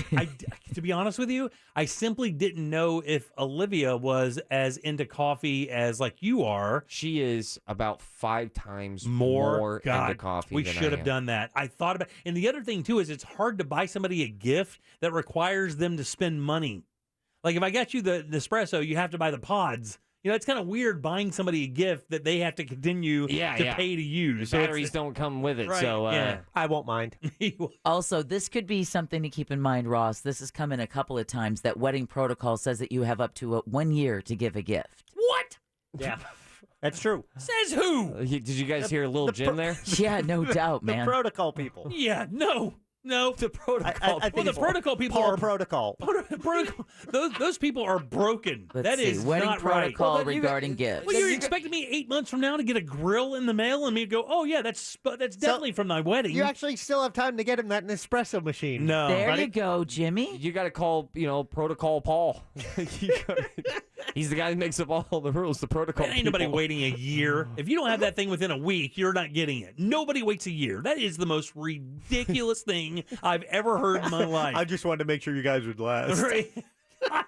To be honest with you, I simply didn't know if Olivia was as into coffee as like you are. She is about 5 times more into coffee. We than should I have am. done that. I thought about, and the other thing too is it's hard to buy somebody a gift that requires them to spend money. Like if I got you the espresso, you have to buy the pods. You know, it's kind of weird buying somebody a gift that they have to continue to pay to use. The batteries don't come with it, right, so I won't mind. Also, this could be something to keep in mind, Ross. This has come in a couple of times that wedding protocol says that you have up to 1 year to give a gift. What? Yeah, that's true. Says who? Did you guys hear Lil Jim there? Yeah, no doubt, man. The protocol people. Yeah, no. No, the protocol. I think well, the it's protocol people Paul are protocol. protocol. Those people are broken. Let's That see. is Wedding not protocol right. regarding gifts. Well, you're expecting me 8 months from now to get a grill in the mail and me to go, oh yeah, that's definitely from my wedding. You actually still have time to get him that Nespresso machine. No, There buddy. you go, Jimmy. You got to call, Protocol Paul. He's the guy that makes up all the rules, the protocol. Ain't nobody people. waiting a year. If you don't have that thing within a week, you're not getting it. Nobody waits a year. That is the most ridiculous thing I've ever heard in my life. I just wanted to make sure you guys would last. Right?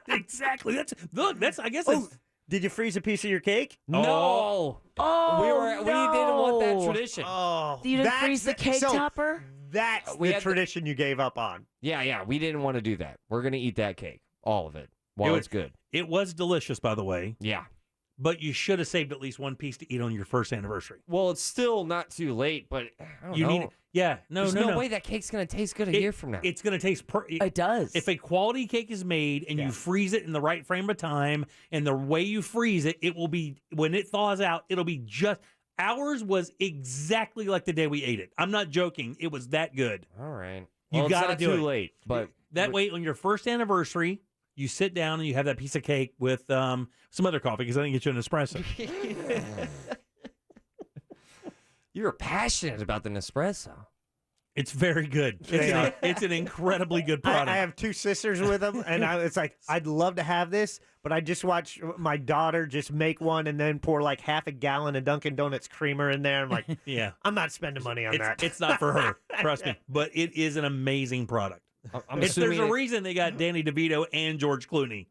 Exactly. I guess. Oh, did you freeze a piece of your cake? No. Oh, we didn't want that tradition. Oh, You didn't freeze the cake topper? That's We the had tradition you gave up on. Yeah, we didn't want to do that. We're going to eat that cake, all of it, while it's good. It was delicious, by the way. Yeah. But you should have saved at least one piece to eat on your first anniversary. Well, it's still not too late, but I don't know. There's no way that cake's going to taste good a year from now. It's going to taste. It does. If a quality cake is made and you freeze it in the right frame of time, and the way you freeze it, it will be, when it thaws out, it'll be just. Ours was exactly like the day we ate it. I'm not joking. It was that good. All right. You Well, got to it's do not it. too late, but that way, on your first anniversary, you sit down and you have that piece of cake with some other coffee because I didn't get you an espresso. You're passionate about the Nespresso. It's very good. It's an incredibly good product. I have two sisters with them, and it's like, I'd love to have this, but I just watched my daughter just make one and then pour like half a gallon of Dunkin' Donuts creamer in there. I'm like, yeah, I'm not spending money on that. It's not for her, trust me. But it is an amazing product. There's a reason they got Danny DeVito and George Clooney.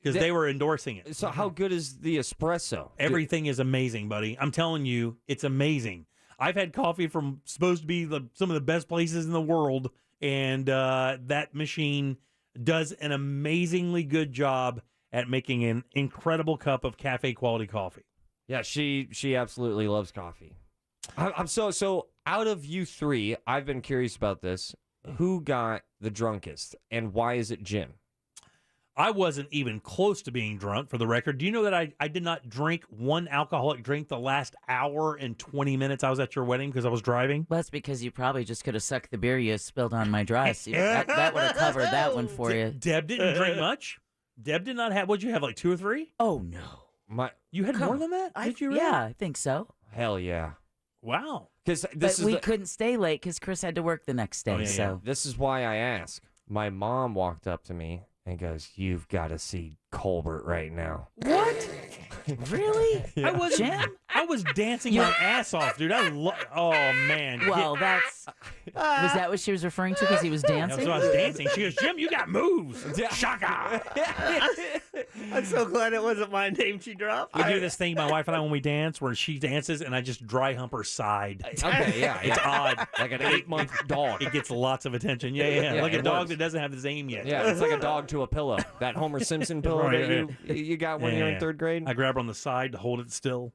Because they were endorsing it. So how good is the espresso? Everything is amazing, buddy. I'm telling you, it's amazing. I've had coffee from supposed to be some of the best places in the world, and that machine does an amazingly good job at making an incredible cup of cafe quality coffee. Yeah, she absolutely loves coffee. I'm so out of you three, I've been curious about this. Who got the drunkest, and why is it Jim? I wasn't even close to being drunk, for the record. Do you know that I did not drink one alcoholic drink the last hour and 20 minutes I was at your wedding because I was driving? Well, that's because you probably just could have sucked the beer you spilled on my dress. That would have covered that one for you. Deb didn't drink much. Deb did not have, what'd you have, like 2 or 3? Oh, no. You had more than that? Did you really? Yeah, I think so. Hell yeah. Wow. But we couldn't stay late because Chris had to work the next day. This is why I ask. My mom walked up to me and goes, "You've got to see Colbert right now." What? Really? Yeah. I was dancing my ass off, dude. Oh, man. Well, was that what she was referring to because he was dancing? So I was dancing. She goes, Jim, you got moves. Shaka. I'm so glad it wasn't my name she dropped. We do this thing, my wife and I, when we dance, where she dances and I just dry hump her side. Okay, yeah. It's odd. Like an 8-month dog. It gets lots of attention. Yeah. Like a it dog works. that doesn't have his aim yet. Yeah, it's like a dog to a pillow. That Homer Simpson pillow Right, that you got when you're in 3rd grade. I grab her on the side to hold it still,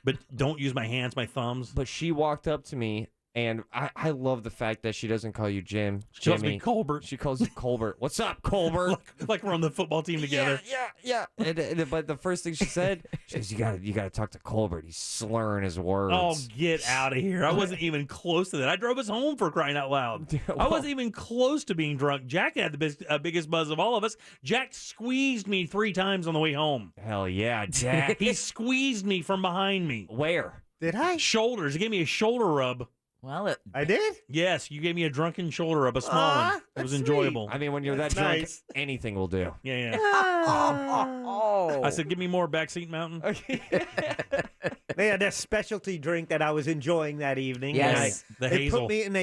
but don't use my hands, my thumbs. But she walked up to me, and I love the fact that she doesn't call you Jim. She calls me Jimmy. Colbert. She calls you Colbert. What's up, Colbert? like we're on the football team together. Yeah. But the first thing she said, she goes, you gotta talk to Colbert. He's slurring his words. Oh, get out of here. I wasn't even close to that. I drove us home, for crying out loud. I wasn't even close to being drunk. Jack had the biggest buzz of all of us. Jack squeezed me 3 times on the way home. Hell yeah, Jack. He squeezed me from behind me. Where? Did I? Shoulders. He gave me a shoulder rub. Well, I did? Yes, you gave me a drunken shoulder rub, a small one. It was enjoyable. I mean, when you're that drunk, anything will do. Yeah. Oh. I said, give me more Backseat Mountain. They had a specialty drink that I was enjoying that evening. Yes. The They Hazel. put me in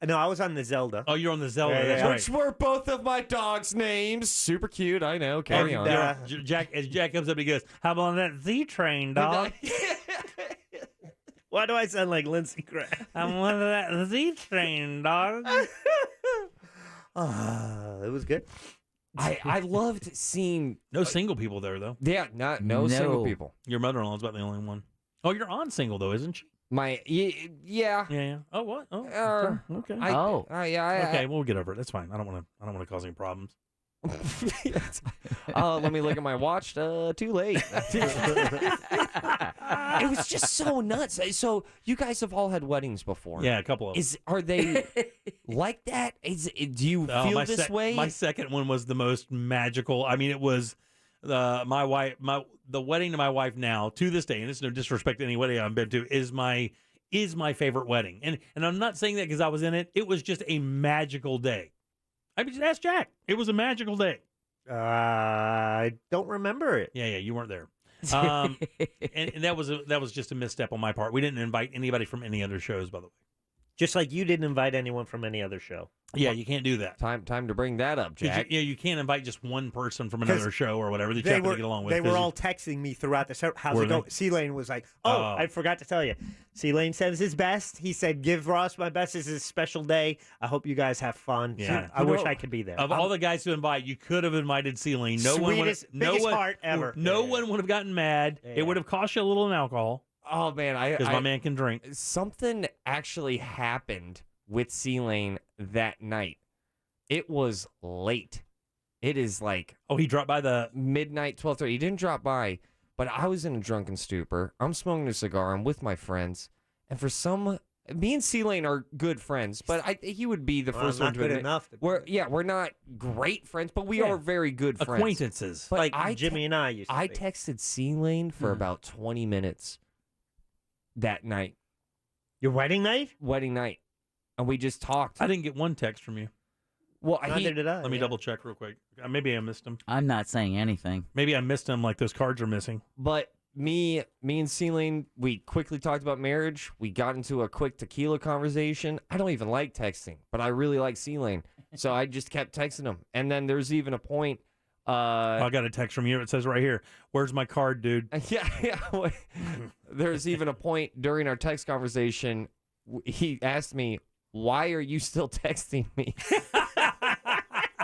No, I was on the Zelda. Oh, you're on the Zelda. Yeah, That's yeah. right. Which were both of my dogs' names. Super cute, I know. Carry on. As Jack comes up, he goes, "How about that Z train, dog?" Why do I sound like Lindsey Graham? I'm one of that Z train, dog. It was good. I loved seeing No single people there, though. Yeah, no single people. Your mother-in-law's about the only one. Oh, your aunt's single, though, isn't she? My yeah. Yeah. Oh, what? Oh, okay. Yeah. Okay, we'll get over it. That's fine. I don't want to cause any problems. Let me look at my watch. Too late. It was just so nuts. So you guys have all had weddings before. Yeah, a couple of them. Are they like that? Do you feel this way? My second one was the most magical. I mean, it was the wedding to my wife now to this day, and it's no disrespect to any wedding I've been to, is my favorite wedding. And I'm not saying that because I was in it. It was just a magical day. I mean, just ask Jack. It was a magical day. I don't remember it. Yeah, you weren't there. And that was just a misstep on my part. We didn't invite anybody from any other shows, by the way. Just like you didn't invite anyone from any other show. Yeah, you can't do that. Time to bring that up, Jack. You can't invite just one person from another show or whatever that you happen to get along with. They were all texting me throughout the show. How's it going? C-Lane was like, I forgot to tell you. C-Lane says his best. He said, give Ross my best. This is a special day. I hope you guys have fun. Yeah. I wish I could be there. Of all the guys to invite, you could have invited C-Lane. Biggest heart ever. No one would have gotten mad. Yeah. It would have cost you a little in alcohol. Oh, man. Because my man can drink. Something actually happened with C-Lane that night. It was late. It is like... Oh, he dropped by the... midnight, 12:30. He didn't drop by, but I was in a drunken stupor. I'm smoking a cigar. I'm with my friends. And for some... Me and C-Lane are good friends, but he would be the first one to admit. Enough to we're not great friends, but we are very good friends. Acquaintances. But like Jimmy and I used to be. texted C-Lane for about 20 minutes that night. Your wedding night? Wedding night. And we just talked. I didn't get one text from you. Well, neither did I. Let me double check real quick. Maybe I missed him. I'm not saying anything. Maybe I missed him like those cards are missing. But me and C-Lane, we quickly talked about marriage. We got into a quick tequila conversation. I don't even like texting, but I really like C-Lane. So I just kept texting him. And then there's even a point. I got a text from you. It says right here, where's my card, dude? Yeah. There's even a point during our text conversation. He asked me, why are you still texting me?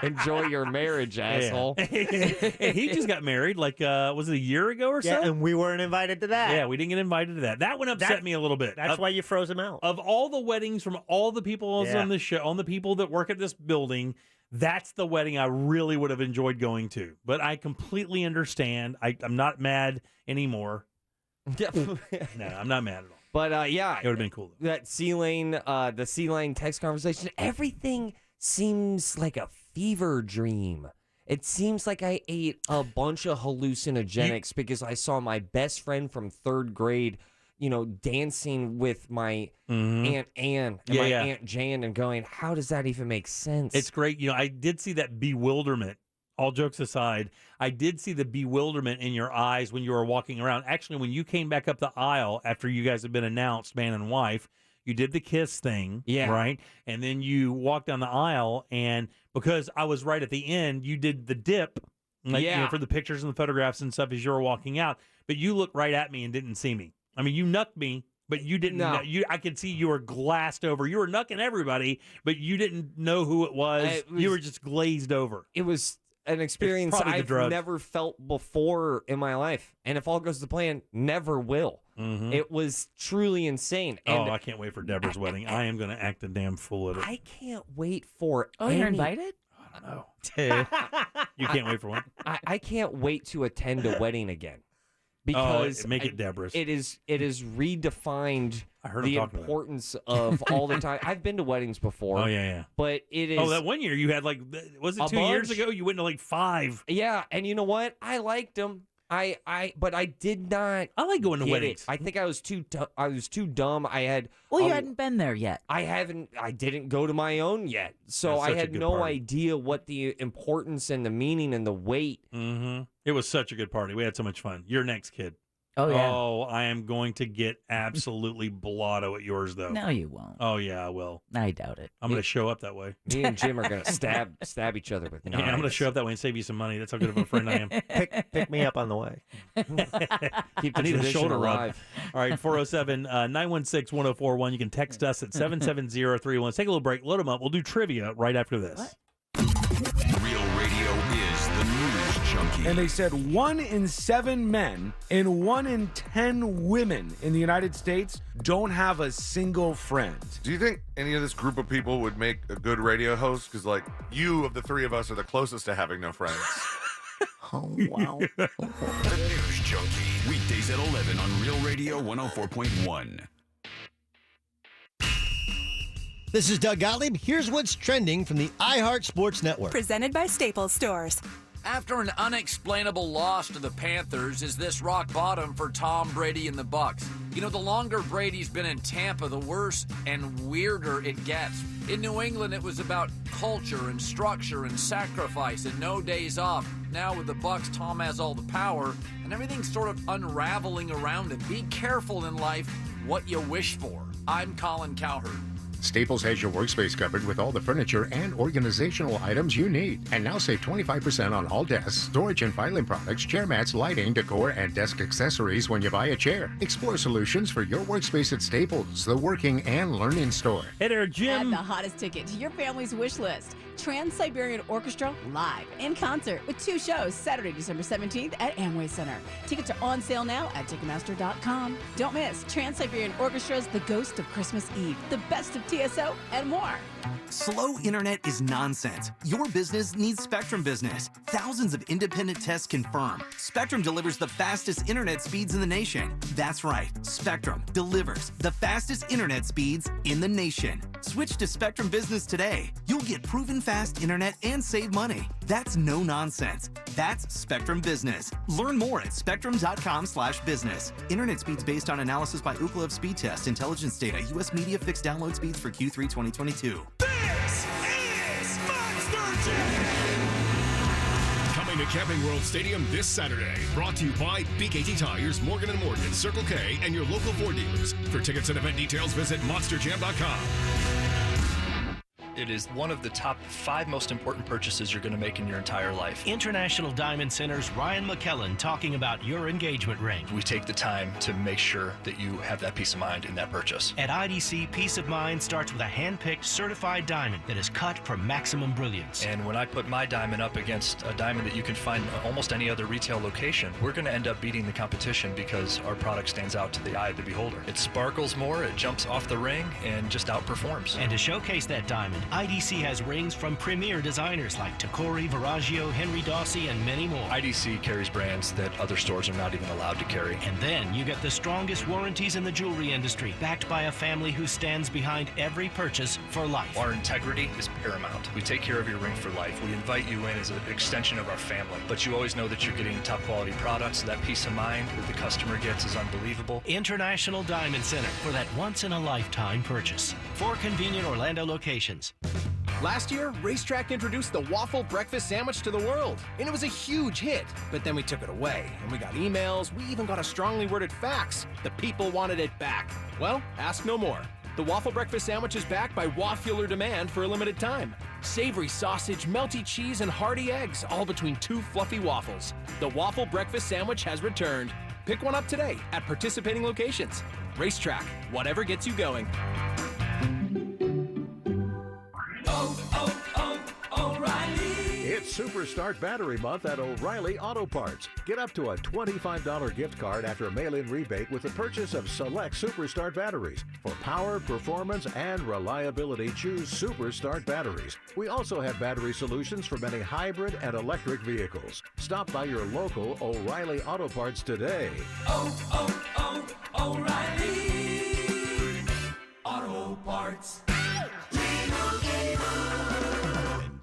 Enjoy your marriage, asshole. And he just got married, like, was it a year ago or so? Yeah, and we weren't invited to that. Yeah, we didn't get invited to that. That one upset me a little bit. That's why you froze him out. Of all the weddings from all the people on the show, on the people that work at this building, that's the wedding I really would have enjoyed going to. But I completely understand. I'm not mad anymore. No, I'm not mad at all. But it would have been cool. That C-Lane, the C-Lane text conversation, everything seems like a fever dream. It seems like I ate a bunch of hallucinogenics because I saw my best friend from third grade, dancing with my Aunt Ann and my Aunt Jan and going, how does that even make sense? It's great. I did see that bewilderment. All jokes aside, I did see the bewilderment in your eyes when you were walking around. Actually, when you came back up the aisle after you guys had been announced, man and wife, you did the kiss thing, right? And then you walked down the aisle, and because I was right at the end, you did the dip, for the pictures and the photographs and stuff as you were walking out. But you looked right at me and didn't see me. I mean, you knucked me, but you didn't. No. I could see you were glassed over. You were knucking everybody, but you didn't know who it was. You were just glazed over. It was an experience I've never felt before in my life. And if all goes to plan, never will. Mm-hmm. It was truly insane. And I can't wait for Deborah's wedding. I am going to act a damn fool at it. I can't wait for you're invited? I don't know. You can't wait for one? I can't wait to attend a wedding again. Because make it Deborah's. It is redefined the importance about of all the time. I've been to weddings before. Oh, yeah. But it is... Oh, that one year you had was it 2 years ago? You went to 5. Yeah, and you know what? I liked them. But I did not. I like going to weddings. I think I was too dumb. I had. Well, you hadn't been there yet. I didn't go to my own yet, so I had no idea what the importance and the meaning and the weight. Mm-hmm. It was such a good party. We had so much fun. Your next kid. Oh yeah. Oh, I am going to get absolutely blotto at yours though. No, you won't. Oh yeah, I will. I doubt it. I'm going to show up that way. Me and Jim are going to stab each other with knives. Yeah, I'm going to show up that way and save you some money. That's how good of a friend I am. Pick me up on the way. Keep the I need a shoulder alive. rub. All right, 407-916-1041. You can text us at 77031. Let's take a little break. Load them up. We'll do trivia right after this. What? Real radio is the news junkie. And they said 1 in 7 men and 1 in 10 women in the United States don't have a single friend. Do you think any of this group of people would make a good radio host? Because, you of the three of us are the closest to having no friends. Oh, wow. The news junkie. Weekdays at 11 on Real Radio 104.1. This is Doug Gottlieb. Here's what's trending from the iHeart Sports Network. Presented by Staples Stores. After an unexplainable loss to the Panthers, is this rock bottom for Tom Brady and the Bucs? You know, the longer Brady's been in Tampa, the worse and weirder it gets. In New England, it was about culture and structure and sacrifice and no days off. Now with the Bucs, Tom has all the power, and everything's sort of unraveling around him. Be careful in life what you wish for. I'm Colin Cowherd. Staples has your workspace covered with all the furniture and organizational items you need. And now save 25% on all desks, storage and filing products, chair mats, lighting, decor, and desk accessories when you buy a chair. Explore solutions for your workspace at Staples, the working and learning store. Hey there, Jim. Add the hottest ticket to your family's wish list. Trans-Siberian Orchestra live in concert with 2 shows Saturday, December 17th at Amway Center. Tickets are on sale now at Ticketmaster.com. Don't miss Trans-Siberian Orchestra's The Ghost of Christmas Eve, the best of TSO, and more. Slow internet is nonsense. Your business needs Spectrum Business. Thousands of independent tests confirm Spectrum delivers the fastest internet speeds in the nation. That's right, Spectrum delivers the fastest internet speeds in the nation. Switch to Spectrum Business today. You'll get proven fast internet and save money. That's no nonsense. That's Spectrum Business. Learn more at spectrum.com/business. Internet speeds based on analysis by Ookla of Speed Test, intelligence data, U.S. Media fixed download speeds for Q3 2022. This is Monster Coming to Camping World Stadium this Saturday. Brought to you by BKT Tires, Morgan & Morgan, Circle K, and your local Ford dealers. For tickets and event details, visit monsterjam.com. It is one of the top 5 most important purchases you're going to make in your entire life. International Diamond Center's Ryan McKellen talking about your engagement ring. We take the time to make sure that you have that peace of mind in that purchase. At IDC, peace of mind starts with a hand-picked certified diamond that is cut for maximum brilliance. And when I put my diamond up against a diamond that you can find in almost any other retail location, we're going to end up beating the competition because our product stands out to the eye of the beholder. It sparkles more, it jumps off the ring, and just outperforms. And to showcase that diamond, IDC has rings from premier designers like Tacori, Viraggio, Henry Dawsey, and many more. IDC carries brands that other stores are not even allowed to carry. And then you get the strongest warranties in the jewelry industry, backed by a family who stands behind every purchase for life. Our integrity is paramount. We take care of your ring for life. We invite you in as an extension of our family, but you always know that you're getting top quality products. So that peace of mind that the customer gets is unbelievable. International Diamond Center for that once-in-a-lifetime purchase. 4 convenient Orlando locations. Last year, Racetrack introduced the waffle breakfast sandwich to the world, and it was a huge hit. But then we took it away, and we got emails, we even got a strongly worded fax. The people wanted it back. Well, ask no more. The waffle breakfast sandwich is backed by Waffular demand for a limited time. Savory sausage, melty cheese, and hearty eggs, all between 2 fluffy waffles. The waffle breakfast sandwich has returned. Pick one up today at participating locations. Racetrack, whatever gets you going. It's Super Start Battery Month at O'Reilly Auto Parts. Get up to a $25 gift card after a mail-in rebate with the purchase of select Super Start batteries. For power, performance, and reliability, choose Super Start batteries. We also have battery solutions for many hybrid and electric vehicles. Stop by your local O'Reilly Auto Parts today. O'Reilly Auto Parts.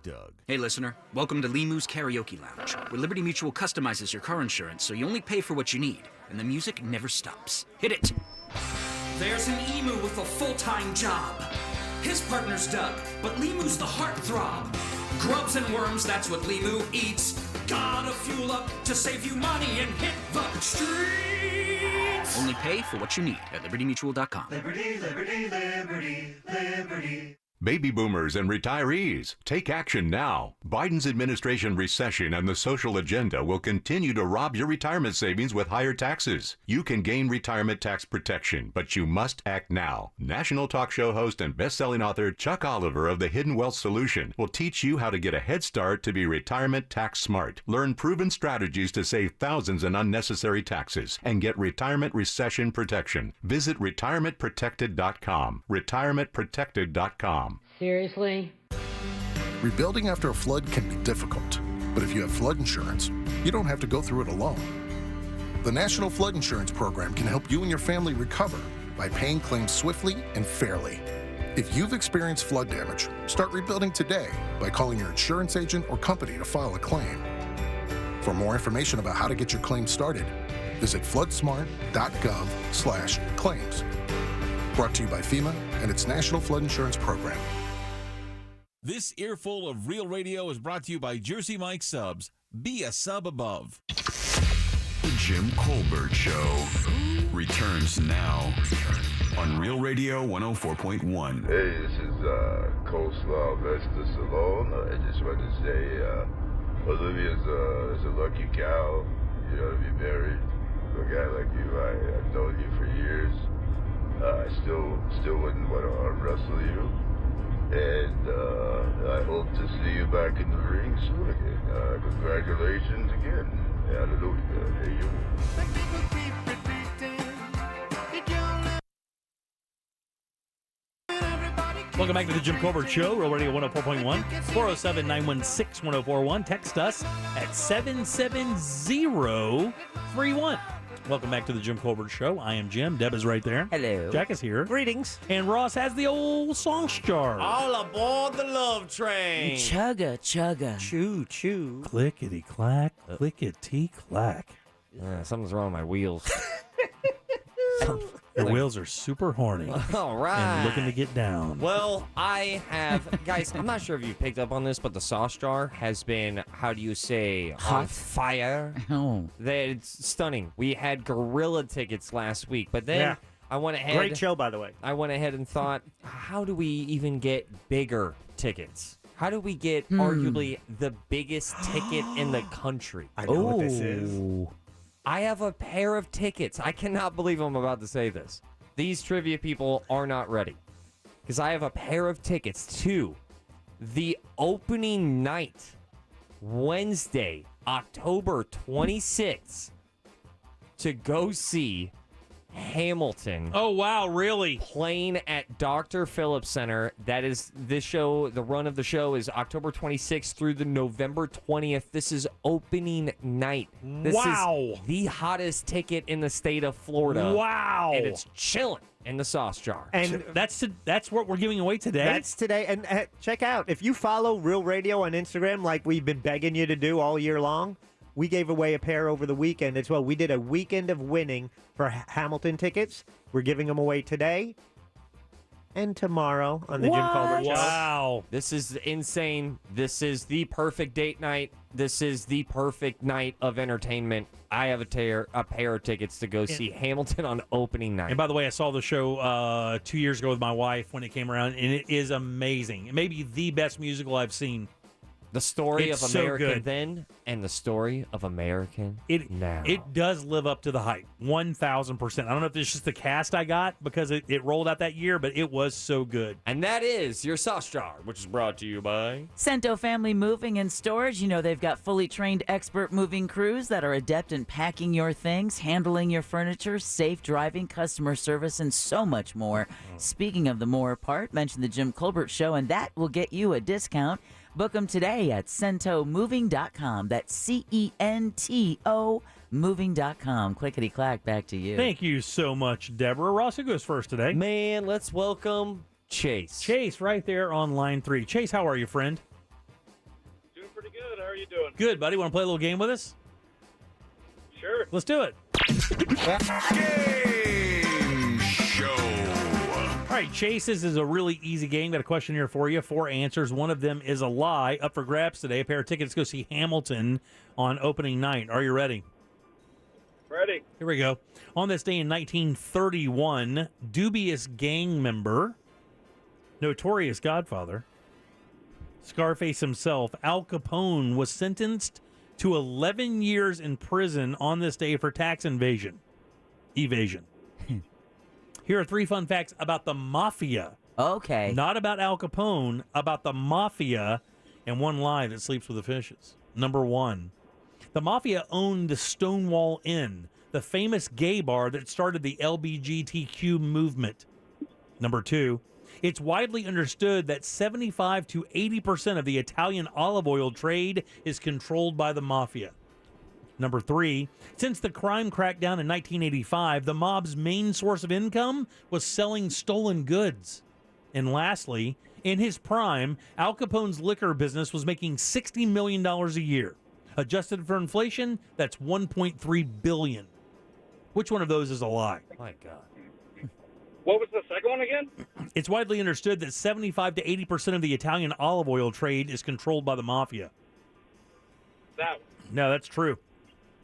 Doug. Hey listener, welcome to Limu's Karaoke Lounge, where Liberty Mutual customizes your car insurance so you only pay for what you need, and the music never stops. Hit it! There's an emu with a full-time job. His partner's Doug, but Limu's the heartthrob. Grubs and worms, that's what Limu eats. Gotta fuel up to save you money and hit the streets. Only pay for what you need at libertymutual.com. Liberty, liberty, liberty, liberty. Baby boomers and retirees, take action now. Biden's administration recession and the social agenda will continue to rob your retirement savings with higher taxes. You can gain retirement tax protection, but you must act now. National talk show host and best-selling author Chuck Oliver of The Hidden Wealth Solution will teach you how to get a head start to be retirement tax smart. Learn proven strategies to save thousands in unnecessary taxes and get retirement recession protection. Visit retirementprotected.com. Retirementprotected.com. Seriously? Rebuilding after a flood can be difficult, but if you have flood insurance, you don't have to go through it alone. The National Flood Insurance Program can help you and your family recover by paying claims swiftly and fairly. If you've experienced flood damage, start rebuilding today by calling your insurance agent or company to file a claim. For more information about how to get your claim started, visit floodsmart.gov/claims. Brought to you by FEMA and its National Flood Insurance Program. This earful of Real Radio is brought to you by Jersey Mike Subs. Be a sub above. The Jim Colbert Show returns now on Real Radio 104.1. Hey, this is Coleslaw Vesta Salone. I just want to say Olivia's a lucky cow, you know, to be married to a guy like you. I've known you for years. I still wouldn't want to arm wrestle you. And I hope to see you back in the ring soon again. Congratulations again. Hallelujah. Hey, you. Welcome back to the Jim Colbert Show, Real Radio 104.1, 407-916-1041. Text us at 77031. Welcome back to the Jim Colbert Show. I am Jim. Deb is right there. Hello. Jack is here. Greetings. And Ross has the old song jar. All aboard the love train. Chugga, chugga. Choo, choo. Clickety-clack, clickety-clack. Something's wrong with my wheels. Your wheels are super horny. All right. And looking to get down. Well, I have, guys, I'm not sure if you picked up on this, but the sauce jar has been, how do you say, on fire. Oh. It's stunning. We had gorilla tickets last week, but then I went ahead. Great show, by the way. I went ahead and thought, how do we even get bigger tickets? How do we get arguably the biggest ticket in the country? I know what this is. I have a pair of tickets. I cannot believe I'm about to say this. These trivia people are not ready. Because I have a pair of tickets to the opening night, Wednesday, October 26th, to go see Hamilton. Oh, wow, really? Playing at Dr. Phillips Center. That is this show. The run of the show is October 26th through the November 20th. This is opening night. This is the hottest ticket in the state of Florida. Wow. And it's chilling in the sauce jar. And that's what we're giving away today? That's today. And check out, if you follow Real Radio on Instagram like we've been begging you to do all year long, we gave away a pair over the weekend as well. We did a weekend of winning for Hamilton tickets. We're giving them away today and tomorrow on the Jim Colbert Show. Wow. This is insane. This is the perfect date night. This is the perfect night of entertainment. I have a pair of tickets to go see Hamilton on opening night. And by the way, I saw the show 2 years ago with my wife when it came around, and it is amazing. It may be the best musical I've seen. The story It's of so American good. then and the story of American now. It does live up to the hype, 1,000%. I don't know if it's just the cast I got because it rolled out that year, but it was so good. And that is your sauce jar, which is brought to you by Cento Family Moving and Storage. You know they've got fully trained expert moving crews that are adept in packing your things, handling your furniture, safe driving, customer service, and so much more. Speaking of the more part, mention the Jim Colbert Show, and that will get you a discount. Book them today at centomoving.com. That's CENTO moving.com. Clickety-clack, back to you. Thank you so much, Deborah. Ross, who goes first today? Man, let's welcome Chase. Chase, right there on line 3. Chase, how are you, friend? Doing pretty good. How are you doing? Good, buddy. Want to play a little game with us? Sure. Let's do it. Game show. All right, Chase, this is a really easy game. Got a question here for you. 4 answers. One of them is a lie. Up for grabs today. A pair of tickets to go see Hamilton on opening night. Are you ready? Ready. Here we go. On this day in 1931, dubious gang member, notorious Godfather, Scarface himself, Al Capone, was sentenced to 11 years in prison on this day for tax evasion. Here are 3 fun facts about the Mafia. Okay. Not about Al Capone, about the Mafia, and one lie that sleeps with the fishes. Number 1, the Mafia owned the Stonewall Inn, the famous gay bar that started the LGBTQ movement. Number 2, it's widely understood that 75 to 80% of the Italian olive oil trade is controlled by the Mafia. Number 3, since the crime crackdown in 1985, the mob's main source of income was selling stolen goods. And lastly, in his prime, Al Capone's liquor business was making $60 million a year. Adjusted for inflation, that's $1.3 billion. Which one of those is a lie? My God. What was the second one again? It's widely understood that 75 to 80% of the Italian olive oil trade is controlled by the mafia. That. No, that's true.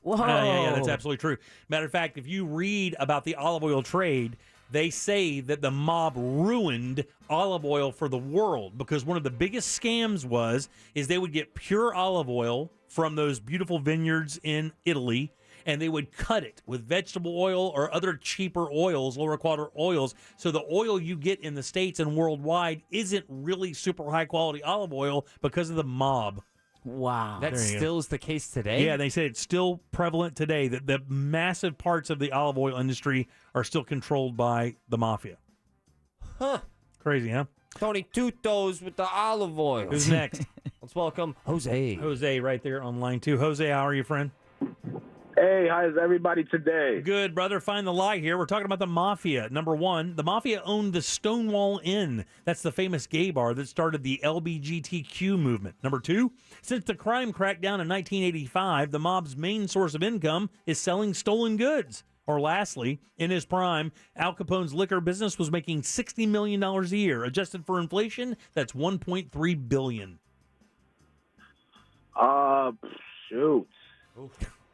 Whoa. Yeah, that's absolutely true. Matter of fact, if you read about the olive oil trade, they say that the mob ruined olive oil for the world because one of the biggest scams is they would get pure olive oil from those beautiful vineyards in Italy, and they would cut it with vegetable oil or other cheaper oils, lower quality oils. So the oil you get in the States and worldwide isn't really super high quality olive oil because of the mob. Wow. That still is the case today? Yeah, they say it's still prevalent today, that the massive parts of the olive oil industry are still controlled by the mafia. Huh. Crazy, huh? Tony Tutos with the olive oil. Who's next? Let's welcome Jose. Jose right there on line 2. Jose, how are you, friend? Hey, how's everybody today? Good, brother. Find the lie here. We're talking about the Mafia. Number 1, the Mafia owned the Stonewall Inn. That's the famous gay bar that started the LGBTQ movement. Number 2, since the crime crackdown in 1985, the mob's main source of income is selling stolen goods. Or lastly, in his prime, Al Capone's liquor business was making $60 million a year. Adjusted for inflation, that's $1.3 billion. Shoot.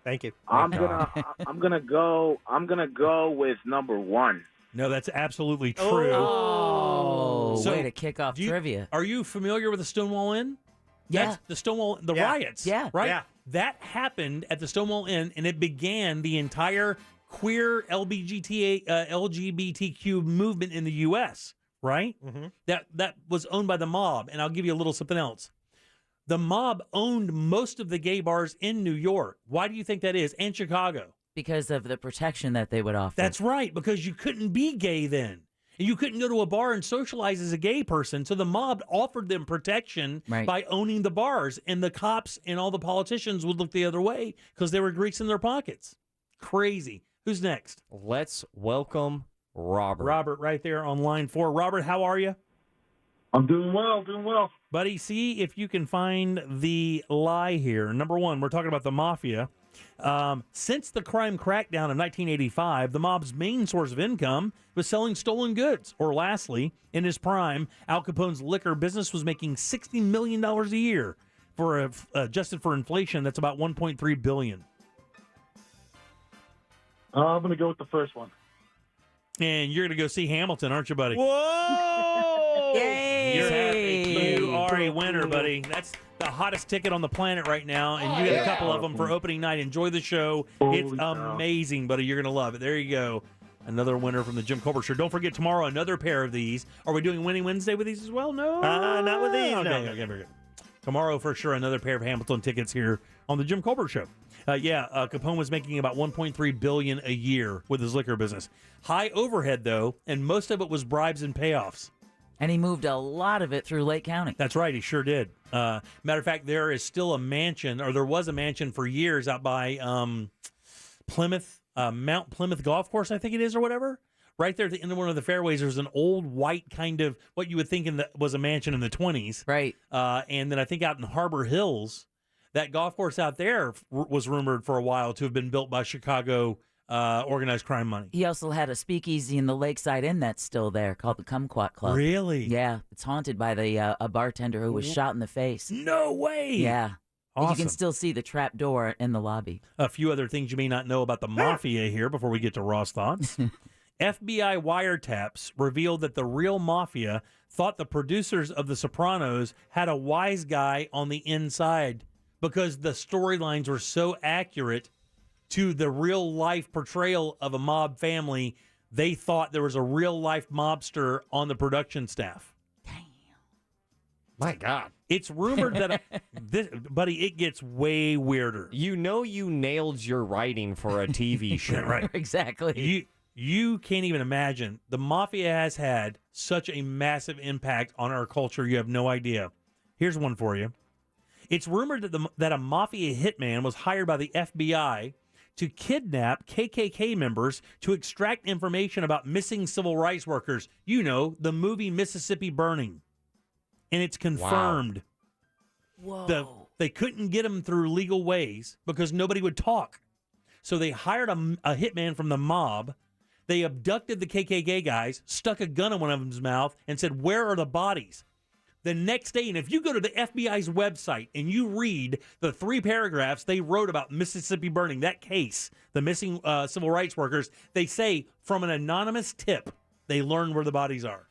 Thank you. I'm gonna go with number 1. No, that's absolutely true. Oh, way to kick off trivia. Are you familiar with the Stonewall Inn? Yeah. That's the Stonewall, the riots. Yeah. Right? Yeah. That happened at the Stonewall Inn, and it began the entire queer LGBTQ movement in the U.S., right? Mm-hmm. That was owned by the mob, and I'll give you a little something else. The mob owned most of the gay bars in New York. Why do you think that is? And Chicago. Because of the protection that they would offer. That's right, because you couldn't be gay then. And you couldn't go to a bar and socialize as a gay person. So the mob offered them protection by owning the bars. And the cops and all the politicians would look the other way because they were greasing their pockets. Crazy. Who's next? Let's welcome Robert. Robert right there on line 4. Robert, how are you? I'm doing well. Buddy, see if you can find the lie here. Number 1, we're talking about the Mafia. Since the crime crackdown of 1985, the mob's main source of income was selling stolen goods. Or lastly, in his prime, Al Capone's liquor business was making $60 million a year. For adjusted for inflation, that's about $1.3 billion. I'm going to go with the first one. And you're going to go see Hamilton, aren't you, buddy? Whoa! Yay! You are a winner, buddy. That's the hottest ticket on the planet right now, and you get a couple of them for opening night. Enjoy the show. It's amazing, buddy. You're going to love it. There you go. Another winner from the Jim Colbert Show. Don't forget, tomorrow, another pair of these. Are we doing Winning Wednesday with these as well? No? Not with these, no. Okay, very good. Tomorrow, for sure, another pair of Hamilton tickets here on the Jim Colbert Show. Capone was making about $1.3 billion a year with his liquor business. High overhead, though, and most of it was bribes and payoffs. And he moved a lot of it through Lake County. That's right, he sure did. Matter of fact, there is still a mansion, or there was a mansion for years out by Plymouth, Mount Plymouth Golf Course, I think it is, or whatever. Right there at the end of one of the fairways, there's an old white kind of what you would think was a mansion in the 20s. Right. And then I think out in Harbor Hills, that golf course out there was rumored for a while to have been built by Chicago organized crime money. He also had a speakeasy in the Lakeside Inn that's still there called the Kumquat Club. Really? Yeah. It's haunted by a bartender who was shot in the face. No way! Yeah. Awesome. You can still see the trap door in the lobby. A few other things you may not know about the Mafia here before we get to Raw's thoughts. FBI wiretaps revealed that the real Mafia thought the producers of The Sopranos had a wise guy on the inside because the storylines were so accurate to the real-life portrayal of a mob family. They thought there was a real-life mobster on the production staff. Damn. My God. It's rumored that, buddy, it gets way weirder. You know you nailed your writing for a TV show. Right. Exactly. You can't even imagine. The Mafia has had such a massive impact on our culture. You have no idea. Here's one for you. It's rumored that a Mafia hitman was hired by the FBI to kidnap KKK members to extract information about missing civil rights workers. You know, the movie Mississippi Burning. And it's confirmed. Whoa. They couldn't get them through legal ways because nobody would talk. So they hired a hitman from the mob. They abducted the KKK guys, stuck a gun in one of them's mouth, and said, "Where are the bodies?" The next day, and if you go to the FBI's website and you read the 3 paragraphs they wrote about Mississippi Burning, that case, the missing civil rights workers, they say from an anonymous tip, they learned where the bodies are.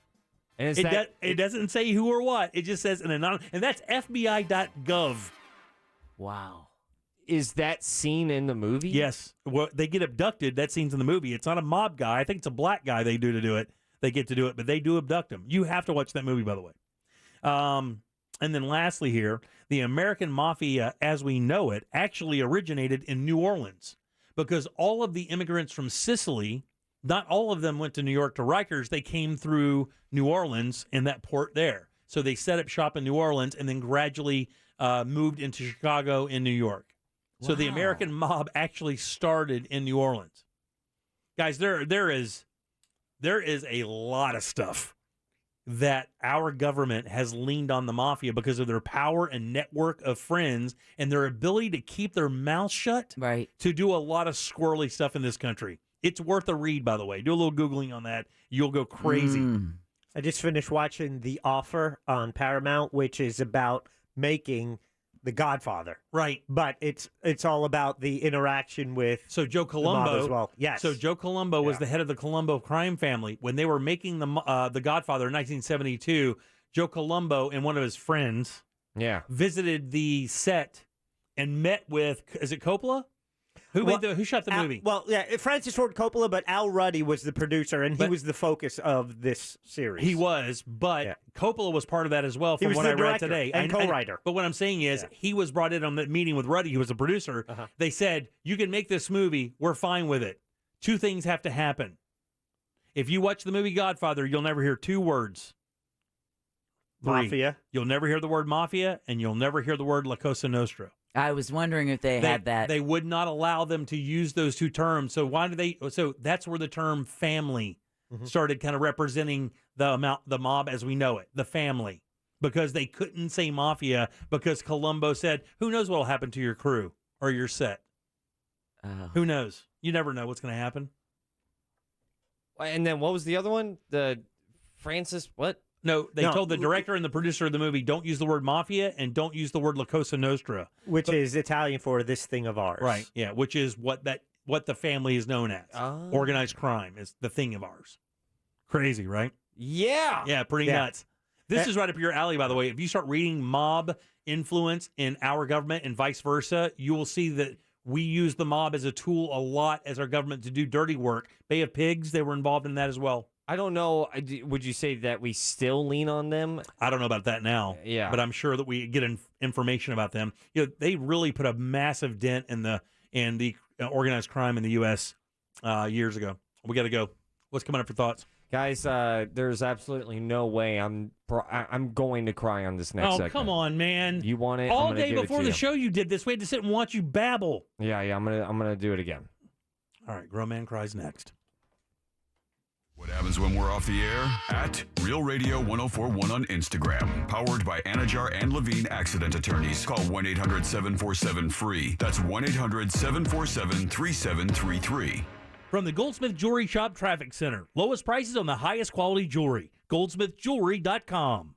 And it doesn't say who or what. It just says an anonymous, and that's FBI.gov. Wow. Is that scene in the movie? Yes. Well, they get abducted. That scene's in the movie. It's not a mob guy. I think it's a black guy they do it. They get to do it, but they do abduct him. You have to watch that movie, by the way. And then lastly here, the American Mafia, as we know it, actually originated in New Orleans because all of the immigrants from Sicily, not all of them went to New York to Rikers. They came through New Orleans in that port there. So they set up shop in New Orleans and then gradually moved into Chicago and New York. So the American mob actually started in New Orleans. Guys, there is a lot of stuff that our government has leaned on the mafia because of their power and network of friends and their ability to keep their mouth shut to do a lot of squirrely stuff in this country. It's worth a read, by the way. Do a little Googling on that. You'll go crazy. I just finished watching The Offer on Paramount, which is about making The Godfather. Right. But it's all about the interaction with Joe Colombo the mob as well. Yes. So Joe Colombo was the head of the Colombo crime family. When they were making the Godfather in 1972, Joe Colombo and one of his friends visited the set and met with, is it Coppola? Who shot the movie? Francis Ford Coppola, but Al Ruddy was the producer, and he was the focus of this series. He was, but Coppola was part of that as well from what I read today. And co-writer. But what I'm saying is he was brought in on that meeting with Ruddy, who was the producer. They said, you can make this movie. We're fine with it. 2 things have to happen. If you watch the movie Godfather, you'll never hear 2 words. 3. Mafia. You'll never hear the word mafia, and you'll never hear the word La Cosa Nostra. I was wondering if they had that. They would not allow them to use those 2 terms. So why do they? So that's where the term family started kind of representing the mob as we know it, the family, because they couldn't say mafia because Colombo said, "Who knows what will happen to your crew or your set? Who knows? You never know what's going to happen." And then what was the other one? The Francis what? No, they told the director and the producer of the movie, don't use the word mafia and don't use the word La Cosa Nostra. Which is Italian for this thing of ours. Right, yeah, which is what the family is known as. Organized crime is the thing of ours. Crazy, right? Yeah. Yeah, pretty nuts. This is right up your alley, by the way. If you start reading mob influence in our government and vice versa, you will see that we use the mob as a tool a lot as our government to do dirty work. Bay of Pigs, they were involved in that as well. I don't know. Would you say that we still lean on them? I don't know about that now. Yeah. But I'm sure that we get information about them. You know, they really put a massive dent in the organized crime in the U.S. Years ago. We got to go. What's coming up for thoughts? Guys, there's absolutely no way I'm going to cry on this next segment. Oh, come on, man. You want it? All day before the show you did this. We had to sit and watch you babble. Yeah, I'm gonna do it again. All right, Grown Man Cries next. What happens when we're off the air? At Real Radio 1041 on Instagram. Powered by Anajar and Levine Accident Attorneys. Call 1-800-747-FREE. That's 1-800-747-3733. From the Goldsmith Jewelry Shop Traffic Center. Lowest prices on the highest quality jewelry. GoldsmithJewelry.com.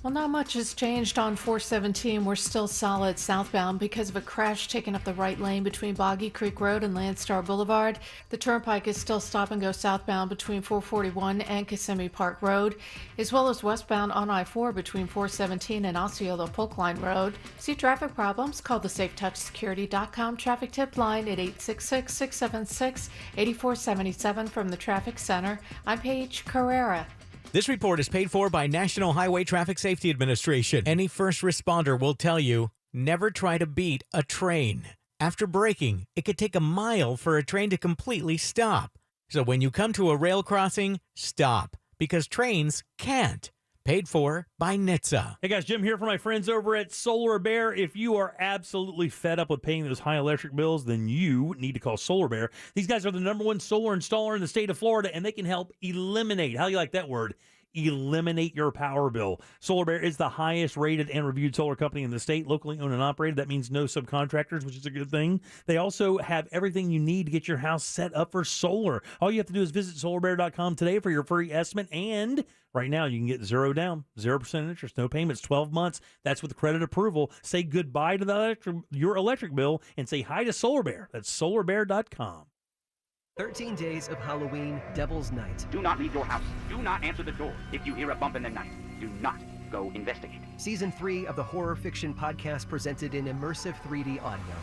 Well, not much has changed on 417. We're still solid southbound because of a crash taking up the right lane between Boggy Creek Road and Landstar Boulevard. The turnpike is still stop and go southbound between 441 and Kissimmee Park Road, as well as westbound on I-4 between 417 and Osceola Polk Line Road. See traffic problems? Call the SafeTouchSecurity.com traffic tip line at 866-676-8477 from the Traffic Center. I'm Paige Carrera. This report is paid for by National Highway Traffic Safety Administration. Any first responder will tell you, never try to beat a train. After braking, it could take a mile for a train to completely stop. So when you come to a rail crossing, stop, because trains can't. Paid for by NHTSA. Hey guys, Jim here for my friends over at Solar Bear. If you are absolutely fed up with paying those high electric bills, then you need to call Solar Bear. These guys are the #1 solar installer in the state of Florida, and they can help eliminate, how do you like that word? Eliminate your power bill. Solar Bear is the highest rated and reviewed solar company in the state, locally owned and operated. That means no subcontractors, which is a good thing. They also have everything you need to get your house set up for solar. All you have to do is visit solarbear.com today for your free estimate, and right now you can get $0 down, 0% interest, no payments, 12 months. That's with credit approval. Say goodbye to your electric bill and say hi to Solar Bear. That's solarbear.com. 13 days of Halloween, Devil's Night. Do not leave your house. Do not answer the door. If you hear a bump in the night, do not go investigate. Season 3 of the horror fiction podcast presented in immersive 3D audio.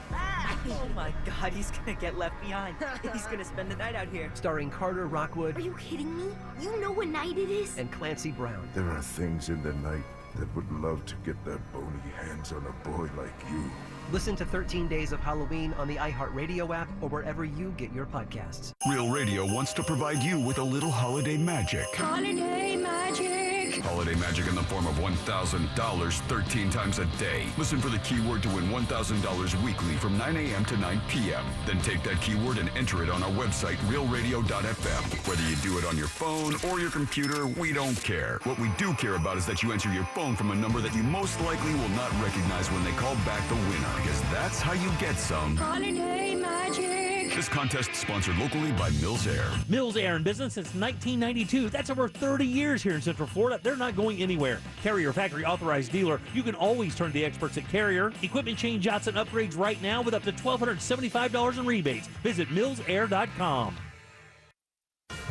Oh my God, he's gonna get left behind. He's gonna spend the night out here. Starring Carter Rockwood. Are you kidding me? You know what night it is? And Clancy Brown. There are things in the night that would love to get their bony hands on a boy like you. Listen to 13 Days of Halloween on the iHeartRadio app or wherever you get your podcasts. Real Radio wants to provide you with a little holiday magic. Holiday magic. Holiday magic in the form of $1,000 13 times a day. Listen for the keyword to win $1,000 weekly from 9 a.m. to 9 p.m. Then take that keyword and enter it on our website, realradio.fm. Whether you do it on your phone or your computer, we don't care. What we do care about is that you answer your phone from a number that you most likely will not recognize when they call back the winner, because that's how you get some holiday magic. This contest sponsored locally by Mills Air. Mills Air in business since 1992. That's over 30 years here in Central Florida. They're not going anywhere. Carrier factory authorized dealer. You can always turn to the experts at Carrier. Equipment change-outs and upgrades right now with up to $1,275 in rebates. Visit millsair.com.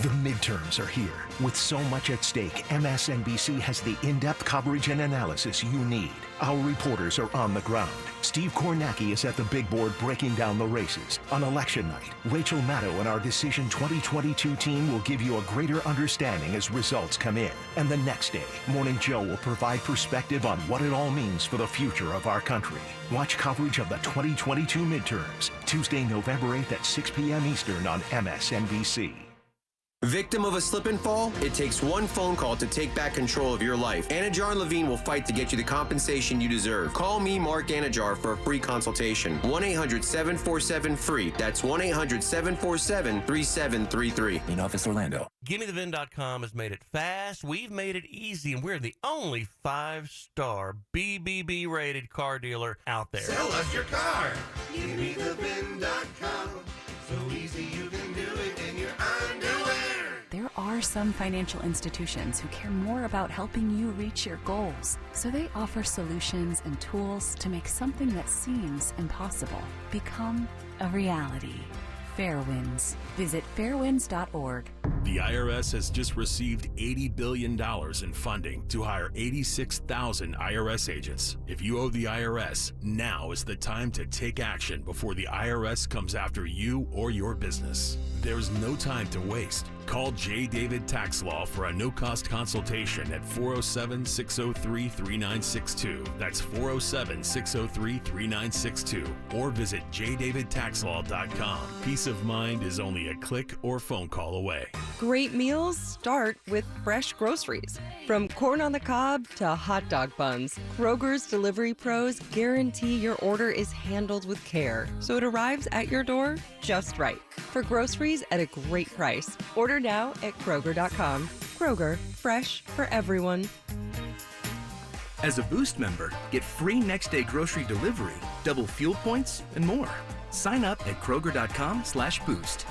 The midterms are here. With so much at stake, MSNBC has the in-depth coverage and analysis you need. Our reporters are on the ground. Steve Kornacki is at the big board breaking down the races. On election night, Rachel Maddow and our Decision 2022 team will give you a greater understanding as results come in. And the next day, Morning Joe will provide perspective on what it all means for the future of our country. Watch coverage of the 2022 midterms, Tuesday, November 8th at 6 p.m. Eastern on MSNBC. Victim of a slip and fall? It takes one phone call to take back control of your life. Anajar and Levine will fight to get you the compensation you deserve. Call me, Mark Anajar, for a free consultation. 1-800-747-FREE. That's 1-800-747-3733. In Office Orlando. GimmeTheVin.com has made it fast. We've made it easy, and we're the only 5-star BBB rated car dealer out there. Sell us your car. GimmeTheVin.com. So easy you can do it in your underwear. There are some financial institutions who care more about helping you reach your goals, so they offer solutions and tools to make something that seems impossible become a reality. Fairwinds. Visit fairwinds.org. The IRS has just received $80 billion in funding to hire 86,000 IRS agents. If you owe the IRS, now is the time to take action before the IRS comes after you or your business. There's no time to waste. Call J. David Tax Law for a no-cost consultation at 407-603-3962. That's 407-603-3962. Or visit jdavidtaxlaw.com. Peace of mind is only a click or phone call away. Great meals start with fresh groceries. From corn on the cob to hot dog buns, Kroger's delivery pros guarantee your order is handled with care, so it arrives at your door just right. For groceries at a great price. Order now at Kroger.com. Kroger, fresh for everyone. As a Boost member, get free next-day grocery delivery, double fuel points, and more. Sign up at Kroger.com/boost.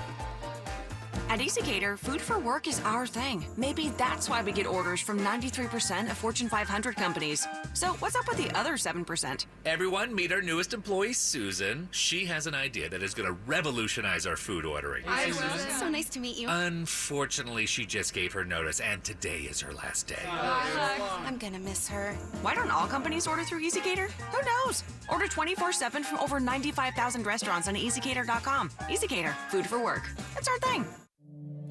At EasyCater, food for work is our thing. Maybe that's why we get orders from 93% of Fortune 500 companies. So what's up with the other 7%? Everyone, meet our newest employee, Susan. She has an idea that is going to revolutionize our food ordering. Hi, Susan. So nice to meet you. Unfortunately, she just gave her notice, and today is her last day. I'm going to miss her. Why don't all companies order through EasyCater? Who knows? Order 24/7 from over 95,000 restaurants on EasyCater.com. EasyCater, food for work. It's our thing.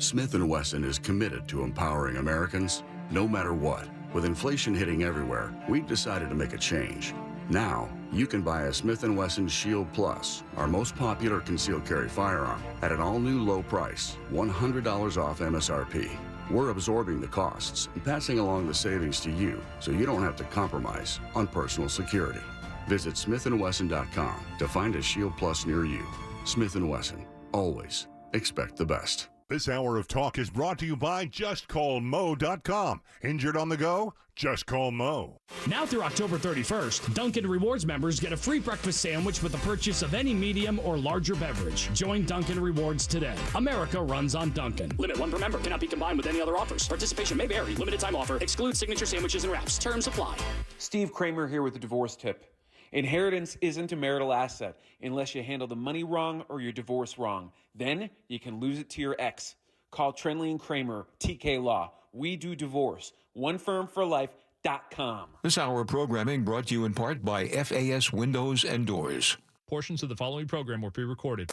Smith & Wesson is committed to empowering Americans, no matter what. With inflation hitting everywhere, we've decided to make a change. Now, you can buy a Smith & Wesson Shield Plus, our most popular concealed carry firearm, at an all-new low price, $100 off MSRP. We're absorbing the costs and passing along the savings to you so you don't have to compromise on personal security. Visit smithandwesson.com to find a Shield Plus near you. Smith & Wesson. Always expect the best. This hour of talk is brought to you by JustCallMo.com. Injured on the go? Just call Mo. Now through October 31st, Dunkin' Rewards members get a free breakfast sandwich with the purchase of any medium or larger beverage. Join Dunkin' Rewards today. America runs on Dunkin'. Limit 1 per member. Cannot be combined with any other offers. Participation may vary. Limited time offer. Excludes signature sandwiches and wraps. Terms apply. Steve Kramer here with the divorce tip. Inheritance isn't a marital asset unless you handle the money wrong or your divorce wrong. Then you can lose it to your ex. Call Trenley and Kramer, TK Law. We do divorce. OneFirmForLife.com. This hour of programming brought to you in part by FAS Windows and Doors. Portions of the following program were pre-recorded.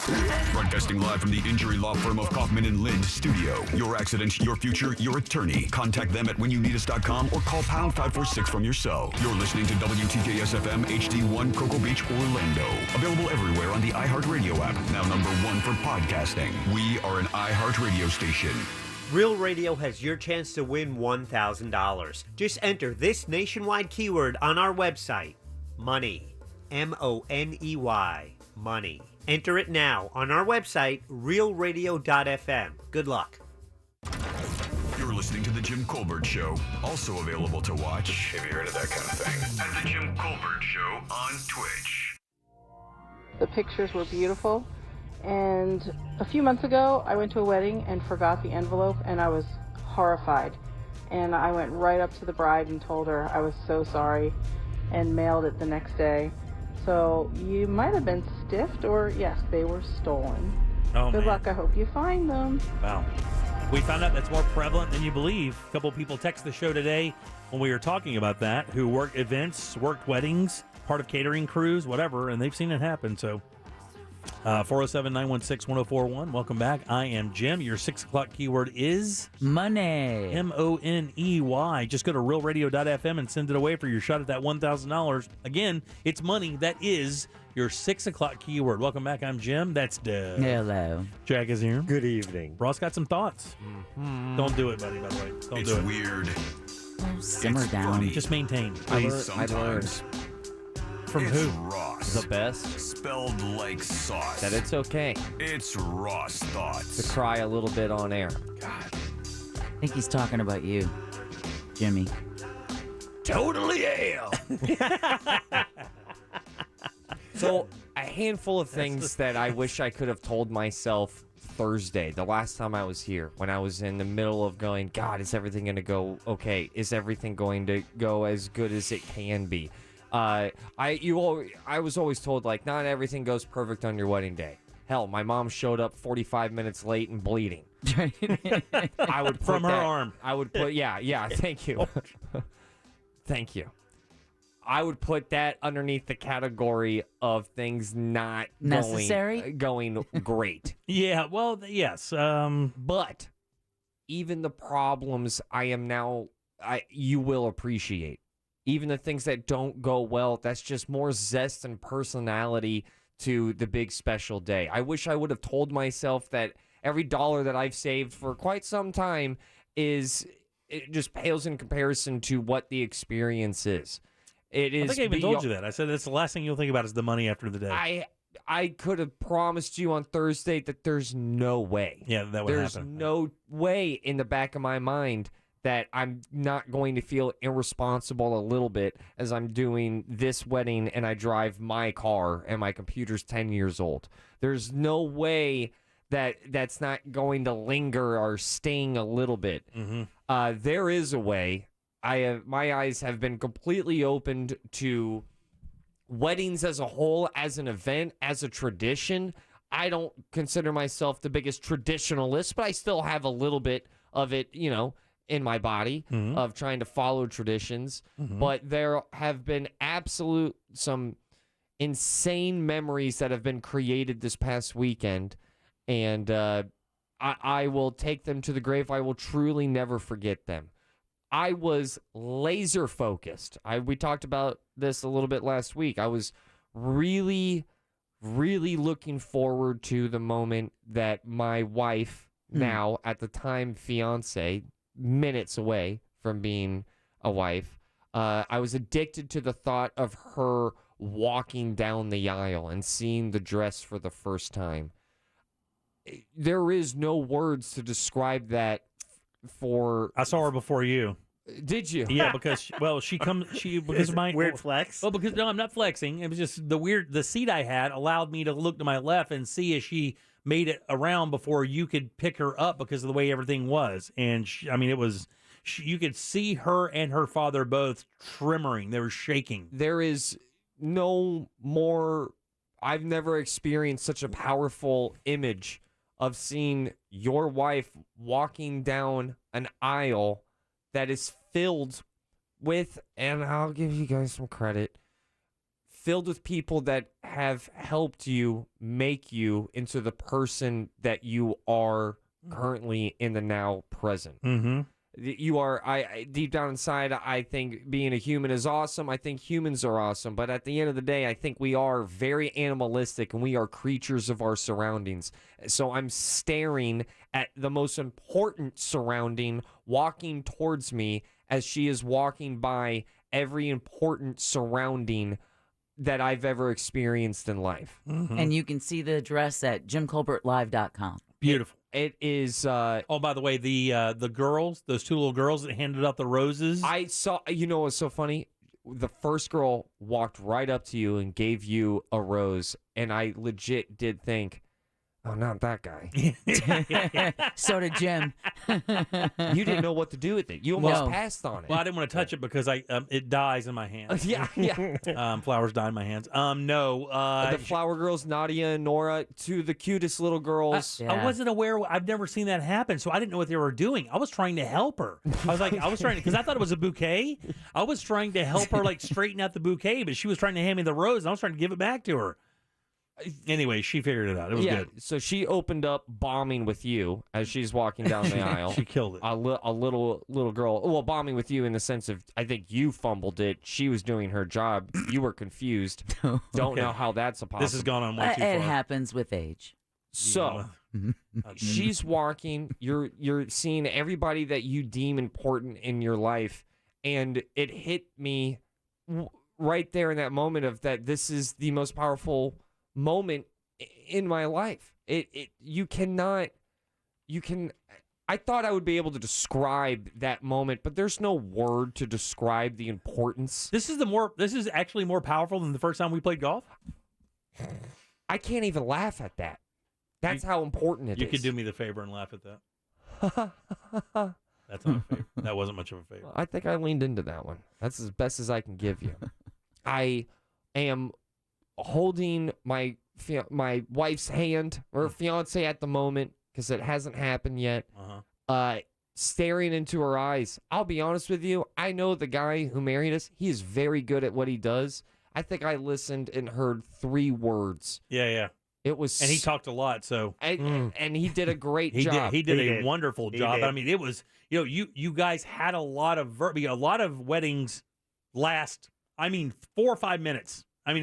Broadcasting live from the injury law firm of Kaufman and Lind studio. Your accident, your future, your attorney. Contact them at whenyounneedus.com or call pound 546 from your cell. You're listening to WTKS FM HD1 Cocoa Beach, Orlando. Available everywhere on the iHeartRadio app. Now #1 for podcasting. We are an iHeartRadio station. Real Radio has your chance to win $1,000. Just enter this nationwide keyword on our website, money. MONEY, money. Enter it now on our website, realradio.fm. Good luck. You're listening to The Jim Colbert Show. Also available to watch, have you heard of that kind of thing, at The Jim Colbert Show on Twitch. The pictures were beautiful. And a few months ago, I went to a wedding and forgot the envelope, and I was horrified. And I went right up to the bride and told her I was so sorry and mailed it the next day. So you might have been stiffed, or yes, they were stolen. Oh, Good man. luck. I hope you find them. Wow. We found out that's more prevalent than you believe. A couple people texted the show today when we were talking about that, who worked events, worked weddings, part of catering crews, whatever, and they've seen it happen. So 407-916-1041. Welcome back. I am Jim. Your 6 o'clock keyword is money. MONEY. Just go to realradio.fm and send it away for your shot at that $1,000. Again, it's money. That is your 6 o'clock keyword. Welcome back. I'm Jim. That's Doug. Hello. Jack is here. Good evening. Ross got some thoughts. Mm-hmm. Don't do it, buddy, by the way. Don't It's do it. weird. Simmer It's down. funny. Just maintain. Please, sometimes. From It's who? Ross. The best. Spelled like sauce. That it's okay It's Ross Thoughts. to cry a little bit on air. I think he's talking about you, Jimmy. Totally am. So, a handful of things that I wish I could have told myself Thursday, the last time I was here, when I was in the middle of going, God, is everything going to go okay? Is everything going to go as good as it can be? I was always told, like, not everything goes perfect on your wedding day. Hell, my mom showed up 45 minutes late and bleeding. I would put From her that- arm. I would put, yeah, thank you. Thank you. I would put that underneath the category of things not Necessary? going great. Yeah, well, yes. But even the problems you will appreciate. Even the things that don't go well, that's just more zest and personality to the big special day. I wish I would have told myself that every dollar that I've saved for quite some time it just pales in comparison to what the experience is. It is. I think I even told you that. I said that's the last thing you'll think about is the money after the day. I could have promised you on Thursday that there's no way. Yeah, that would There's happen. no way in the back of my mind that I'm not going to feel irresponsible a little bit as I'm doing this wedding and I drive my car and my computer's 10 years old. There's no way that that's not going to linger or sting a little bit. Mm-hmm. There is a way. My eyes have been completely opened to weddings as a whole, as an event, as a tradition. I don't consider myself the biggest traditionalist, but I still have a little bit of it, in my body of trying to follow traditions. But there have been some insane memories that have been created this past weekend, and I will take them to the grave. I will truly never forget them. I was laser focused. We talked about this a little bit last week. I was really, really looking forward to the moment that my wife, now at the time fiance, minutes away from being a wife. I was addicted to the thought of her walking down the aisle and seeing the dress for the first time. There is no words to describe that for... I saw her before you. Did you? Yeah, because because of my weird flex. Well, because no, I'm not flexing. It was just the seat I had allowed me to look to my left and see as she made it around before you could pick her up because of the way everything was. And you could see her and her father both tremoring. They were shaking. There is no more. I've never experienced such a powerful image of seeing your wife walking down an aisle that is filled with, and I'll give you guys some credit, filled with people that have helped you make you into the person that you are currently in the now present. Mm-hmm. You are, deep down inside, I think being a human is awesome. I think humans are awesome. But at the end of the day, I think we are very animalistic and we are creatures of our surroundings. So I'm staring at the most important surrounding walking towards me as she is walking by every important surrounding that I've ever experienced in life. Mm-hmm. And you can see the address at JimColbertLive.com. Beautiful. It is. Oh, by the way, the girls, those two little girls that handed out the roses. I saw. You know what's so funny? The first girl walked right up to you and gave you a rose, and I legit did think, oh, not that guy. So did Jim. You didn't know what to do with it. You almost passed on it. Well, I didn't want to touch it because it dies in my hands. Yeah. Flowers die in my hands. No. The flower girls, Nadia and Nora, two of the cutest little girls. I wasn't aware. I've never seen that happen, so I didn't know what they were doing. I was trying to help her. I was trying to, because I thought it was a bouquet. I was trying to help her straighten out the bouquet, but she was trying to hand me the rose, and I was trying to give it back to her. Anyway, she figured it out. It was good. So she opened up bombing with you as she's walking down the aisle. She killed it. A little girl. Well, bombing with you in the sense of I think you fumbled it. She was doing her job. You were confused. Don't know how that's a possible. This has gone on way too far. It happens with age. So she's walking. You're seeing everybody that you deem important in your life, and it hit me right there in that moment of that. This is the most powerful moment in my life. I thought I would be able to describe that moment, but there's no word to describe the importance. This is actually more powerful than the first time we played golf. I can't even laugh at that. That's how important it is. You could do me the favor and laugh at that. That's not a favor. That wasn't much of a favor. I think I leaned into that one. That's as best as I can give you. I am holding my wife's hand, or fiance at the moment, because it hasn't happened yet, staring into her eyes. I'll be honest with you, I know the guy who married us, he is very good at what he does. I think I listened and heard 3 words. Yeah. It was, and he talked a lot, so and he did a great job. He did a wonderful job. I mean, it was, you guys had a lot of weddings last, 4 or 5 minutes. And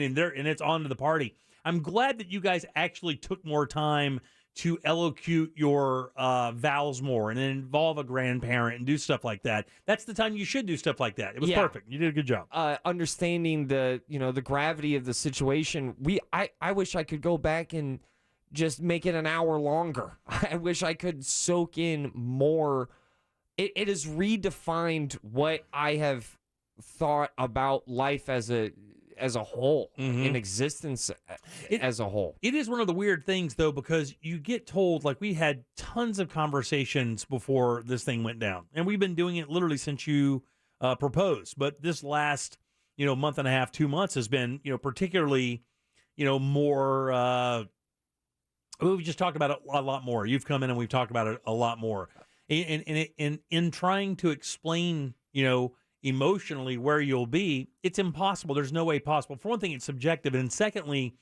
it's on to the party. I'm glad that you guys actually took more time to elocute your vows more and involve a grandparent and do stuff like that. That's the time you should do stuff like that. It was perfect. You did a good job. Understanding the gravity of the situation. I wish I could go back and just make it an hour longer. I wish I could soak in more. It has redefined what I have thought about life as a whole, in existence as a whole. It is one of the weird things, though, because you get told, we had tons of conversations before this thing went down. And we've been doing it literally since you proposed. But this last, month and a half, 2 months has been, particularly, more, we've just talked about it a lot more. You've come in and we've talked about it a lot more. In trying to explain, emotionally where you'll be, it's impossible. There's no way possible. For one thing, it's subjective. And secondly,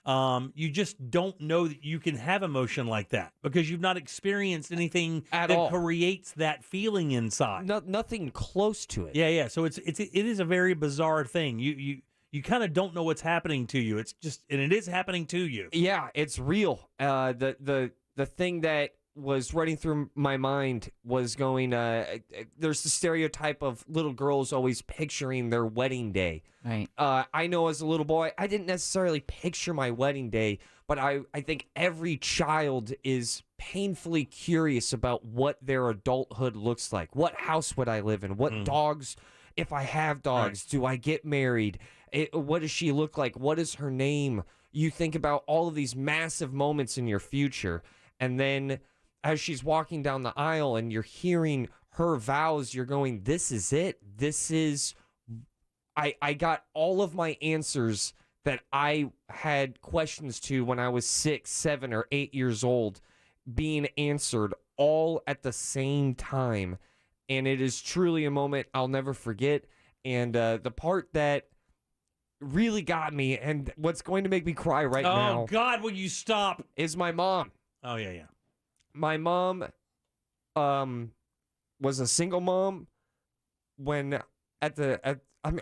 you just don't know that you can have emotion like that because you've not experienced anything that creates that feeling inside. Nothing close to it. Yeah. So it is a very bizarre thing. You kind of don't know what's happening to you. It's just, and it is happening to you. Yeah, it's real. The thing that was running through my mind was going, there's the stereotype of little girls always picturing their wedding day. Right. I know as a little boy, I didn't necessarily picture my wedding day, but I think every child is painfully curious about what their adulthood looks like. What house would I live in? What dogs, if I have dogs, do I get married? What does she look like? What is her name? You think about all of these massive moments in your future, and then as she's walking down the aisle and you're hearing her vows, you're going, this is it. This is, I got all of my answers that I had questions to when I was 6, 7, or 8 years old being answered all at the same time. And it is truly a moment I'll never forget. And the part that really got me, and what's going to make me cry right now. Oh, God, will you stop? Is my mom. Oh, yeah. My mom was a single mom when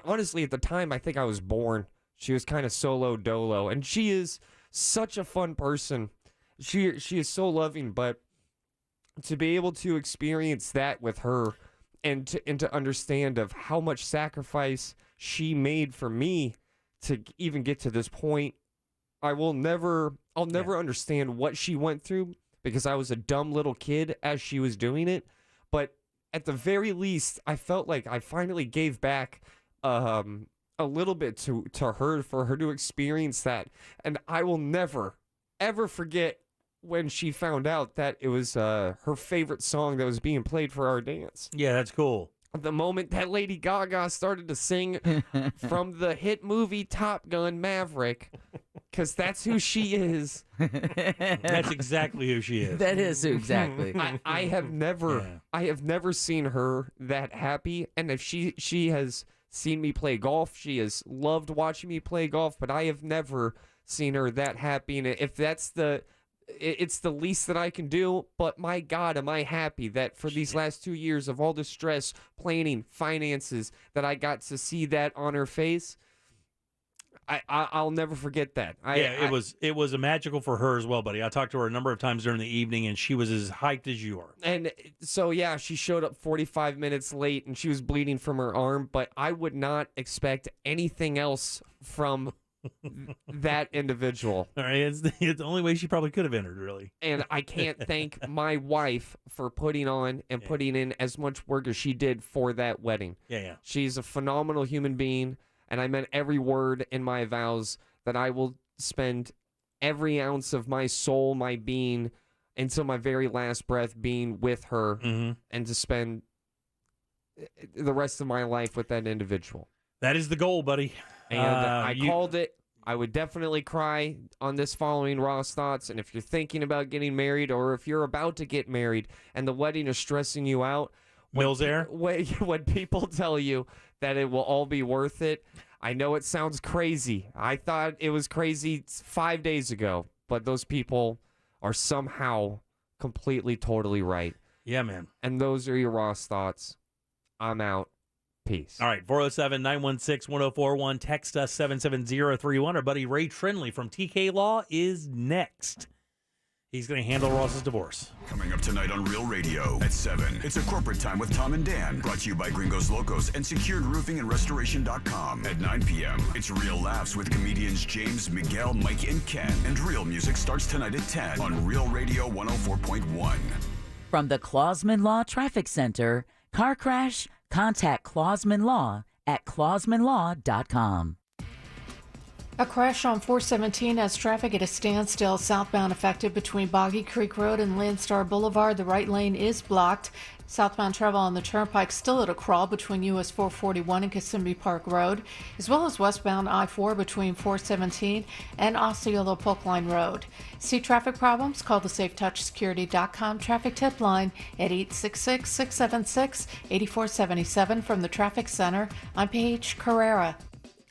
honestly, at the time, I think I was born. She was kind of solo dolo, and she is such a fun person. She is so loving, but to be able to experience that with her and to understand of how much sacrifice she made for me to even get to this point, I'll never understand what she went through, because I was a dumb little kid as she was doing it. But at the very least, I felt like I finally gave back a little bit to her, for her to experience that. And I will never, ever forget when she found out that it was her favorite song that was being played for our dance. Yeah, that's cool. The moment that Lady Gaga started to sing from the hit movie Top Gun Maverick, because that's who she is. That's exactly who she is. That is exactly. I have never seen her that happy. And if she has seen me play golf, she has loved watching me play golf, but I have never seen her that happy. And if that's it's the least that I can do, but my God, am I happy that for these last 2 years of all the stress, planning, finances, that I got to see that on her face. I'll never forget that. It was a magical for her as well, buddy. I talked to her a number of times during the evening, and she was as hyped as you are. And so, yeah, she showed up 45 minutes late, and she was bleeding from her arm, but I would not expect anything else from that individual. All right, it's the only way she probably could have entered, really. And I can't thank my wife for putting on and putting in as much work as she did for that wedding. Yeah. She's a phenomenal human being, and I meant every word in my vows that I will spend every ounce of my soul, my being, until my very last breath being with her, and to spend the rest of my life with that individual. That is the goal, buddy. And I called it. I would definitely cry on this following Ross Thoughts. And if you're thinking about getting married, or if you're about to get married and the wedding is stressing you out, Mills Air? When people tell you that it will all be worth it, I know it sounds crazy. I thought it was crazy 5 days ago, but those people are somehow completely, totally right. Yeah, man. And those are your Ross Thoughts. I'm out. Peace. All right, 407-916-1041. Text us 77031. Our buddy Ray Trinley from TK Law is next. He's going to handle Ross's divorce. Coming up tonight on Real Radio at 7. It's a corporate time with Tom and Dan. Brought to you by Gringos Locos and SecuredRoofingAndRestoration.com. At 9 p.m., it's Real Laughs with comedians James, Miguel, Mike, and Ken. And Real Music starts tonight at 10 on Real Radio 104.1. From the Clausman Law Traffic Center, car crash, contact Clausman Law at clausmanlaw.com. A crash on 417 has traffic at a standstill southbound affected between Boggy Creek Road and Landstar Boulevard. The right lane is blocked. Southbound travel on the Turnpike still at a crawl between US 441 and Kissimmee Park Road, as well as westbound I-4 between 417 and Osceola Polk Line Road. See traffic problems? Call the SafeTouchSecurity.com traffic tip line at 866-676-8477 from the Traffic Center. I'm Paige Carrera.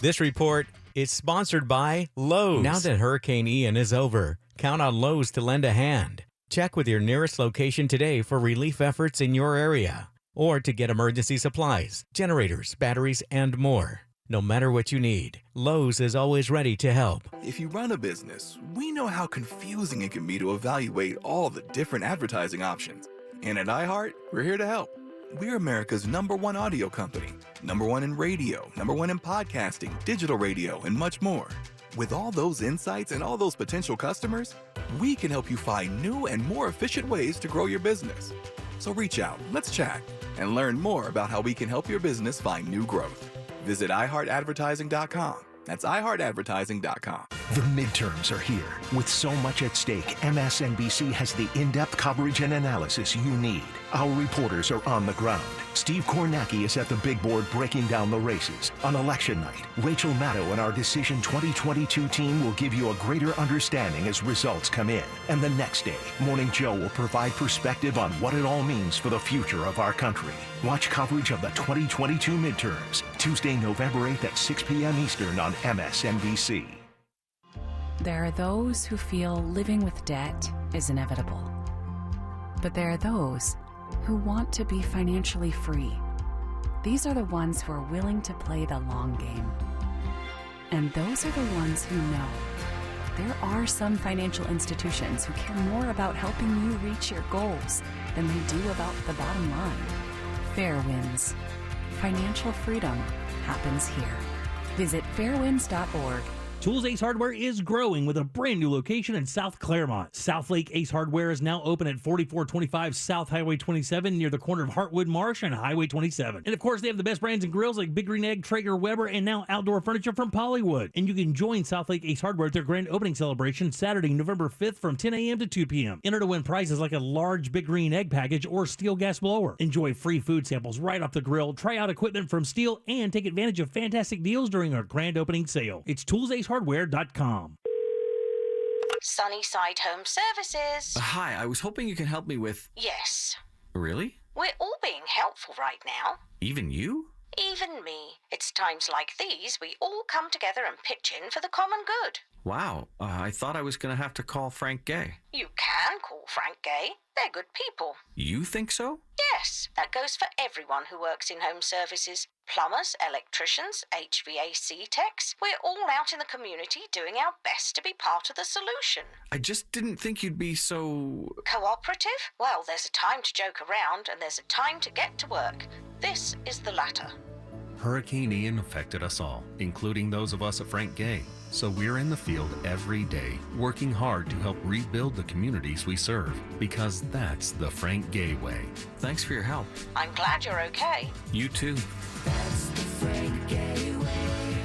This report is sponsored by Lowe's. Now that Hurricane Ian is over, count on Lowe's to lend a hand. Check with your nearest location today for relief efforts in your area or to get emergency supplies, generators, batteries, and more. No matter what you need, Lowe's is always ready to help. If you run a business, we know how confusing it can be to evaluate all the different advertising options. And at iHeart, we're here to help. We're America's #1 audio company, #1 in radio, #1 in podcasting, digital radio, and much more. With all those insights and all those potential customers, we can help you find new and more efficient ways to grow your business. So reach out, let's chat, and learn more about how we can help your business find new growth. Visit iHeartAdvertising.com. That's iHeartAdvertising.com. The midterms are here. With so much at stake, MSNBC has the in-depth coverage and analysis you need. Our reporters are on the ground. Steve Kornacki is at the big board breaking down the races. On election night, Rachel Maddow and our Decision 2022 team will give you a greater understanding as results come in. And the next day, Morning Joe will provide perspective on what it all means for the future of our country. Watch coverage of the 2022 midterms, Tuesday, November 8th at 6 p.m. Eastern on MSNBC. There are those who feel living with debt is inevitable. But there are those who want to be financially free. These are the ones who are willing to play the long game. And those are the ones who know there are some financial institutions who care more about helping you reach your goals than they do about the bottom line. Fairwinds. Financial freedom happens here. Visit fairwinds.org. Tools Ace Hardware is growing with a brand new location in South Claremont. South Lake Ace Hardware is now open at 4425 South Highway 27 near the corner of Heartwood Marsh and Highway 27. And of course, they have the best brands and grills like Big Green Egg, Traeger, Weber, and now outdoor furniture from Pollywood. And you can join South Lake Ace Hardware at their grand opening celebration Saturday, November 5th from 10 a.m. to 2 p.m. Enter to win prizes like a large Big Green Egg package or steel gas blower. Enjoy free food samples right off the grill, try out equipment from Steel, and take advantage of fantastic deals during our grand opening sale. It's toolsacehardware.com. Sunnyside Home Services. Hi, I was hoping you can help me with... Yes. Really? We're all being helpful right now. Even you? Even me. It's times like these we all come together and pitch in for the common good. Wow, I thought I was going to have to call Frank Gay. You can call Frank Gay. They're good people. You think so? Yes, that goes for everyone who works in home services. Plumbers, electricians, HVAC techs. We're all out in the community doing our best to be part of the solution. I just didn't think you'd be so... Cooperative? Well, there's a time to joke around and there's a time to get to work. This is the latter. Hurricane Ian affected us all, including those of us at Frank Gay. So we're in the field every day, working hard to help rebuild the communities we serve, because that's the Frank Gay way. Thanks for your help. I'm glad you're okay. You too. That's the Frank Gay way.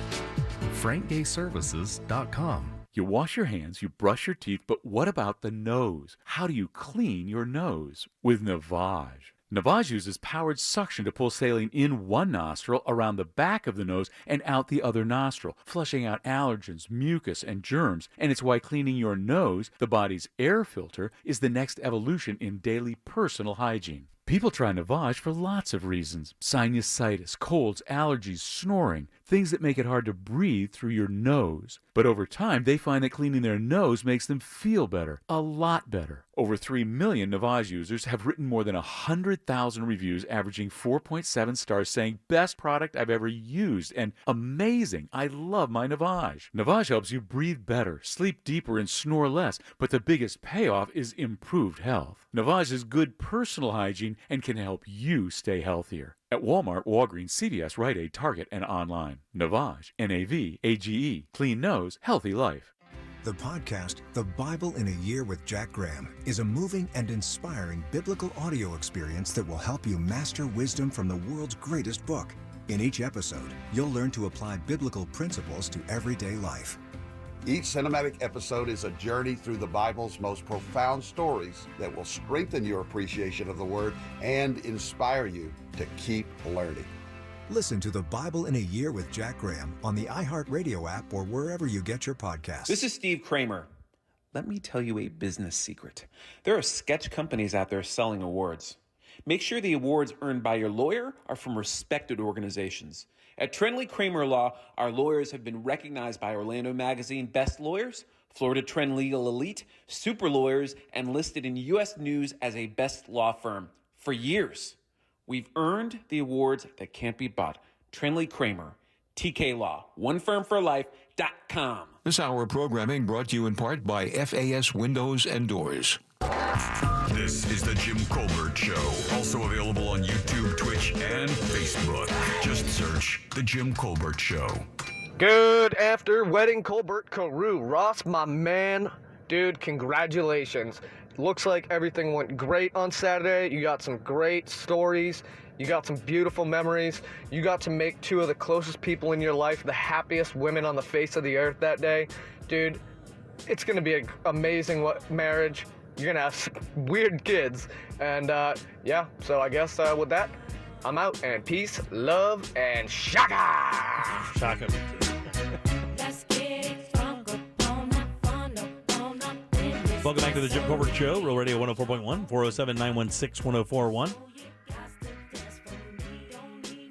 FrankGayServices.com. You wash your hands, you brush your teeth, but what about the nose? How do you clean your nose? With Navage. Navage uses powered suction to pull saline in one nostril, around the back of the nose, and out the other nostril, flushing out allergens, mucus, and germs. And it's why cleaning your nose, the body's air filter, is the next evolution in daily personal hygiene. People try Navage for lots of reasons. Sinusitis, colds, allergies, snoring, things that make it hard to breathe through your nose. But over time, they find that cleaning their nose makes them feel better, a lot better. Over 3 million Navage users have written more than 100,000 reviews, averaging 4.7 stars, saying, best product I've ever used, and amazing, I love my Navage. Navage helps you breathe better, sleep deeper, and snore less, but the biggest payoff is improved health. Navage is good personal hygiene and can help you stay healthier. At Walmart, Walgreens, CVS, Rite Aid, Target, and online. Navage, N-A-V-A-G-E. Clean nose, healthy life. The podcast, The Bible in a Year with Jack Graham, is a moving and inspiring biblical audio experience that will help you master wisdom from the world's greatest book. In each episode, you'll learn to apply biblical principles to everyday life. Each cinematic episode is a journey through the Bible's most profound stories that will strengthen your appreciation of the Word and inspire you to keep learning. Listen to The Bible in a Year with Jack Graham on the iHeartRadio app or wherever you get your podcasts. This is Steve Kramer. Let me tell you a business secret. There are sketch companies out there selling awards. Make sure the awards earned by your lawyer are from respected organizations. At Trenley Kramer Law, our lawyers have been recognized by Orlando Magazine Best Lawyers, Florida Trend Legal Elite, Super Lawyers, and listed in U.S. News as a best law firm for years. We've earned the awards that can't be bought. Trenley Kramer, TK Law, onefirmforlife.com. This hour of programming brought to you in part by FAS Windows and Doors. This is the Jim Colbert Show. Also available on YouTube, Twitch, and Facebook. Just search The Jim Colbert Show. Good after wedding, Colbert Carew. Ross, my man. Dude, congratulations. Looks like everything went great on Saturday. You got some great stories. You got some beautiful memories. You got to make two of the closest people in your life the happiest women on the face of the earth that day. Dude, it's going to be an amazing marriage. You're going to have weird kids. And, yeah, so I guess with that, I'm out. And peace, love, and shaka! Shaka. Welcome back to the Jim Colbert Show, Real Radio 104.1, 407-916-1041.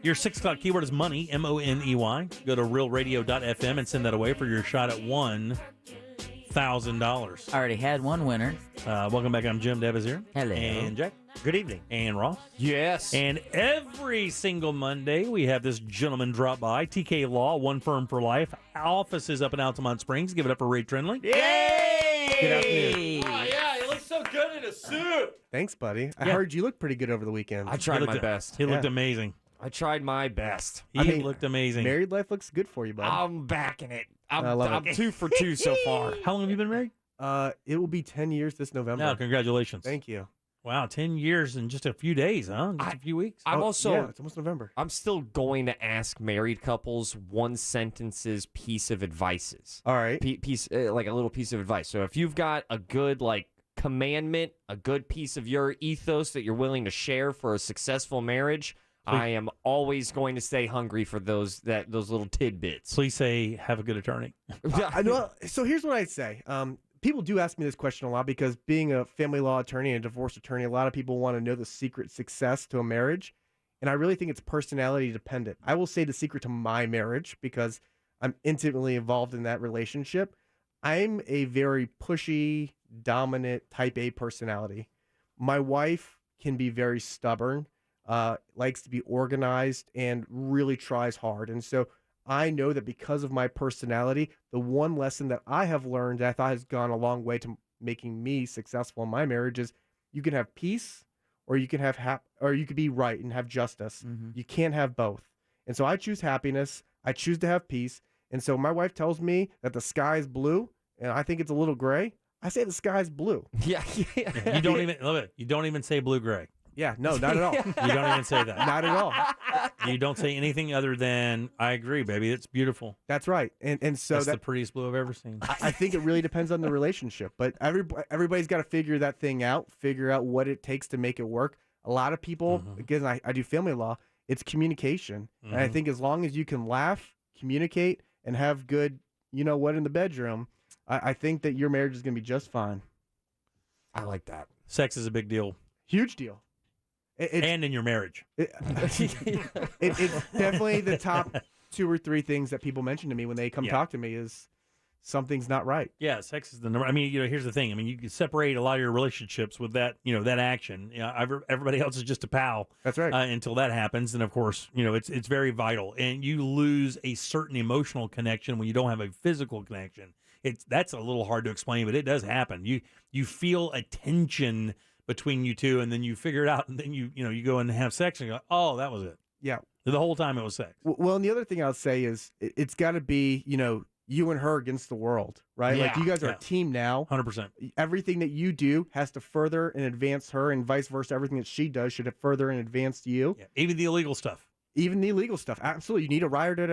Your 6 o'clock keyword is money, M-O-N-E-Y. Go to realradio.fm and send that away for your shot at $1,000. I already had one winner. Welcome back. I'm Jim. Deb is here. Hello. And Jack. Good evening. And Ross. Yes. And every single Monday, we have this gentleman drop by. TK Law, One Firm for Life. Offices up in Altamont Springs. Give it up for Ray Trindley. Yay! Good afternoon. Oh, yeah, he looks so good in a suit. Thanks, buddy. I heard you look pretty good over the weekend. I tried my best. He looked amazing. I tried my best. He looked amazing. Married life looks good for you, bud. I'm backing it. I love I'm it. 2 for 2 so far. How long have you been married? It will be 10 years this November. No, congratulations. Thank you. Wow, 10 years in just a few days, huh? Just a few weeks. I'm also, yeah, it's almost November. I'm still going to ask married couples one sentences piece of advices. All right. Piece, like a little piece of advice. So if you've got a good commandment, a good piece of your ethos that you're willing to share for a successful marriage, I am always going to stay hungry for those little tidbits. Please say, have a good attorney. I know. So here's what I'd say. People do ask me this question a lot because being a family law attorney and a divorce attorney, a lot of people want to know the secret success to a marriage. And I really think it's personality dependent. I will say the secret to my marriage because I'm intimately involved in that relationship. I'm a very pushy, dominant type A personality. My wife can be very stubborn, likes to be organized, and really tries hard. And so I know that because of my personality, the one lesson that I have learned that I thought has gone a long way to making me successful in my marriage is you can have peace or you can have or you could be right and have justice. Mm-hmm. You can't have both. And so I choose happiness. I choose to have peace. And so my wife tells me that the sky is blue and I think it's a little gray. I say the sky's blue. Yeah. You don't even love it. You don't even say blue-gray. Yeah, no, not at all. You don't even say that. Not at all. You don't say anything other than, I agree, baby. It's beautiful. That's right. And so that's the prettiest blue I've ever seen. I think it really depends on the relationship. But everybody's got to figure that thing out, figure out what it takes to make it work. A lot of people, again, I do family law, it's communication. And I think as long as you can laugh, communicate, and have good, you know what, in the bedroom, I think that your marriage is going to be just fine. I like that. Sex is a big deal. Huge deal. And in your marriage. It's definitely the top 2 or 3 things that people mention to me when they come talk to me is something's not right. Yeah, sex is the number. I mean, here's the thing. I mean, you can separate a lot of your relationships with that, that action. Everybody else is just a pal. That's right. Until that happens. And of course, it's very vital. And you lose a certain emotional connection when you don't have a physical connection. That's a little hard to explain, but it does happen. You feel a tension between you two, and then you figure it out, and then you go and have sex, and you go, oh, that was it. Yeah. The whole time it was sex. Well, and the other thing I'll say is it's got to be, you and her against the world, right? Yeah. Like you guys are a team now. 100%. Everything that you do has to further and advance her, and vice versa. Everything that she does should further and advance you. Yeah. Even the illegal stuff. Even the illegal stuff. Absolutely. You need a ride or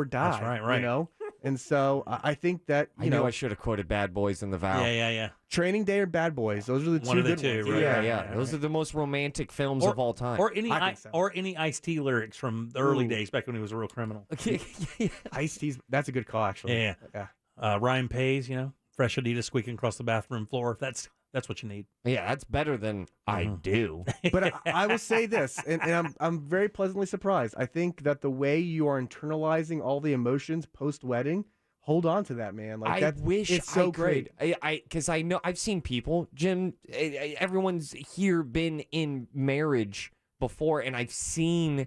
die. That's right. And so I think that, I knew I should have quoted Bad Boys in the Vow. Yeah. Training Day or Bad Boys. Those are the One two of the good two, ones. right? Yeah. Those are the most romantic films of all time. Or any Ice-T lyrics from the early days, back when he was a real criminal. Ice-T's, that's a good call, actually. Yeah. Ryan Pays, fresh Adidas squeaking across the bathroom floor. That's what you need. Yeah, that's better than I do. But I will say this, and I'm very pleasantly surprised. I think that the way you are internalizing all the emotions post-wedding, hold on to that, man. Like I wish it's so I great. Because I know I've seen people, Jim. Everyone's here been in marriage before, and I've seen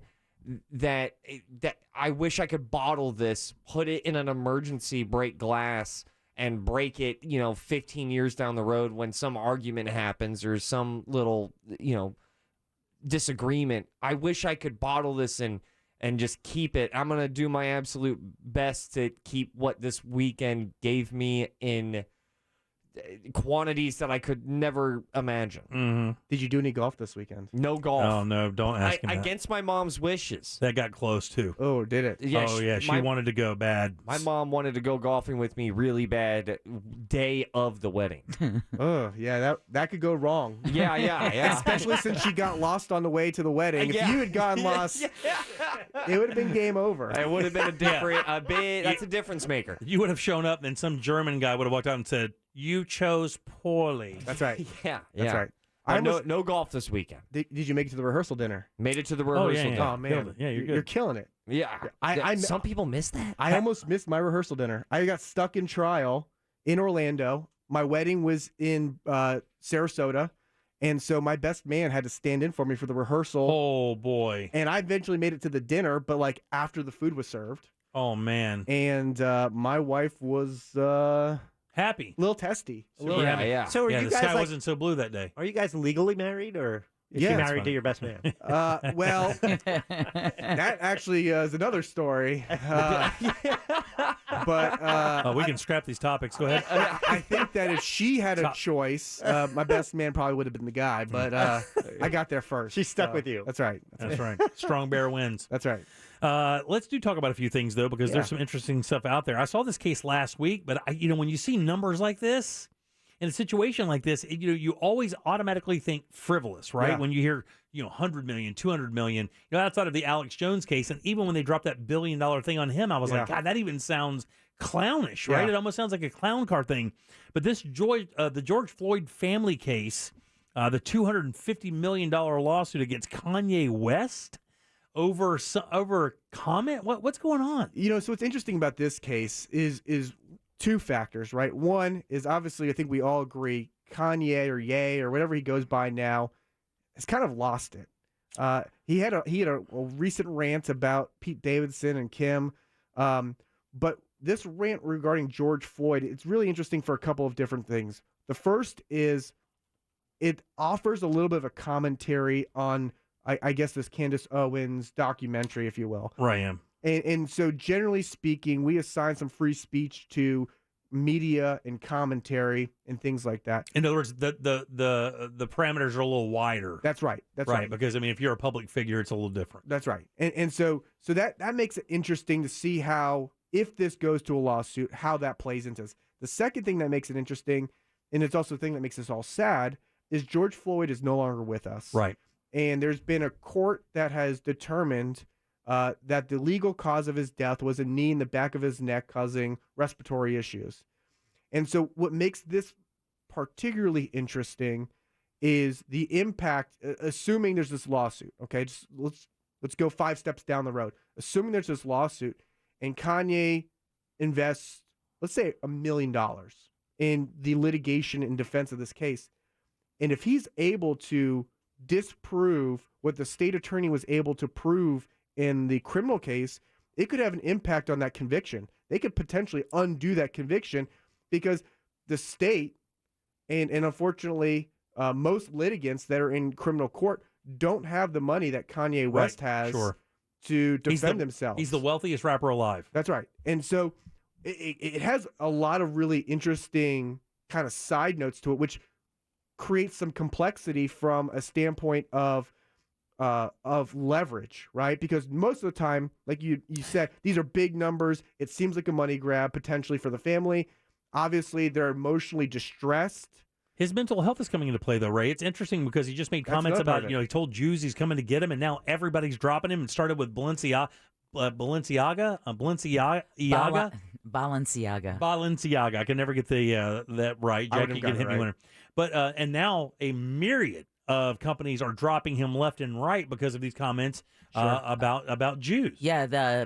that I wish I could bottle this, put it in an emergency break glass, and break it, 15 years down the road when some argument happens or some little, disagreement. I wish I could bottle this and just keep it. I'm going to do my absolute best to keep what this weekend gave me in quantities that I could never imagine. Mm-hmm. Did you do any golf this weekend? No golf. Oh, no, don't ask him that. Against my mom's wishes. That got close, too. Oh, did it? Yeah, she wanted to go bad. My mom wanted to go golfing with me really bad day of the wedding. Oh, yeah, that could go wrong. Yeah. Especially since she got lost on the way to the wedding. Yeah. If you had gotten lost, it would have been game over. It would have been that's a difference maker. You would have shown up, and some German guy would have walked out and said, "You chose poorly." That's right. Yeah. That's right. No golf this weekend. Did you make it to the rehearsal dinner? Made it to the rehearsal dinner. Oh, man. Yeah, you're good. You're killing it. Yeah. Some people miss that. I almost missed my rehearsal dinner. I got stuck in trial in Orlando. My wedding was in Sarasota. And so my best man had to stand in for me for the rehearsal. Oh, boy. And I eventually made it to the dinner, but like after the food was served. Oh, man. And my wife was happy. A little testy. Yeah. So are Yeah, you the guys sky like, wasn't so blue that day. Are you guys legally married, or is Yeah, she that's married to fine. your best man? Well, that actually is another story. But we can scrap these topics. Go ahead. I think that if she had a choice, my best man probably would have been the guy. But I got there first. She stuck with you. That's right. That's right. Strong bear wins. That's right. Let's talk about a few things, though, because there's some interesting stuff out there. I saw this case last week, but when you see numbers like this, in a situation like this, you always automatically think frivolous, right? Yeah. When you hear, 100 million, 200 million, outside of the Alex Jones case, and even when they dropped that $1 billion thing on him, I was like, God, that even sounds clownish, right? Yeah. It almost sounds like a clown car thing. But this the George Floyd family case, the $250 million lawsuit against Kanye West over comment, what's going on? So what's interesting about this case is two factors, right? One is obviously, I think we all agree, Kanye or Ye or whatever he goes by now has kind of lost it. He had a recent rant about Pete Davidson and Kim, but this rant regarding George Floyd, it's really interesting for a couple of different things. The first is it offers a little bit of a commentary on, I guess, this Candace Owens documentary, if you will. Right. And so generally speaking, we assign some free speech to media and commentary and things like that. In other words, the parameters are a little wider. That's right. That's right. Because if you're a public figure, it's a little different. That's right. And so that makes it interesting to see how, if this goes to a lawsuit, how that plays into this. The second thing that makes it interesting, and it's also the thing that makes us all sad, is George Floyd is no longer with us. Right. And there's been a court that has determined that the legal cause of his death was a knee in the back of his neck causing respiratory issues. And so what makes this particularly interesting is the impact, assuming there's this lawsuit, okay? Just let's go 5 steps down the road. Assuming there's this lawsuit and Kanye invests, let's say, $1 million in the litigation in defense of this case. And if he's able to disprove what the state attorney was able to prove in the criminal case, it could have an impact on that conviction. They could potentially undo that conviction because the state, and unfortunately, most litigants that are in criminal court don't have the money that Kanye West has to defend themselves. He's the wealthiest rapper alive. That's right. And so it has a lot of really interesting kind of side notes to it, which creates some complexity from a standpoint of leverage, right? Because most of the time, like you said, these are big numbers. It seems like a money grab potentially for the family. Obviously, they're emotionally distressed. His mental health is coming into play, though, Ray. It's interesting because he just made comments about, he told Jews he's coming to get him, and now everybody's dropping him. It started with Balenciaga. I can never get that right. Jackie can hit me winner. But and now a myriad of companies are dropping him left and right because of these comments about Jews. Yeah,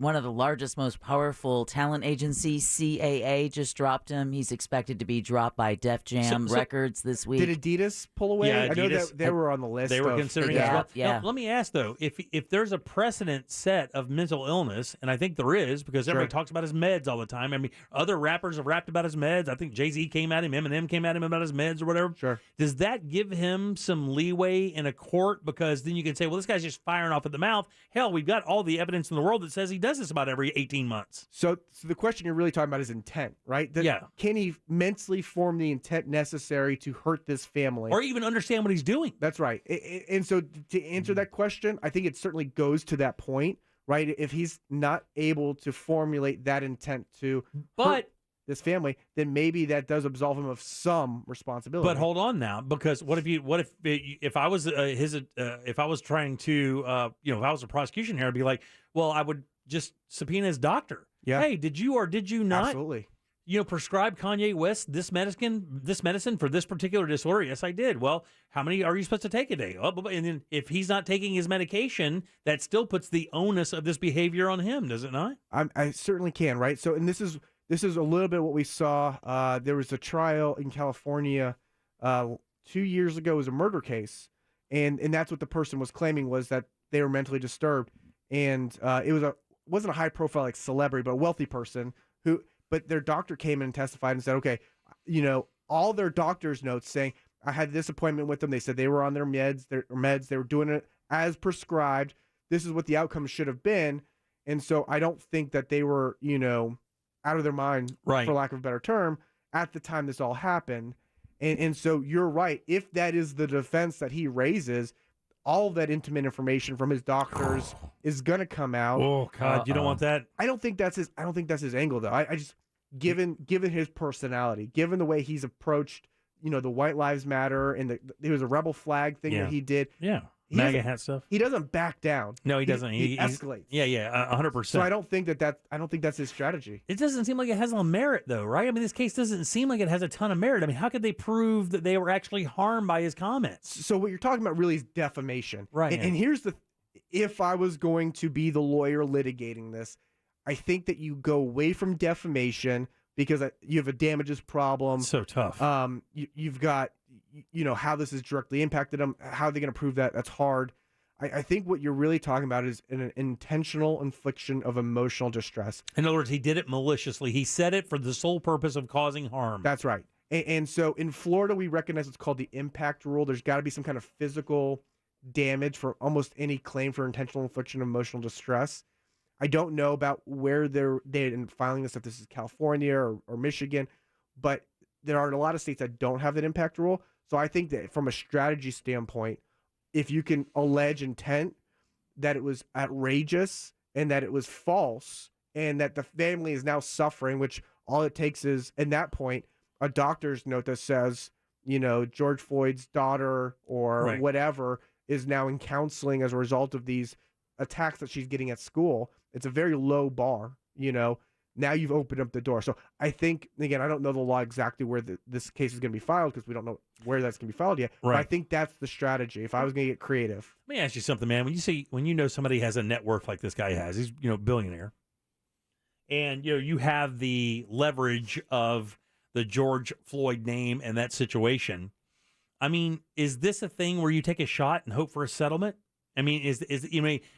one of the largest, most powerful talent agencies, CAA, just dropped him. He's expected to be dropped by Def Jam Records this week. Did Adidas pull away? Yeah, I know Adidas- that they were on the list. They were of- considering it as well. Yeah. Now, let me ask though, if there's a precedent set of mental illness, and I think there is, because everybody talks about his meds all the time. I mean, other rappers have rapped about his meds. I think Jay-Z came at him, Eminem came at him about his meds or whatever. Sure. Does that give him some leeway in a court? Because then you can say, well, this guy's just firing off at the mouth. Hell, we've got all the evidence in the world that says he does this about every 18 months. So the question you're really talking about is intent, right? Yeah. Can he mentally form the intent necessary to hurt this family? Or even understand what he's doing. That's right. And so to answer that question, I think it certainly goes to that point, right? If he's not able to formulate that intent to hurt this family, then maybe that does absolve him of some responsibility. But hold on now, because what if I was if I was trying to if I was a prosecution here, I'd be like, well, I would just subpoena his doctor. Yeah. Hey, did you or did you not? Absolutely. Prescribe Kanye West this medicine for this particular disorder? Yes, I did. Well, how many are you supposed to take a day? Oh, and then if he's not taking his medication, that still puts the onus of this behavior on him, does it not? I certainly can, right? So, and this is a little bit what we saw. There was a trial in California 2 years ago. It was a murder case, and that's what the person was claiming, was that they were mentally disturbed, and it wasn't a high profile like celebrity, but a wealthy person but their doctor came in and testified and said, okay, all their doctor's notes saying, I had this appointment with them. They said they were on their meds, they were doing it as prescribed. This is what the outcome should have been. And so I don't think that they were, out of their mind, for lack of a better term, at the time this all happened. And so you're right. If that is the defense that he raises, all of that intimate information from his doctors is going to come out. Oh God, you don't want that. I don't think that's his angle, though. I just given his personality, given the way he's approached, the White Lives Matter and there was a rebel flag thing that he did. Yeah. MAGA hat stuff. He doesn't back down. No, he doesn't. He escalates. Yeah, 100%. So I don't think that's his strategy. It doesn't seem like it has a merit, though, right? I mean, this case doesn't seem like it has a ton of merit. I mean, how could they prove that they were actually harmed by his comments? So what you're talking about really is defamation. Right. And here's if I was going to be the lawyer litigating this, I think that you go away from defamation because you have a damages problem. So tough. You've got, how this has directly impacted them. How are they going to prove that? That's hard. I think what you're really talking about is an intentional infliction of emotional distress. In other words, he did it maliciously. He said it for the sole purpose of causing harm. That's right. And so in Florida, we recognize what's called the impact rule. There's got to be some kind of physical damage for almost any claim for intentional infliction of emotional distress. I don't know about where they're in filing this, if this is California or Michigan, but there are a lot of states that don't have that impact rule. So I think that from a strategy standpoint, if you can allege intent that it was outrageous and that it was false and that the family is now suffering, which all it takes is, at that point, a doctor's note that says, George Floyd's daughter or whatever is now in counseling as a result of these attacks that she's getting at school. It's a very low bar, Now you've opened up the door. So I think, again, I don't know the law exactly where this case is going to be filed because we don't know where that's going to be filed yet. Right. But I think that's the strategy if I was going to get creative. Let me ask you something, man. When you know somebody has a net worth like this guy has, he's a billionaire, and you have the leverage of the George Floyd name and that situation. I mean, is this a thing where you take a shot and hope for a settlement? I mean,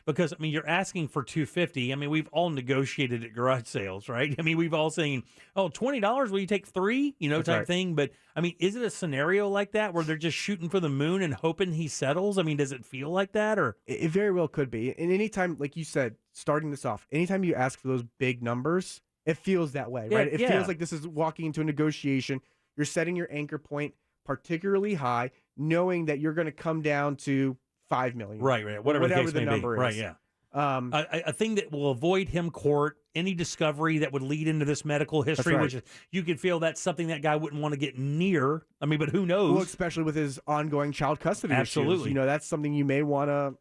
because you're asking for $250. I mean, we've all negotiated at garage sales, right? I mean, we've all saying, "Oh, $20, will you take 3?" That's type right. thing. But I mean, is it a scenario like that where they're just shooting for the moon and hoping he settles? I mean, does it feel like that, or It very well could be. And anytime, like you said, starting this off, anytime you ask for those big numbers, it feels that way, right? It feels like this is walking into a negotiation. You're setting your anchor point particularly high, knowing that you're going to come down to $5 million. Right. Whatever the case may number be. Right, is. yeah. A thing that will avoid him court, any discovery that would lead into this medical history, right. which is, you could feel that's something that guy wouldn't want to get near. I mean, but who knows? Well, especially with his ongoing child custody Absolutely. issues. That's something you may want to,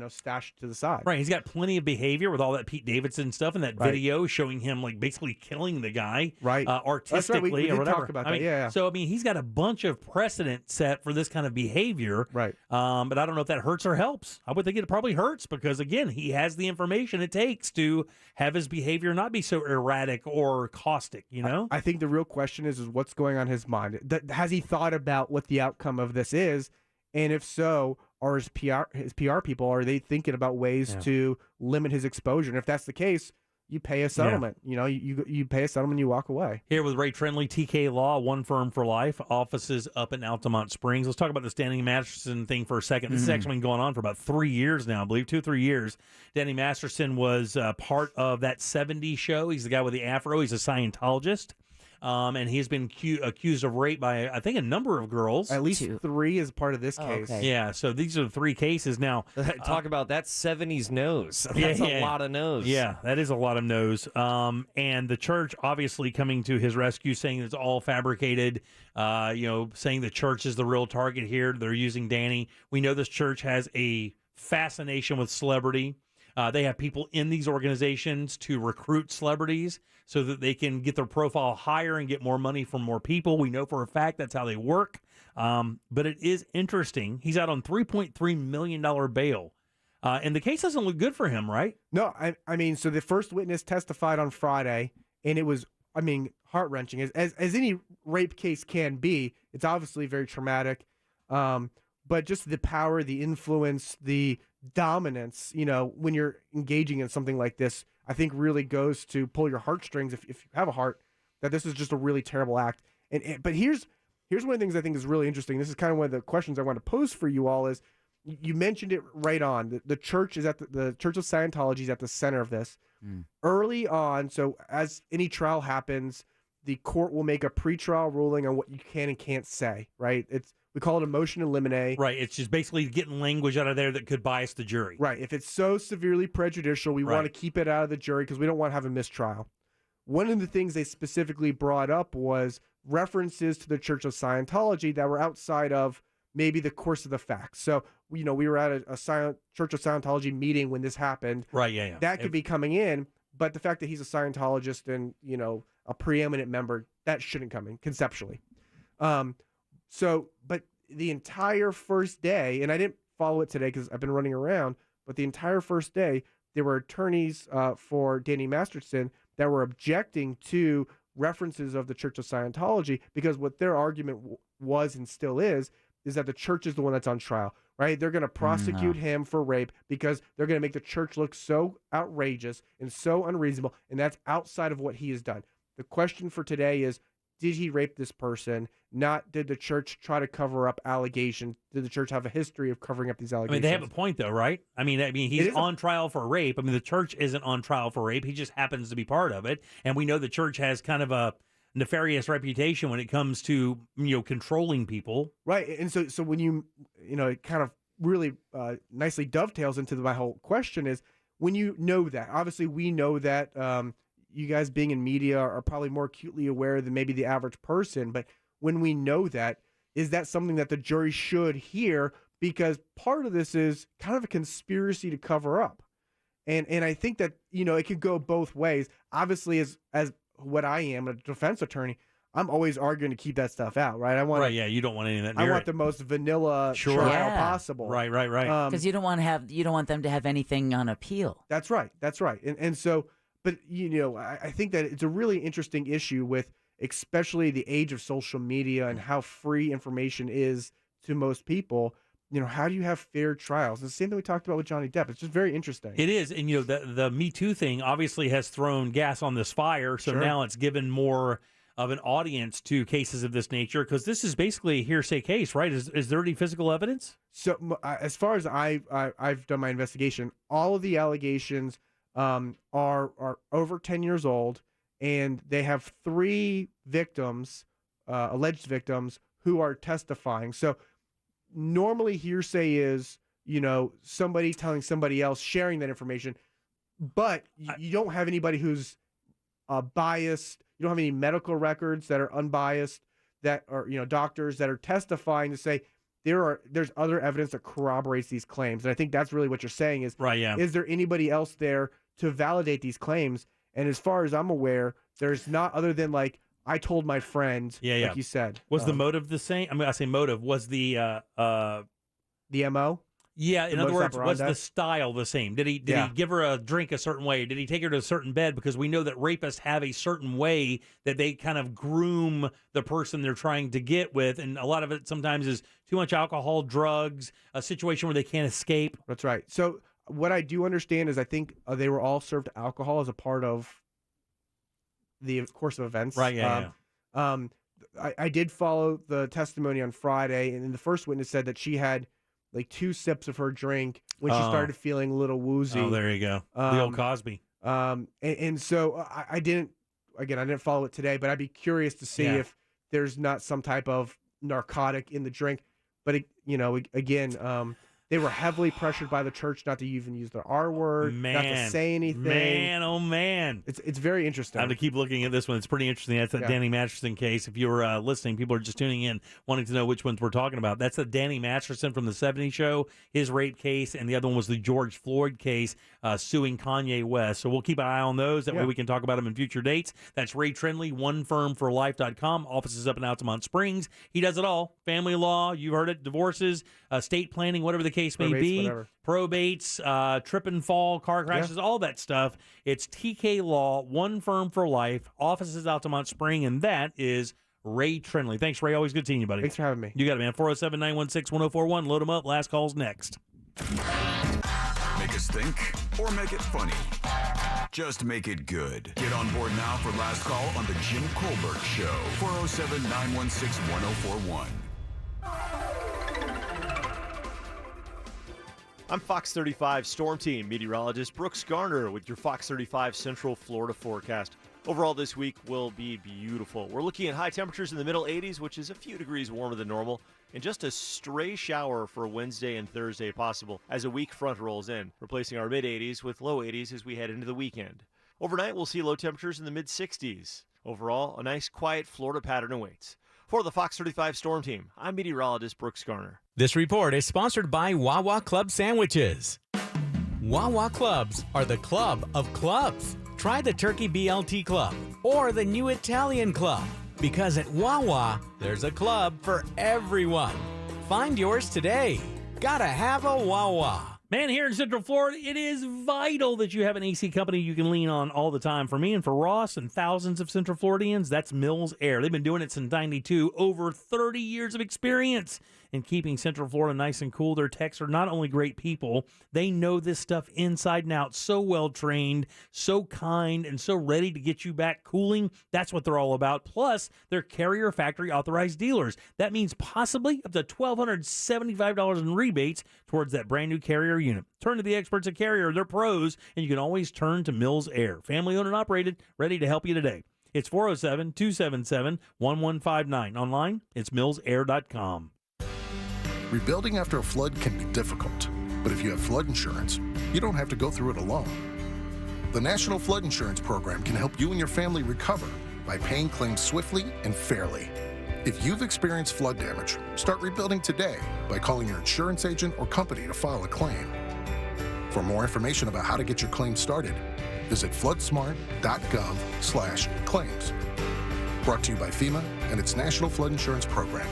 stashed to the side. Right, he's got plenty of behavior with all that Pete Davidson stuff and that Right. video showing him like basically killing the guy, Right. artistically we or did whatever. talk about I that. mean, Yeah. So I mean, he's got a bunch of precedent set for this kind of behavior, right? But I don't know if that hurts or helps. I would think it probably hurts because again, he has the information it takes to have his behavior not be so erratic or caustic. I think the real question is what's going on in his mind. Has he thought about what the outcome of this is, and if so, are his PR people, are they thinking about ways to limit his exposure? And if that's the case, you pay a settlement. You pay a settlement, you walk away. Here with Ray Trenley, TK Law, one firm for life, offices up in Altamont Springs. Let's talk about the Danny Masterson thing for a second. This has actually been going on for about 3 years now, I believe, 2-3 years. Danny Masterson was part of that 70s show. He's the guy with the afro. He's a Scientologist. And he's been accused of rape by, I think, a number of girls. At least 3 is part of this case. Okay. Yeah, so these are the 3 cases. Now, talk about that 70s nose. That's a lot of nose. Yeah, that is a lot of nose. And the church obviously coming to his rescue, saying it's all fabricated, saying the church is the real target here. They're using Danny. We know this church has a fascination with celebrity. They have people in these organizations to recruit celebrities so that they can get their profile higher and get more money from more people. We know for a fact that's how they work. But it is interesting. He's out on $3.3 million bail. And the case doesn't look good for him, right? No, I mean, so the first witness testified on Friday, and it was, heart-wrenching. As any rape case can be, it's obviously very traumatic. But just the power, the influence, the dominance, when you're engaging in something like this, I think really goes to pull your heartstrings if you have a heart, that this is just a really terrible act. But here's one of the things I think is really interesting. This is kind of one of the questions I want to pose for you all is, you mentioned it right on. The church is the Church of Scientology is at the center of this. Early on, so as any trial happens, the court will make a pretrial ruling on what you can and can't say, right? We call it a motion in limine. Right. It's just basically getting language out of there that could bias the jury. Right. If it's so severely prejudicial, we want to keep it out of the jury because we don't want to have a mistrial. One of the things they specifically brought up was references to the Church of Scientology that were outside of maybe the course of the facts. So, we were at a Church of Scientology meeting when this happened. Right, yeah. That could be coming in, but the fact that he's a Scientologist and, a preeminent member, that shouldn't come in conceptually. But the entire first day, and I didn't follow it today because I've been running around, but the entire first day, there were attorneys for Danny Masterson that were objecting to references of the Church of Scientology because what their argument was and still is that the church is the one that's on trial, right? They're going to prosecute him for rape because they're going to make the church look so outrageous and so unreasonable, and that's outside of what he has done. The question for today is, did he rape this person? Not did the church try to cover up allegations? Did the church have a history of covering up these allegations? They have a point, though, right? I mean, he's on trial for rape. The church isn't on trial for rape. He just happens to be part of it. And we know the church has kind of a nefarious reputation when it comes to, controlling people. Right. And so when it kind of really nicely dovetails into my whole question is, when you know that, obviously we know that, you guys being in media are probably more acutely aware than maybe the average person. But when we know that, is that something that the jury should hear? Because part of this is kind of a conspiracy to cover up. And I think that, it could go both ways. Obviously, as what I am, a defense attorney, I'm always arguing to keep that stuff out, right? You don't want any of that. I want the most vanilla trial possible. Right. Because you don't want them to have anything on appeal. That's right. And so, but I think that it's a really interesting issue with especially the age of social media and how free information is to most people. How do you have fair trials? It's the same thing we talked about with Johnny Depp. It's just very interesting. It is. And, the Me Too thing obviously has thrown gas on this fire. So now it's given more of an audience to cases of this nature because this is basically a hearsay case, right? Is there any physical evidence? So as far as I've done my investigation, all of the allegations are over 10 years old, and they have 3 victims, alleged victims, who are testifying. So normally hearsay is, somebody telling somebody else, sharing that information, but you don't have anybody who's biased. You don't have any medical records that are unbiased, that are, doctors that are testifying to say, there's other evidence that corroborates these claims. And I think that's really what you're saying is, Right, yeah. Is there anybody else there to validate these claims? And as far as I'm aware, there's not, other than like, I told my friend, like you said. Was the motive the same? I mean, I say motive. Was the MO? Yeah, in other modus words, was operandi? the style the same? Did he give her a drink a certain way? Did he take her to a certain bed? Because we know that rapists have a certain way that they kind of groom the person they're trying to get with, and a lot of it sometimes is too much alcohol, drugs, a situation where they can't escape. That's right. So what I do understand is I think they were all served alcohol as a part of the course of events. Right, yeah. I did follow the testimony on Friday, and then the first witness said that she had like 2 sips of her drink when she started feeling a little woozy. Oh, there you go. The old Cosby. And so I didn't follow it today, but I'd be curious to see if there's not some type of narcotic in the drink. But, they were heavily pressured by the church not to even use the R word, not to say anything. Man, oh man. It's very interesting. I have to keep looking at this one. It's pretty interesting. That's that Danny Masterson case. If you were listening, people are just tuning in, wanting to know which ones we're talking about. That's the Danny Masterson from the 70s show, his rape case, and the other one was the George Floyd case, suing Kanye West. So we'll keep an eye on those. That way we can talk about them in future dates. That's Ray Trindley, onefirmforlife.com. Offices up in Altamont Springs. He does it all. Family law, you've heard it, divorces, estate planning, whatever the case may be. Whatever. Probates, trip and fall, car crashes, all that stuff. It's TK Law, one firm for life, offices Altamont Spring, and that is Ray Trindley. Thanks, Ray. Always good seeing you, buddy. Thanks for having me. You got it, man. 407-916-1041. Load them up. Last call's next. Make us think or make it funny. Just make it good. Get on board now for Last Call on the Jim Colbert Show. 407-916-1041. I'm Fox 35 Storm Team meteorologist Brooks Garner with your Fox 35 Central Florida forecast. Overall this week will be beautiful. We're looking at high temperatures in the middle 80s, which is a few degrees warmer than normal, and just a stray shower for Wednesday and Thursday possible as a weak front rolls in, replacing our mid 80s with low 80s as we head into the weekend. Overnight, we'll see low temperatures in the mid 60s. Overall, a nice quiet Florida pattern awaits. For the Fox 35 Storm Team, I'm meteorologist Brooks Garner. This report is sponsored by Wawa Club Sandwiches. Wawa Clubs are the club of clubs. Try the Turkey BLT Club or the New Italian Club, because at Wawa, there's a club for everyone. Find yours today. Gotta have a Wawa. Man, here in Central Florida, it is vital that you have an AC company you can lean on all the time. For me and for Ross and thousands of Central Floridians, that's Mills Air. They've been doing it since '92, over 30 years of experience in keeping Central Florida nice and cool. Their techs are not only great people, they know this stuff inside and out, so well trained, so kind, and so ready to get you back cooling. That's what they're all about. Plus, they're Carrier Factory authorized dealers. That means possibly up to $1,275 in rebates towards that brand new Carrier unit. Turn to the experts at Carrier. They're pros, and you can always turn to Mills Air. Family owned and operated, ready to help you today. It's 407-277-1159. Online, it's millsair.com. Rebuilding after a flood can be difficult, but if you have flood insurance, you don't have to go through it alone. The National Flood Insurance Program can help you and your family recover by paying claims swiftly and fairly. If you've experienced flood damage, start rebuilding today by calling your insurance agent or company to file a claim. For more information about how to get your claim started, visit floodsmart.gov/claims. Brought to you by FEMA and its National Flood Insurance Program.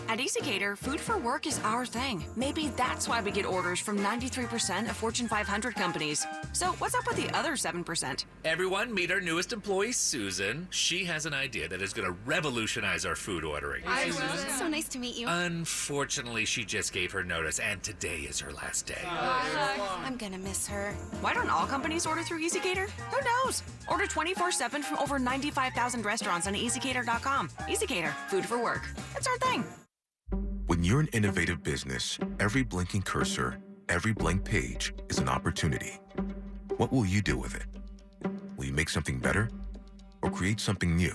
At EasyCater, food for work is our thing. Maybe that's why we get orders from 93% of Fortune 500 companies. So what's up with the other 7%? Everyone, meet our newest employee, Susan. She has an idea that is going to revolutionize our food ordering. Hi, Susan. So nice to meet you. Unfortunately, she just gave her notice, and today is her last day. I'm gonna miss her. Why don't all companies order through EasyCater? Who knows? Order 24/7 from over 95,000 restaurants on EasyCater.com. EasyCater, food for work. It's our thing. When you're an innovative business, every blinking cursor, every blank page is an opportunity. What will you do with it? Will you make something better or create something new?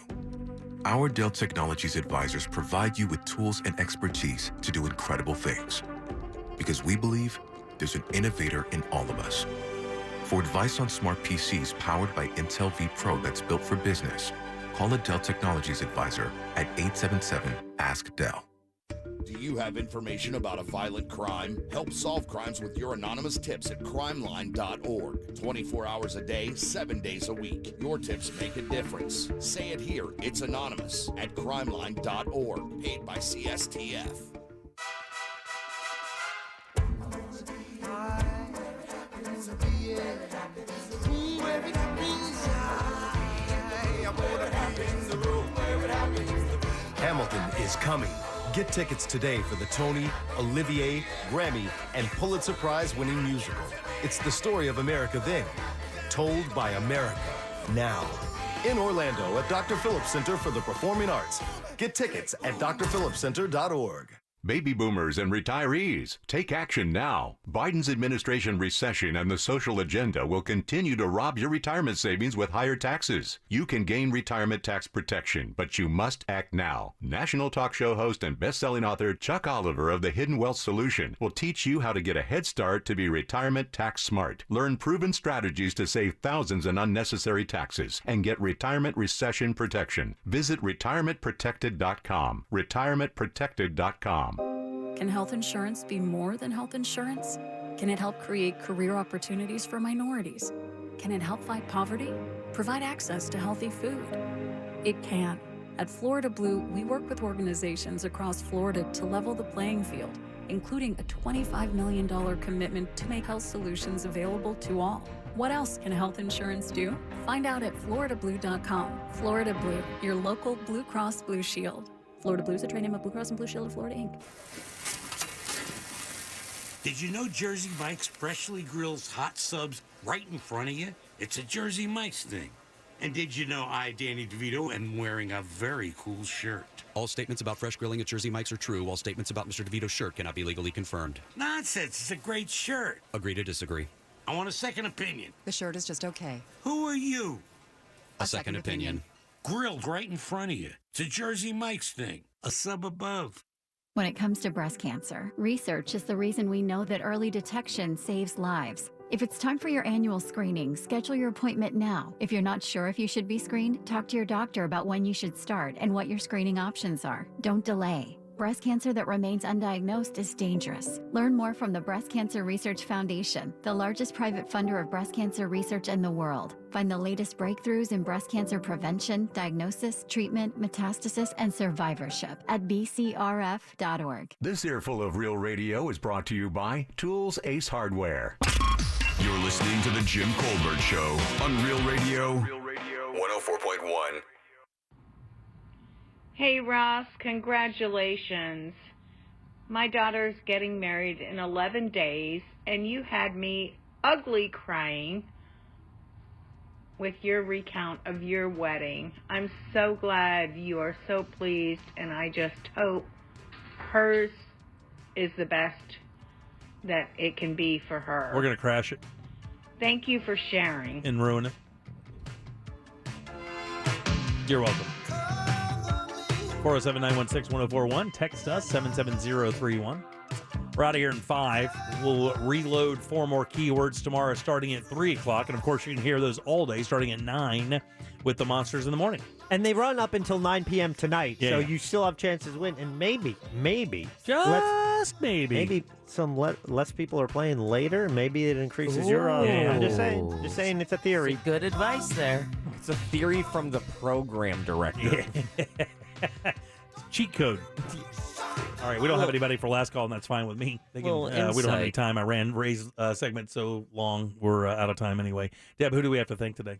Our Dell Technologies advisors provide you with tools and expertise to do incredible things, because we believe there's an innovator in all of us. For advice on smart PCs powered by Intel vPro that's built for business, call a Dell Technologies advisor at 877-ASK-DELL. Do you have information about a violent crime? Help solve crimes with your anonymous tips at crimeline.org. 24 hours a day, 7 days a week. Your tips make a difference. Say it here. It's anonymous at crimeline.org. Paid by CSTF. Hamilton is coming. Get tickets today for the Tony, Olivier, Grammy, and Pulitzer Prize-winning musical. It's the story of America then, told by America now. In Orlando at Dr. Phillips Center for the Performing Arts. Get tickets at drphillipscenter.org. Baby boomers and retirees, take action now. Biden's administration recession and the social agenda will continue to rob your retirement savings with higher taxes. You can gain retirement tax protection, but you must act now. National talk show host and best-selling author Chuck Oliver of The Hidden Wealth Solution will teach you how to get a head start to be retirement tax smart. Learn proven strategies to save thousands in unnecessary taxes and get retirement recession protection. Visit retirementprotected.com. Retirementprotected.com. Can health insurance be more than health insurance? Can it help create career opportunities for minorities? Can it help fight poverty? Provide access to healthy food? It can. At Florida Blue, we work with organizations across Florida to level the playing field, including a $25 million commitment to make health solutions available to all. What else can health insurance do? Find out at floridablue.com. Florida Blue, your local Blue Cross Blue Shield. Florida Blue is a trade name of Blue Cross and Blue Shield of Florida, Inc. Did you know Jersey Mike's freshly grills hot subs right in front of you? It's a Jersey Mike's thing. And did you know I, Danny DeVito, am wearing a very cool shirt? All statements about fresh grilling at Jersey Mike's are true. All statements about Mr. DeVito's shirt cannot be legally confirmed. Nonsense. It's a great shirt. Agree to disagree. I want a second opinion. The shirt is just okay. Who are you? A second opinion. Grilled right in front of you. It's a Jersey Mike's thing. A sub above. When it comes to breast cancer, research is the reason we know that early detection saves lives. If it's time for your annual screening, schedule your appointment now. If you're not sure if you should be screened, talk to your doctor about when you should start and what your screening options are. Don't delay. Breast cancer that remains undiagnosed is dangerous. Learn more from the Breast Cancer Research Foundation, the largest private funder of breast cancer research in the world. Find the latest breakthroughs in breast cancer prevention, diagnosis, treatment, metastasis, and survivorship at bcrf.org. This earful of Real Radio is brought to you by Tools Ace Hardware. You're listening to The Jim Colbert Show on Real Radio 104.1. Hey, Ross, congratulations. My daughter's getting married in 11 days, and you had me ugly crying with your recount of your wedding. I'm so glad you are so pleased, and I just hope hers is the best that it can be for her. We're going to crash it. Thank you for sharing. And ruin it. You're welcome. 407-916-1041. Text us, 77031. We're out of here in 5. We'll reload 4 more keywords tomorrow starting at 3 o'clock. And, of course, you can hear those all day starting at 9 with the Monsters in the Morning. And they run up until 9 p.m. tonight, so you still have chances to win. And maybe, some less people are playing later. Maybe it increases your odds. I'm just saying it's a theory. Good advice there. It's a theory from the program director. Cheat code. All right, we don't have anybody for last call, and that's fine with me. We don't have any time. I ran Ray's segment so long, we're out of time anyway. Deb, who do we have to thank today?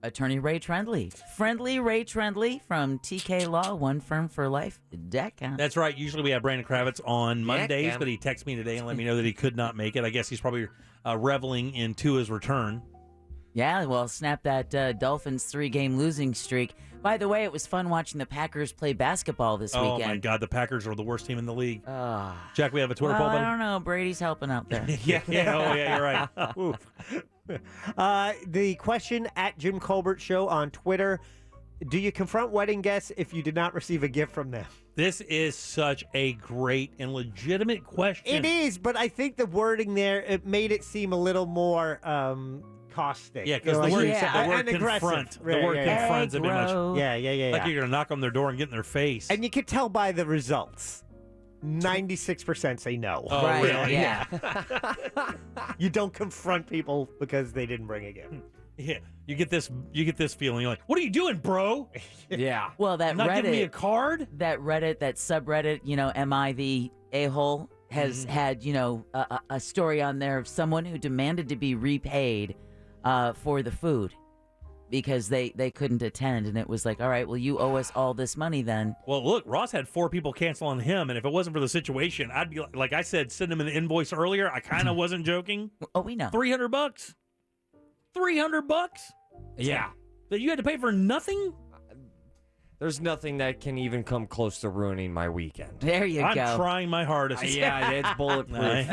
Attorney Ray Trendley. Friendly Ray Trendley from TK Law, One Firm for Life. That's right. Usually we have Brandon Kravitz on Mondays, but he texted me today and let me know that he could not make it. I guess he's probably reveling in Tua's return. Yeah, well, snap that Dolphins 3-game losing streak. By the way, it was fun watching the Packers play basketball this weekend. Oh, my God. The Packers are the worst team in the league. Jack, we have a Twitter poll, buddy? I don't know. Brady's helping out there. yeah. Oh, yeah, you're right. The question at Jim Colbert Show on Twitter, do you confront wedding guests if you did not receive a gift from them? This is such a great and legitimate question. It is, but I think the wording there, it made it seem a little more caustic. Yeah, because You're the word, like, the word and confront. aggressive. The word confront's a bit much. Yeah. Like you're going to knock on their door and get in their face. And you can tell by the results. 96% say no. Oh, right, really? Yeah. You don't confront people because they didn't bring a gift. Yeah, you get this feeling. You're like, what are you doing, bro? Yeah. Well, that Not Reddit, giving me a card? that subreddit, am I the a-hole, has had, a story on there of someone who demanded to be repaid for the food because they couldn't attend. And it was like, all right, well, you owe us all this money then. Well, look, Ross had 4 people cancel on him, and if it wasn't for the situation, I'd be like I said, send him an invoice earlier. I kind of wasn't joking. Oh, we know. $300. $300? Yeah. That you had to pay for nothing? There's nothing that can even come close to ruining my weekend. There you go. I'm trying my hardest. Yeah, it's bulletproof.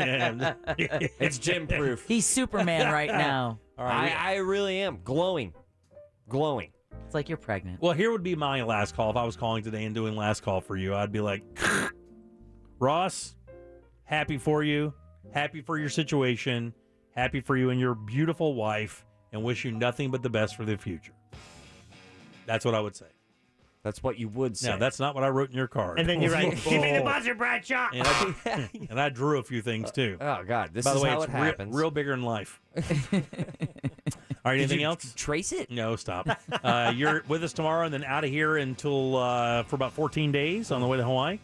It's gym-proof. He's Superman right now. All right, I really am. Glowing. It's like you're pregnant. Well, here would be my last call. If I was calling today and doing last call for you, I'd be like, Ross, happy for you. Happy for your situation. Happy for you and your beautiful wife, and wish you nothing but the best for the future. That's what I would say. That's what you would say. No, that's not what I wrote in your card. And then you're right. Give me the buzzer, Bradshaw. And I drew a few things, too. Oh, God. This By is the way, how it's it happens. real bigger than life. All right, anything else? Trace it? No, stop. You're with us tomorrow and then out of here until for about 14 days on the way to Hawaii.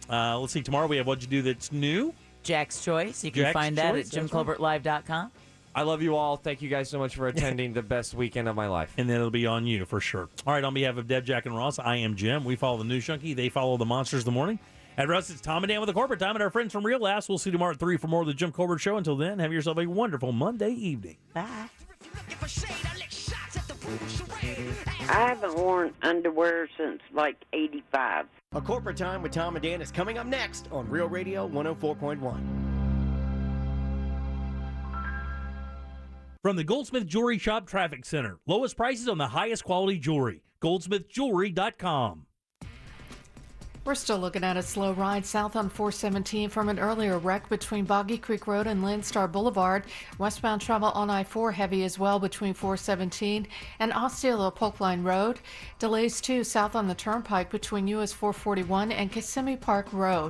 Let's see. Tomorrow we have What'd You Do That's New. Jack's Choice. You can find that at JimColbertLive.com. I love you all. Thank you guys so much for attending the best weekend of my life. And then it'll be on you for sure. All right, on behalf of Deb, Jack, and Ross, I am Jim. We follow the News Junkie. They follow the Monsters of the Morning. At Russ, it's Tom and Dan with the Corporate Time and our friends from Real Laughs. We'll see you tomorrow at 3 for more of the Jim Colbert Show. Until then, have yourself a wonderful Monday evening. Bye. I haven't worn underwear since like 85. A Corporate Time with Tom and Dan is coming up next on Real Radio 104.1. From the Goldsmith Jewelry Shop Traffic Center. Lowest prices on the highest quality jewelry. GoldsmithJewelry.com. We're still looking at a slow ride south on 417 from an earlier wreck between Boggy Creek Road and Landstar Boulevard. Westbound travel on I-4 heavy as well between 417 and Osceola Polk Line Road. Delays too south on the Turnpike between US 441 and Kissimmee Park Road.